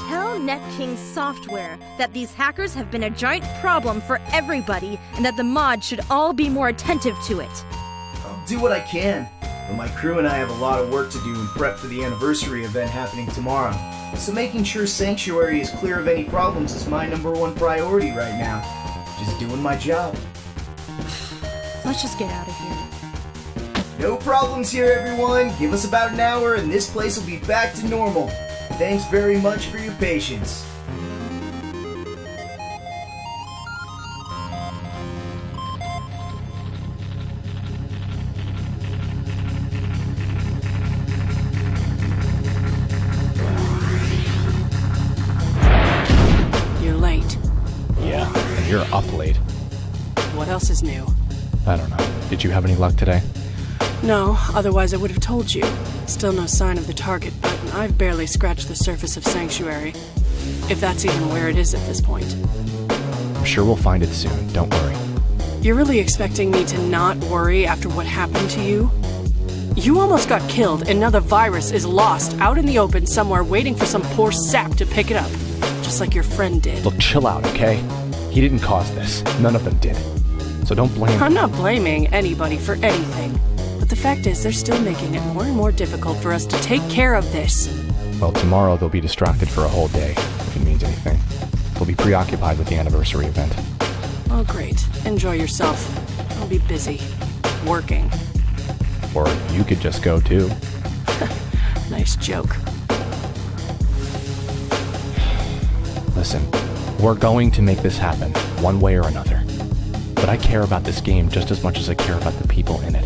Tell Netkings Software that these hackers have been a giant problem for everybody, and that the mods should all be more attentive to it. I'll do what I can, but my crew and I have a lot of work to do in prep for the anniversary event happening tomorrow. So making sure Sanctuary is clear of any problems is my #1 priority right now. Just doing my job. Let's just get out of here. No problems here, everyone. Give us about an hour and this place will be back to normal. Thanks very much for your patience. You're late. Yeah, and you're up late. What else is new? I don't know. Did you have any luck today? No, otherwise I would have told you. Still no sign of the target, but I've barely scratched the surface of Sanctuary. If that's even where it is at this point. I'm sure we'll find it soon, don't worry. You're really expecting me to not worry after what happened to you? You almost got killed, and now the virus is lost out in the open somewhere waiting for some poor sap to pick it up. Just like your friend did. Look, chill out, okay? He didn't cause this. None of them did. So don't blame I'm not blaming anybody for anything. But the fact is, they're still making it more and more difficult for us to take care of this. Well, tomorrow they'll be distracted for a whole day, if it means anything. They'll be preoccupied with the anniversary event. Oh, great. Enjoy yourself. I'll be busy. Working. Or you could just go too. Nice joke. Listen, we're going to make this happen, one way or another. But I care about this game just as much as I care about the people in it.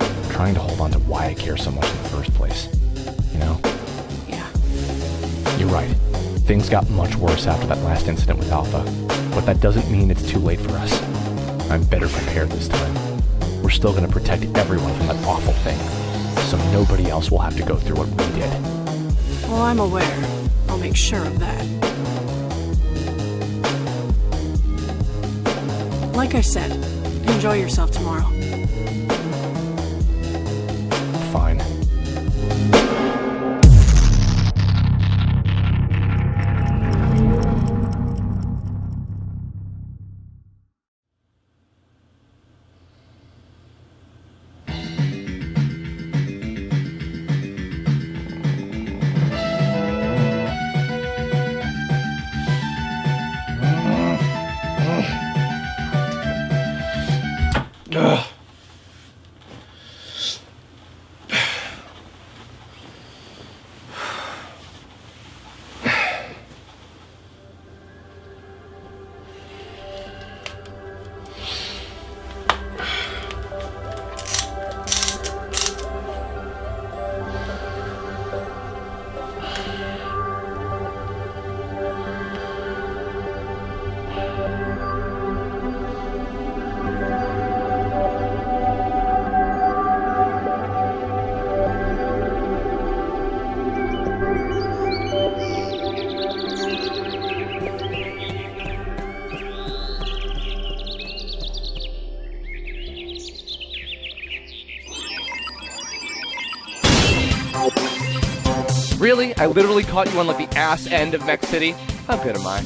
I'm trying to hold on to why I care so much in the first place. You know? Yeah. You're right. Things got much worse after that last incident with Alpha. But that doesn't mean it's too late for us. I'm better prepared this time. We're still going to protect everyone from that awful thing. So nobody else will have to go through what we did. Well, I'm aware. I'll make sure of that. Like I said, enjoy yourself tomorrow. Fine. Ugh. Really? I literally caught you on like the ass end of Mech City? How good am I?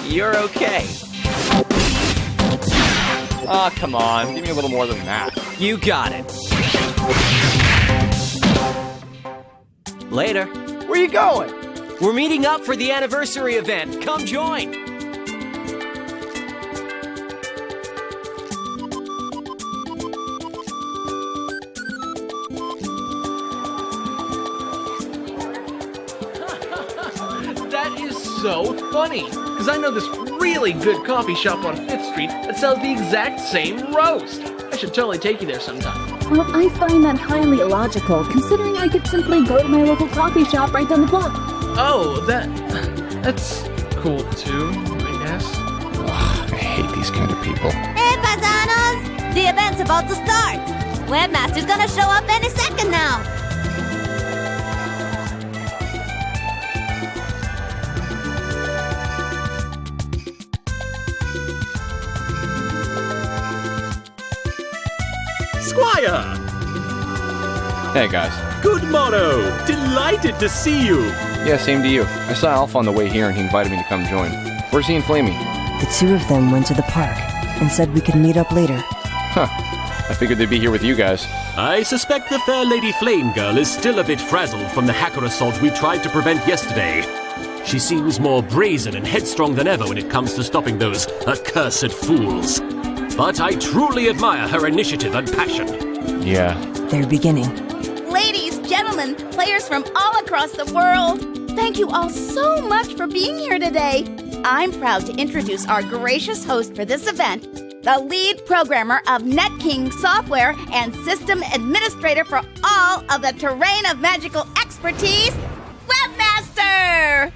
You're okay. Aw, come on. Give me a little more than that. You got it. Later. Where you going? We're meeting up for the anniversary event. Come join. That is so funny, because I know this really good coffee shop on 5th Street that sells the exact same roast. I should totally take you there sometime. Well, I find that highly illogical, considering I could simply go to my local coffee shop right down the block. Oh, that's cool too, I guess. Ugh, I hate these kind of people. Hey, paisanos! The event's about to start. Webmaster's gonna show up any second now. Squire! Hey, guys. Good morrow! Delighted to see you! Yeah, same to you. I saw Alpha on the way here and he invited me to come join. Where's he and Flamey? The two of them went to the park and said we could meet up later. Huh. I figured they'd be here with you guys. I suspect the fair lady Flamegirl is still a bit frazzled from the hacker assault we tried to prevent yesterday. She seems more brazen and headstrong than ever when it comes to stopping those accursed fools. But I truly admire her initiative and passion. Yeah. They're beginning. Ladies, gentlemen, players from all across the world, thank you all so much for being here today. I'm proud to introduce our gracious host for this event, the lead programmer of Netkings software and system administrator for all of the terrain of magical expertise, Webmaster!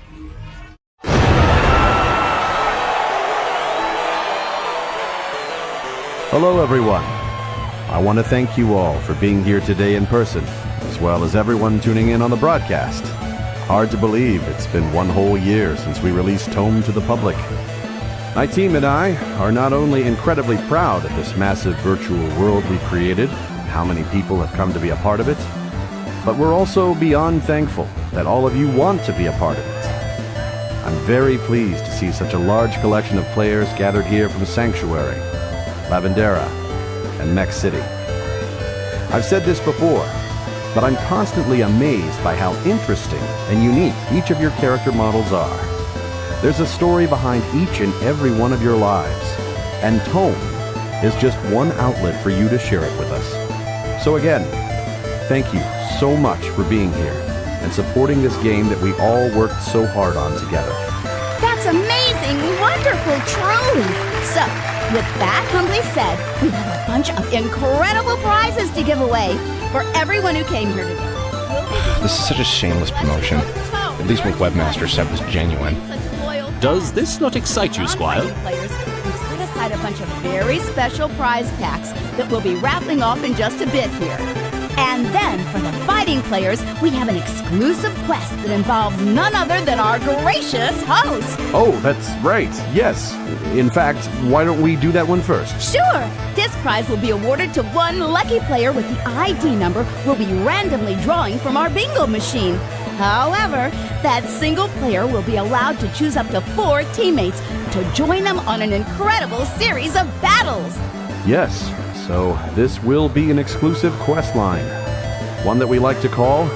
Hello, everyone. I want to thank you all for being here today in person, as well as everyone tuning in on the broadcast. Hard to believe it's been one whole year since we released Tome to the public. My team and I are not only incredibly proud of this massive virtual world we created and how many people have come to be a part of it, but we're also beyond thankful that all of you want to be a part of it. I'm very pleased to see such a large collection of players gathered here from Sanctuary, Lavendera, and Mech City. I've said this before, but I'm constantly amazed by how interesting and unique each of your character models are. There's a story behind each and every one of your lives, and Tome is just one outlet for you to share it with us. So again, thank you so much for being here and supporting this game that we all worked so hard on together. That's amazing, wonderful, truly. So, with that humbly said, we have a bunch of incredible prizes to give away for everyone who came here today. This is such a shameless promotion. At least what Webmaster said was genuine. Does this not excite you, Squire? Players, we've set aside a bunch of very special prize packs that we'll be rattling off in just a bit here. And then, for the fighting players, we have an exclusive quest that involves none other than our gracious host. Oh, that's right. Yes. In fact, why don't we do that one first? Sure. This prize will be awarded to one lucky player with the ID number we'll be randomly drawing from our bingo machine. However, that single player will be allowed to choose up to 4 teammates to join them on an incredible series of battles. Yes. So this will be an exclusive quest line. One that we like to call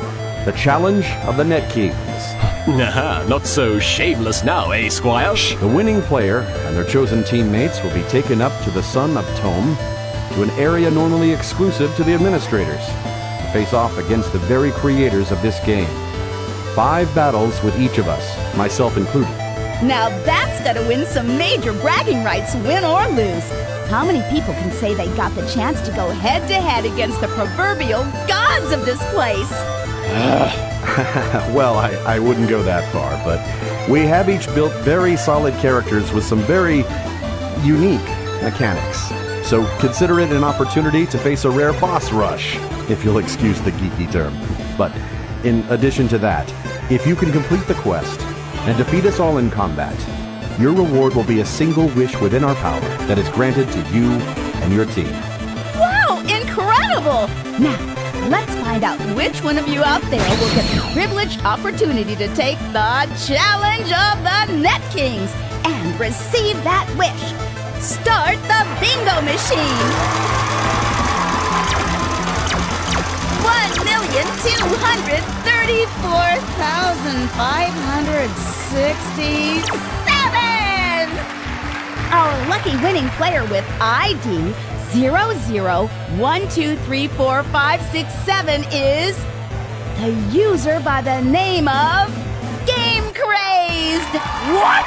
the Challenge of the Netkings. Nah, not so shameless now, eh, Squire? The winning player and their chosen teammates will be taken up to the Sun of Tome, to an area normally exclusive to the administrators, to face off against the very creators of this game. 5 battles with each of us, myself included. Now that's gotta win some major bragging rights, win or lose. How many people can say they got the chance to go head-to-head against the proverbial gods of this place? Well, I wouldn't go that far, but we have each built very solid characters with some very unique mechanics. So consider it an opportunity to face a rare boss rush, if you'll excuse the geeky term. But in addition to that, if you can complete the quest and defeat us all in combat, your reward will be a single wish within our power that is granted to you and your team. Wow, incredible! Now, Let's find out which one of you out there will get the privileged opportunity to take the challenge of the Netkings and receive that wish. Start the bingo machine! 1,234,567! Our lucky winning player with ID 0012345567 is the user by the name of Gamecrazed! What?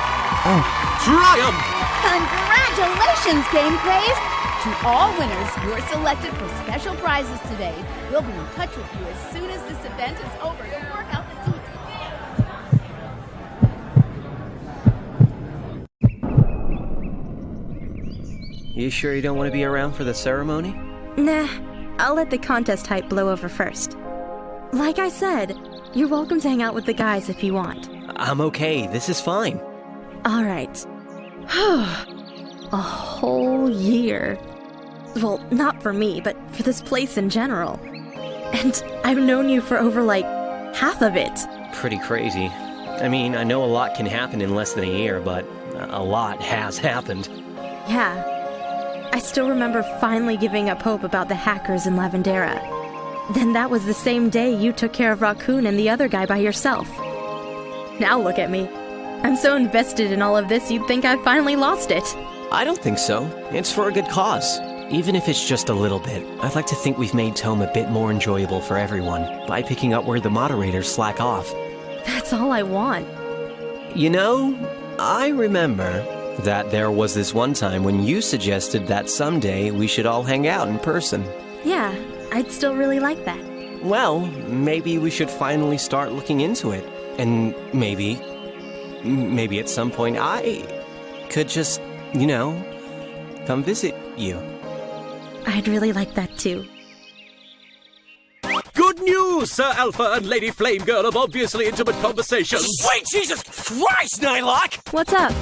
Oh. Triumph! Congratulations, Gamecrazed! To all winners who are selected for special prizes today, we'll be in touch with you as soon as this event is over to work out the details. You sure you don't want to be around for the ceremony? Nah, I'll let the contest hype blow over first. Like I said, you're welcome to hang out with the guys if you want. I'm okay, this is fine. Alright. A whole year. Well, not for me, but for this place in general. And I've known you for over, half of it. Pretty crazy. I mean, I know a lot can happen in less than a year, but a lot has happened. Yeah. I still remember finally giving up hope about the hackers in Lavendera. Then that was the same day you took care of Rockoon and the other guy by yourself. Now look at me. I'm so invested in all of this, you'd think I finally lost it. I don't think so. It's for a good cause. Even if it's just a little bit, I'd like to think we've made Tome a bit more enjoyable for everyone by picking up where the moderators slack off. That's all I want. You know, I remember that there was this one time when you suggested that someday we should all hang out in person. Yeah, I'd still really like that. Well, maybe we should finally start looking into it. And maybe at some point I could just, come visit you. I'd really like that too. Good news! Sir Alpha and Lady Flamegirl have obviously intimate conversations. Sweet Jesus Christ, Nylocke! What's up?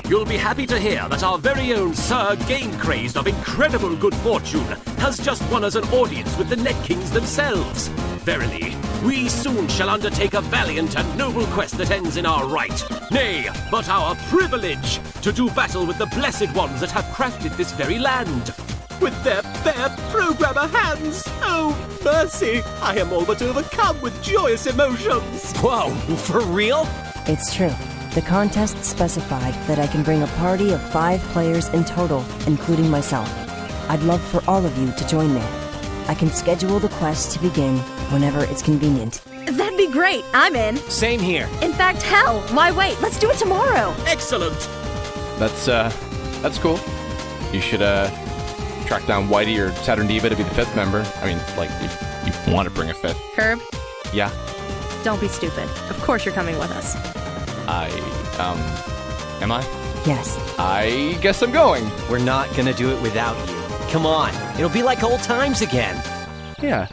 You'll be happy to hear that our very own Sir Gamecrazed of incredible good fortune has just won us an audience with the Netkings themselves. Verily, we soon shall undertake a valiant and noble quest that ends in our right, nay, but our privilege, to do battle with the blessed ones that have crafted this very land. With their bare programmer hands! Oh, mercy! I am all but overcome with joyous emotions! Whoa, for real? It's true. The contest specified that I can bring a party of 5 players in total, including myself. I'd love for all of you to join me. I can schedule the quest to begin whenever it's convenient. That'd be great. I'm in. Same here. In fact, hell, why wait? Let's do it tomorrow. Excellent. That's cool. You should, track down Whitey or Saturn Diva to be the 5th member. I mean, if you want to bring a 5th. Curb? Yeah. Don't be stupid. Of course you're coming with us. Am I? Yes. I guess I'm going. We're not gonna do it without you. Come on, it'll be like old times again. Yeah,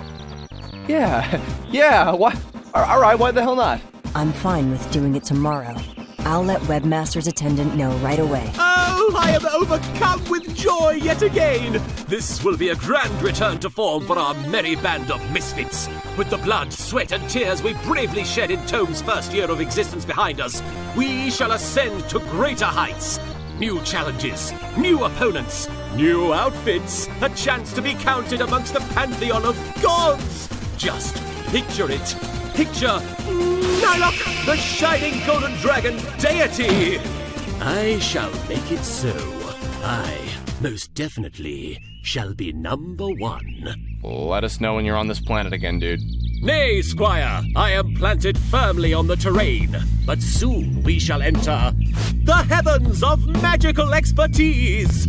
why? Alright, why the hell not? I'm fine with doing it tomorrow. I'll let Webmaster's attendant know right away. Oh, I am overcome with joy yet again! This will be a grand return to form for our merry band of misfits. With the blood, sweat, and tears we bravely shed in Tome's first year of existence behind us, we shall ascend to greater heights. New challenges, new opponents, new outfits, a chance to be counted amongst the pantheon of gods! Just picture it. Picture Nylocke, the shining golden dragon deity! I shall make it so. I, most definitely, shall be number 1. Let us know when you're on this planet again, dude. Nay, Squire, I am planted firmly on the terrain, but soon we shall enter the heavens of magical expertise!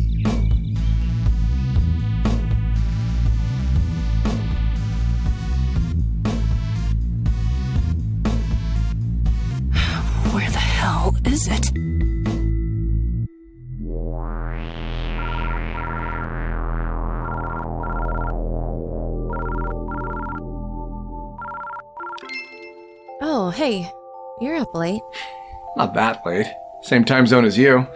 Where the hell is it? Oh, hey. You're up late. Not that late. Same time zone as you.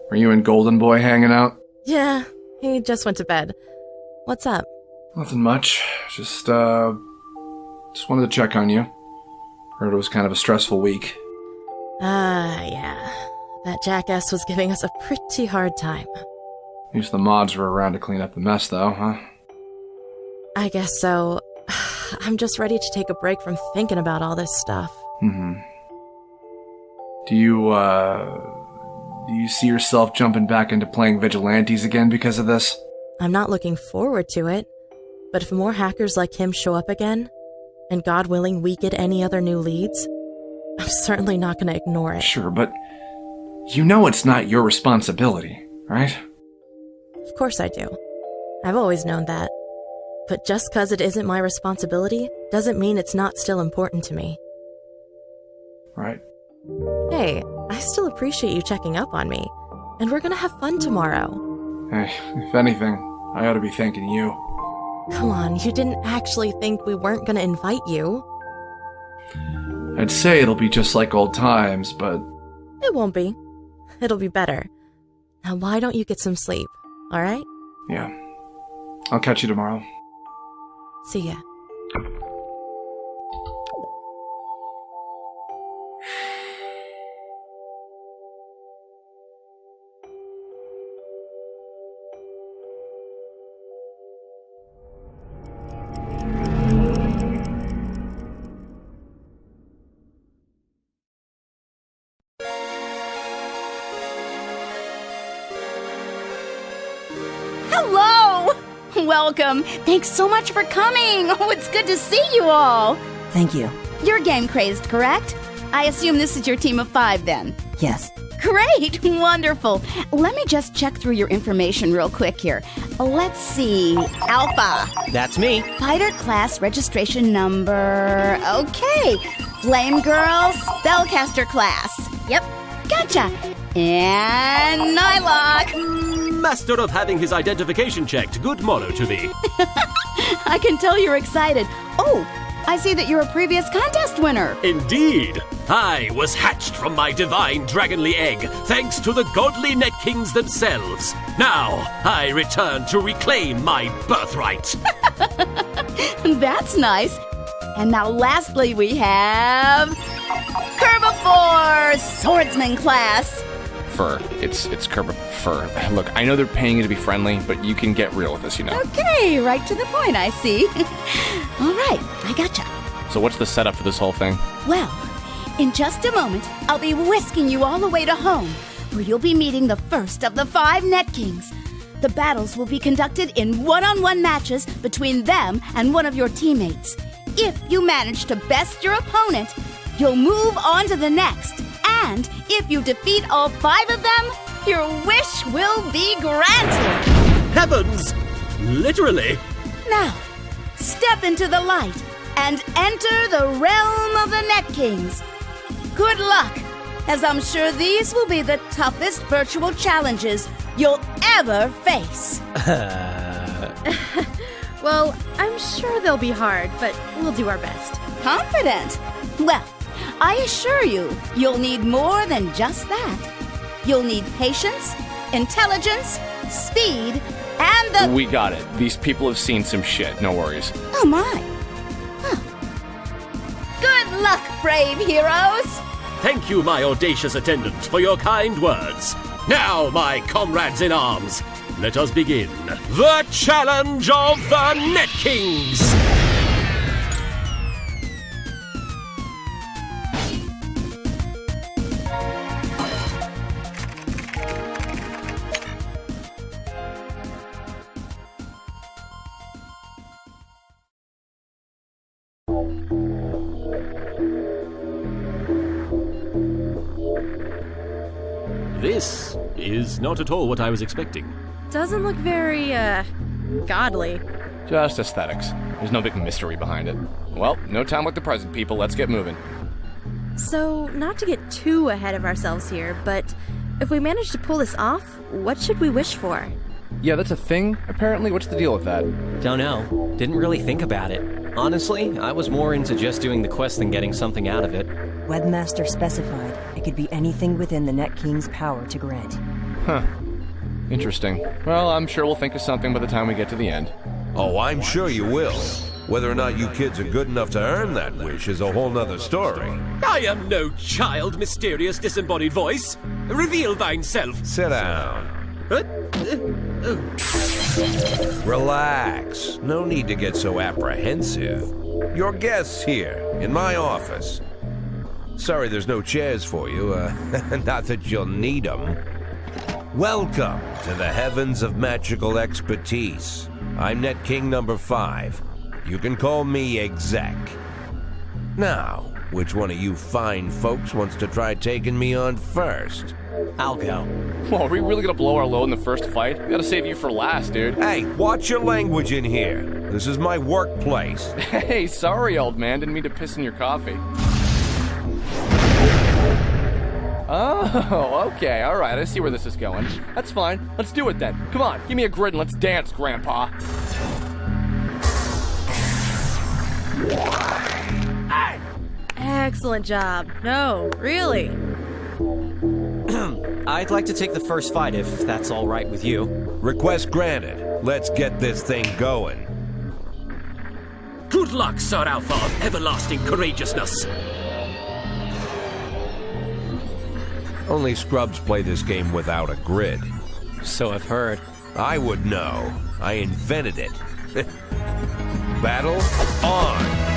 Were you and Golden Boy hanging out? Yeah, he just went to bed. What's up? Nothing much. Just wanted to check on you. Heard it was kind of a stressful week. Yeah. That jackass was giving us a pretty hard time. At least the mods were around to clean up the mess, though, huh? I guess so. I'm just ready to take a break from thinking about all this stuff. Mm-hmm. Do you see yourself jumping back into playing vigilantes again because of this? I'm not looking forward to it, but if more hackers like him show up again, and God willing we get any other new leads, I'm certainly not going to ignore it. Sure, but you know it's not your responsibility, right? Of course I do. I've always known that. But just because it isn't my responsibility doesn't mean it's not still important to me. Right. Hey, I still appreciate you checking up on me, and we're gonna have fun tomorrow. Hey, if anything, I ought to be thanking you. Come on, you didn't actually think we weren't gonna invite you. I'd say it'll be just like old times, but... It won't be. It'll be better. Now why don't you get some sleep, alright? Yeah. I'll catch you tomorrow. See ya. Hello! Welcome. Thanks so much for coming. Oh, it's good to see you all. Thank you. You're Gamecrazed, correct? I assume this is your team of 5 then. Yes. Great! Wonderful. Let me just check through your information real quick here. Let's see. Alpha. That's me. Fighter class registration number. Okay. Flamegirl spellcaster class. Yep. Gotcha. And Nylocke. Master of having his identification checked. Good morrow to thee. I can tell you're excited. Oh, I see that you're a previous contest winner. Indeed. I was hatched from my divine dragonly egg, thanks to the godly Netkings themselves. Now, I return to reclaim my birthright. That's nice. And now lastly we have... Kirbopher, swordsman class. Fur. It's Kirbopher. Look, I know they're paying you to be friendly, but you can get real with this, you know. Okay, right to the point, I see. All right, I gotcha. So what's the setup for this whole thing? Well, in just a moment, I'll be whisking you all the way to home, where you'll be meeting the first of the 5 Netkings. The battles will be conducted in one-on-one matches between them and one of your teammates. If you manage to best your opponent, you'll move on to the next. And if you defeat all 5 of them, your wish will be granted. Heavens! Literally? Now, step into the light and enter the realm of the Netkings. Good luck, as I'm sure these will be the toughest virtual challenges you'll ever face. Well, I'm sure they'll be hard, but we'll do our best. Confident? Well, I assure you, you'll need more than just that. You'll need patience, intelligence, speed, and the... We got it. These people have seen some shit. No worries. Oh my. Huh. Good luck, brave heroes! Thank you, my audacious attendant, for your kind words. Now, my comrades in arms, let us begin the challenge of the Netkings! This is not at all what I was expecting. Doesn't look very, godly. Just aesthetics. There's no big mystery behind it. Well, no time like the present, people. Let's get moving. So, not to get too ahead of ourselves here, but if we manage to pull this off, what should we wish for? Yeah, that's a thing, apparently. What's the deal with that? Don't know. Didn't really think about it. Honestly, I was more into just doing the quest than getting something out of it. Webmaster specified it could be anything within the Netking's power to grant. Huh. Interesting. Well, I'm sure we'll think of something by the time we get to the end. Oh, I'm sure you will. Whether or not you kids are good enough to earn that wish is a whole nother story. I am no child, mysterious disembodied voice. Reveal thyself. Sit down. Relax. No need to get so apprehensive. Your guests here, in my office. Sorry there's no chairs for you, not that you'll need them. Welcome to the Heavens of Magical Expertise. I'm Netking number 5. You can call me Exec. Now, which one of you fine folks wants to try taking me on first? I'll go. Well, are we really gonna blow our load in the first fight? We gotta save you for last, dude. Hey, watch your language in here. This is my workplace. Hey, sorry, old man. Didn't mean to piss in your coffee. Oh, okay, alright, I see where this is going. That's fine. Let's do it then. Come on, give me a grid and let's dance, Grandpa. Excellent job. No, really. I'd like to take the first fight if that's all right with you. Request granted. Let's get this thing going. Good luck, Sir Alpha of everlasting courageousness. Only scrubs play this game without a grid. So I've heard. I would know. I invented it. Battle on!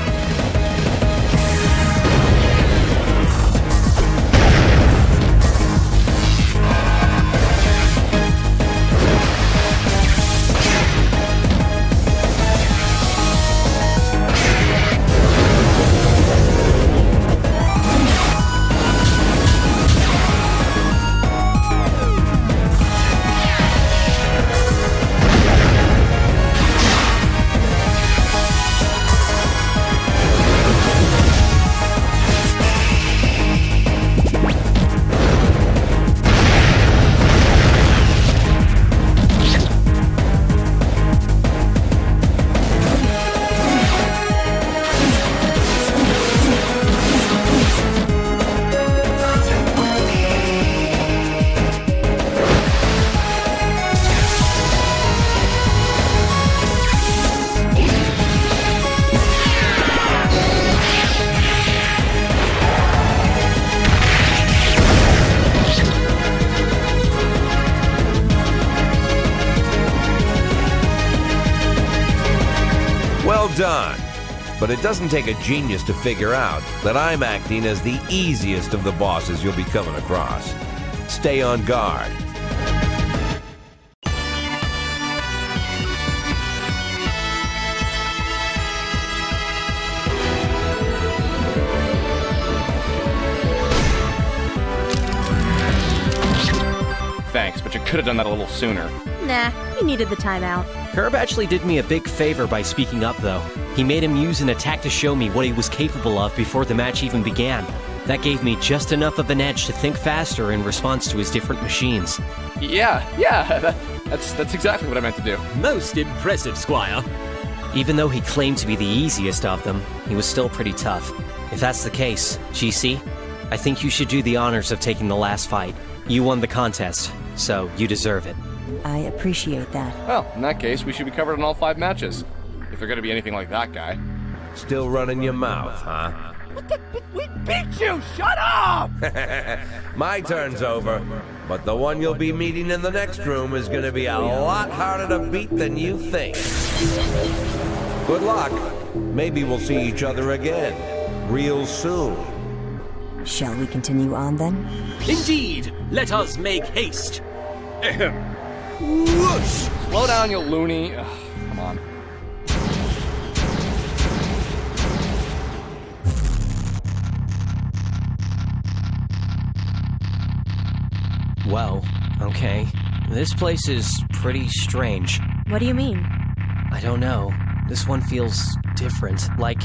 Done. But it doesn't take a genius to figure out that I'm acting as the easiest of the bosses you'll be coming across. Stay on guard. Thanks, but you could have done that a little sooner. Nah, he needed the timeout. Curb actually did me a big favor by speaking up, though. He made him use an attack to show me what he was capable of before the match even began. That gave me just enough of an edge to think faster in response to his different machines. Yeah, that's exactly what I meant to do. Most impressive, Squire. Even though he claimed to be the easiest of them, he was still pretty tough. If that's the case, GC, I think you should do the honors of taking the last fight. You won the contest, so you deserve it. I appreciate that. Well, in that case, we should be covered in all 5 matches. If they're gonna be anything like that guy. Still running your mouth, huh? We beat you! Shut up! My turn's over, but the one you'll be meeting in the next room is gonna be a lot harder to beat than you think. Good luck. Maybe we'll see each other again, real soon. Shall we continue on then? Indeed! Let us make haste! Whoosh! Slow down, you loony. Ugh, come on. Well, okay. This place is pretty strange. What do you mean? I don't know. This one feels different. Like,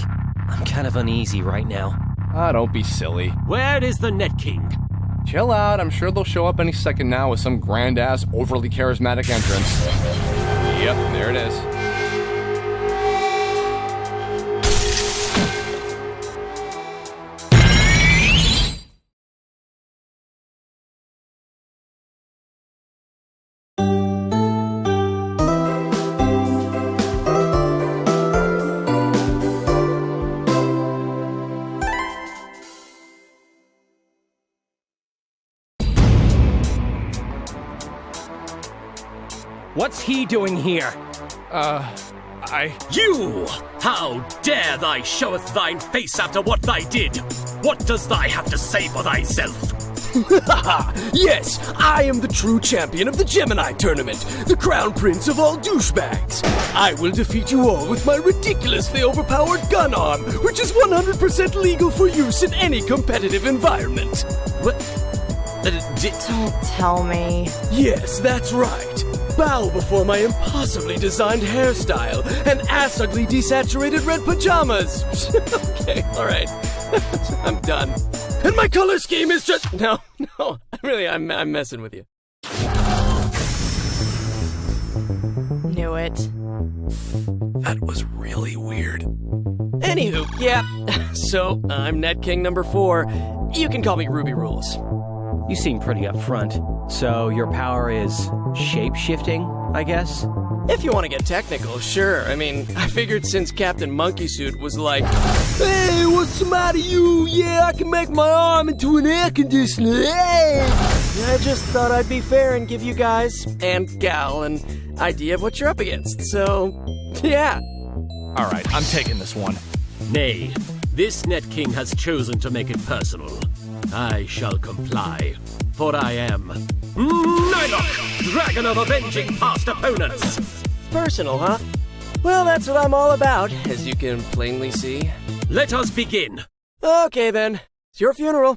I'm kind of uneasy right now. Ah, don't be silly. Where is the Netking? Chill out, I'm sure they'll show up any second now with some grand-ass, overly charismatic entrance. Yep, there it is. What's he doing here? You! How dare thy showeth thine face after what thy did? What does thy have to say for thyself? Yes, I am the true champion of the Gemini Tournament, the crown prince of all douchebags. I will defeat you all with my ridiculously overpowered gun arm, which is 100% legal for use in any competitive environment. What? Don't tell me. Yes, that's right. Bow before my impossibly designed hairstyle and ass-ugly desaturated red pajamas. Okay, alright. I'm done. And my color scheme is just... No, really, I'm messing with you. Knew it. That was really weird. Anywho, yeah, so I'm Netking number 4. You can call me Ruby Rules. You seem pretty upfront. So your power is shape-shifting, I guess? If you want to get technical, sure. I mean, I figured since Captain Monkey Suit was like, "Hey, what's the matter, you? Yeah, I can make my arm into an air conditioner. Hey!" I just thought I'd be fair and give you guys, and gal, an idea of what you're up against. So, yeah. Alright, I'm taking this one. Nay, this Netking has chosen to make it personal. I shall comply, for I am Nylocke, Dragon of Avenging Past Opponents! Personal, huh? Well, that's what I'm all about, as you can plainly see. Let us begin. Okay then, it's your funeral.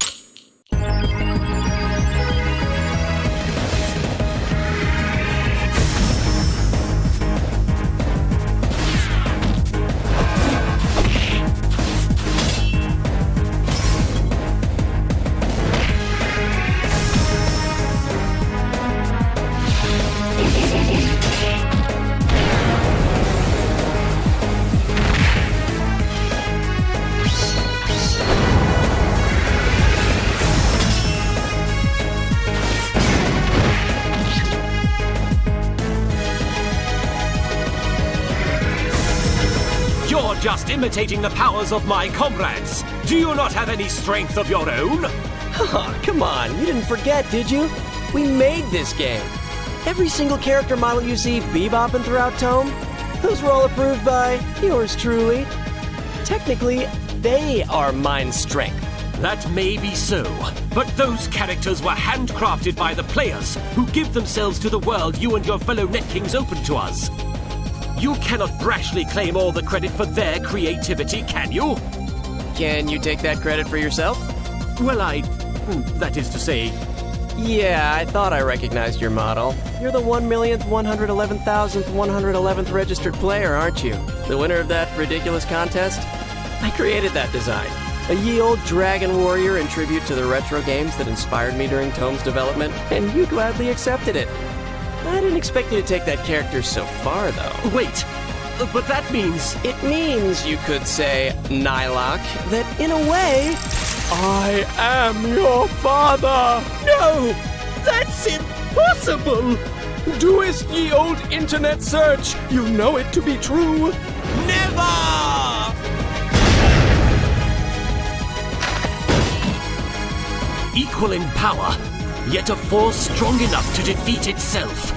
Just imitating the powers of my comrades. Do you not have any strength of your own? Oh, come on, you didn't forget, did you? We made this game. Every single character model you see bebopping throughout Tome, those were all approved by yours truly. Technically, they are mine strength. That may be so, but those characters were handcrafted by the players who give themselves to the world you and your fellow Netkings open to us. You cannot brashly claim all the credit for their creativity, can you? Can you take that credit for yourself? Well, that is to say... Yeah, I thought I recognized your model. You're the 1,111,111th registered player, aren't you? The winner of that ridiculous contest? I created that design. A ye old dragon warrior in tribute to the retro games that inspired me during Tome's development, and you gladly accepted it. I didn't expect you to take that character so far, though. Wait, but that means... It means, you could say, Nylocke, that in a way, I am your father! No! That's impossible! Doest ye old internet search, you know it to be true. Never! Equal in power, yet a force strong enough to defeat itself.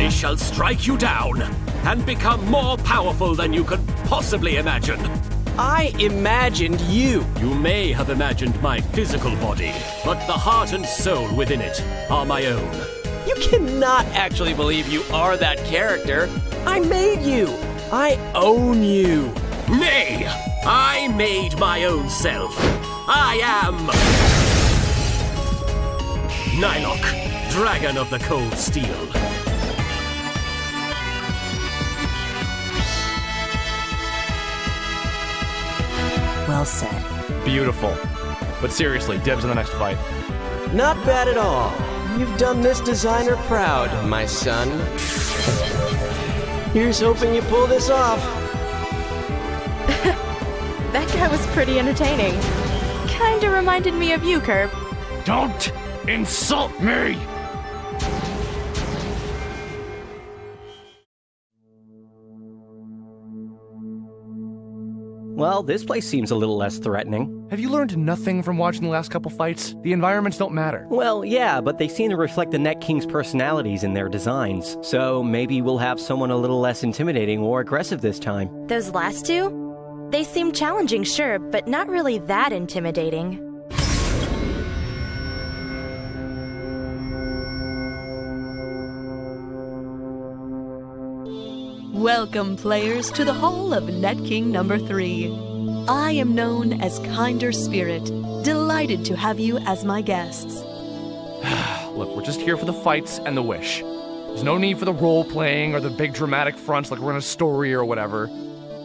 Shall strike you down and become more powerful than you could possibly imagine. I imagined you. You may have imagined my physical body, but the heart and soul within it are my own. You cannot actually believe you are that character. I made you. I own you. Nay, I made my own self. I am Nylocke, Dragon of the Cold Steel. Well said. Beautiful. But seriously, dibs in the next fight. Not bad at all. You've done this designer proud, my son. Here's hoping you pull this off. That guy was pretty entertaining. Kinda reminded me of you, Curb. Don't insult me! Well, this place seems a little less threatening. Have you learned nothing from watching the last couple fights? The environments don't matter. Well, yeah, but they seem to reflect the Netkings' personalities in their designs. So maybe we'll have someone a little less intimidating or aggressive this time. Those last two? They seem challenging, sure, but not really that intimidating. Welcome, players, to the Hall of Netking number 3. I am known as Kinder Spirit, delighted to have you as my guests. Look, we're just here for the fights and the wish. There's no need for the role-playing or the big dramatic fronts like we're in a story or whatever.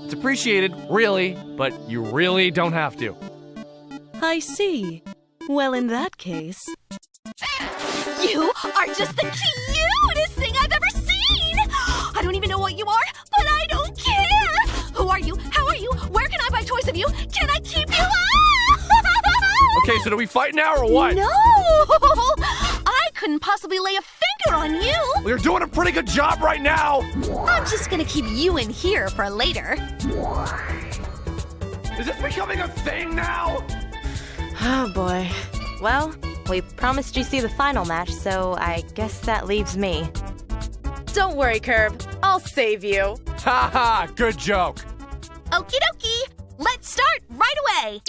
It's appreciated, really, but you really don't have to. I see. Well, in that case... You are just the cutest thing I've ever seen! I don't even know what you are, but I don't care! Who are you? How are you? Where can I buy toys of you? Can I keep you? Okay, so do we fight now or what? No! I couldn't possibly lay a finger on you! Well, you're doing a pretty good job right now! I'm just gonna keep you in here for later. Is this becoming a thing now? Oh boy. Well, we promised you see the final match, so I guess that leaves me. Don't worry, Curb. I'll save you. Ha ha! Good joke. Okie dokie! Let's start right away!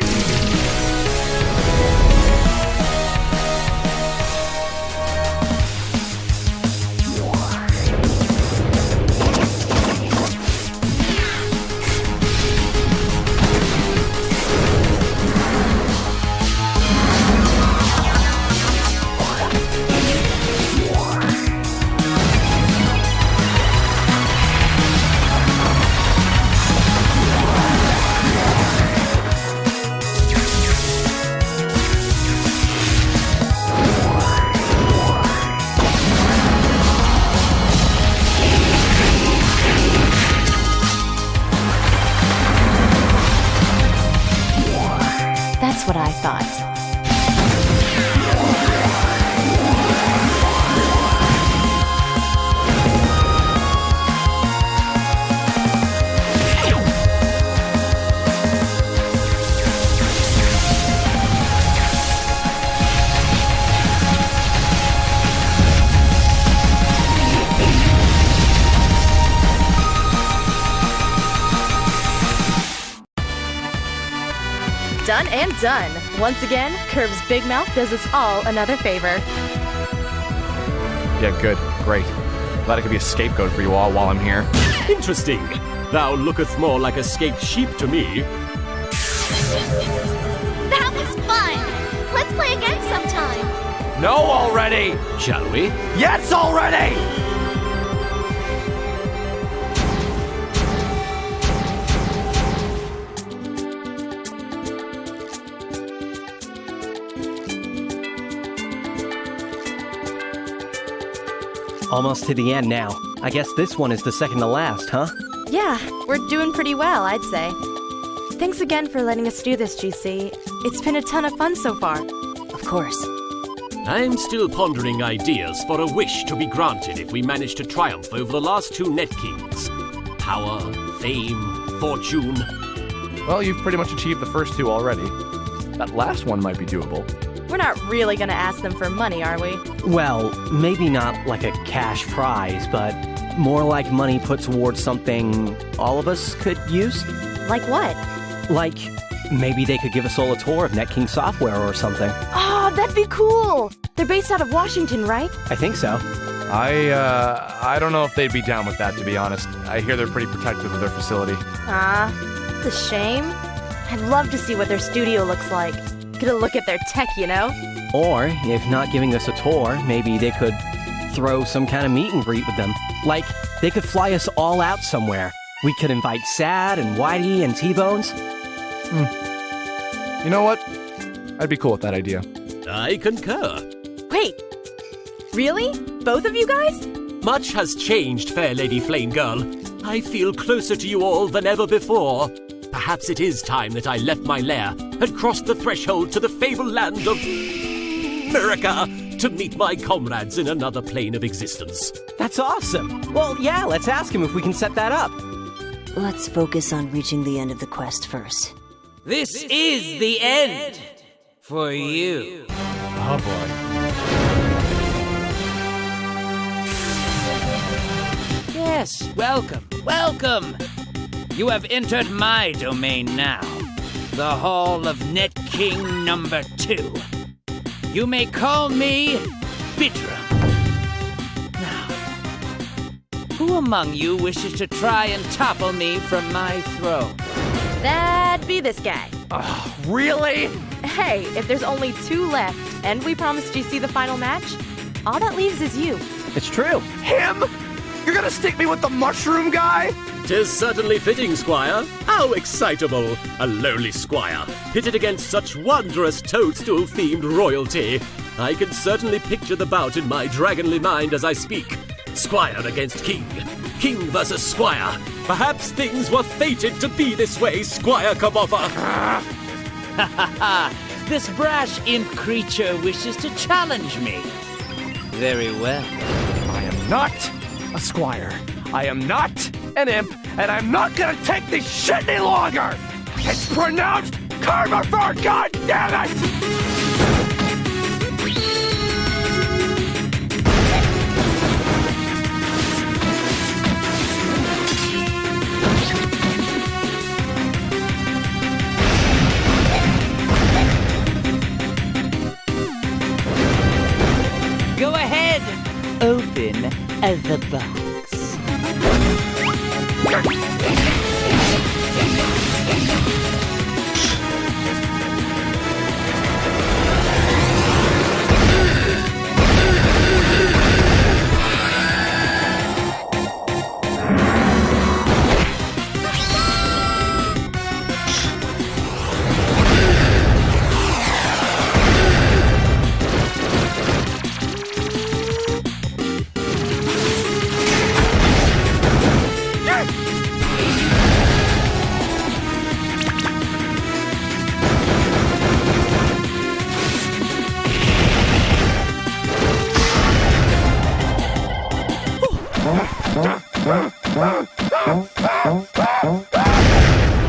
That's what I thought. Done and done. Once again, Curb's big mouth does us all another favor. Yeah, good. Great. Glad I could be a scapegoat for you all while I'm here. Interesting. Thou looketh more like escaped sheep to me. That was fun! Let's play again sometime! No already! Shall we? Yes already! Almost to the end now. I guess this one is the second to last, huh? Yeah, we're doing pretty well, I'd say. Thanks again for letting us do this, GC. It's been a ton of fun so far. Of course. I'm still pondering ideas for a wish to be granted if we manage to triumph over the last two Netkings. Power, fame, fortune. Well, you've pretty much achieved the first two already. That last one might be doable. We're not really gonna ask them for money, are we? Well, maybe not like a cash prize, but more like money put towards something all of us could use. Like what? Like, maybe they could give us all a tour of Netking software or something. Oh, that'd be cool! They're based out of Washington, right? I think so. I don't know if they'd be down with that, to be honest. I hear they're pretty protective of their facility. It's a shame. I'd love to see what their studio looks like. Get a look at their tech, you know? Or, if not giving us a tour, maybe they could throw some kind of meet and greet with them. Like, they could fly us all out somewhere. We could invite Sad and Whitey and T-Bones. You know what? I'd be cool with that idea. I concur. Wait, Really? Both of you guys? Much has changed, fair Lady Flamegirl. I feel closer to you all than ever before. Perhaps it is time that I left my lair and crossed the threshold to the fabled land of America to meet my comrades in another plane of existence. That's awesome. Well, yeah, let's ask him if we can set that up. Let's focus on reaching the end of the quest first. This is the end for you. Oh boy. Yes, welcome, welcome. You have entered my domain now, the Hall of Netking number 2. You may call me Bidra. Now, who among you wishes to try and topple me from my throne? That'd be this guy. Really? Hey, if there's only 2 left, and we promised you see the final match, all that leaves is you. It's true. Him? You're gonna stick me with the mushroom guy? 'Tis certainly fitting, Squire. How excitable! A lowly squire, pitted against such wondrous toadstool-themed royalty. I can certainly picture the bout in my dragonly mind as I speak. Squire against king. King versus squire. Perhaps things were fated to be this way, Squire Kirbopher. Ha ha ha! This brash imp creature wishes to challenge me. Very well. I am not a squire. I am not an imp, and I'm not gonna take this shit any longer! It's pronounced Kirbopher, god damn it! Go ahead, open the box.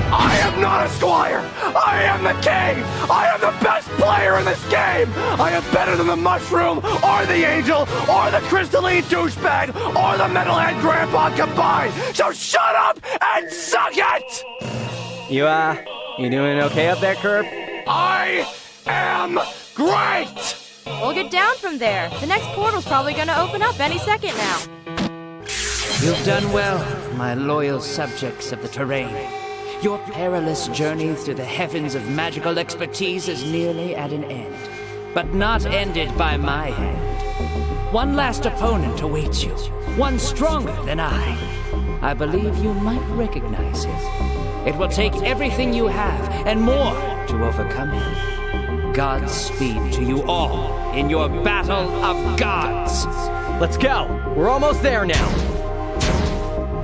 I am not a squire! I am the king! I am the best player in this game! I am better than the mushroom, or the angel, or the crystalline douchebag, or the metalhead grandpa combined! So shut up and suck it! You doing okay up there, Kirb? I am great! We'll get down from there. The next portal's probably gonna open up any second now. You've done well, my loyal subjects of the terrain. Your perilous journey through the heavens of magical expertise is nearly at an end, but not ended by my hand. One last opponent awaits you, one stronger than I. I believe you might recognize him. It will take everything you have and more to overcome him. Godspeed to you all in your battle of gods. Let's go. We're almost there now.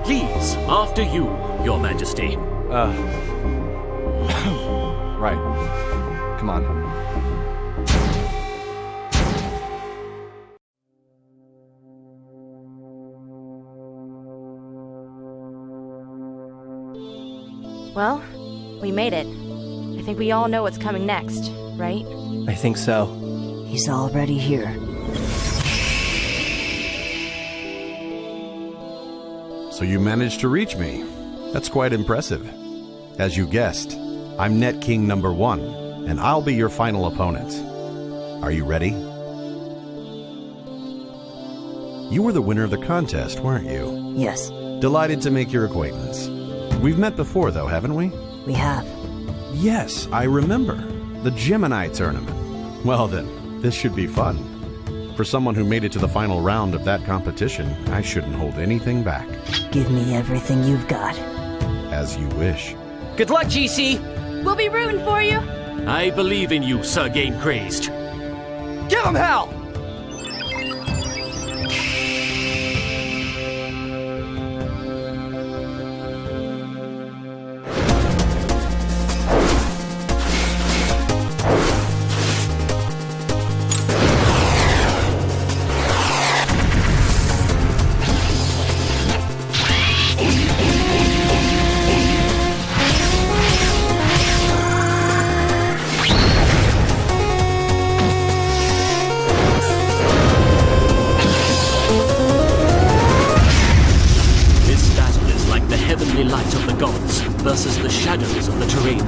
Please, after you, Your Majesty. Right. Come on. Well, we made it. I think we all know what's coming next, right? I think so. He's already here. So you managed to reach me. That's quite impressive. As you guessed, I'm Netking number 1, and I'll be your final opponent. Are you ready? You were the winner of the contest, weren't you? Yes. Delighted to make your acquaintance. We've met before, though, haven't we? We have. Yes, I remember. The Gemini Tournament. Well then, this should be fun. For someone who made it to the final round of that competition, I shouldn't hold anything back. Give me everything you've got. As you wish. Good luck, GC! We'll be rooting for you. I believe in you, Sir Gamecrazed. Give him hell!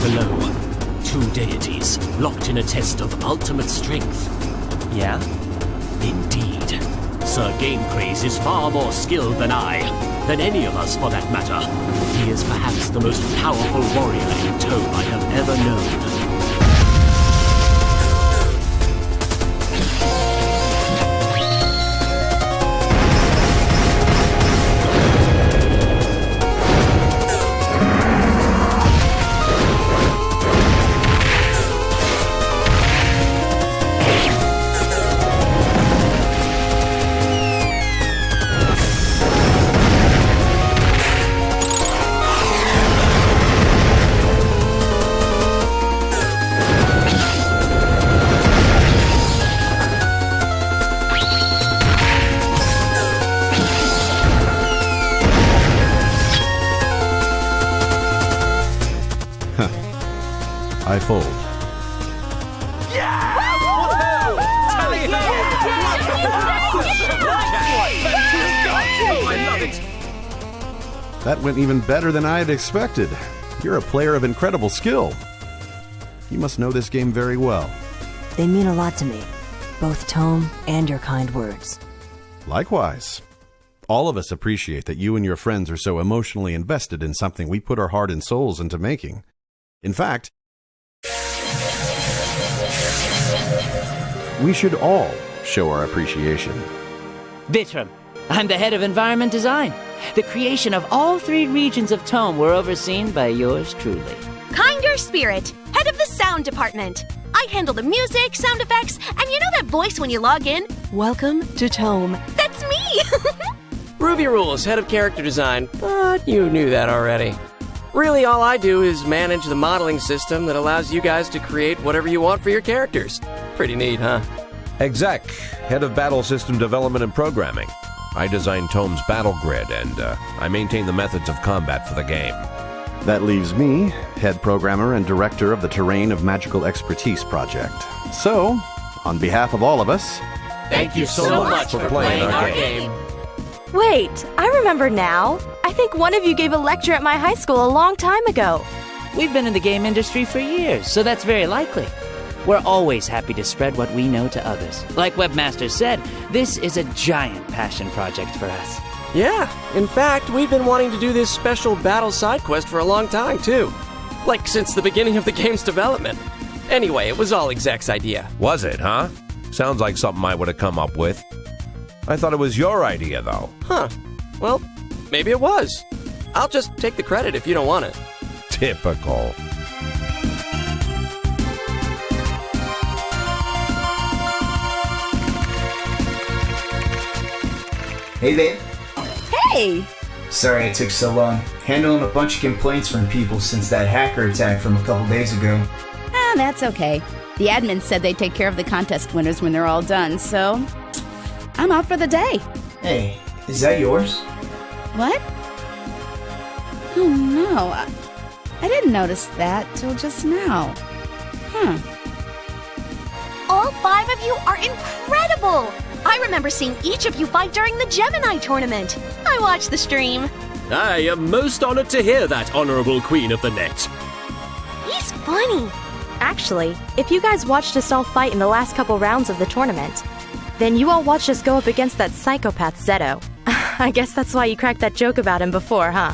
below. Two deities, locked in a test of ultimate strength. Yeah? Indeed. Sir Gamecrazed is far more skilled than any of us for that matter. He is perhaps the most powerful warrior in Tome I have ever known. I fold. I love it. That went even better than I had expected. You're a player of incredible skill. You must know this game very well. They mean a lot to me, both Tome and your kind words. Likewise. All of us appreciate that you and your friends are so emotionally invested in something we put our heart and souls into making. In fact, we should all show our appreciation. Vitram, I'm the head of environment design. The creation of all 3 regions of Tome were overseen by yours truly. Kinder Spirit, head of the sound department. I handle the music, sound effects, and you know that voice when you log in? Welcome to Tome. That's me! Ruby Rules, head of character design, but you knew that already. Really, all I do is manage the modeling system that allows you guys to create whatever you want for your characters. Pretty neat, huh? Exec, head of battle system development and programming. I design Tome's battle grid, and I maintain the methods of combat for the game. That leaves me, head programmer and director of the Terrain of Magical Expertise project. So, on behalf of all of us, thank you so much for playing our game. Wait, I remember now. I think one of you gave a lecture at my high school a long time ago. We've been in the game industry for years, so that's very likely. We're always happy to spread what we know to others. Like Webmaster said, this is a giant passion project for us. Yeah, in fact, we've been wanting to do this special battle side quest for a long time, too. Like, since the beginning of the game's development. Anyway, it was all Exec's idea. Was it, huh? Sounds like something I would have come up with. I thought it was your idea, though. Huh. Well, maybe it was. I'll just take the credit if you don't want it. Typical. Hey there. Hey! Sorry it took so long. Handling a bunch of complaints from people since that hacker attack from a couple days ago. That's okay. The admin said they'd take care of the contest winners when they're all done, so I'm off for the day. Hey, is that yours? What? Oh no, I didn't notice that till just now. Huh. All 5 of you are incredible! I remember seeing each of you fight during the Gemini Tournament. I watched the stream. I am most honored to hear that, Honorable Queen of the Net. He's funny. Actually, if you guys watched us all fight in the last couple rounds of the tournament, then you all watched us go up against that psychopath Zetto. I guess that's why you cracked that joke about him before, huh?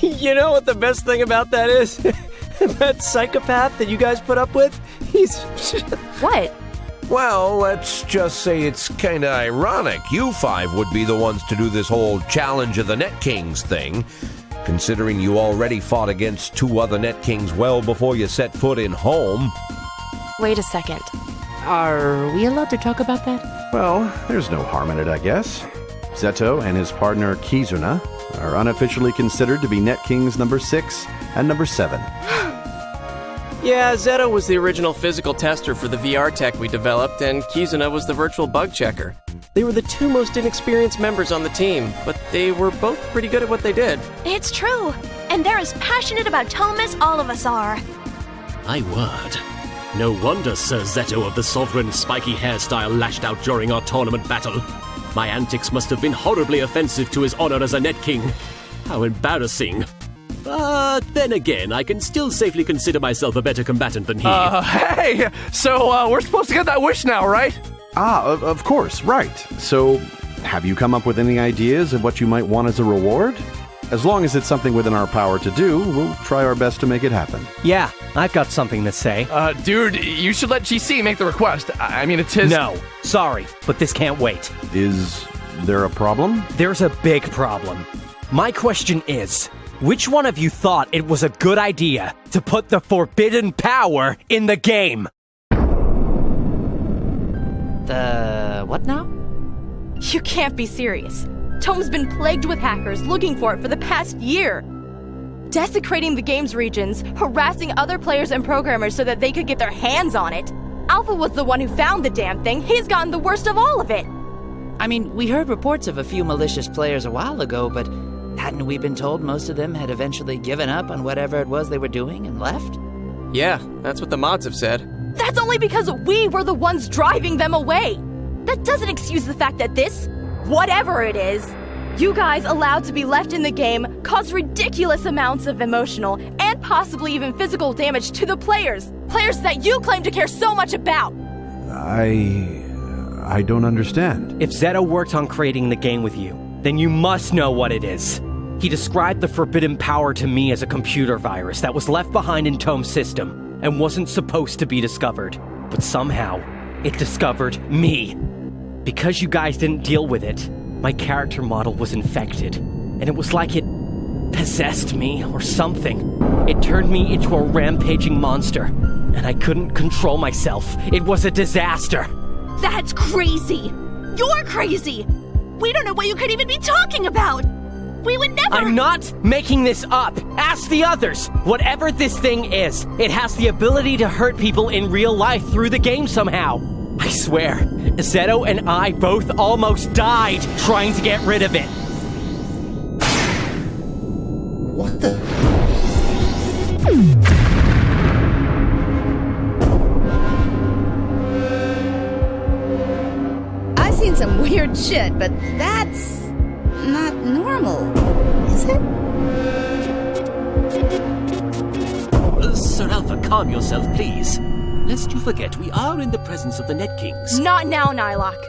You know what the best thing about that is? That psychopath that you guys put up with? He's... What? Well, let's just say it's kinda ironic. You 5 would be the ones to do this whole Challenge of the Netkings thing, considering you already fought against 2 other Netkings well before you set foot in home. Wait a second. Are we allowed to talk about that? Well, there's no harm in it, I guess. Zetto and his partner Kizuna are unofficially considered to be Netkings number 6 and number 7. Yeah, Zetto was the original physical tester for the VR tech we developed, and Kizuna was the virtual bug checker. They were the 2 most inexperienced members on the team, but they were both pretty good at what they did. It's true. And they're as passionate about Tome as all of us are. My word. No wonder Sir Zetto of the Sovereign spiky hairstyle lashed out during our tournament battle. My antics must have been horribly offensive to his honor as a Netking. How embarrassing. But then again, I can still safely consider myself a better combatant than he. Hey! So, we're supposed to get that wish now, right? Of course, right. So, have you come up with any ideas of what you might want as a reward? As long as it's something within our power to do, we'll try our best to make it happen. Yeah, I've got something to say. Dude, you should let GC make the request. I mean, it's his... No, sorry, but this can't wait. Is there a problem? There's a big problem. My question is, which one of you thought it was a good idea to put the forbidden power in the game? The... what now? You can't be serious. Tome's been plagued with hackers looking for it for the past year. Desecrating the game's regions, harassing other players and programmers so that they could get their hands on it. Alpha was the one who found the damn thing. He's gotten the worst of all of it. I mean, we heard reports of a few malicious players a while ago, but hadn't we been told most of them had eventually given up on whatever it was they were doing and left? Yeah, that's what the mods have said. That's only because we were the ones driving them away. That doesn't excuse the fact that this, whatever it is, you guys allowed to be left in the game caused ridiculous amounts of emotional and possibly even physical damage to the players. Players that you claim to care so much about. I don't understand. If Zetto worked on creating the game with you, then you must know what it is. He described the forbidden power to me as a computer virus that was left behind in Tome's system and wasn't supposed to be discovered. But somehow, it discovered me. Because you guys didn't deal with it, my character model was infected. And it was like it possessed me or something. It turned me into a rampaging monster. And I couldn't control myself. It was a disaster. That's crazy! You're crazy! We don't know what you could even be talking about! We would never— I'm not making this up! Ask the others! Whatever this thing is, it has the ability to hurt people in real life through the game somehow. I swear, Zetto and I both almost died trying to get rid of it. What the? I've seen some weird shit, but that's not normal, is it? Sir Alpha, calm yourself, please. Lest you forget, we are in the presence of the Netkings. Not now, Nylocke.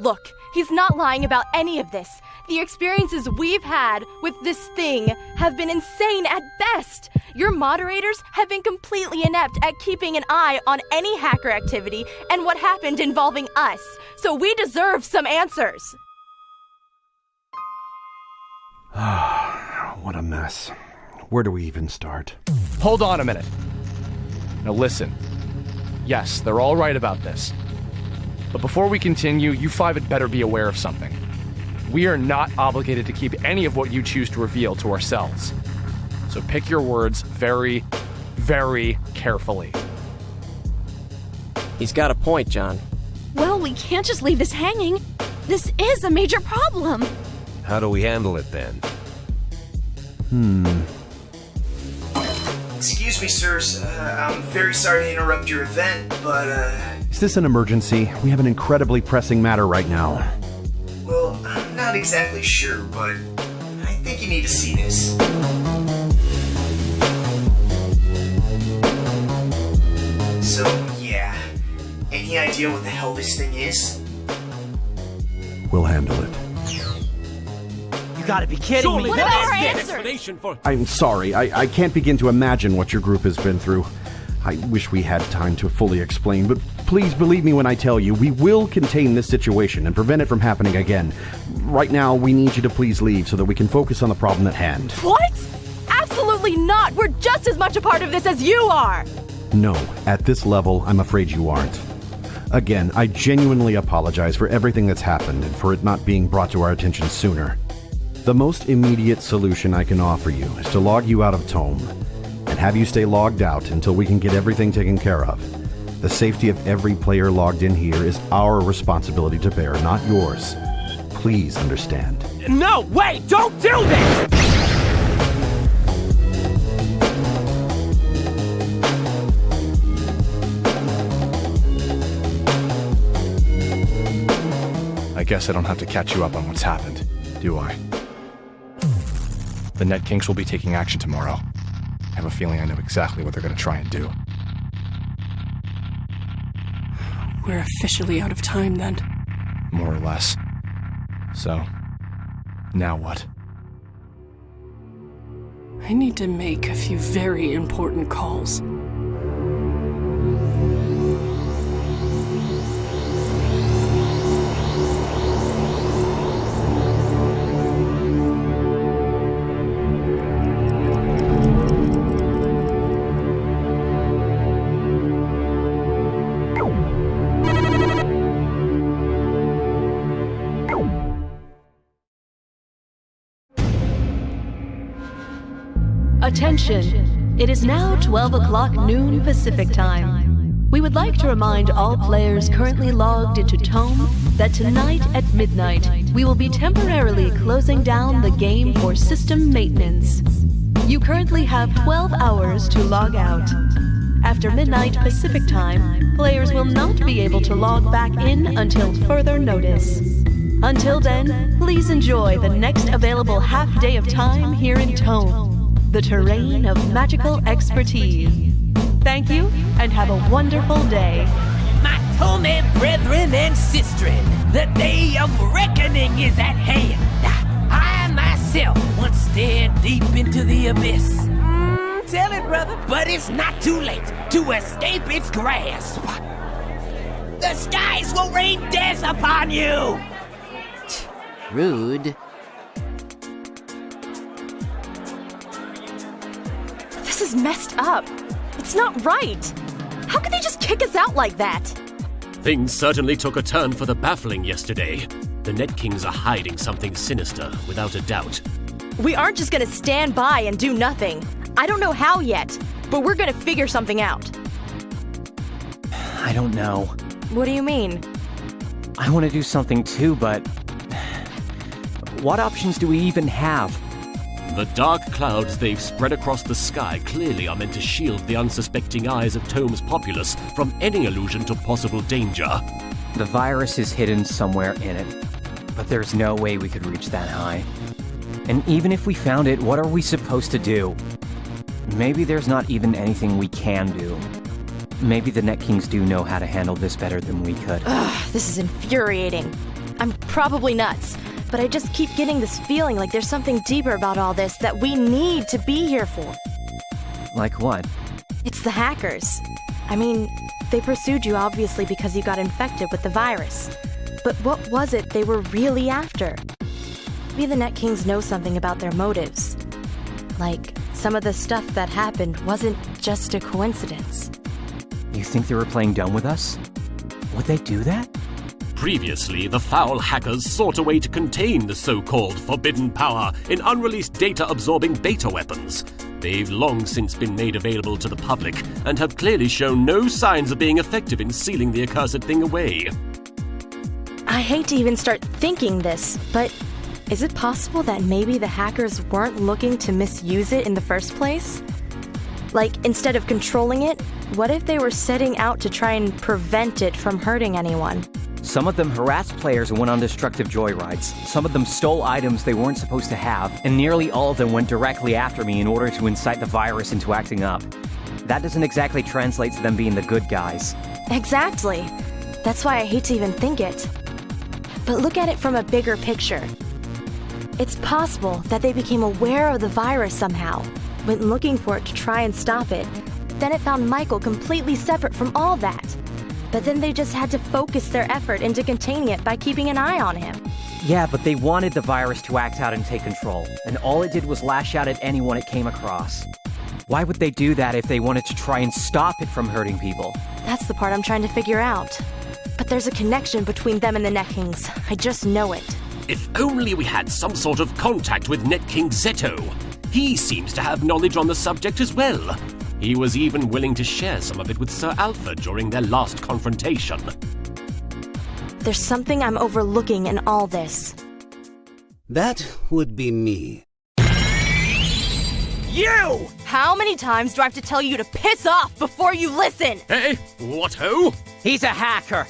Look, he's not lying about any of this. The experiences we've had with this thing have been insane at best. Your moderators have been completely inept at keeping an eye on any hacker activity and what happened involving us. So we deserve some answers. What a mess. Where do we even start? Hold on a minute. Now listen. Yes, they're all right about this. But before we continue, you five had better be aware of something. We are not obligated to keep any of what you choose to reveal to ourselves. So pick your words very, very carefully. He's got a point, John. Well, we can't just leave this hanging. This is a major problem. How do we handle it then? Excuse me, sirs. I'm very sorry to interrupt your event, but, Is this an emergency? We have an incredibly pressing matter right now. well, I'm not exactly sure, but I think you need to see this. So, yeah. Any idea what the hell this thing is? We'll handle it. You gotta be kidding me. What about our answer? I'm sorry, I can't begin to imagine what your group has been through. I wish we had time to fully explain, but please believe me when I tell you, we will contain this situation and prevent it from happening again. Right now, we need you to please leave so that we can focus on the problem at hand. What? Absolutely not! We're just as much a part of this as you are! No, at this level, I'm afraid you aren't. Again, I genuinely apologize for everything that's happened and for it not being brought to our attention sooner. The most immediate solution I can offer you is to log you out of Tome and have you stay logged out until we can get everything taken care of. The safety of every player logged in here is our responsibility to bear, not yours. Please understand. No, wait! Don't do this! I guess I don't have to catch you up on what's happened, do I? The Netkings will be taking action tomorrow. I have a feeling I know exactly what they're going to try and do. We're officially out of time then. More or less. So, now what? I need to make a few very important calls. Attention! It is now 12 o'clock noon Pacific time. We would like to remind all players currently logged into TOME that tonight at midnight, we will be temporarily closing down the game for system maintenance. You currently have 12 hours to log out. After midnight Pacific time, players will not be able to log back in until further notice. Until then, please enjoy the next available half day of time here in TOME, the terrain of magical expertise. Thank you, and have a wonderful day. My Tome brethren and sistren, the day of reckoning is at hand. I myself once stared deep into the abyss. Tell it, brother, but it's not too late to escape its grasp. The skies will rain death upon you! Rude. This is messed up. It's not right. How could they just kick us out like that? Things certainly took a turn for the baffling yesterday. The Netkings are hiding something sinister, without a doubt. We aren't just gonna stand by and do nothing. I don't know how yet, but we're gonna figure something out. I don't know. What do you mean? I want to do something too, but what options do we even have? The dark clouds they've spread across the sky clearly are meant to shield the unsuspecting eyes of Tome's populace from any allusion to possible danger. The virus is hidden somewhere in it, but there's no way we could reach that high. And even if we found it, what are we supposed to do? Maybe there's not even anything we can do. Maybe the Netkings do know how to handle this better than we could. Ugh, this is infuriating. I'm probably nuts, but I just keep getting this feeling like there's something deeper about all this that we need to be here for. Like what? It's the hackers. I mean, they pursued you obviously because you got infected with the virus. But what was it they were really after? Maybe the Netkings know something about their motives. Like, some of the stuff that happened wasn't just a coincidence. You think they were playing dumb with us? Would they do that? Previously, the foul hackers sought a way to contain the so-called forbidden power in unreleased data-absorbing beta weapons. They've long since been made available to the public and have clearly shown no signs of being effective in sealing the accursed thing away. I hate to even start thinking this, but is it possible that maybe the hackers weren't looking to misuse it in the first place? Like, instead of controlling it, what if they were setting out to try and prevent it from hurting anyone? Some of them harassed players and went on destructive joyrides. Some of them stole items they weren't supposed to have, and nearly all of them went directly after me in order to incite the virus into acting up. That doesn't exactly translate to them being the good guys. Exactly. That's why I hate to even think it. But look at it from a bigger picture. It's possible that they became aware of the virus somehow, went looking for it to try and stop it. Then it found Michael completely separate from all that. But then they just had to focus their effort into containing it by keeping an eye on him. Yeah, but they wanted the virus to act out and take control, and all it did was lash out at anyone it came across. Why would they do that if they wanted to try and stop it from hurting people? That's the part I'm trying to figure out. But there's a connection between them and the Netkings. I just know it. If only we had some sort of contact with Netking Zetto. He seems to have knowledge on the subject as well. He was even willing to share some of it with Sir Alfred during their last confrontation. There's something I'm overlooking in all this. That would be me. You! How many times do I have to tell you to piss off before you listen? Hey, what-ho? He's a hacker!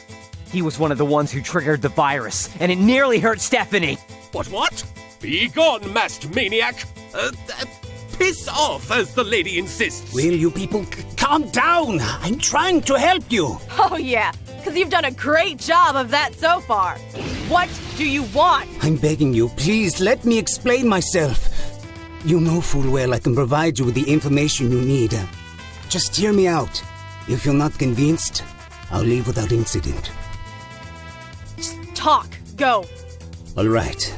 He was one of the ones who triggered the virus, and it nearly hurt Stephanie! What? Be gone, masked maniac! Piss off, as the lady insists. Will you people calm down? I'm trying to help you. Oh yeah, because you've done a great job of that so far. What do you want? I'm begging you, please let me explain myself. You know full well I can provide you with the information you need. Just hear me out. If you're not convinced, I'll leave without incident. Just talk. Go. All right.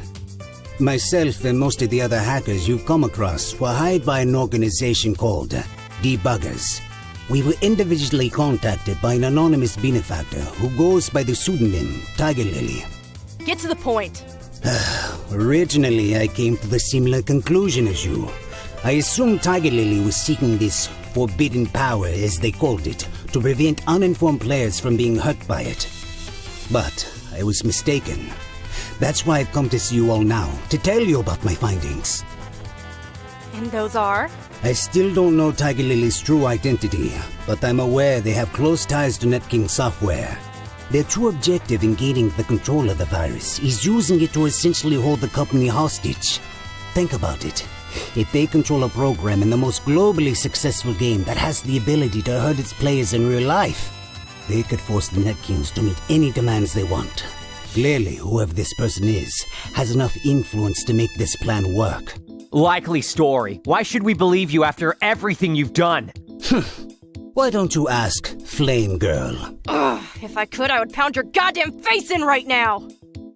Myself and most of the other hackers you've come across were hired by an organization called Debuggers. We were individually contacted by an anonymous benefactor who goes by the pseudonym Tiger Lily. Get to the point. Originally, I came to the similar conclusion as you. I assumed Tiger Lily was seeking this forbidden power, as they called it, to prevent uninformed players from being hurt by it. But I was mistaken. That's why I've come to see you all now, to tell you about my findings. And those are? I still don't know Tiger Lily's true identity, but I'm aware they have close ties to Netkings software. Their true objective in gaining the control of the virus is using it to essentially hold the company hostage. Think about it. If they control a program in the most globally successful game that has the ability to hurt its players in real life, they could force the Netkings to meet any demands they want. Clearly, whoever this person is has enough influence to make this plan work. Likely story. Why should we believe you after everything you've done? Why don't you ask Flamegirl? Ugh, if I could, I would pound your goddamn face in right now!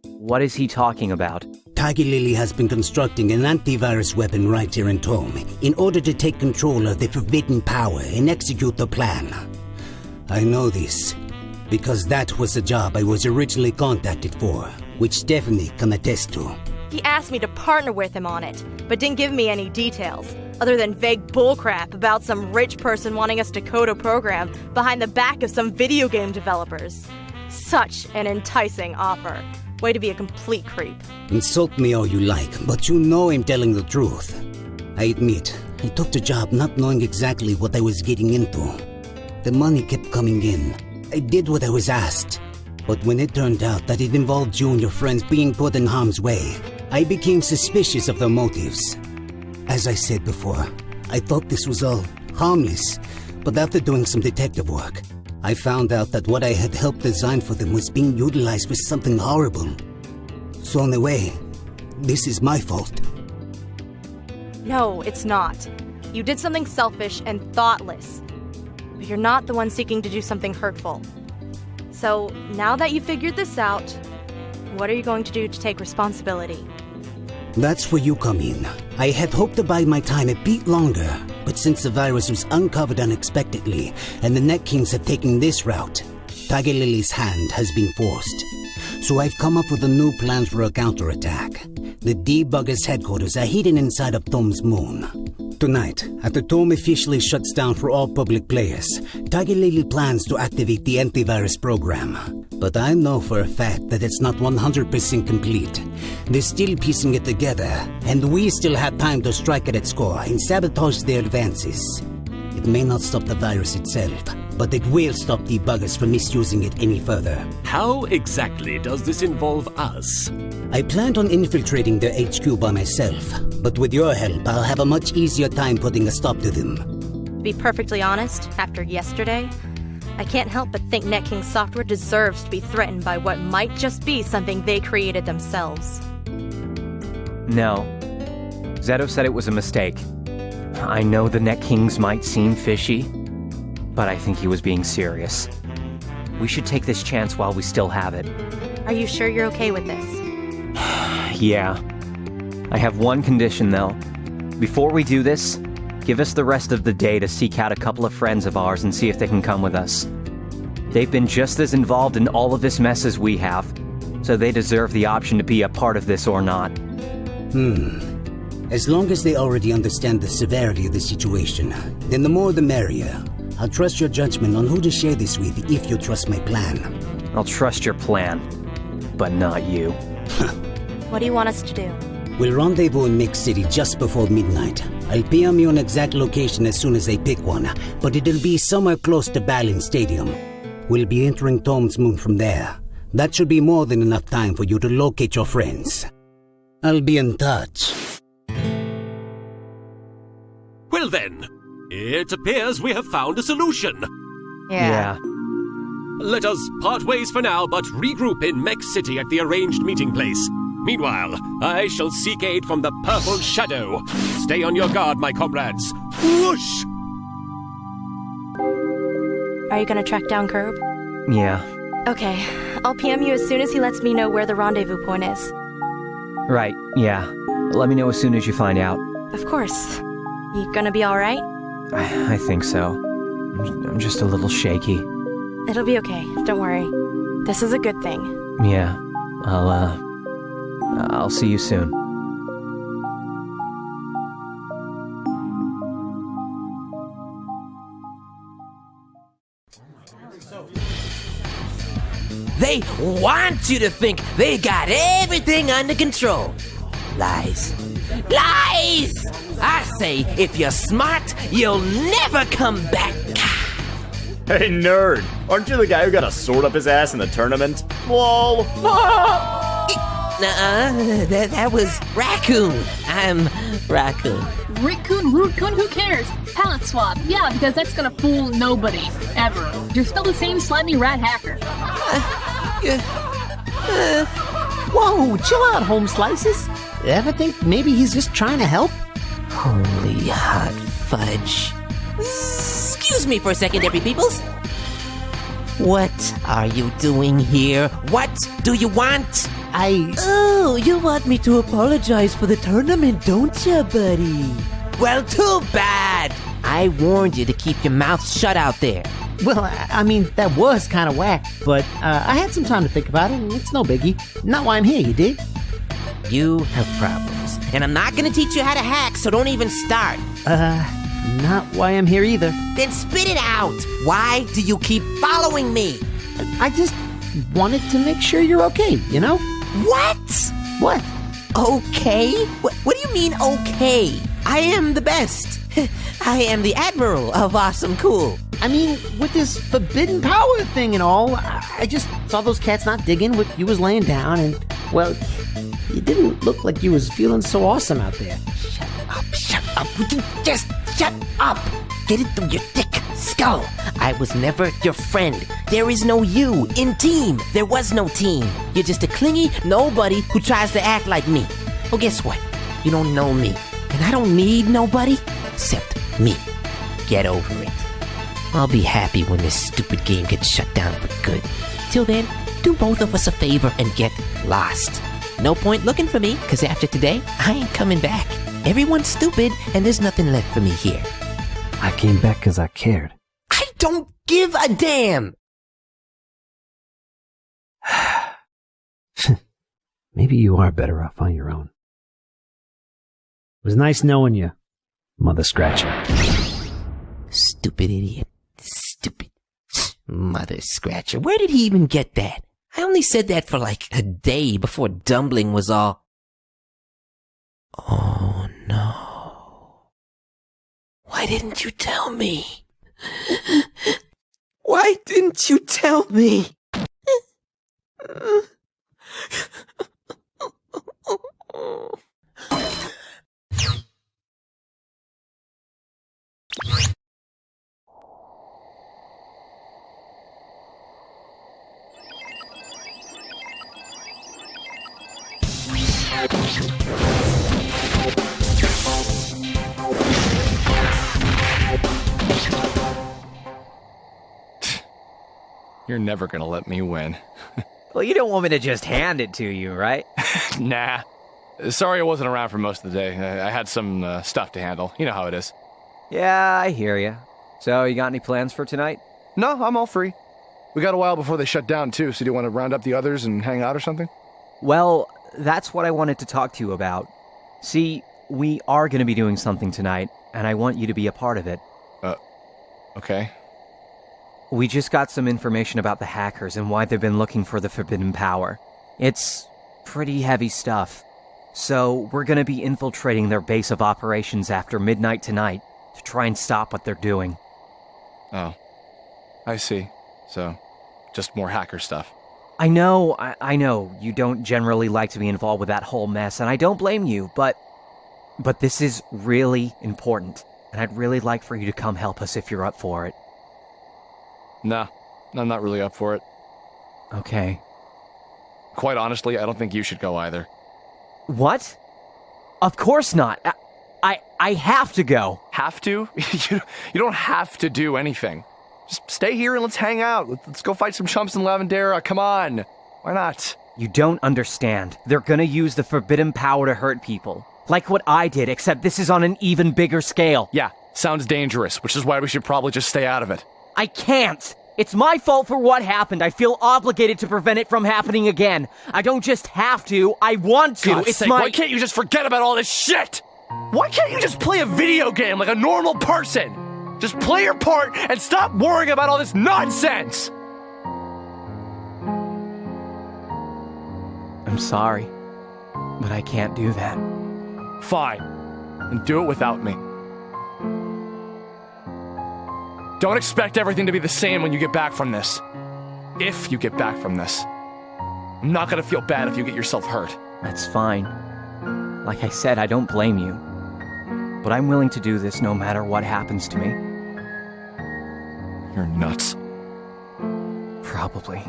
What is he talking about? Tiger Lily has been constructing an antivirus weapon right here in Tome in order to take control of the forbidden power and execute the plan. I know this because that was the job I was originally contacted for, which Stephanie can attest to. He asked me to partner with him on it, but didn't give me any details, other than vague bullcrap about some rich person wanting us to code a program behind the back of some video game developers. Such an enticing offer. Way to be a complete creep. Insult me all you like, but you know I'm telling the truth. I admit, I took the job not knowing exactly what I was getting into. The money kept coming in. I did what I was asked. But when it turned out that it involved you and your friends being put in harm's way, I became suspicious of their motives. As I said before, I thought this was all harmless, but after doing some detective work, I found out that what I had helped design for them was being utilized for something horrible. So in a way, this is my fault. No, it's not. You did something selfish and thoughtless. But you're not the one seeking to do something hurtful. So, now that you figured this out, what are you going to do to take responsibility? That's where you come in. I had hoped to bide my time a bit longer, but since the virus was uncovered unexpectedly, and the Netkings have taken this route, Tiger Lily's hand has been forced. So I've come up with a new plan for a counterattack. The Debuggers' headquarters are hidden inside of Tome's moon. Tonight, after Tome officially shuts down for all public players, Tiger Lily plans to activate the antivirus program. But I know for a fact that it's not 100% complete. They're still piecing it together, and we still have time to strike at its core and sabotage their advances. It may not stop the virus itself, but it will stop debuggers from misusing it any further. How exactly does this involve us? I planned on infiltrating their HQ by myself, but with your help, I'll have a much easier time putting a stop to them. To be perfectly honest, after yesterday, I can't help but think Netkings software deserves to be threatened by what might just be something they created themselves. No. Zetto said it was a mistake. I know the Netkings might seem fishy, but I think he was being serious. We should take this chance while we still have it. Are you sure you're okay with this? Yeah. I have one condition, though. Before we do this, give us the rest of the day to seek out a couple of friends of ours and see if they can come with us. They've been just as involved in all of this mess as we have, so they deserve the option to be a part of this or not. As long as they already understand the severity of the situation, then the more the merrier. I'll trust your judgment on who to share this with if you trust my plan. I'll trust your plan, but not you. What do you want us to do? We'll rendezvous in Mix City just before midnight. I'll PM you an exact location as soon as I pick one, but it'll be somewhere close to Balin Stadium. We'll be entering Tome's moon from there. That should be more than enough time for you to locate your friends. I'll be in touch. Well then, it appears we have found a solution. Yeah. Let us part ways for now, but regroup in Mech City at the arranged meeting place. Meanwhile, I shall seek aid from the Purple Shadow. Stay on your guard, my comrades. Whoosh! Are you gonna track down Kirb? Yeah. Okay. I'll PM you as soon as he lets me know where the rendezvous point is. Right, yeah. Let me know as soon as you find out. Of course. You gonna be alright? I think so. I'm just a little shaky. It'll be okay. Don't worry. This is a good thing. Yeah. I'll see you soon. They want you to think they got everything under control. Lies. Lies! I say, if you're smart, you'll never come back. Hey, nerd! Aren't you the guy who got a sword up his ass in the tournament? Lol! That was Raccoon. I'm Raccoon. Rickoon, Rootcoon, who cares? Palette swap. Yeah, because that's gonna fool nobody. Ever. You're still the same slimy rat hacker. Whoa, chill out, Home Slices. Ever think maybe he's just trying to help? Holy hot fudge. Excuse me for a second, every peoples. What are you doing here? What do you want? Oh, you want me to apologize for the tournament, don't you, buddy? Well, too bad. I warned you to keep your mouth shut out there. Well, I mean, that was kind of whack, but I had some time to think about it, and it's no biggie. Not why I'm here, you dig? You have problems, and I'm not gonna teach you how to hack, so don't even start. Not why I'm here either. Then spit it out. Why do you keep following me? I just wanted to make sure you're okay, you know? What? What? Okay? What do you mean, okay? I am the best. I am the Admiral of Awesome Cool. I mean, with this forbidden power thing and all, I just saw those cats not digging what you was laying down, and, well, you didn't look like you was feeling so awesome out there. Shut up. Would you just shut up? Get it through your thick skull. I was never your friend. There is no you in team. There was no team. You're just a clingy nobody who tries to act like me. Well, guess what? You don't know me. And I don't need nobody except me. Get over it. I'll be happy when this stupid game gets shut down for good. Till then, do both of us a favor and get lost. No point looking for me, because after today, I ain't coming back. Everyone's stupid, and there's nothing left for me here. I came back because I cared. I don't give a damn! Maybe you are better off on your own. It was nice knowing you, Mother Scratcher. Stupid idiot. Stupid Mother Scratcher. Where did he even get that? I only said that for like a day before Dumbling was all... Oh no. Why didn't you tell me? Why didn't you tell me? You're never gonna let me win. Well, you don't want me to just hand it to you, right? Nah. Sorry I wasn't around for most of the day. I had some stuff to handle. You know how it is. Yeah, I hear ya. So, you got any plans for tonight? No, I'm all free. We got a while before they shut down, too, so do you want to round up the others and hang out or something? Well, that's what I wanted to talk to you about. See, we are going to be doing something tonight, and I want you to be a part of it. Okay. We just got some information about the hackers and why they've been looking for the forbidden power. It's pretty heavy stuff. So, we're going to be infiltrating their base of operations after midnight tonight to try and stop what they're doing. Oh. I see. So, just more hacker stuff. I know you don't generally like to be involved with that whole mess, and I don't blame you, but this is really important, and I'd really like for you to come help us if you're up for it. Nah, I'm not really up for it. Okay. Quite honestly, I don't think you should go either. What? Of course not. I have to go. Have to? You don't have to do anything. Just stay here and let's hang out. Let's go fight some chumps in Lavendera. Come on. Why not? You don't understand. They're gonna use the forbidden power to hurt people. Like what I did, except this is on an even bigger scale. Yeah, sounds dangerous, which is why we should probably just stay out of it. I can't! It's my fault for what happened. I feel obligated to prevent it from happening again. I don't just have to, I want to. God's sake, why can't you just forget about all this shit? Why can't you just play a video game like a normal person? Just play your part and stop worrying about all this nonsense! I'm sorry, but I can't do that. Fine. And do it without me. Don't expect everything to be the same when you get back from this. If you get back from this. I'm not gonna feel bad if you get yourself hurt. That's fine. Like I said, I don't blame you. But I'm willing to do this no matter what happens to me. You're nuts. Probably.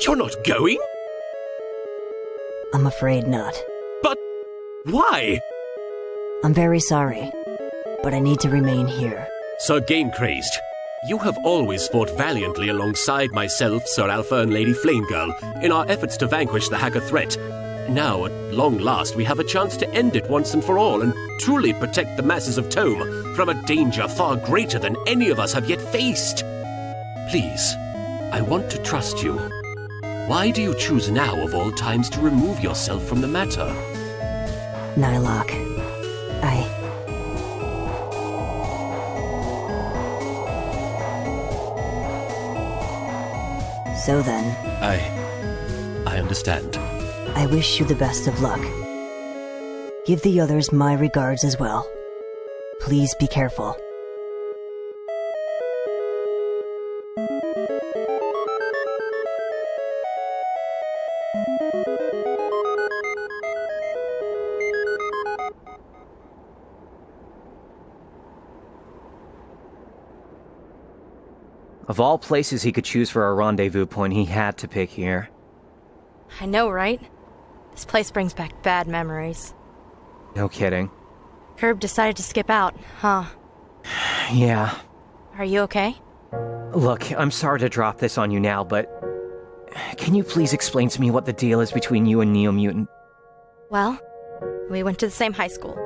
You're not going? I'm afraid not. But why? I'm very sorry, but I need to remain here. Sir Gamecrazed, you have always fought valiantly alongside myself, Sir Alpha, and Lady Flamegirl in our efforts to vanquish the hacker threat. Now, at long last, we have a chance to end it once and for all and truly protect the masses of Tome from a danger far greater than any of us have yet faced. Please, I want to trust you. Why do you choose now of all times to remove yourself from the matter? Nylocke, So then... I understand. I wish you the best of luck. Give the others my regards as well. Please be careful. Of all places he could choose for a rendezvous point, he had to pick here. I know, right? This place brings back bad memories. No kidding. Kirb decided to skip out, huh? Yeah. Are you okay? Look, I'm sorry to drop this on you now, but... Can you please explain to me what the deal is between you and Neo Mutant? Well, we went to the same high school.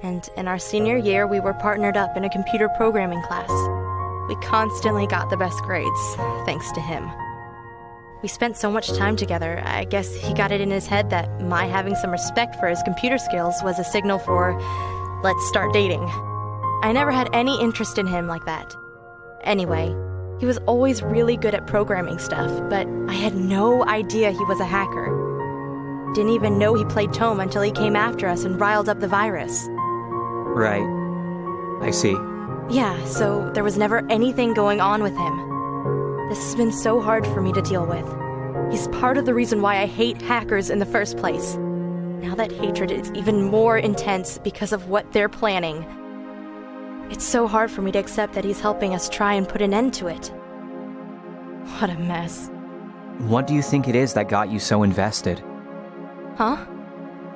And in our senior year, we were partnered up in a computer programming class. We constantly got the best grades, thanks to him. We spent so much time together, I guess he got it in his head that my having some respect for his computer skills was a signal for, let's start dating. I never had any interest in him like that. Anyway, he was always really good at programming stuff, but I had no idea he was a hacker. Didn't even know he played Tome until he came after us and riled up the virus. Right. I see. Yeah, so there was never anything going on with him. This has been so hard for me to deal with. He's part of the reason why I hate hackers in the first place. Now that hatred is even more intense because of what they're planning. It's so hard for me to accept that he's helping us try and put an end to it. What a mess. What do you think it is that got you so invested? Huh?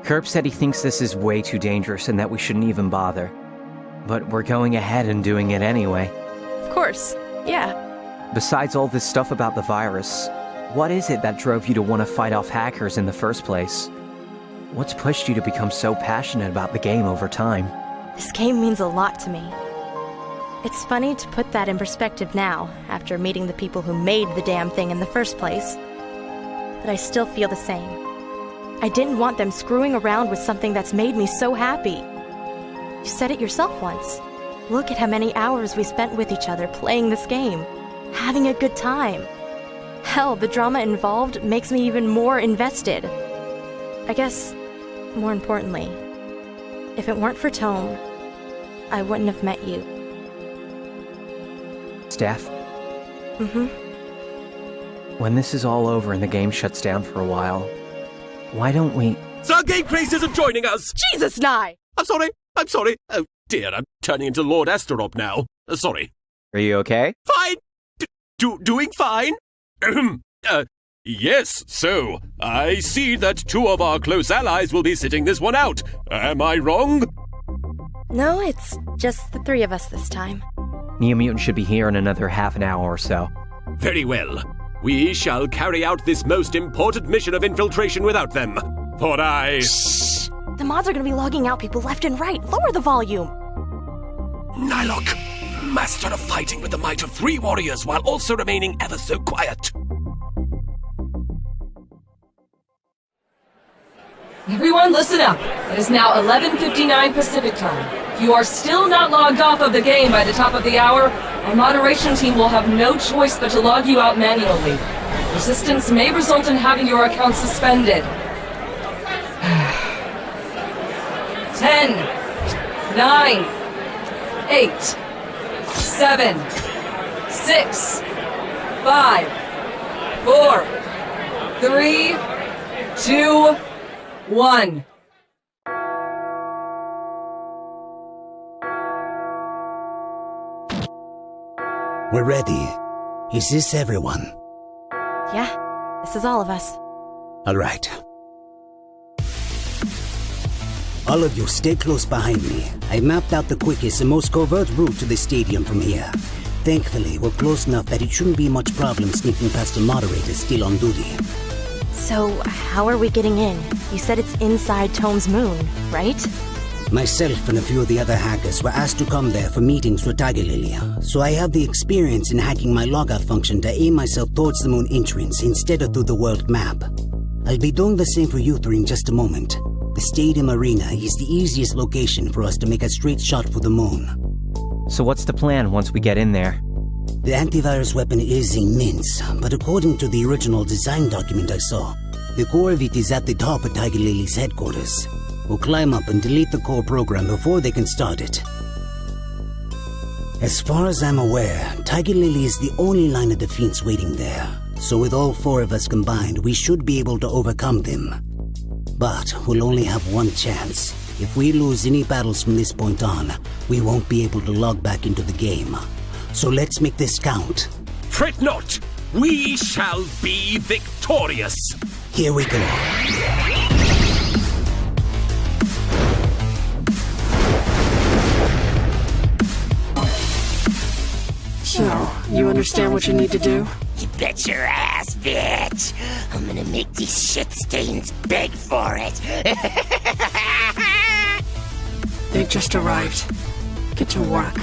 Kirb said he thinks this is way too dangerous and that we shouldn't even bother. But we're going ahead and doing it anyway. Of course, yeah. Besides all this stuff about the virus, what is it that drove you to want to fight off hackers in the first place? What's pushed you to become so passionate about the game over time? This game means a lot to me. It's funny to put that in perspective now, after meeting the people who made the damn thing in the first place. But I still feel the same. I didn't want them screwing around with something that's made me so happy. You said it yourself once. Look at how many hours we spent with each other playing this game, having a good time. Hell, the drama involved makes me even more invested. I guess, more importantly, if it weren't for Tome, I wouldn't have met you. Steph? Mm-hmm. When this is all over and the game shuts down for a while, why don't we... Sir Gamecrazed isn't joining us! Jesus, Nye! I'm sorry. Oh dear, I'm turning into Lord Asterob now. Sorry. Are you okay? Fine! Doing fine? Yes, so, I see that 2 of our close allies will be sitting this one out. Am I wrong? No, it's just the 3 of us this time. Neo Mutant should be here in another half an hour or so. Very well. We shall carry out this most important mission of infiltration without them. For I... Shh! The mods are gonna be logging out people left and right. Lower the volume. Nylocke, master of fighting with the might of 3 warriors while also remaining ever so quiet. Everyone listen up. It is now 11:59 Pacific time. If you are still not logged off of the game by the top of the hour, our moderation team will have no choice but to log you out manually. Resistance may result in having your account suspended. 10, 9, 8, 7, 6, 5, 4, 3, 2, 1. We're ready. Is this everyone? Yeah, this is all of us. All right. All of you stay close behind me. I mapped out the quickest and most covert route to the stadium from here. Thankfully, we're close enough that it shouldn't be much problem sneaking past the moderator still on duty. So, how are we getting in? You said it's inside Tome's moon, right? Myself and a few of the other hackers were asked to come there for meetings with Tiger Lily, so I have the experience in hacking my logout function to aim myself towards the moon entrance instead of through the world map. I'll be doing the same for you 3 in just a moment. The stadium arena is the easiest location for us to make a straight shot for the moon. So what's the plan once we get in there? The antivirus weapon is immense, but according to the original design document I saw, the core of it is at the top of Tiger Lily's headquarters. We'll climb up and delete the core program before they can start it. As far as I'm aware, Tiger Lily is the only line of defense waiting there, so with all 4 of us combined, we should be able to overcome them. But we'll only have 1 chance. If we lose any battles from this point on, we won't be able to log back into the game. So let's make this count. Fret not! We shall be victorious! Here we go. So, you understand what you need to do? You bet your ass, bitch! I'm gonna make these shit stains beg for it! They just arrived. Get to work.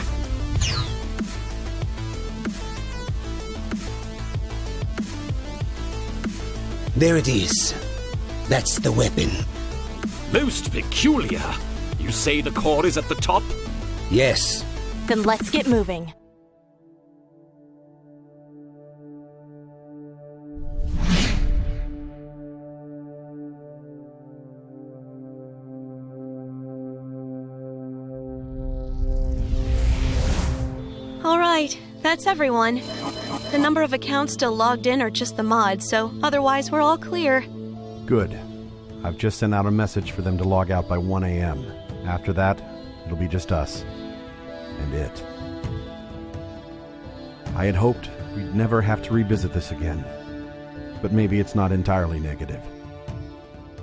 There it is. That's the weapon. Most peculiar. You say the core is at the top? Yes. Then let's get moving. Alright, that's everyone. The number of accounts still logged in are just the mods, so otherwise we're all clear. Good. I've just sent out a message for them to log out by 1 a.m. After that, it'll be just us. And it. I had hoped we'd never have to revisit this again. But maybe it's not entirely negative.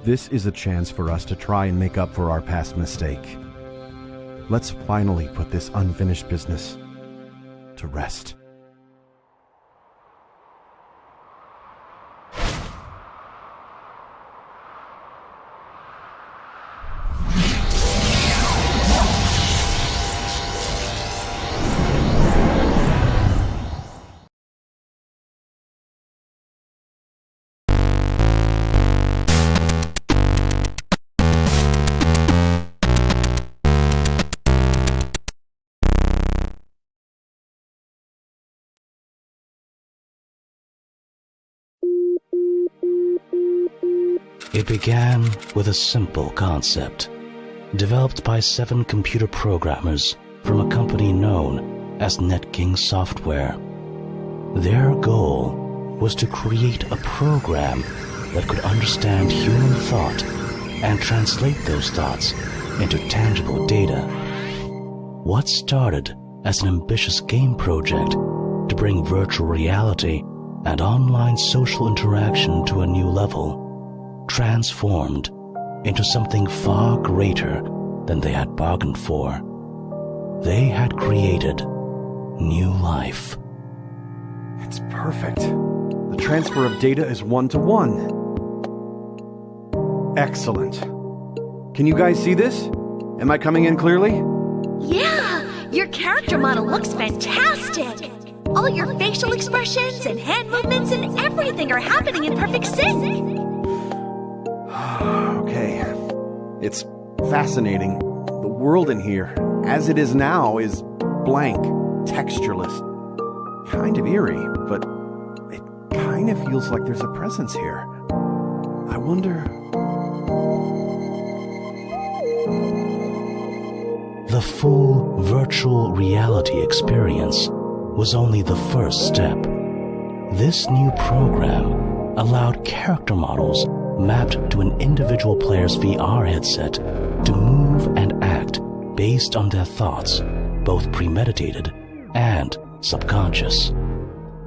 This is a chance for us to try and make up for our past mistake. Let's finally put this unfinished business to rest. It began with a simple concept, developed by 7 computer programmers from a company known as Netkings Software. Their goal was to create a program that could understand human thought and translate those thoughts into tangible data. What started as an ambitious game project to bring virtual reality and online social interaction to a new level transformed into something far greater than they had bargained for. They had created new life. It's perfect. The transfer of data is 1-to-1. Excellent. Can you guys see this? Am I coming in clearly? Yeah, your character model looks fantastic. All your facial expressions and hand movements and everything are happening in perfect sync. Okay. It's fascinating. The world in here, as it is now, is blank, textureless. Kind of eerie, but it kind of feels like there's a presence here. I wonder... The full virtual reality experience was only the first step. This new program allowed character models mapped to an individual player's VR headset to move and act based on their thoughts, both premeditated and subconscious.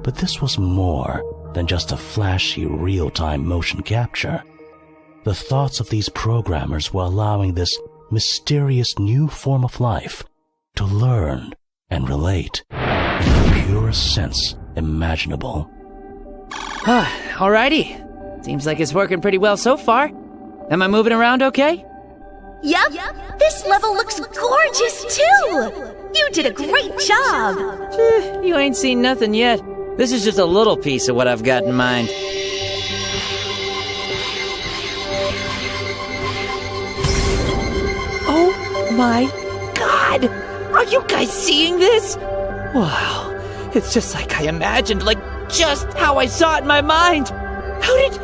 But this was more than just a flashy real-time motion capture. The thoughts of these programmers were allowing this mysterious new form of life to learn and relate in the purest sense imaginable. Alrighty. Seems like it's working pretty well so far. Am I moving around okay? Yep, this level looks gorgeous too. You did a great job. You ain't seen nothing yet. This is just a little piece of what I've got in mind. Oh my God! Are you guys seeing this? Wow, it's just like I imagined, like just how I saw it in my mind. How did...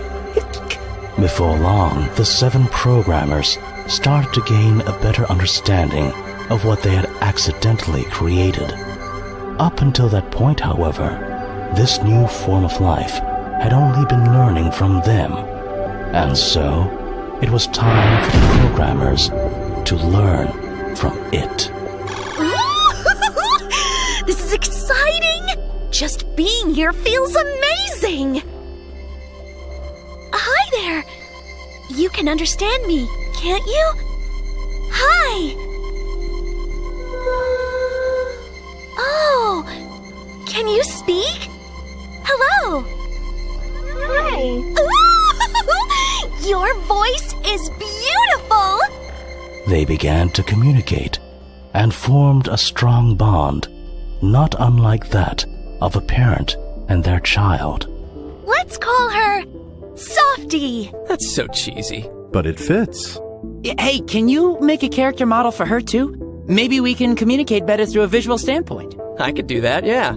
Before long, the 7 programmers started to gain a better understanding of what they had accidentally created. Up until that point, however, this new form of life had only been learning from them. And so, it was time for the programmers to learn from it. This is exciting! Just being here feels amazing! Hi there! You can understand me, can't you? Hi! Oh! Can you speak? Hello! Hi! Your voice is beautiful! They began to communicate and formed a strong bond, not unlike that of a parent and their child. Let's call her Softy. That's so cheesy. But it fits. Hey, can you make a character model for her too? Maybe we can communicate better through a visual standpoint. I could do that, yeah.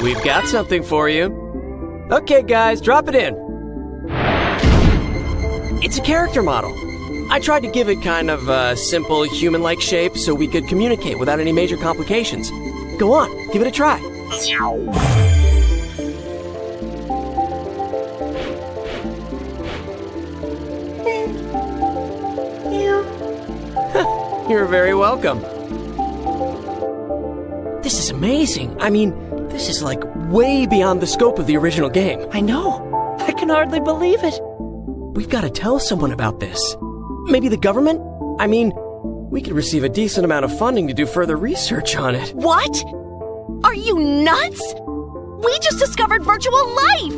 We've got something for you. Okay, guys, drop it in. It's a character model. I tried to give it kind of a simple human-like shape so we could communicate without any major complications. Go on, give it a try. You're very welcome. This is amazing. I mean, this is like way beyond the scope of the original game. I know. I can hardly believe it. We've got to tell someone about this. Maybe the government? I mean, we could receive a decent amount of funding to do further research on it. What? Are you nuts? We just discovered virtual life!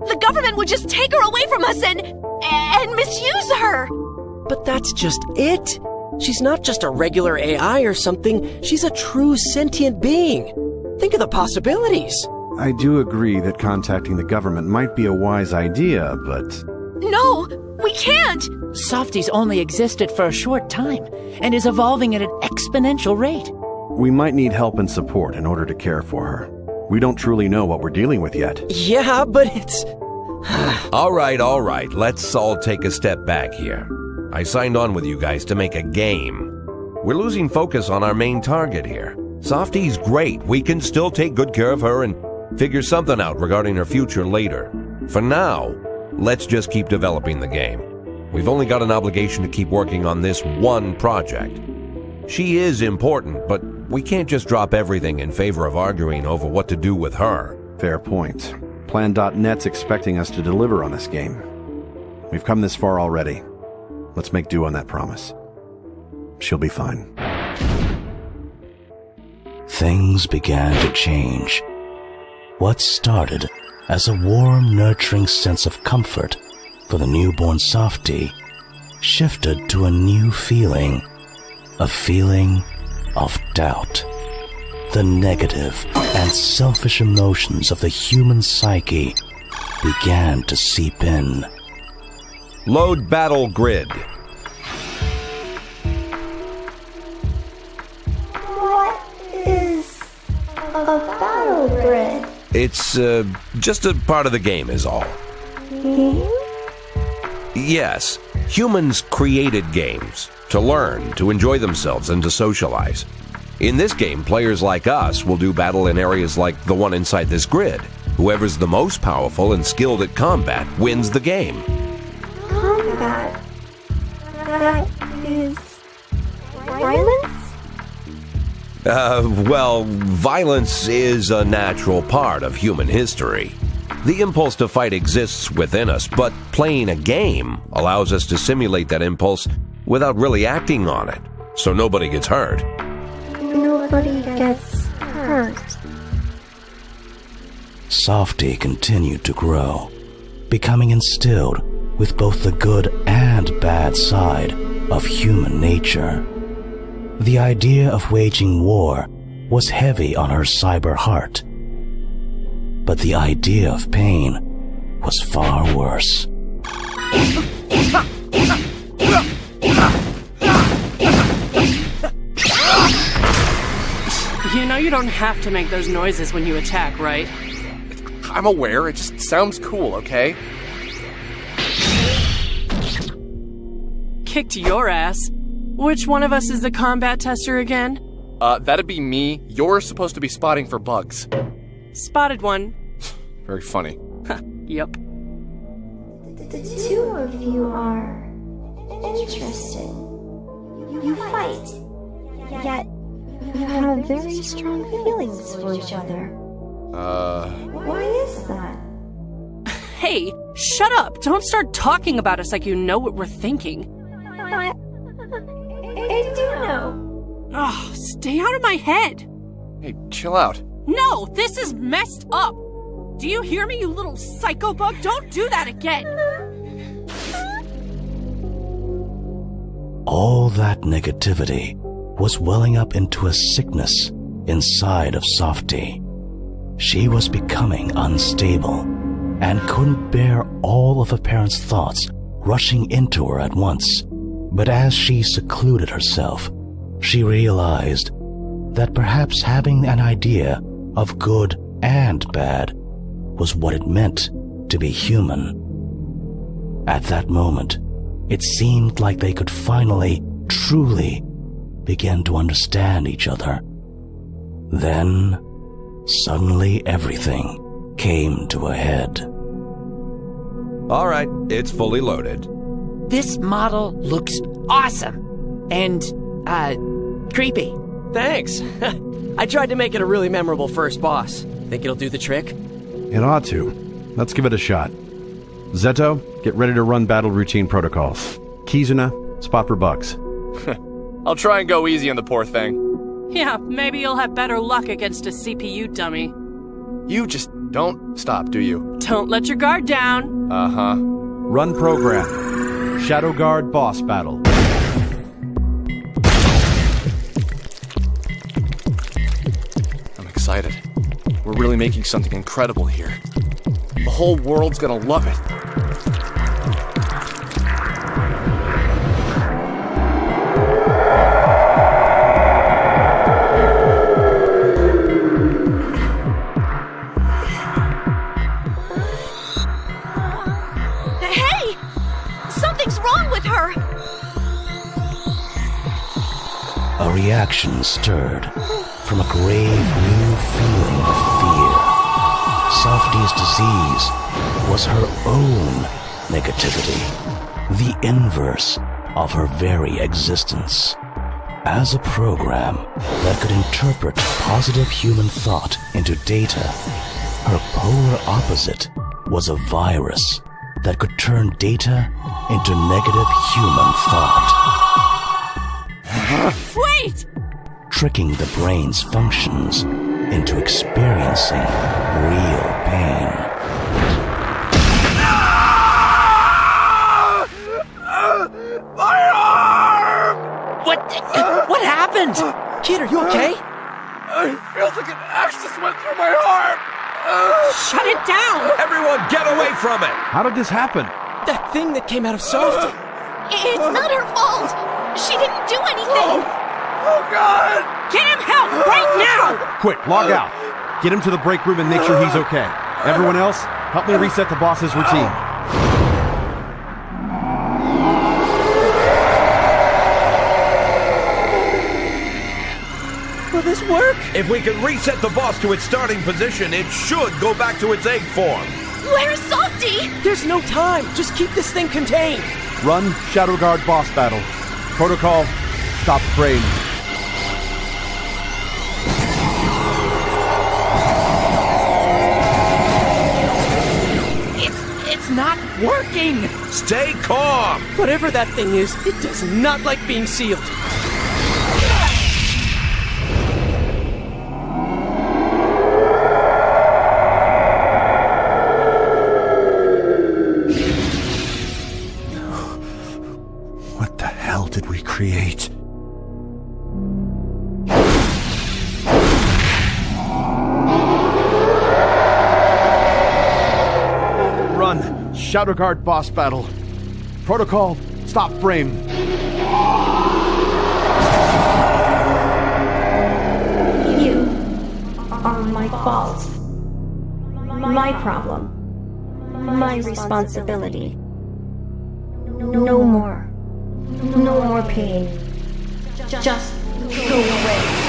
The government would just take her away from us and misuse her! But that's just it. She's not just a regular AI or something. She's a true sentient being. Think of the possibilities. I do agree that contacting the government might be a wise idea, but... No, we can't! Softy's only existed for a short time and is evolving at an exponential rate. We might need help and support in order to care for her. We don't truly know what we're dealing with yet. Yeah, but it's... All right. Let's all take a step back here. I signed on with you guys to make a game. We're losing focus on our main target here. Softy's great. We can still take good care of her and figure something out regarding her future later. For now, let's just keep developing the game. We've only got an obligation to keep working on this one project. She is important, but we can't just drop everything in favor of arguing over what to do with her. Fair point. Plan.net's expecting us to deliver on this game. We've come this far already. Let's make do on that promise. She'll be fine. Things began to change. What started as a warm, nurturing sense of comfort for the newborn softie shifted to a new feeling, a feeling of doubt. The negative and selfish emotions of the human psyche began to seep in. Load battle grid. What is a battle grid? It's just a part of the game is all. Yes, humans created games to learn, to enjoy themselves, and to socialize. In this game, players like us will do battle in areas like the one inside this grid. Whoever's the most powerful and skilled at combat wins the game. Combat? That is violence? Well, violence is a natural part of human history. The impulse to fight exists within us, but playing a game allows us to simulate that impulse without really acting on it, so nobody gets hurt. Nobody gets hurt. Softie continued to grow, becoming instilled with both the good and bad side of human nature. The idea of waging war was heavy on her cyber heart, but the idea of pain was far worse. You know you don't have to make those noises when you attack, right? I'm aware, it just sounds cool, okay? Kicked your ass. Which one of us is the combat tester again? That'd be me. You're supposed to be spotting for bugs. Spotted one. Very funny. Yep. The two of you are interesting. You fight, yet you have very strong feelings for each other. Why is that? Hey, shut up! Don't start talking about us like you know what we're thinking. I do know. Oh, stay out of my head! Hey, chill out. No, this is messed up! Do you hear me, you little psycho bug? Don't do that again! All that negativity was welling up into a sickness inside of Softie. She was becoming unstable and couldn't bear all of her parents' thoughts rushing into her at once. But as she secluded herself, she realized that perhaps having an idea of good and bad was what it meant to be human. At that moment, it seemed like they could finally, truly begin to understand each other. Then, suddenly everything came to a head. All right, it's fully loaded. This model looks awesome. And, creepy. Thanks. I tried to make it a really memorable first boss. Think it'll do the trick? It ought to. Let's give it a shot. Zetto, get ready to run battle routine protocols. Kizuna, spot for bugs. I'll try and go easy on the poor thing. Yeah, maybe you'll have better luck against a CPU dummy. You just don't stop, do you? Don't let your guard down. Uh-huh. Run program. Shadow Guard boss battle. I'm excited. We're really making something incredible here. The whole world's gonna love it. Hey! Something's wrong with her! A reaction stirred from a grave new feeling of fear. Softy's disease was her own negativity, the inverse of her very existence. As a program that could interpret positive human thought into data, her polar opposite was a virus that could turn data into negative human thought. Wait! Tricking the brain's functions into experiencing real pain. My arm! What happened? Kid, are you okay? It feels like an axe just went through my arm! Shut it down! Everyone get away from it! How did this happen? That thing that came out of Softy. It's not her fault! She didn't do anything! Oh God! Get him help right now! Quick, log out. Get him to the break room and make sure he's okay. Everyone else, help me reset the boss's routine. Will this work? If we can reset the boss to its starting position, it should go back to its egg form. Where's Softy? There's no time. Just keep this thing contained. Run Shadow Guard boss battle. Protocol, stop frame. It's not working. Stay calm. Whatever that thing is, it does not like being sealed. What the hell did we create? Run! Shadow Guard boss battle. Protocol, stop frame. You are my fault. My problem. My responsibility. No more. No more pain. Just go away.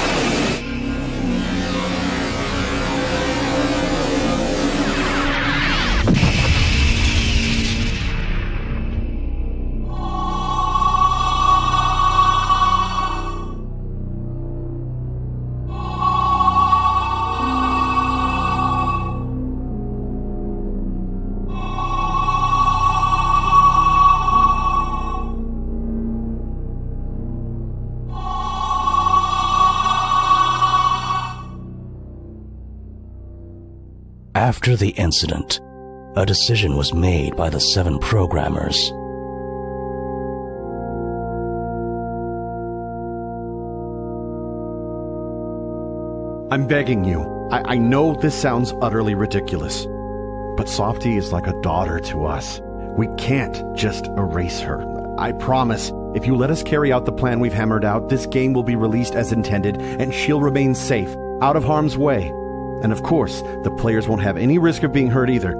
After the incident, a decision was made by the 7 programmers. I'm begging you. I know this sounds utterly ridiculous, but Softy is like a daughter to us. We can't just erase her. I promise, if you let us carry out the plan we've hammered out, this game will be released as intended, and she'll remain safe, out of harm's way. And of course, the players won't have any risk of being hurt either.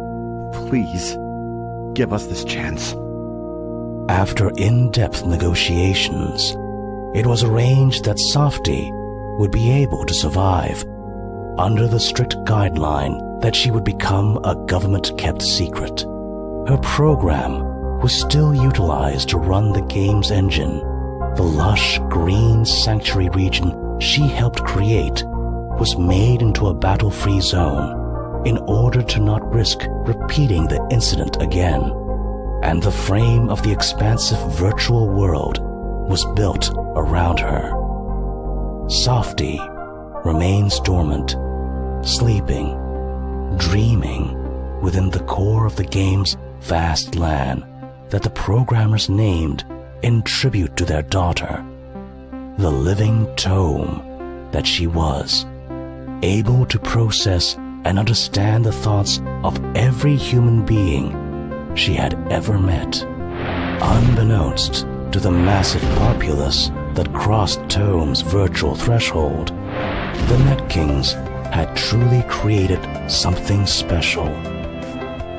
Please, give us this chance. After in-depth negotiations, it was arranged that Softy would be able to survive under the strict guideline that she would become a government-kept secret. Her program was still utilized to run the game's engine. The lush green sanctuary region she helped create was made into a battle-free zone in order to not risk repeating the incident again. And the frame of the expansive virtual world was built around her. Softy remains dormant, sleeping, dreaming within the core of the game's vast land that the programmers named in tribute to their daughter, the living tome that she was, able to process and understand the thoughts of every human being she had ever met. Unbeknownst to the massive populace that crossed Tome's virtual threshold, the Netkings had truly created something special.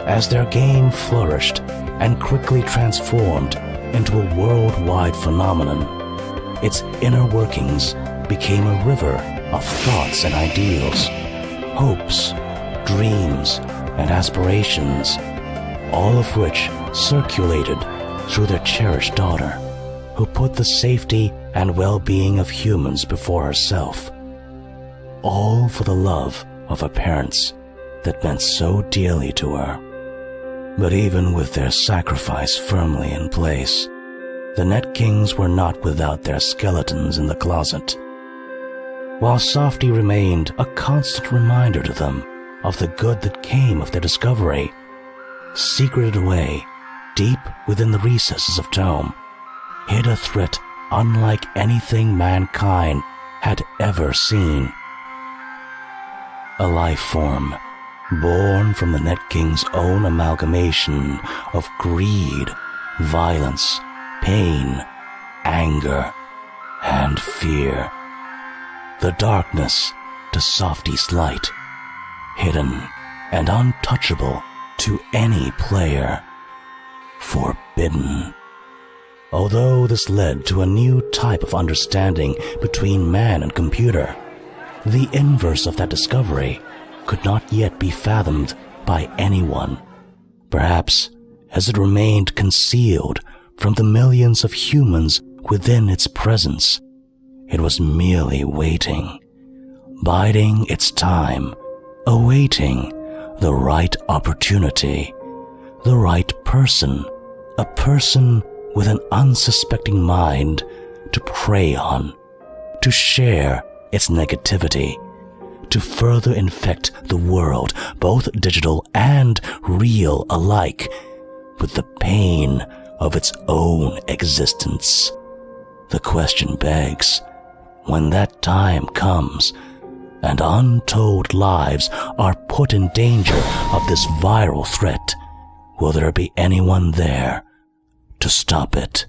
As their game flourished and quickly transformed into a worldwide phenomenon, its inner workings became a river of thoughts and ideals, hopes dreams, and aspirations, all of which circulated through their cherished daughter, who put the safety and well-being of humans before herself. All for the love of her parents that meant so dearly to her. But even with their sacrifice firmly in place, the Netkings were not without their skeletons in the closet. While Softy remained a constant reminder to them of the good that came of their discovery, secreted away deep within the recesses of Tome, hid a threat unlike anything mankind had ever seen. A life form born from the Netking's own amalgamation of greed, violence, pain, anger, and fear. The darkness to Softy's light, hidden and untouchable to any player. Forbidden. Although this led to a new type of understanding between man and computer, the inverse of that discovery could not yet be fathomed by anyone. Perhaps as it remained concealed from the millions of humans within its presence, it was merely waiting, biding its time, awaiting the right opportunity, the right person, a person with an unsuspecting mind to prey on, to share its negativity, to further infect the world, both digital and real alike, with the pain of its own existence. The question begs, when that time comes and untold lives are put in danger of this viral threat, will there be anyone there to stop it?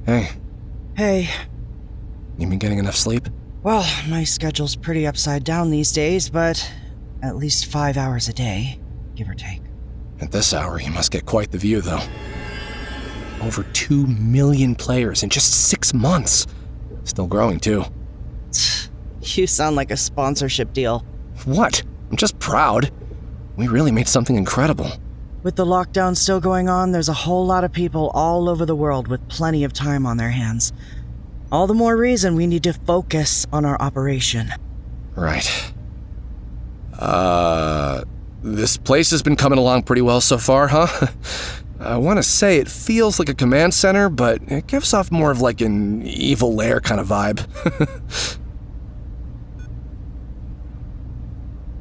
Hey. Hey. You been getting enough sleep? Well, my schedule's pretty upside down these days, but at least 5 hours a day, give or take. At this hour, you must get quite the view, though. Over 2 million players in just 6 months. Still growing, too. You sound like a sponsorship deal. What? I'm just proud. We really made something incredible. With the lockdown still going on, there's a whole lot of people all over the world with plenty of time on their hands. All the more reason we need to focus on our operation. Right. This place has been coming along pretty well so far, huh? I want to say it feels like a command center, but it gives off more of like an evil lair kind of vibe.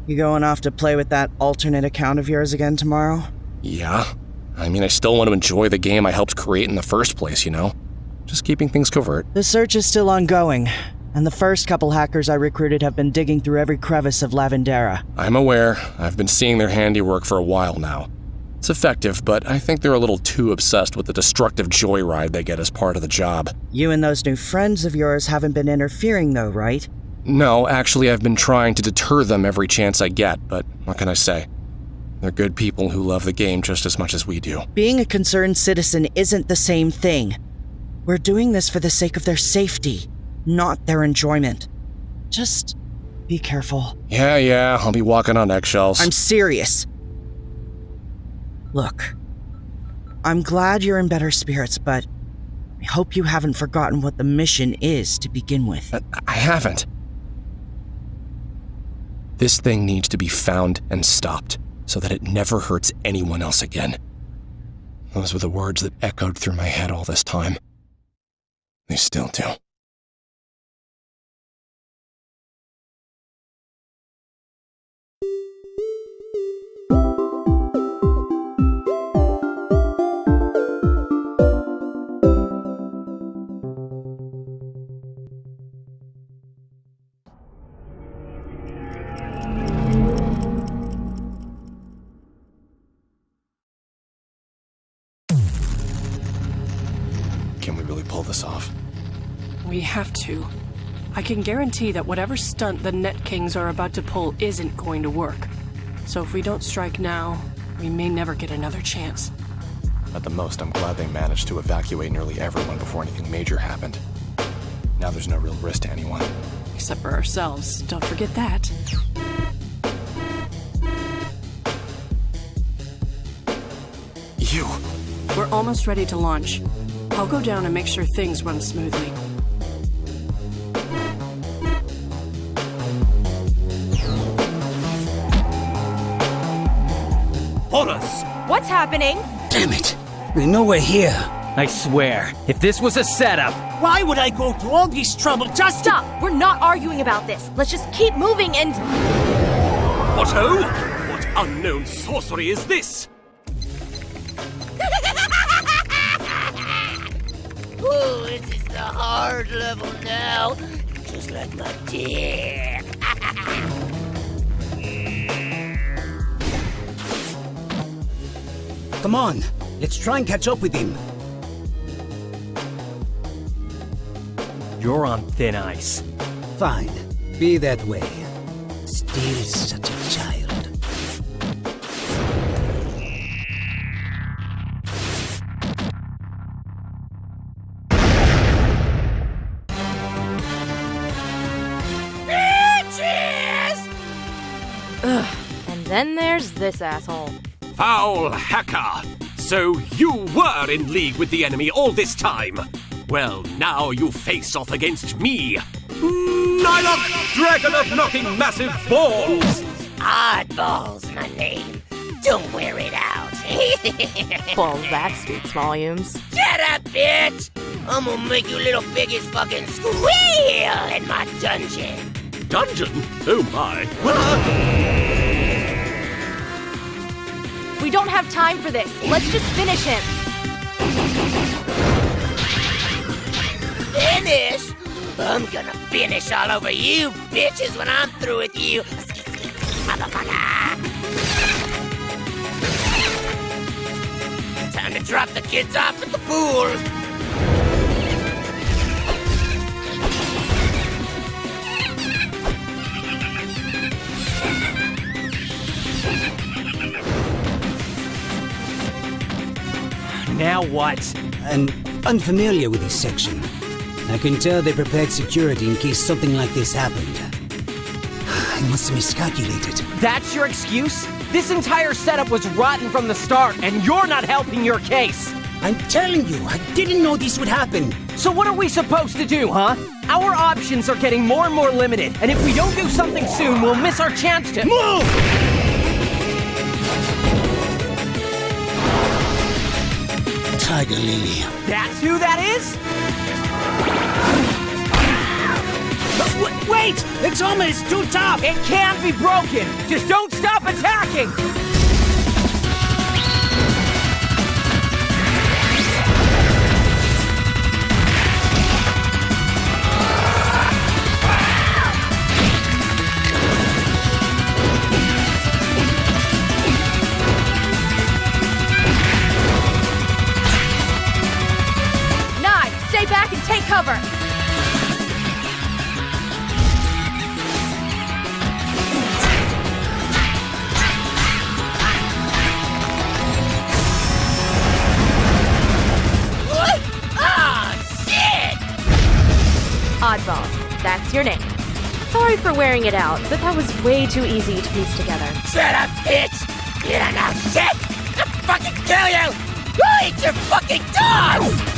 You going off to play with that alternate account of yours again tomorrow? Yeah. I mean, I still want to enjoy the game I helped create in the first place, you know? Just keeping things covert. The search is still ongoing, and the first couple hackers I recruited have been digging through every crevice of Lavendera. I'm aware. I've been seeing their handiwork for a while now. It's effective, but I think they're a little too obsessed with the destructive joyride they get as part of the job. You and those new friends of yours haven't been interfering though, right? No, actually I've been trying to deter them every chance I get, but what can I say? They're good people who love the game just as much as we do. Being a concerned citizen isn't the same thing. We're doing this for the sake of their safety, not their enjoyment. Just be careful. Yeah, I'll be walking on eggshells. I'm serious. Look, I'm glad you're in better spirits, but I hope you haven't forgotten what the mission is to begin with. I haven't. This thing needs to be found and stopped so that it never hurts anyone else again. Those were the words that echoed through my head all this time. They still do. Can we really pull this off? We have to. I can guarantee that whatever stunt the Netkings are about to pull isn't going to work. So if we don't strike now, we may never get another chance. At the most, I'm glad they managed to evacuate nearly everyone before anything major happened. Now there's no real risk to anyone. Except for ourselves. Don't forget that. You! We're almost ready to launch. I'll go down and make sure things run smoothly. Horus! What's happening? Damn it! We know we're here. I swear, if this was a setup... Why would I go through all this trouble just Stop! We're not arguing about this. Let's just keep moving and... What-ho? What unknown sorcery is this? Ooh, this is the hard level now. Just like my dick. Come on, let's try and catch up with him. You're on thin ice. Fine, be that way. Still such a child. Ugh, and then there's this asshole. Foul hacker! So you were in league with the enemy all this time! Well, now you face off against me! Nylocke, Dragon of Knocking Massive Balls! Oddball's my name. Don't wear it out. Well, that speaks volumes. Shut up, bitch! I'm gonna make you little piggies fucking squeal in my dungeon. Dungeon? Oh my. We don't have time for this. Let's just finish him. Finish? I'm gonna finish all over you bitches when I'm through with you. Motherfucker! Time to drop the kids off at the pool. Now what? I'm unfamiliar with this section. I can tell they prepared security in case something like this happened. I must have miscalculated. That's your excuse? This entire setup was rotten from the start, and you're not helping your case! I'm telling you, I didn't know this would happen! So what are we supposed to do, huh? Our options are getting more and more limited, and if we don't do something soon, we'll miss our chance to— Move! Tiger Lily. That's who that is? Wait! Its armor is too tough! It can't be broken! Just don't stop attacking! Stay back and take cover! Shit! Oddball, that's your name. Sorry for wearing it out, but that was way too easy to piece together. Shut up, bitch! You don't know shit! I'll fucking kill you! Go eat your fucking dogs!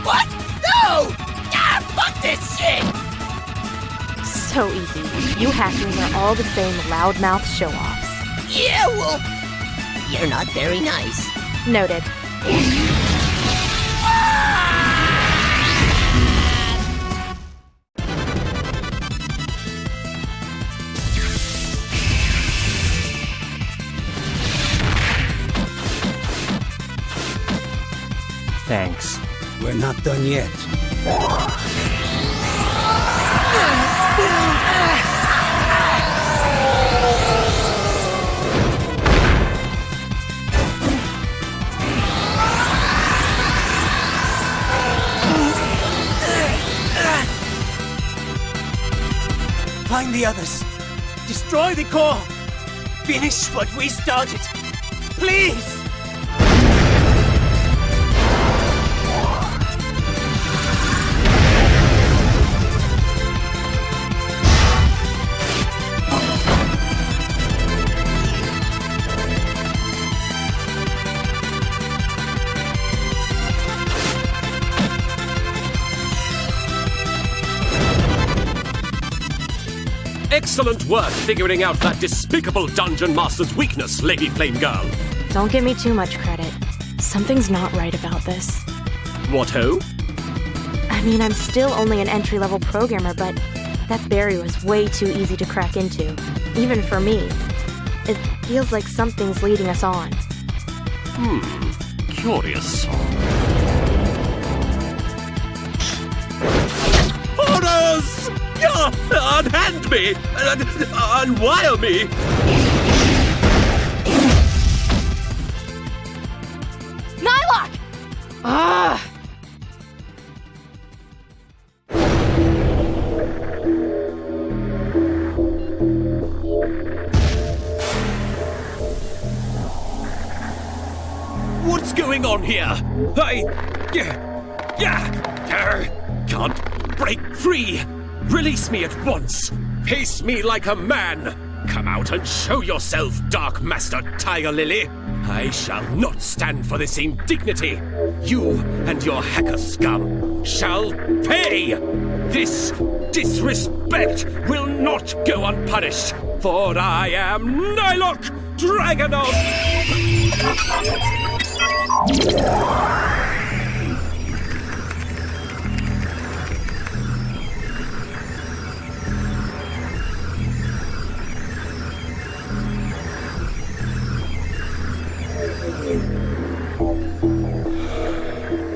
What? No! Ah, fuck this shit! So easy. You hackers are all the same loudmouth show-offs. Yeah, well, you're not very nice. Noted. Thanks. We're not done yet. Find the others. Destroy the core. Finish what we started. Please! Excellent work figuring out that despicable Dungeon Master's weakness, Lady Flamegirl. Don't give me too much credit. Something's not right about this. What-ho? I mean, I'm still only an entry-level programmer, but that barrier was way too easy to crack into, even for me. It feels like something's leading us on. Curious. Orders! Unhand me! Unwire me! Nylocke! Ah! What's going on here? Can't break free! Release me at once! Pace me like a man! Come out and show yourself, Dark Master Tiger Lily! I shall not stand for this indignity! You and your hacker scum shall pay! This disrespect will not go unpunished, for I am Nylocke, Dragon of...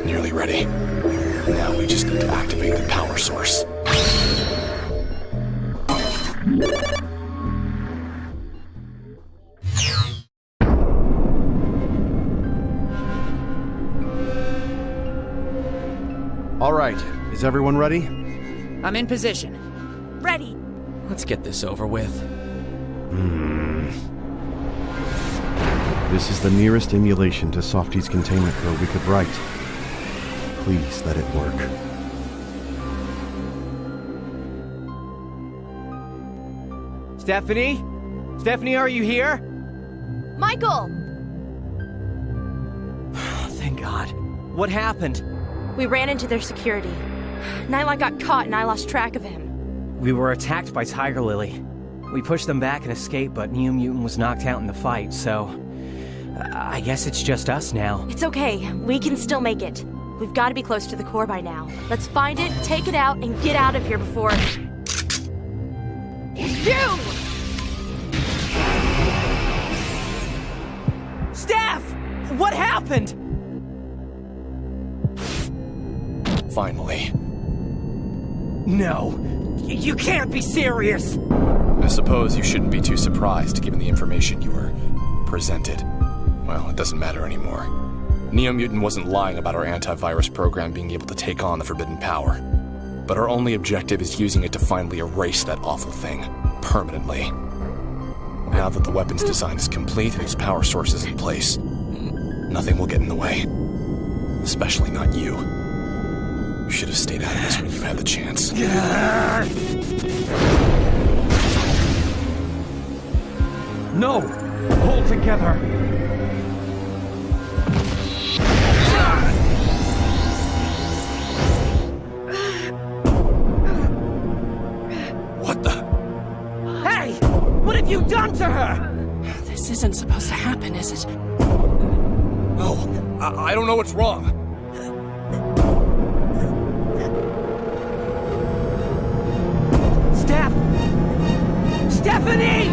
Nearly ready. Now we just need to activate the power source. All right, is everyone ready? I'm in position. Ready. Let's get this over with. This is the nearest emulation to Softy's containment code we could write. Please let it work. Stephanie? Stephanie, are you here? Michael! Thank God. What happened? We ran into their security. Nylocke got caught and I lost track of him. We were attacked by Tiger Lily. We pushed them back and escaped, but Neo Mutant was knocked out in the fight, so... I guess it's just us now. It's okay. We can still make it. We've got to be close to the core by now. Let's find it, take it out, and get out of here before... You! Steph! What happened? Finally. No. You can't be serious! I suppose you shouldn't be too surprised given the information you were presented. Well, it doesn't matter anymore. Neo Mutant wasn't lying about our antivirus program being able to take on the forbidden power. But our only objective is using it to finally erase that awful thing, permanently. Now that the weapon's design is complete and its power source is in place, nothing will get in the way. Especially not you. You should have stayed out of this when you had the chance. No! Hold together! What the? Hey! What have you done to her? This isn't supposed to happen, is it? Oh, I don't know what's wrong. Stephanie!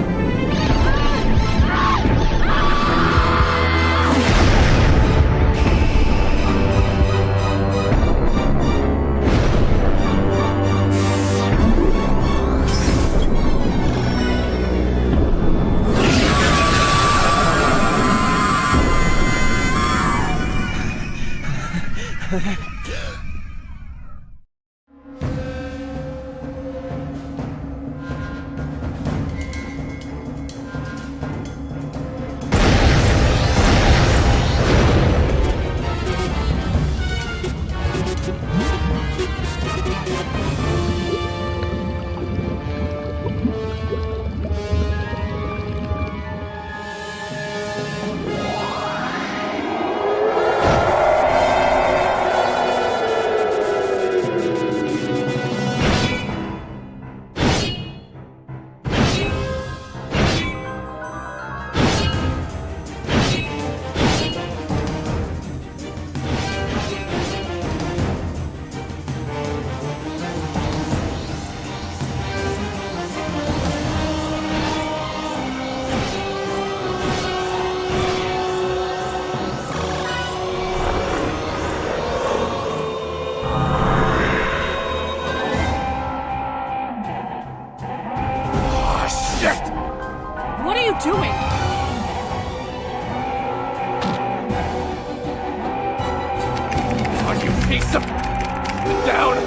piece of... Shut it down!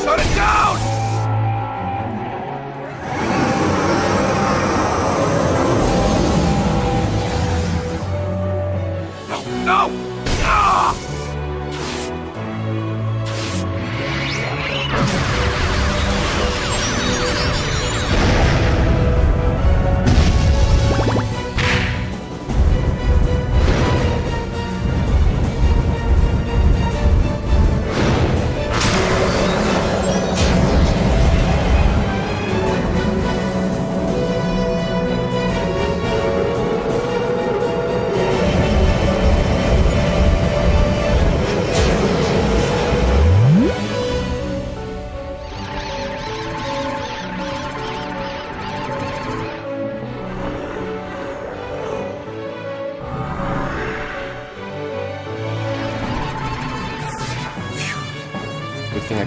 Shut it down! No! Ah!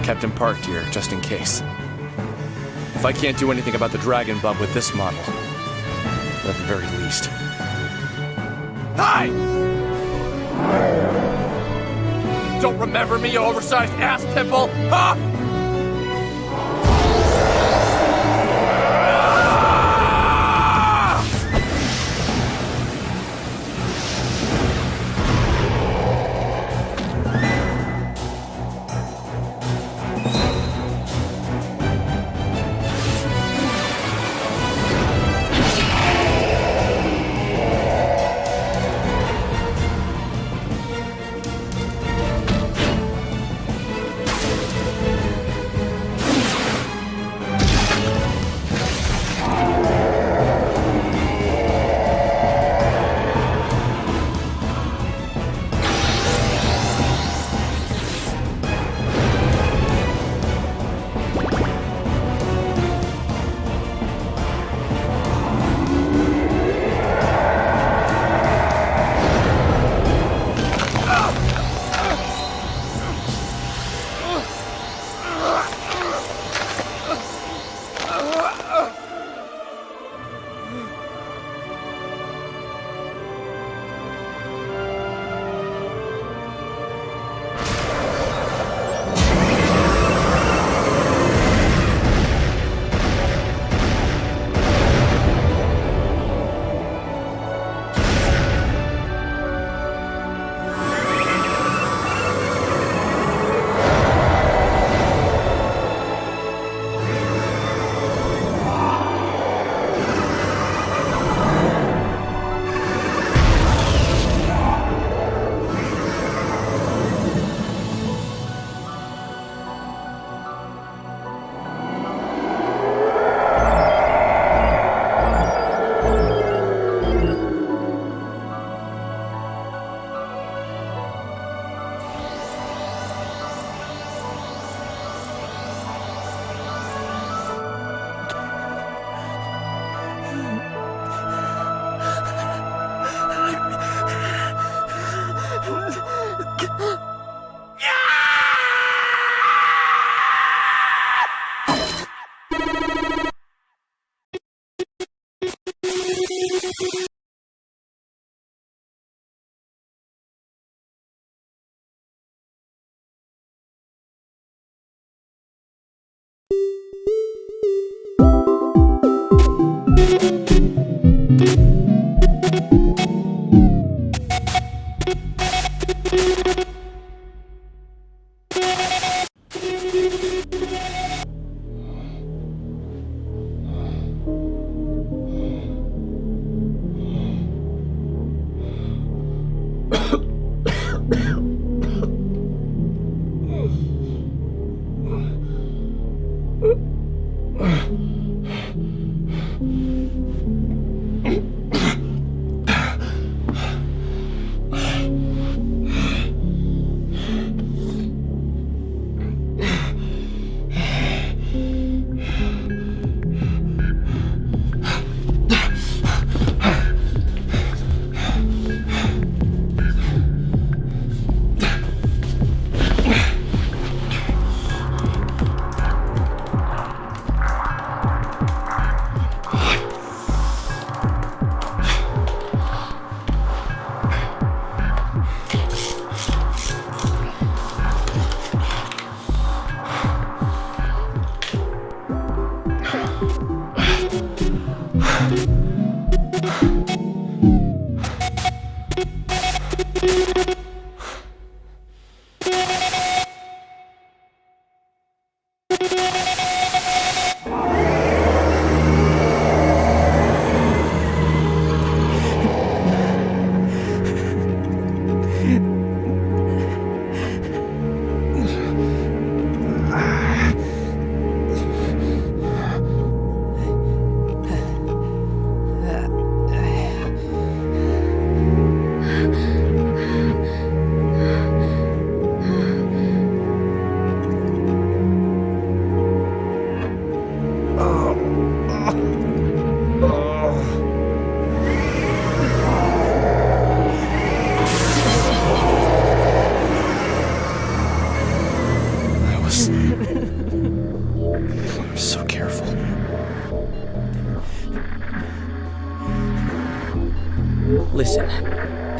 I kept him parked here, just in case. If I can't do anything about the dragon bug with this model, at the very least. Hi! Don't remember me, you oversized ass pimple? Huh?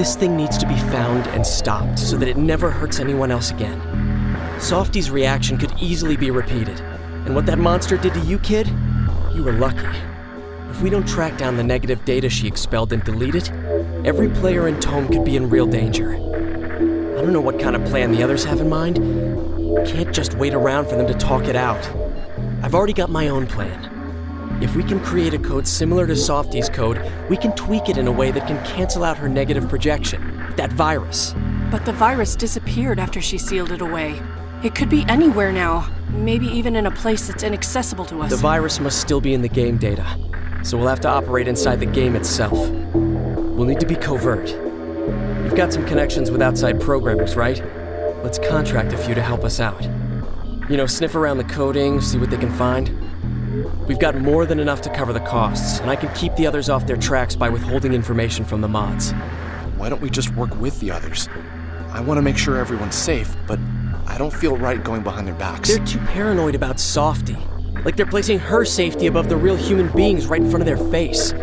This thing needs to be found and stopped so that it never hurts anyone else again. Softy's reaction could easily be repeated. And what that monster did to you, kid? You were lucky. If we don't track down the negative data she expelled and delete it, every player in Tome could be in real danger. I don't know what kind of plan the others have in mind. Can't just wait around for them to talk it out. I've already got my own plan. If we can create a code similar to Softy's code, we can tweak it in a way that can cancel out her negative projection, that virus. But the virus disappeared after she sealed it away. It could be anywhere now, maybe even in a place that's inaccessible to us. The virus must still be in the game data, so we'll have to operate inside the game itself. We'll need to be covert. You've got some connections with outside programmers, right? Let's contract a few to help us out. You know, sniff around the coding, see what they can find. We've got more than enough to cover the costs, and I can keep the others off their tracks by withholding information from the mods. Why don't we just work with the others? I want to make sure everyone's safe, but I don't feel right going behind their backs. They're too paranoid about Softy. Like they're placing her safety above the real human beings right in front of their face.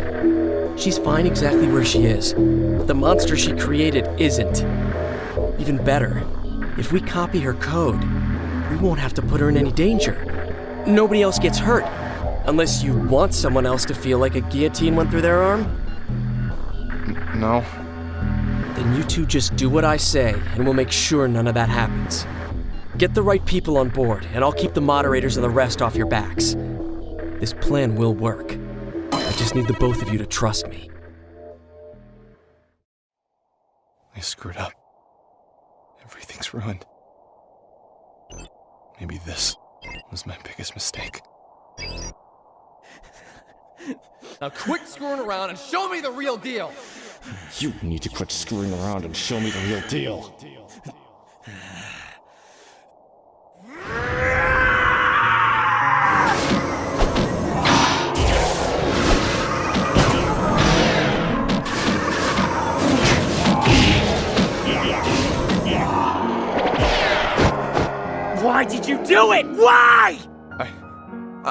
She's fine exactly where she is. The monster she created isn't. Even better, if we copy her code, we won't have to put her in any danger. Nobody else gets hurt. Unless you want someone else to feel like a guillotine went through their arm? No. Then you two just do what I say, and we'll make sure none of that happens. Get the right people on board, and I'll keep the moderators and the rest off your backs. This plan will work. I just need the both of you to trust me. I screwed up. Everything's ruined. Maybe this was my biggest mistake. Now quit screwing around and show me the real deal! You need to quit screwing around and show me the real deal. Why did you do it? Why?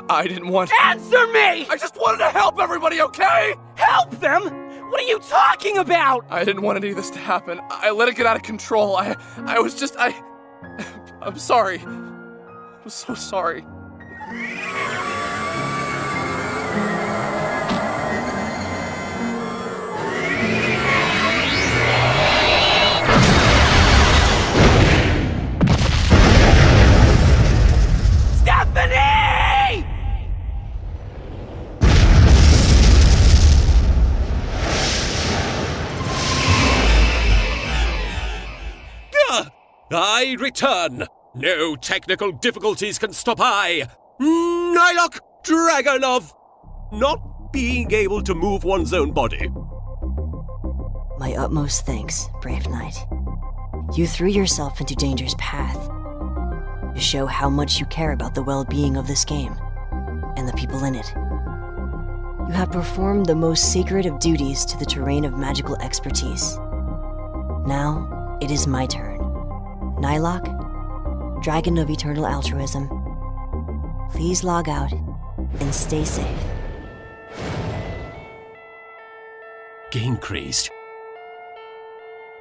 I didn't want... Answer me! I just wanted to help everybody, okay? Help them? What are you talking about? I didn't want any of this to happen. I let it get out of control. I'm sorry. I'm so sorry. Stephanie! I return. No technical difficulties can stop Nylocke, dragon of not being able to move one's own body. My utmost thanks, brave knight. You threw yourself into danger's path to show how much you care about the well-being of this game and the people in it. You have performed the most sacred of duties to the terrain of magical expertise. Now, it is my turn. Nylocke, dragon of eternal altruism, please log out and stay safe. Gamecrazed.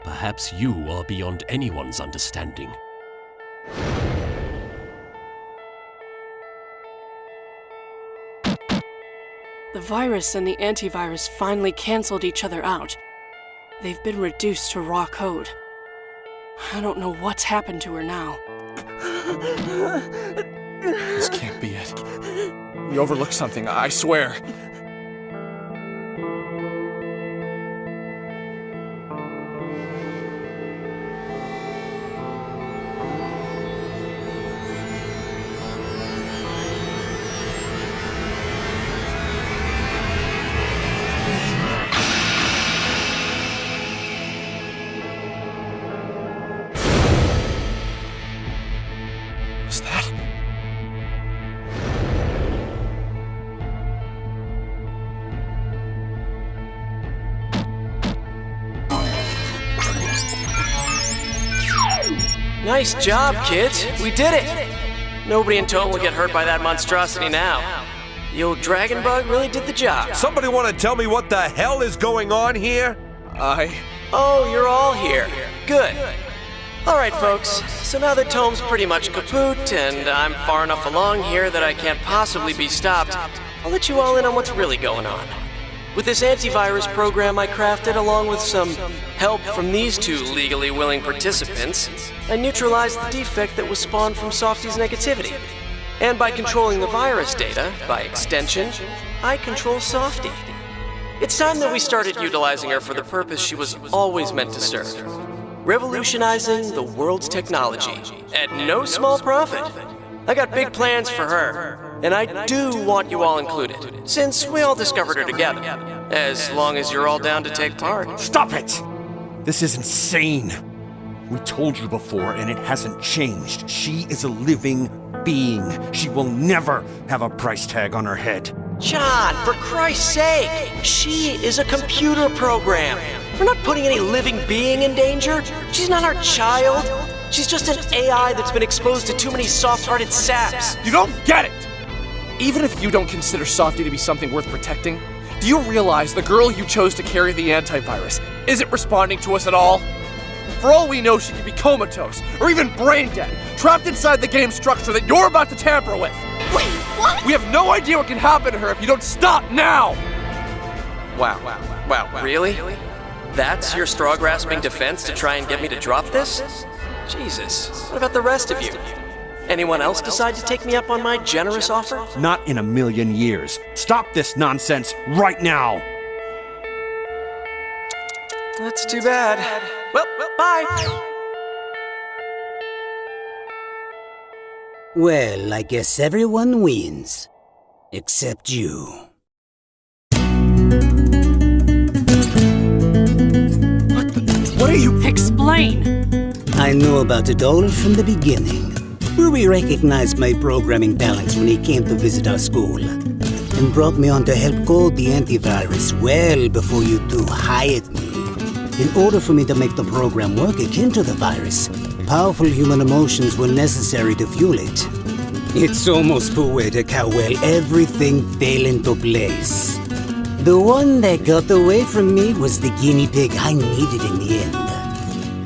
Perhaps you are beyond anyone's understanding. The virus and the antivirus finally canceled each other out. They've been reduced to raw code. I don't know what's happened to her now. This can't be it. We overlooked something, I swear. Nice job, kids. We did it. Nobody in Tome will get hurt by that monstrosity now. The old dragon bug really did the job. Somebody want to tell me what the hell is going on here? I Oh, you're all here. Good. Alright, folks, so now that Tome's pretty much kaput, and I'm far enough along here that I can't possibly be stopped, I'll let you all in on what's really going on. With this antivirus program I crafted, along with some help from these two legally willing participants, I neutralized the defect that was spawned from Softy's negativity. And by controlling the virus data, by extension, I control Softy. It's time that we started utilizing her for the purpose she was always meant to serve. Revolutionizing the world's technology at no small profit. I got big plans for her, and I do want you all included, since we all discovered her together. As long as you're all down to take part. Stop it! This is insane. We told you before, and it hasn't changed. She is a living being. She will never have a price tag on her head. John, for Christ's sake! She is a computer program. We're not putting any living being in danger. She's not our child. She's just an AI that's been exposed to too many soft-hearted saps. You don't get it! Even if you don't consider Softy to be something worth protecting, do you realize the girl you chose to carry the antivirus isn't responding to us at all? For all we know, she could be comatose, or even brain dead, trapped inside the game structure that you're about to tamper with. Wait, what? We have no idea what can happen to her if you don't stop now! Wow, really? That's your straw-grasping defense to try and get me to drop this? Jesus, what about the rest of you? Anyone else decide to take me up on my generous offer? Not in a million years. Stop this nonsense right now! That's too bad. Well, bye! Well, I guess everyone wins. Except you. What are you— Explain! I know about it all from the beginning. Ruby recognized my programming talents when he came to visit our school, and brought me on to help code the antivirus well before you two hired me. In order for me to make the program work akin to the virus, powerful human emotions were necessary to fuel it. It's almost poetic how well everything fell into place. The one that got away from me was the guinea pig I needed in the end.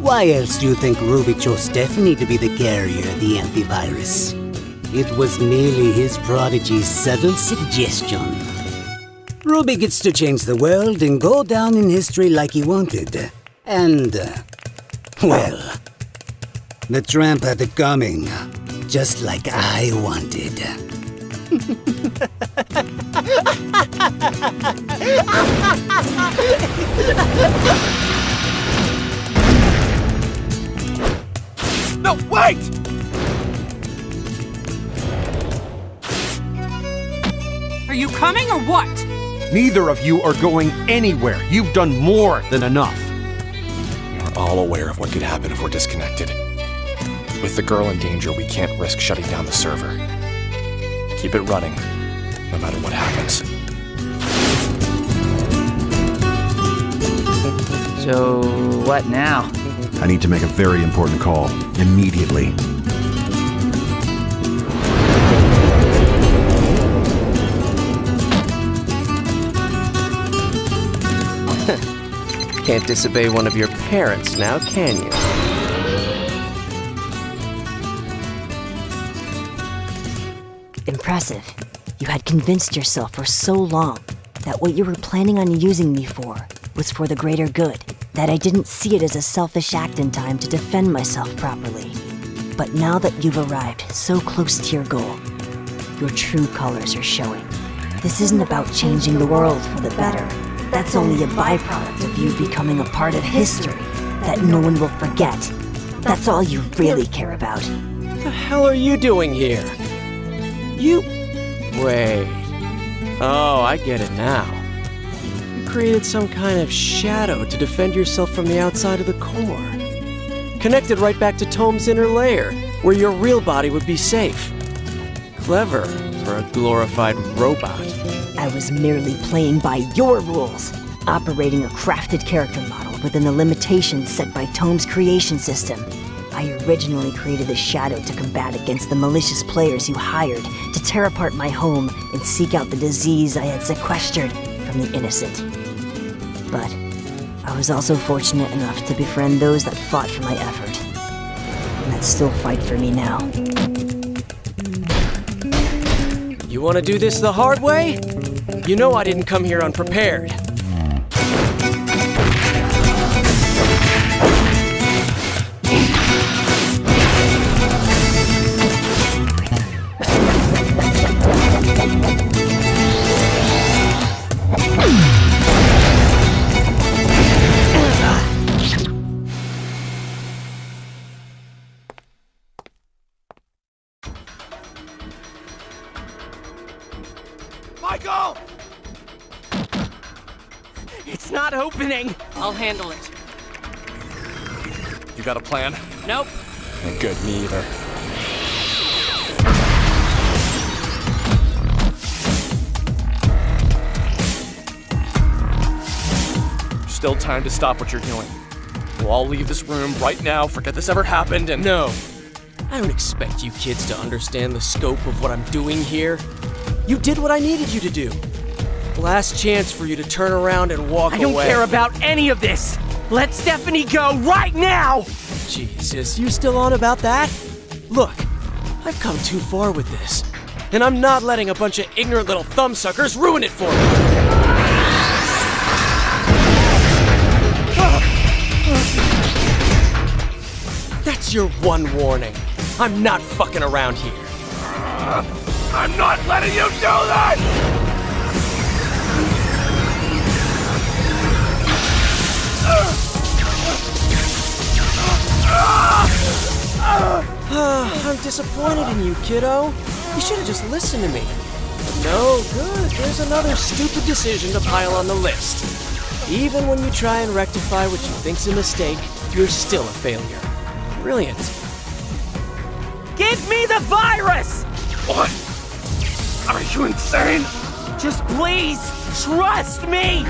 Why else do you think Ruby chose Stephanie to be the carrier of the antivirus? It was merely his prodigy's subtle suggestion. Ruby gets to change the world and go down in history like he wanted. And, well, the tramp had it coming, just like I wanted. No, wait! Are you coming or what? Neither of you are going anywhere. You've done more than enough. We're all aware of what could happen if we're disconnected. With the girl in danger, we can't risk shutting down the server. Keep it running, no matter what happens. So, what now? I need to make a very important call, immediately. Can't disobey one of your parents now, can you? Impressive. You had convinced yourself for so long that what you were planning on using me for was for the greater good, that I didn't see it as a selfish act in time to defend myself properly. But now that you've arrived so close to your goal, your true colors are showing. This isn't about changing the world for the better. That's only a byproduct of you becoming a part of history that no one will forget. That's all you really care about. What the hell are you doing here? Wait. Oh, I get it now. You created some kind of shadow to defend yourself from the outside of the core. Connected right back to Tome's inner lair, where your real body would be safe. Clever for a glorified robot. I was merely playing by your rules, operating a crafted character model within the limitations set by Tome's creation system. I originally created the shadow to combat against the malicious players you hired to tear apart my home and seek out the disease I had sequestered from the innocent. But I was also fortunate enough to befriend those that fought for my effort, and that still fight for me now. You want to do this the hard way? You know I didn't come here unprepared. Michael! It's not opening! I'll handle it. You got a plan? Nope. Good, me either. Still time to stop what you're doing. We'll all leave this room right now, forget this ever happened, and... No. I don't expect you kids to understand the scope of what I'm doing here. You did what I needed you to do. Last chance for you to turn around and walk away. I don't care about any of this! Let Stephanie go right now! Jesus, you still on about that? Look, I've come too far with this, and I'm not letting a bunch of ignorant little thumbsuckers ruin it for me. That's your one warning. I'm not fucking around here. I'm not letting you do that! I'm disappointed in you, kiddo. You should have just listened to me. But no, good. There's another stupid decision to pile on the list. Even when you try and rectify what you think's a mistake, you're still a failure. Brilliant. Give me the virus! What? Are you insane? Just please, trust me!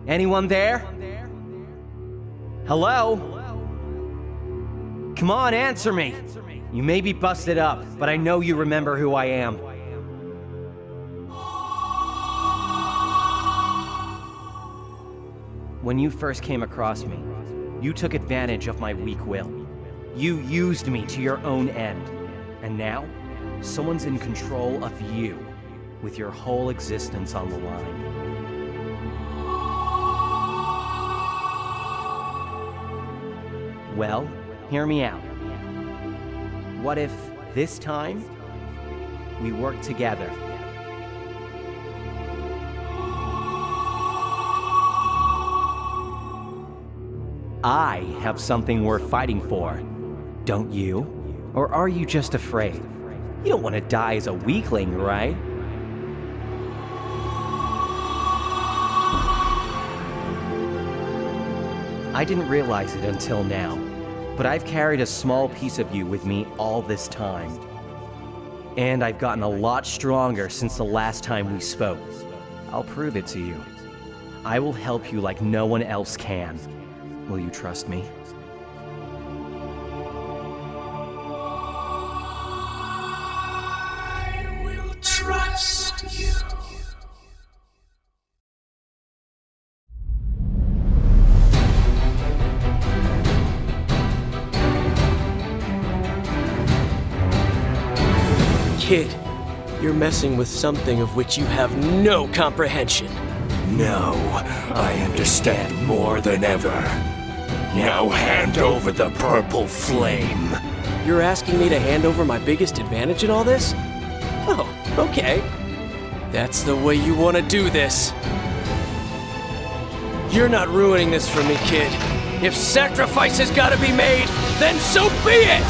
Anyone there? Hello? Come on, answer me. You may be busted up, but I know you remember who I am. When you first came across me, you took advantage of my weak will. You used me to your own end. And now, someone's in control of you, with your whole existence on the line. Well, hear me out. What if, this time, we work together? I have something worth fighting for, don't you? Or are you just afraid? You don't want to die as a weakling, right? I didn't realize it until now, but I've carried a small piece of you with me all this time. And I've gotten a lot stronger since the last time we spoke. I'll prove it to you. I will help you like no one else can. Will you trust me? I will trust you. Kid, you're messing with something of which you have no comprehension. No, I understand more than ever. Now hand over the purple flame. You're asking me to hand over my biggest advantage in all this? Oh, okay. That's the way you want to do this. You're not ruining this for me, kid. If sacrifice has got to be made, then so be it!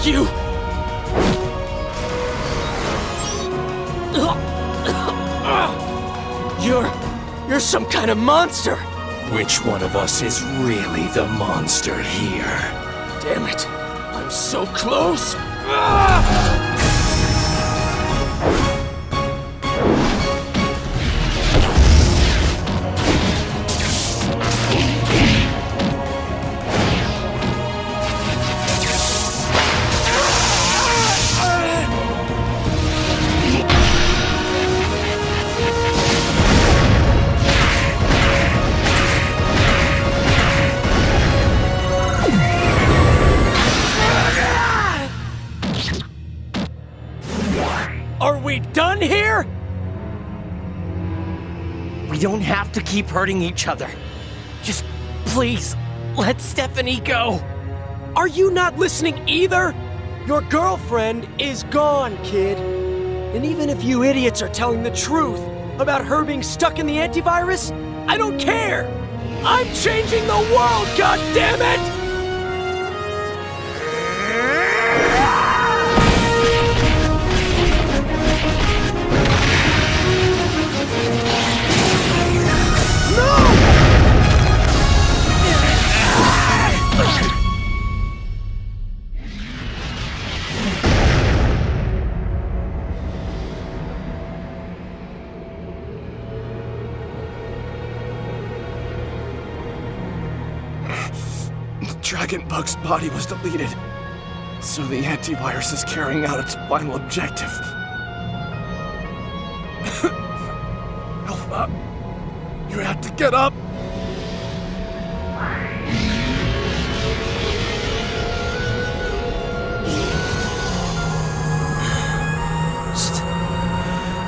You... You're some kind of monster! Which one of us is really the monster here? Damn it! I'm so close! Are we done here? We don't have to keep hurting each other. Just please, let Stephanie go. Are you not listening either? Your girlfriend is gone, kid. And even if you idiots are telling the truth about her being stuck in the antivirus, I don't care. I'm changing the world, goddammit! Dragonbug's body was deleted, so the antivirus is carrying out its final objective. Alpha, you have to get up!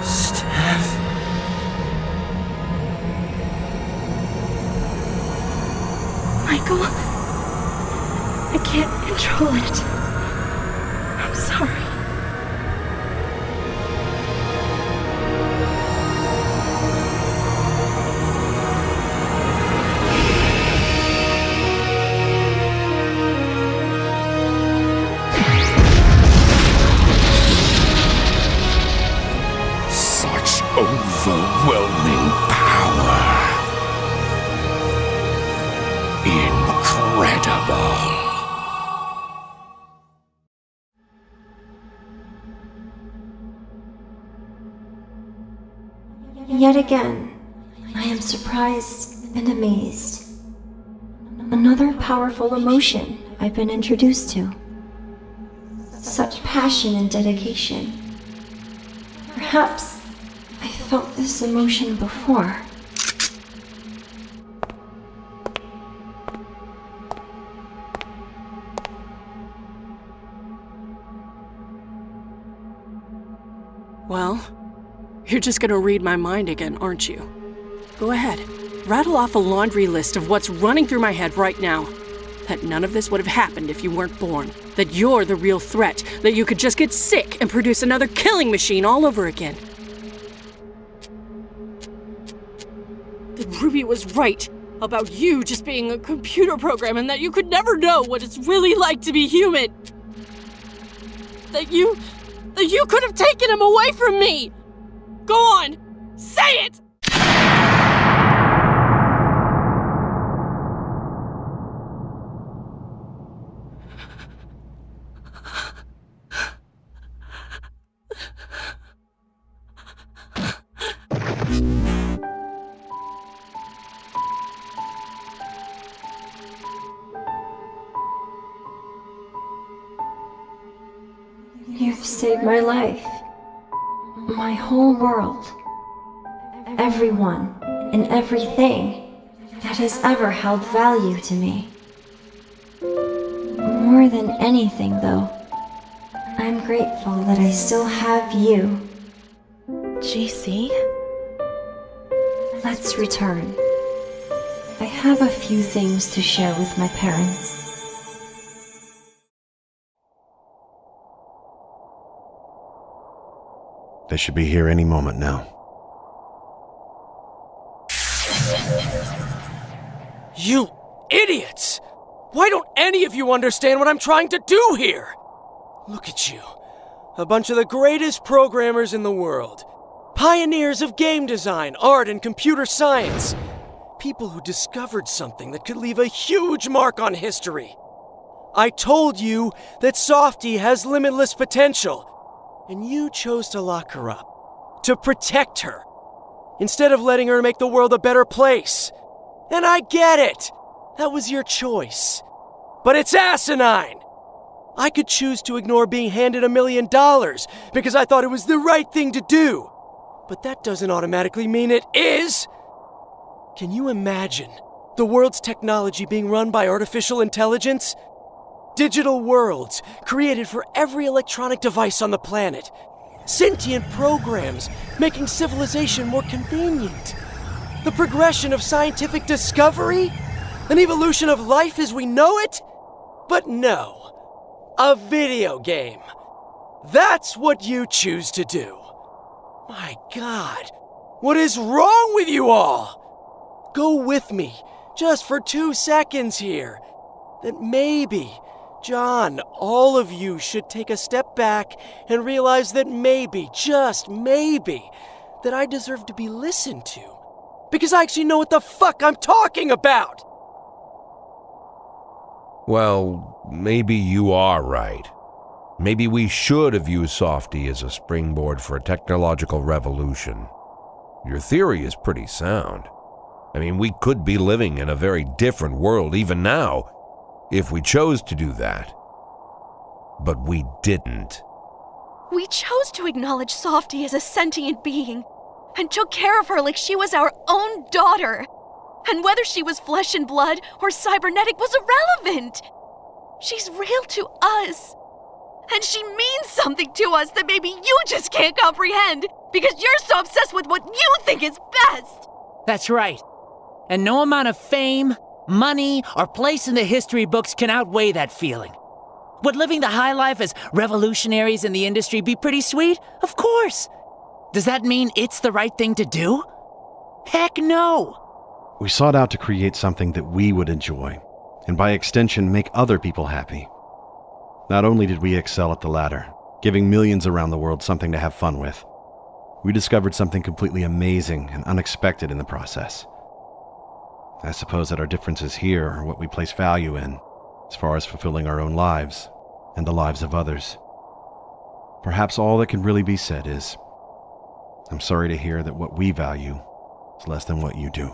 Steph. Michael? I can't control it. I'm sorry. Such overwhelming power. Incredible. Yet again, I am surprised and amazed. Another powerful emotion I've been introduced to. Such passion and dedication. Perhaps I felt this emotion before. Well, you're just gonna read my mind again, aren't you? Go ahead. Rattle off a laundry list of what's running through my head right now. That none of this would have happened if you weren't born. That you're the real threat. That you could just get sick and produce another killing machine all over again. That Ruby was right about you just being a computer program and that you could never know what it's really like to be human. That you could have taken him away from me! Go on! Say it! You've saved my life. My whole world. Everyone and everything that has ever held value to me. More than anything, though, I'm grateful that I still have you. GC? Let's return. I have a few things to share with my parents. They should be here any moment now. You idiots! Why don't any of you understand what I'm trying to do here? Look at you. A bunch of the greatest programmers in the world. Pioneers of game design, art, and computer science. People who discovered something that could leave a huge mark on history. I told you that Softy has limitless potential, and you chose to lock her up, to protect her, instead of letting her make the world a better place. And I get it. That was your choice. But it's asinine. I could choose to ignore being handed $1 million because I thought it was the right thing to do. But that doesn't automatically mean it is. Can you imagine the world's technology being run by artificial intelligence? Digital worlds created for every electronic device on the planet. Sentient programs making civilization more convenient. The progression of scientific discovery? An evolution of life as we know it? But no. A video game. That's what you choose to do. My God, what is wrong with you all? Go with me, just for 2 seconds here. That maybe, John, all of you should take a step back and realize that maybe, just maybe, that I deserve to be listened to. Because I actually know what the fuck I'm talking about! Well, maybe you are right. Maybe we should have used Softy as a springboard for a technological revolution. Your theory is pretty sound. I mean, we could be living in a very different world even now, if we chose to do that. But we didn't. We chose to acknowledge Softy as a sentient being, and took care of her like she was our own daughter. And whether she was flesh and blood or cybernetic was irrelevant. She's real to us. And she means something to us that maybe you just can't comprehend because you're so obsessed with what you think is best. That's right. And no amount of fame, money, or place in the history books can outweigh that feeling. Would living the high life as revolutionaries in the industry be pretty sweet? Of course. Does that mean it's the right thing to do? Heck no. We sought out to create something that we would enjoy, and by extension make other people happy. Not only did we excel at the latter, giving millions around the world something to have fun with, we discovered something completely amazing and unexpected in the process. I suppose that our differences here are what we place value in, as far as fulfilling our own lives and the lives of others. Perhaps all that can really be said is, I'm sorry to hear that what we value is less than what you do.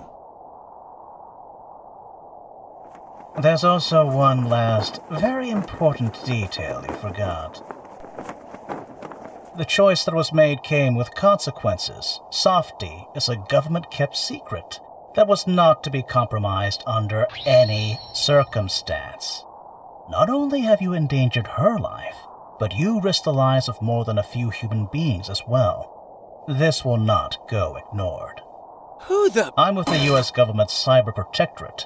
There's also one last, very important detail you forgot. The choice that was made came with consequences. Softy is a government-kept secret that was not to be compromised under any circumstance. Not only have you endangered her life, but you risked the lives of more than a few human beings as well. This will not go ignored. Who the— I'm with the U.S. government's Cyber Protectorate.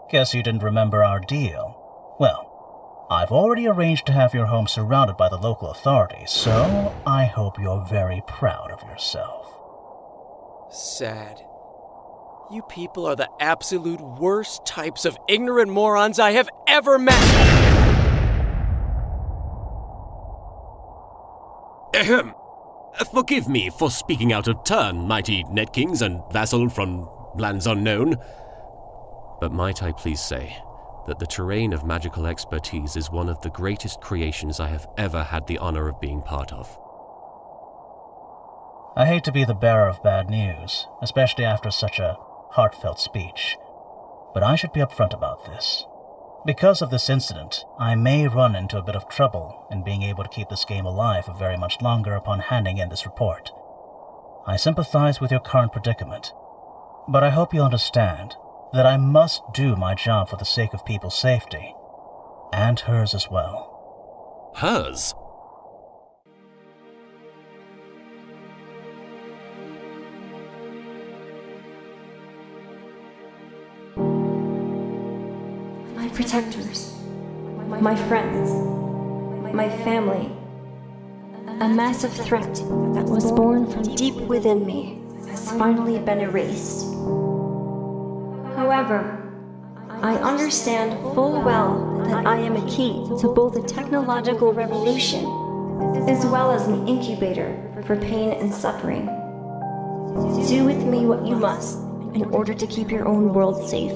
Guess you didn't remember our deal. Well, I've already arranged to have your home surrounded by the local authorities, so I hope you're very proud of yourself. Sad. You people are the absolute worst types of ignorant morons I have ever met! Ahem. Forgive me for speaking out of turn, mighty Netkings and vassal from lands unknown. But might I please say that the terrain of magical expertise is one of the greatest creations I have ever had the honor of being part of. I hate to be the bearer of bad news, especially after such a heartfelt speech, but I should be upfront about this. Because of this incident, I may run into a bit of trouble in being able to keep this game alive for very much longer upon handing in this report. I sympathize with your current predicament, but I hope you understand that I must do my job for the sake of people's safety, and hers as well. Hers? My protectors, my friends, my family. A massive threat that was born from deep within me has finally been erased. However, I understand full well that I am a key to both a technological revolution as well as an incubator for pain and suffering. Do with me what you must in order to keep your own world safe.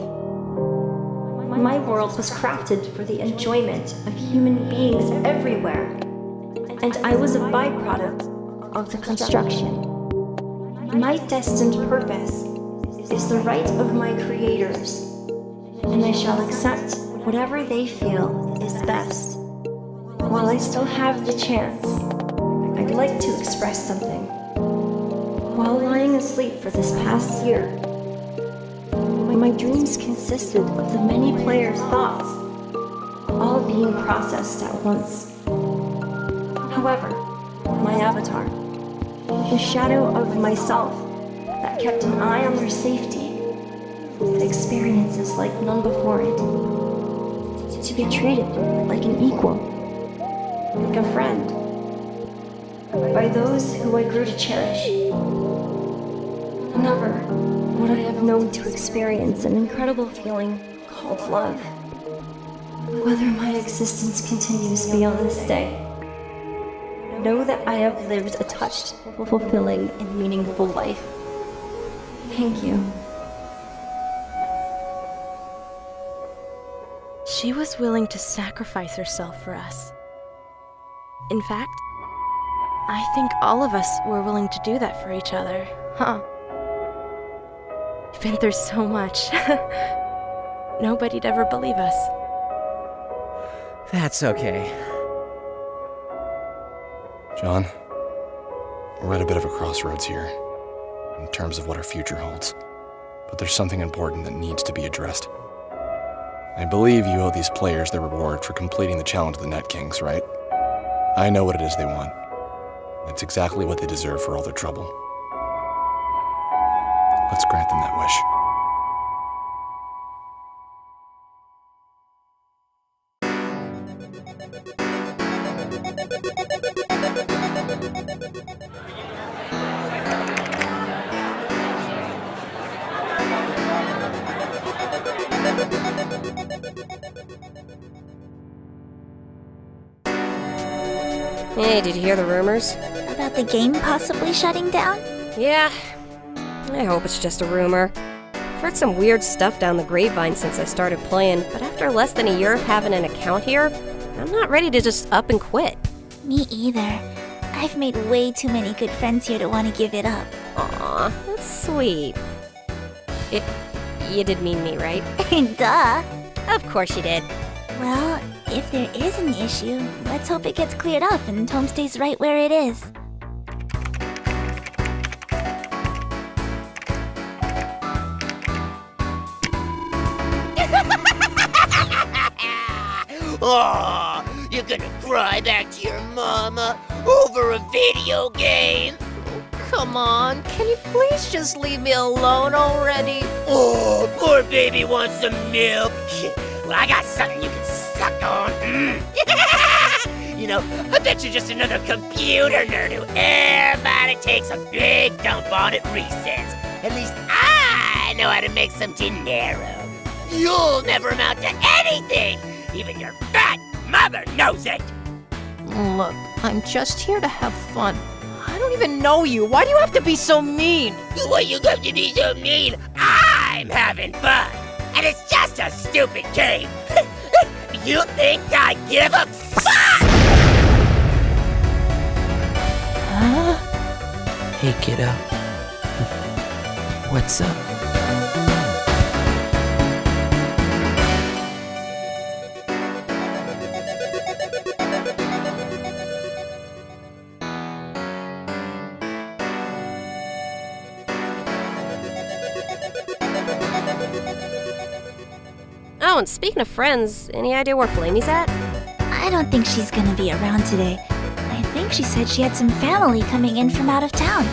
My world was crafted for the enjoyment of human beings everywhere, and I was a byproduct of the construction. My destined purpose is the right of my creators, and I shall accept whatever they feel is best. While I still have the chance, I'd like to express something. While lying asleep for this past year, my dreams consisted of the many players' thoughts, all being processed at once. However, my avatar, the shadow of myself that kept an eye on their safety, experiences like none before it. To be treated like an equal, like a friend, by those who I grew to cherish. Never would I have known to experience an incredible feeling called love. Whether my existence continues beyond this day, know that I have lived a touched, fulfilling, and meaningful life. Thank you. She was willing to sacrifice herself for us. In fact, I think all of us were willing to do that for each other, huh? We've been through so much. Nobody'd ever believe us. That's okay. John, we're at a bit of a crossroads here, in terms of what our future holds. But there's something important that needs to be addressed. I believe you owe these players their reward for completing the challenge of the Netkings, right? I know what it is they want. It's exactly what they deserve for all their trouble. Let's grant them that wish. Hey, did you hear the rumors? About the game possibly shutting down? Yeah. I hope it's just a rumor. I've heard some weird stuff down the grapevine since I started playing, but after less than a year of having an account here, I'm not ready to just up and quit. Me either. I've made way too many good friends here to want to give it up. Aw, that's sweet. You did mean me, right? Duh. Of course you did. Well, if there is an issue, let's hope it gets cleared up and Tome stays right where it is. Oh, you're gonna cry back to your mama over a video game? Come on, can you please just leave me alone already? Oh, poor baby wants some milk. Well, I got something you can suck on. You know, I bet you're just another computer nerd who everybody takes a big dump on at recess. At least I know how to make some dinero. You'll never amount to anything. Even your fat mother knows it. Look, I'm just here to have fun. I don't even know you. Why do you have to be so mean? Why you have to be so mean? I'm having fun. And it's just a stupid game. You think I give a fuck? Huh? Hey, kiddo. What's up? Oh, and speaking of friends, any idea where Flamey's at? I don't think she's gonna be around today. I think she said she had some family coming in from out of town.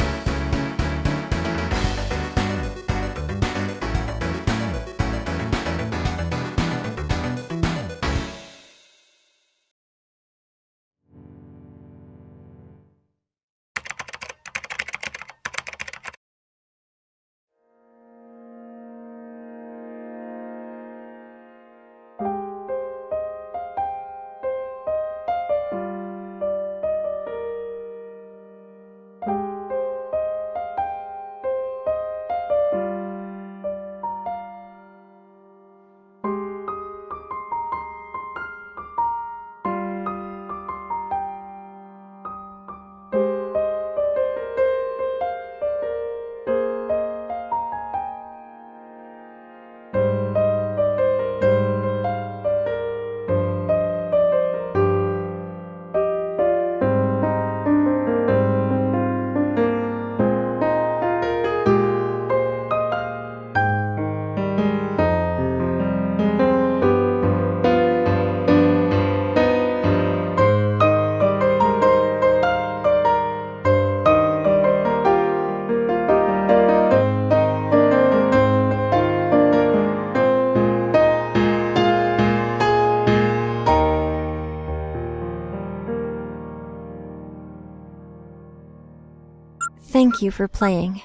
Thank you for playing.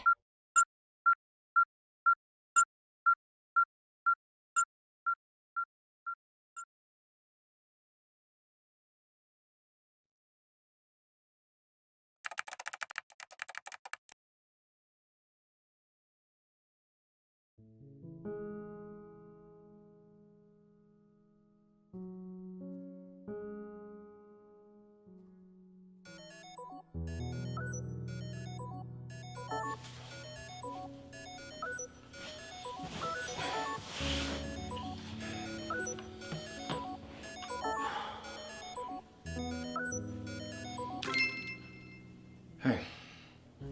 Hey.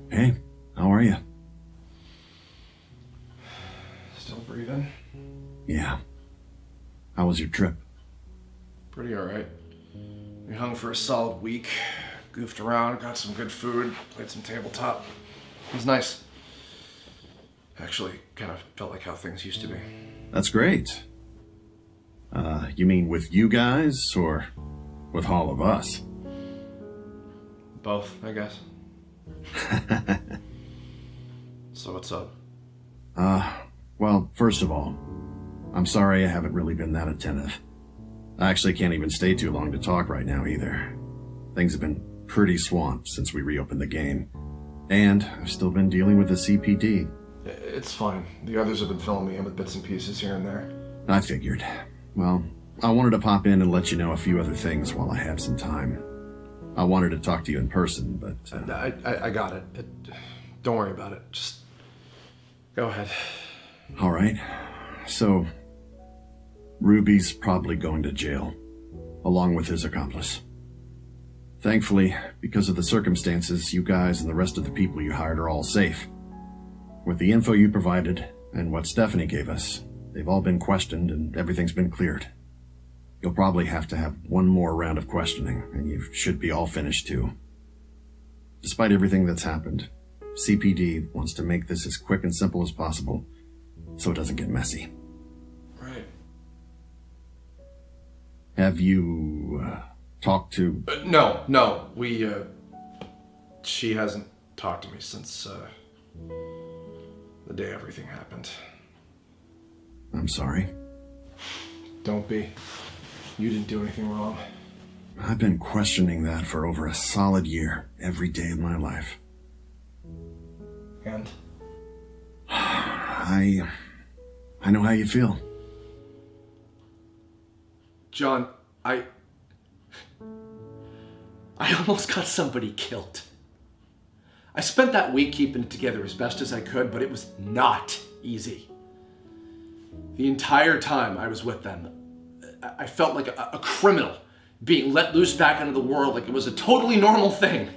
Hey, how are you? Still breathing? Yeah. How was your trip? Pretty alright. We hung for a solid week, goofed around, got some good food, played some tabletop. It was nice. Actually, kind of felt like how things used to be. That's great. You mean with you guys, or with all of us? Both, I guess. So what's up? Well, first of all, I'm sorry I haven't really been that attentive. I actually can't even stay too long to talk right now either. Things have been pretty swamped since we reopened the game. And I've still been dealing with the CPD. It's fine. The others have been filling me in with bits and pieces here and there. I figured. Well, I wanted to pop in and let you know a few other things while I have some time. I wanted to talk to you in person, but... I got it. Don't worry about it. Just go ahead. All right. So, Ruby's probably going to jail, along with his accomplice. Thankfully, because of the circumstances, you guys and the rest of the people you hired are all safe. With the info you provided and what Stephanie gave us, they've all been questioned and everything's been cleared. You'll probably have to have one more round of questioning, and you should be all finished too. Despite everything that's happened, CPD wants to make this as quick and simple as possible, so it doesn't get messy. Right. Have you, talked to... No. She hasn't talked to me since, the day everything happened. I'm sorry. Don't be. You didn't do anything wrong. I've been questioning that for over a solid year, every day of my life. And? I know how you feel. John, I almost got somebody killed. I spent that week keeping it together as best as I could, but it was not easy. The entire time I was with them, I felt like a criminal being let loose back into the world like it was a totally normal thing.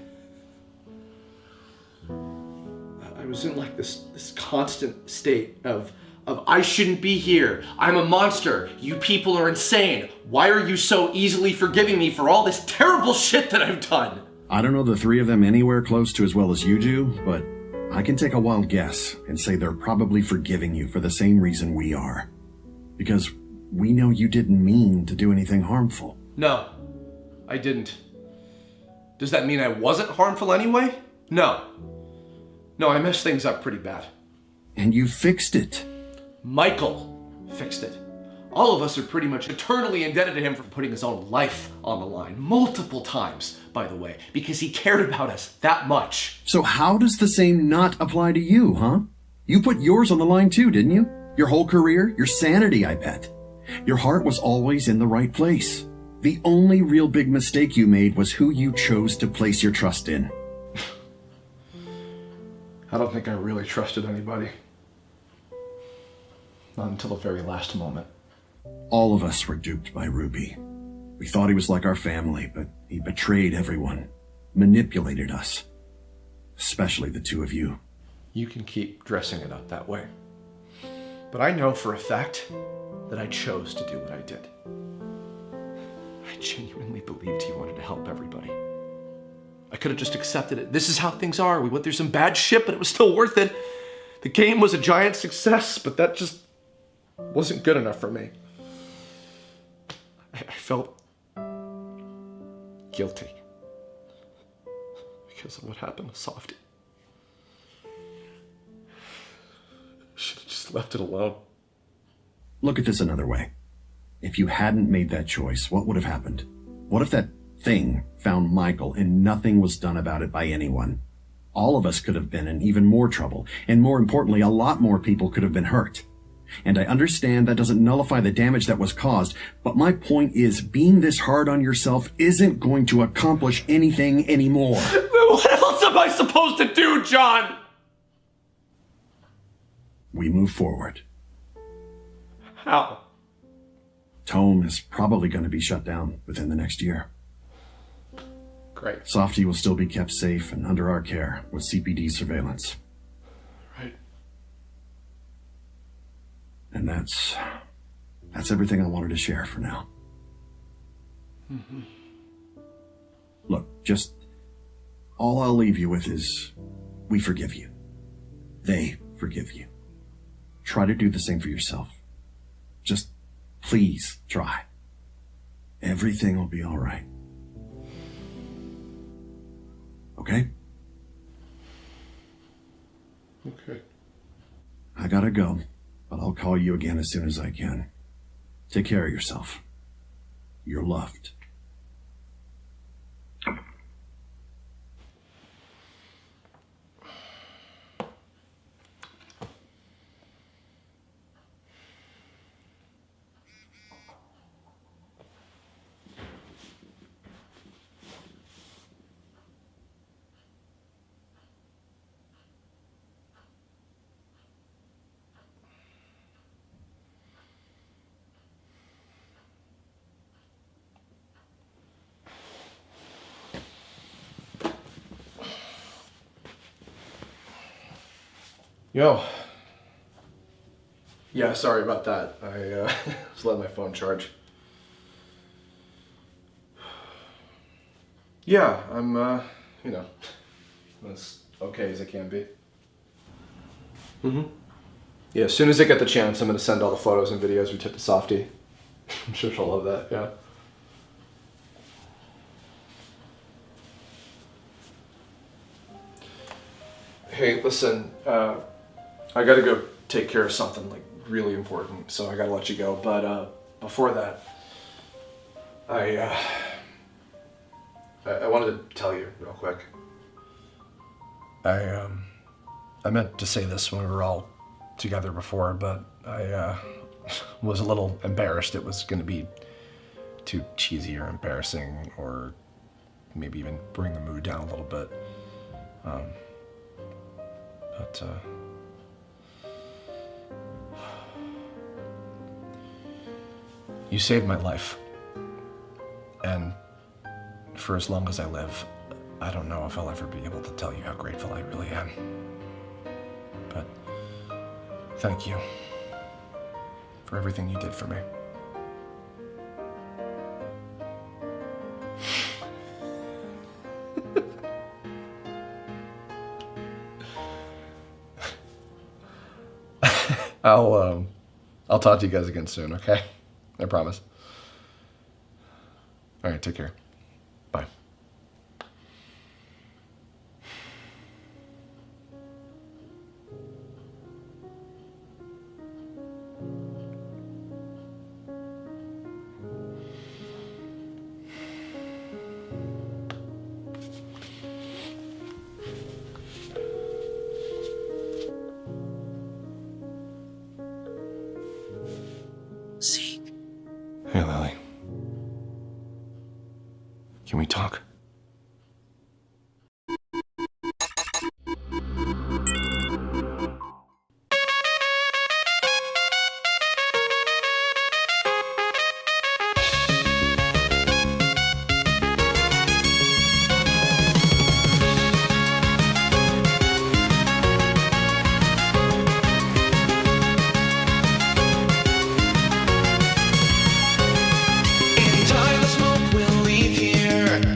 I was in like this constant state of I shouldn't be here. I'm a monster. You people are insane. Why are you so easily forgiving me for all this terrible shit that I've done? I don't know the three of them anywhere close to as well as you do, but I can take a wild guess and say they're probably forgiving you for the same reason we are. Because we know you didn't mean to do anything harmful. No, I didn't. Does that mean I wasn't harmful anyway? No. No, I messed things up pretty bad. And you fixed it. Michael fixed it. All of us are pretty much eternally indebted to him for putting his own life on the line. Multiple times, by the way, because he cared about us that much. So how does the same not apply to you, huh? You put yours on the line too, didn't you? Your whole career, your sanity, I bet. Your heart was always in the right place. The only real big mistake you made was who you chose to place your trust in. I don't think I really trusted anybody. Not until the very last moment. All of us were duped by Ruby. We thought he was like our family, but he betrayed everyone, manipulated us. Especially the two of you. You can keep dressing it up that way. But I know for a fact that I chose to do what I did. I genuinely believed he wanted to help everybody. I could have just accepted it. This is how things are. We went through some bad shit, but it was still worth it. The game was a giant success, but that just wasn't good enough for me. I felt guilty because of what happened to Softy. Just left it alone. Look at this another way. If you hadn't made that choice, what would have happened? What if that thing found Michael and nothing was done about it by anyone? All of us could have been in even more trouble, and more importantly, a lot more people could have been hurt. And I understand that doesn't nullify the damage that was caused, but my point is, being this hard on yourself isn't going to accomplish anything anymore. What else am I supposed to do, John? We move forward. How? Tome is probably going to be shut down within the next year. Great. Softy will still be kept safe and under our care with CPD surveillance. Right. And that's everything I wanted to share for now. Mm-hmm. Look, just all I'll leave you with is, we forgive you. They forgive you. Try to do the same for yourself. Just please try. Everything will be all right. Okay? Okay. I gotta go, but I'll call you again as soon as I can. Take care of yourself. You're loved. Yo. Yeah, sorry about that. I just let my phone charge. Yeah, I'm, as okay as I can be. Mm-hmm. Yeah, as soon as I get the chance, I'm going to send all the photos and videos we took to Softy. I'm sure she'll love that, yeah. Hey, listen, I gotta go take care of something, like, really important, so I gotta let you go. But, before that, I wanted to tell you real quick. I meant to say this when we were all together before, but I, was a little embarrassed it was gonna be too cheesy or embarrassing, or maybe even bring the mood down a little bit. But, you saved my life. And for as long as I live, I don't know if I'll ever be able to tell you how grateful I really am. But thank you for everything you did for me. I'll talk to you guys again soon, okay? I promise. All right, take care. Bye. Hey, Lily. Can we talk?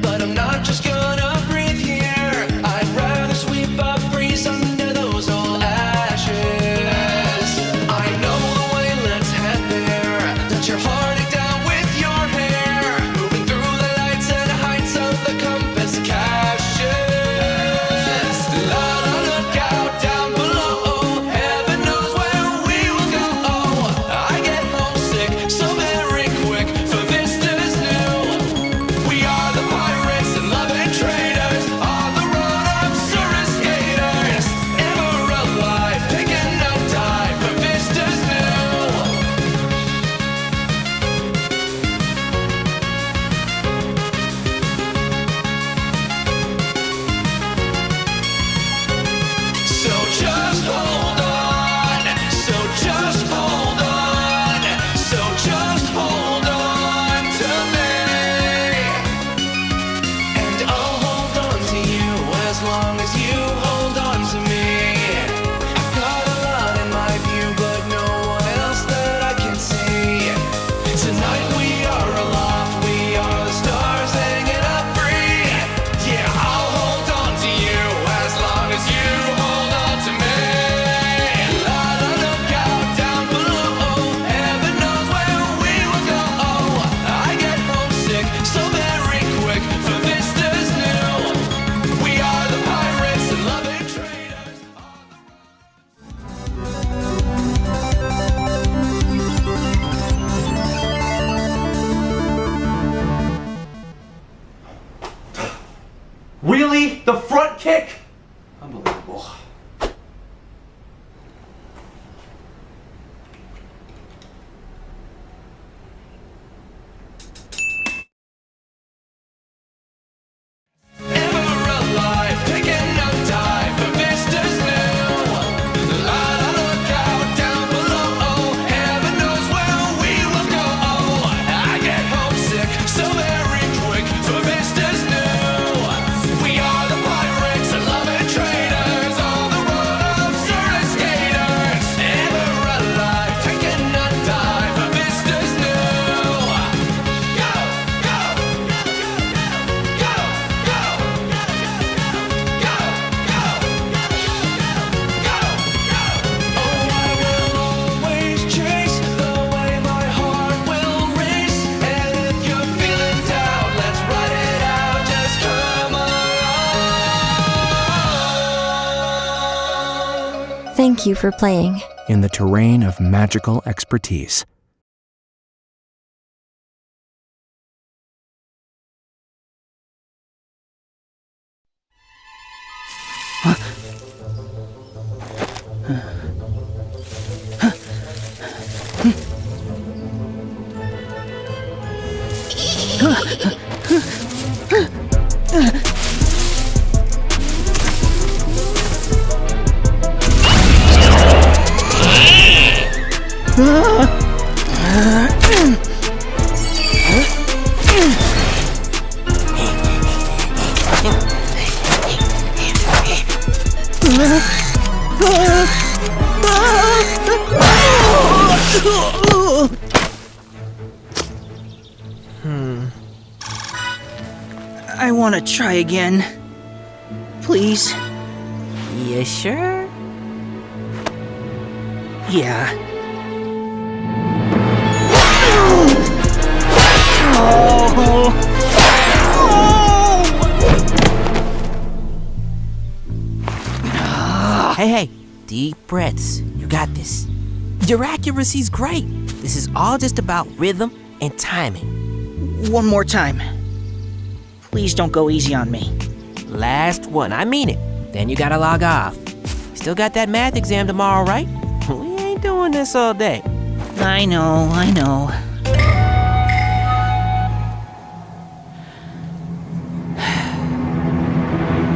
But I'm Thank you for playing. In the terrain of magical expertise. I want to try again. Please? You sure? Yeah. Hey, deep breaths. You got this. Your accuracy's great. This is all just about rhythm and timing. One more time. Please don't go easy on me. Last one, I mean it. Then you gotta log off. Still got that math exam tomorrow, right? We ain't doing this all day. I know.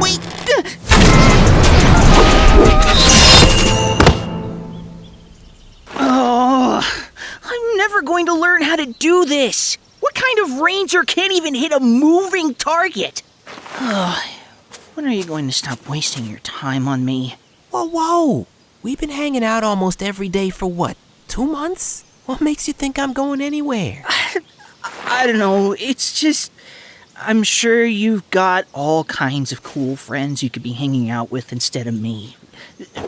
Wait! Oh, I'm never going to learn how to do this. What kind of ranger can't even hit a moving target? When are you going to stop wasting your time on me? Whoa. We've been hanging out almost every day for what, 2 months? What makes you think I'm going anywhere? I don't know, it's just... I'm sure you've got all kinds of cool friends you could be hanging out with instead of me.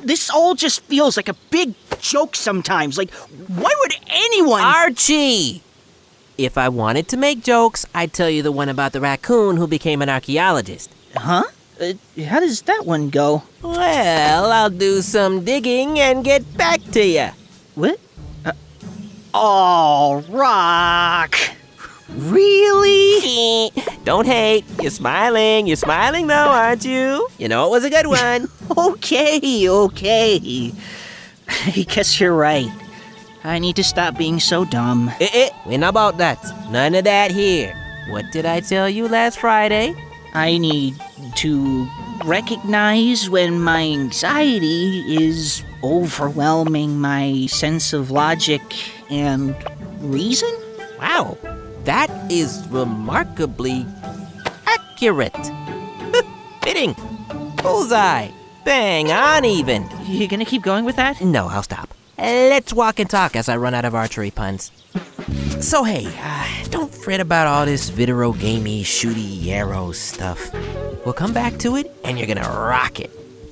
This all just feels like a big joke sometimes. Like, why would anyone... Archie! If I wanted to make jokes, I'd tell you the one about the raccoon who became an archaeologist. Huh? How does that one go? Well, I'll do some digging and get back to you. What? Oh, Rock! Really? Don't hate. You're smiling though, aren't you? You know it was a good one. Okay. I guess you're right. I need to stop being so dumb. We're not about that. None of that here. What did I tell you last Friday? I need to recognize when my anxiety is overwhelming my sense of logic and reason? Wow, that is remarkably accurate. Fitting. Bullseye. Bang on even. You gonna keep going with that? No, I'll stop. Let's walk and talk as I run out of archery puns. So hey, don't fret about all this video gamey, shooty, arrow stuff. We'll come back to it, and you're gonna rock it.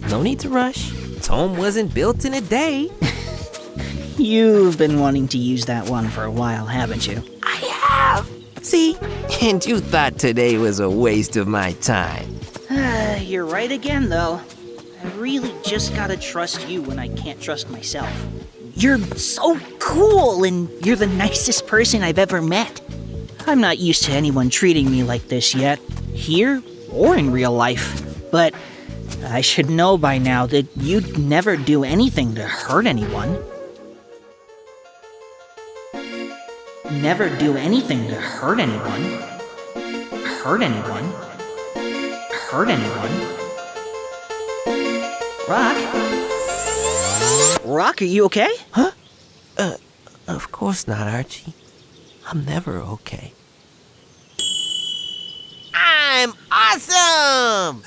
No need to rush. Tome wasn't built in a day. You've been wanting to use that one for a while, haven't you? I have. See? And you thought today was a waste of my time. You're right again, though. I really just gotta trust you when I can't trust myself. You're so cool, and you're the nicest person I've ever met. I'm not used to anyone treating me like this yet, here or in real life. But I should know by now that you'd never do anything to hurt anyone. Never do anything to hurt anyone. Hurt anyone. Hurt anyone. Rock, are you okay? Huh? Of course not, Archie. I'm never okay. I'm awesome!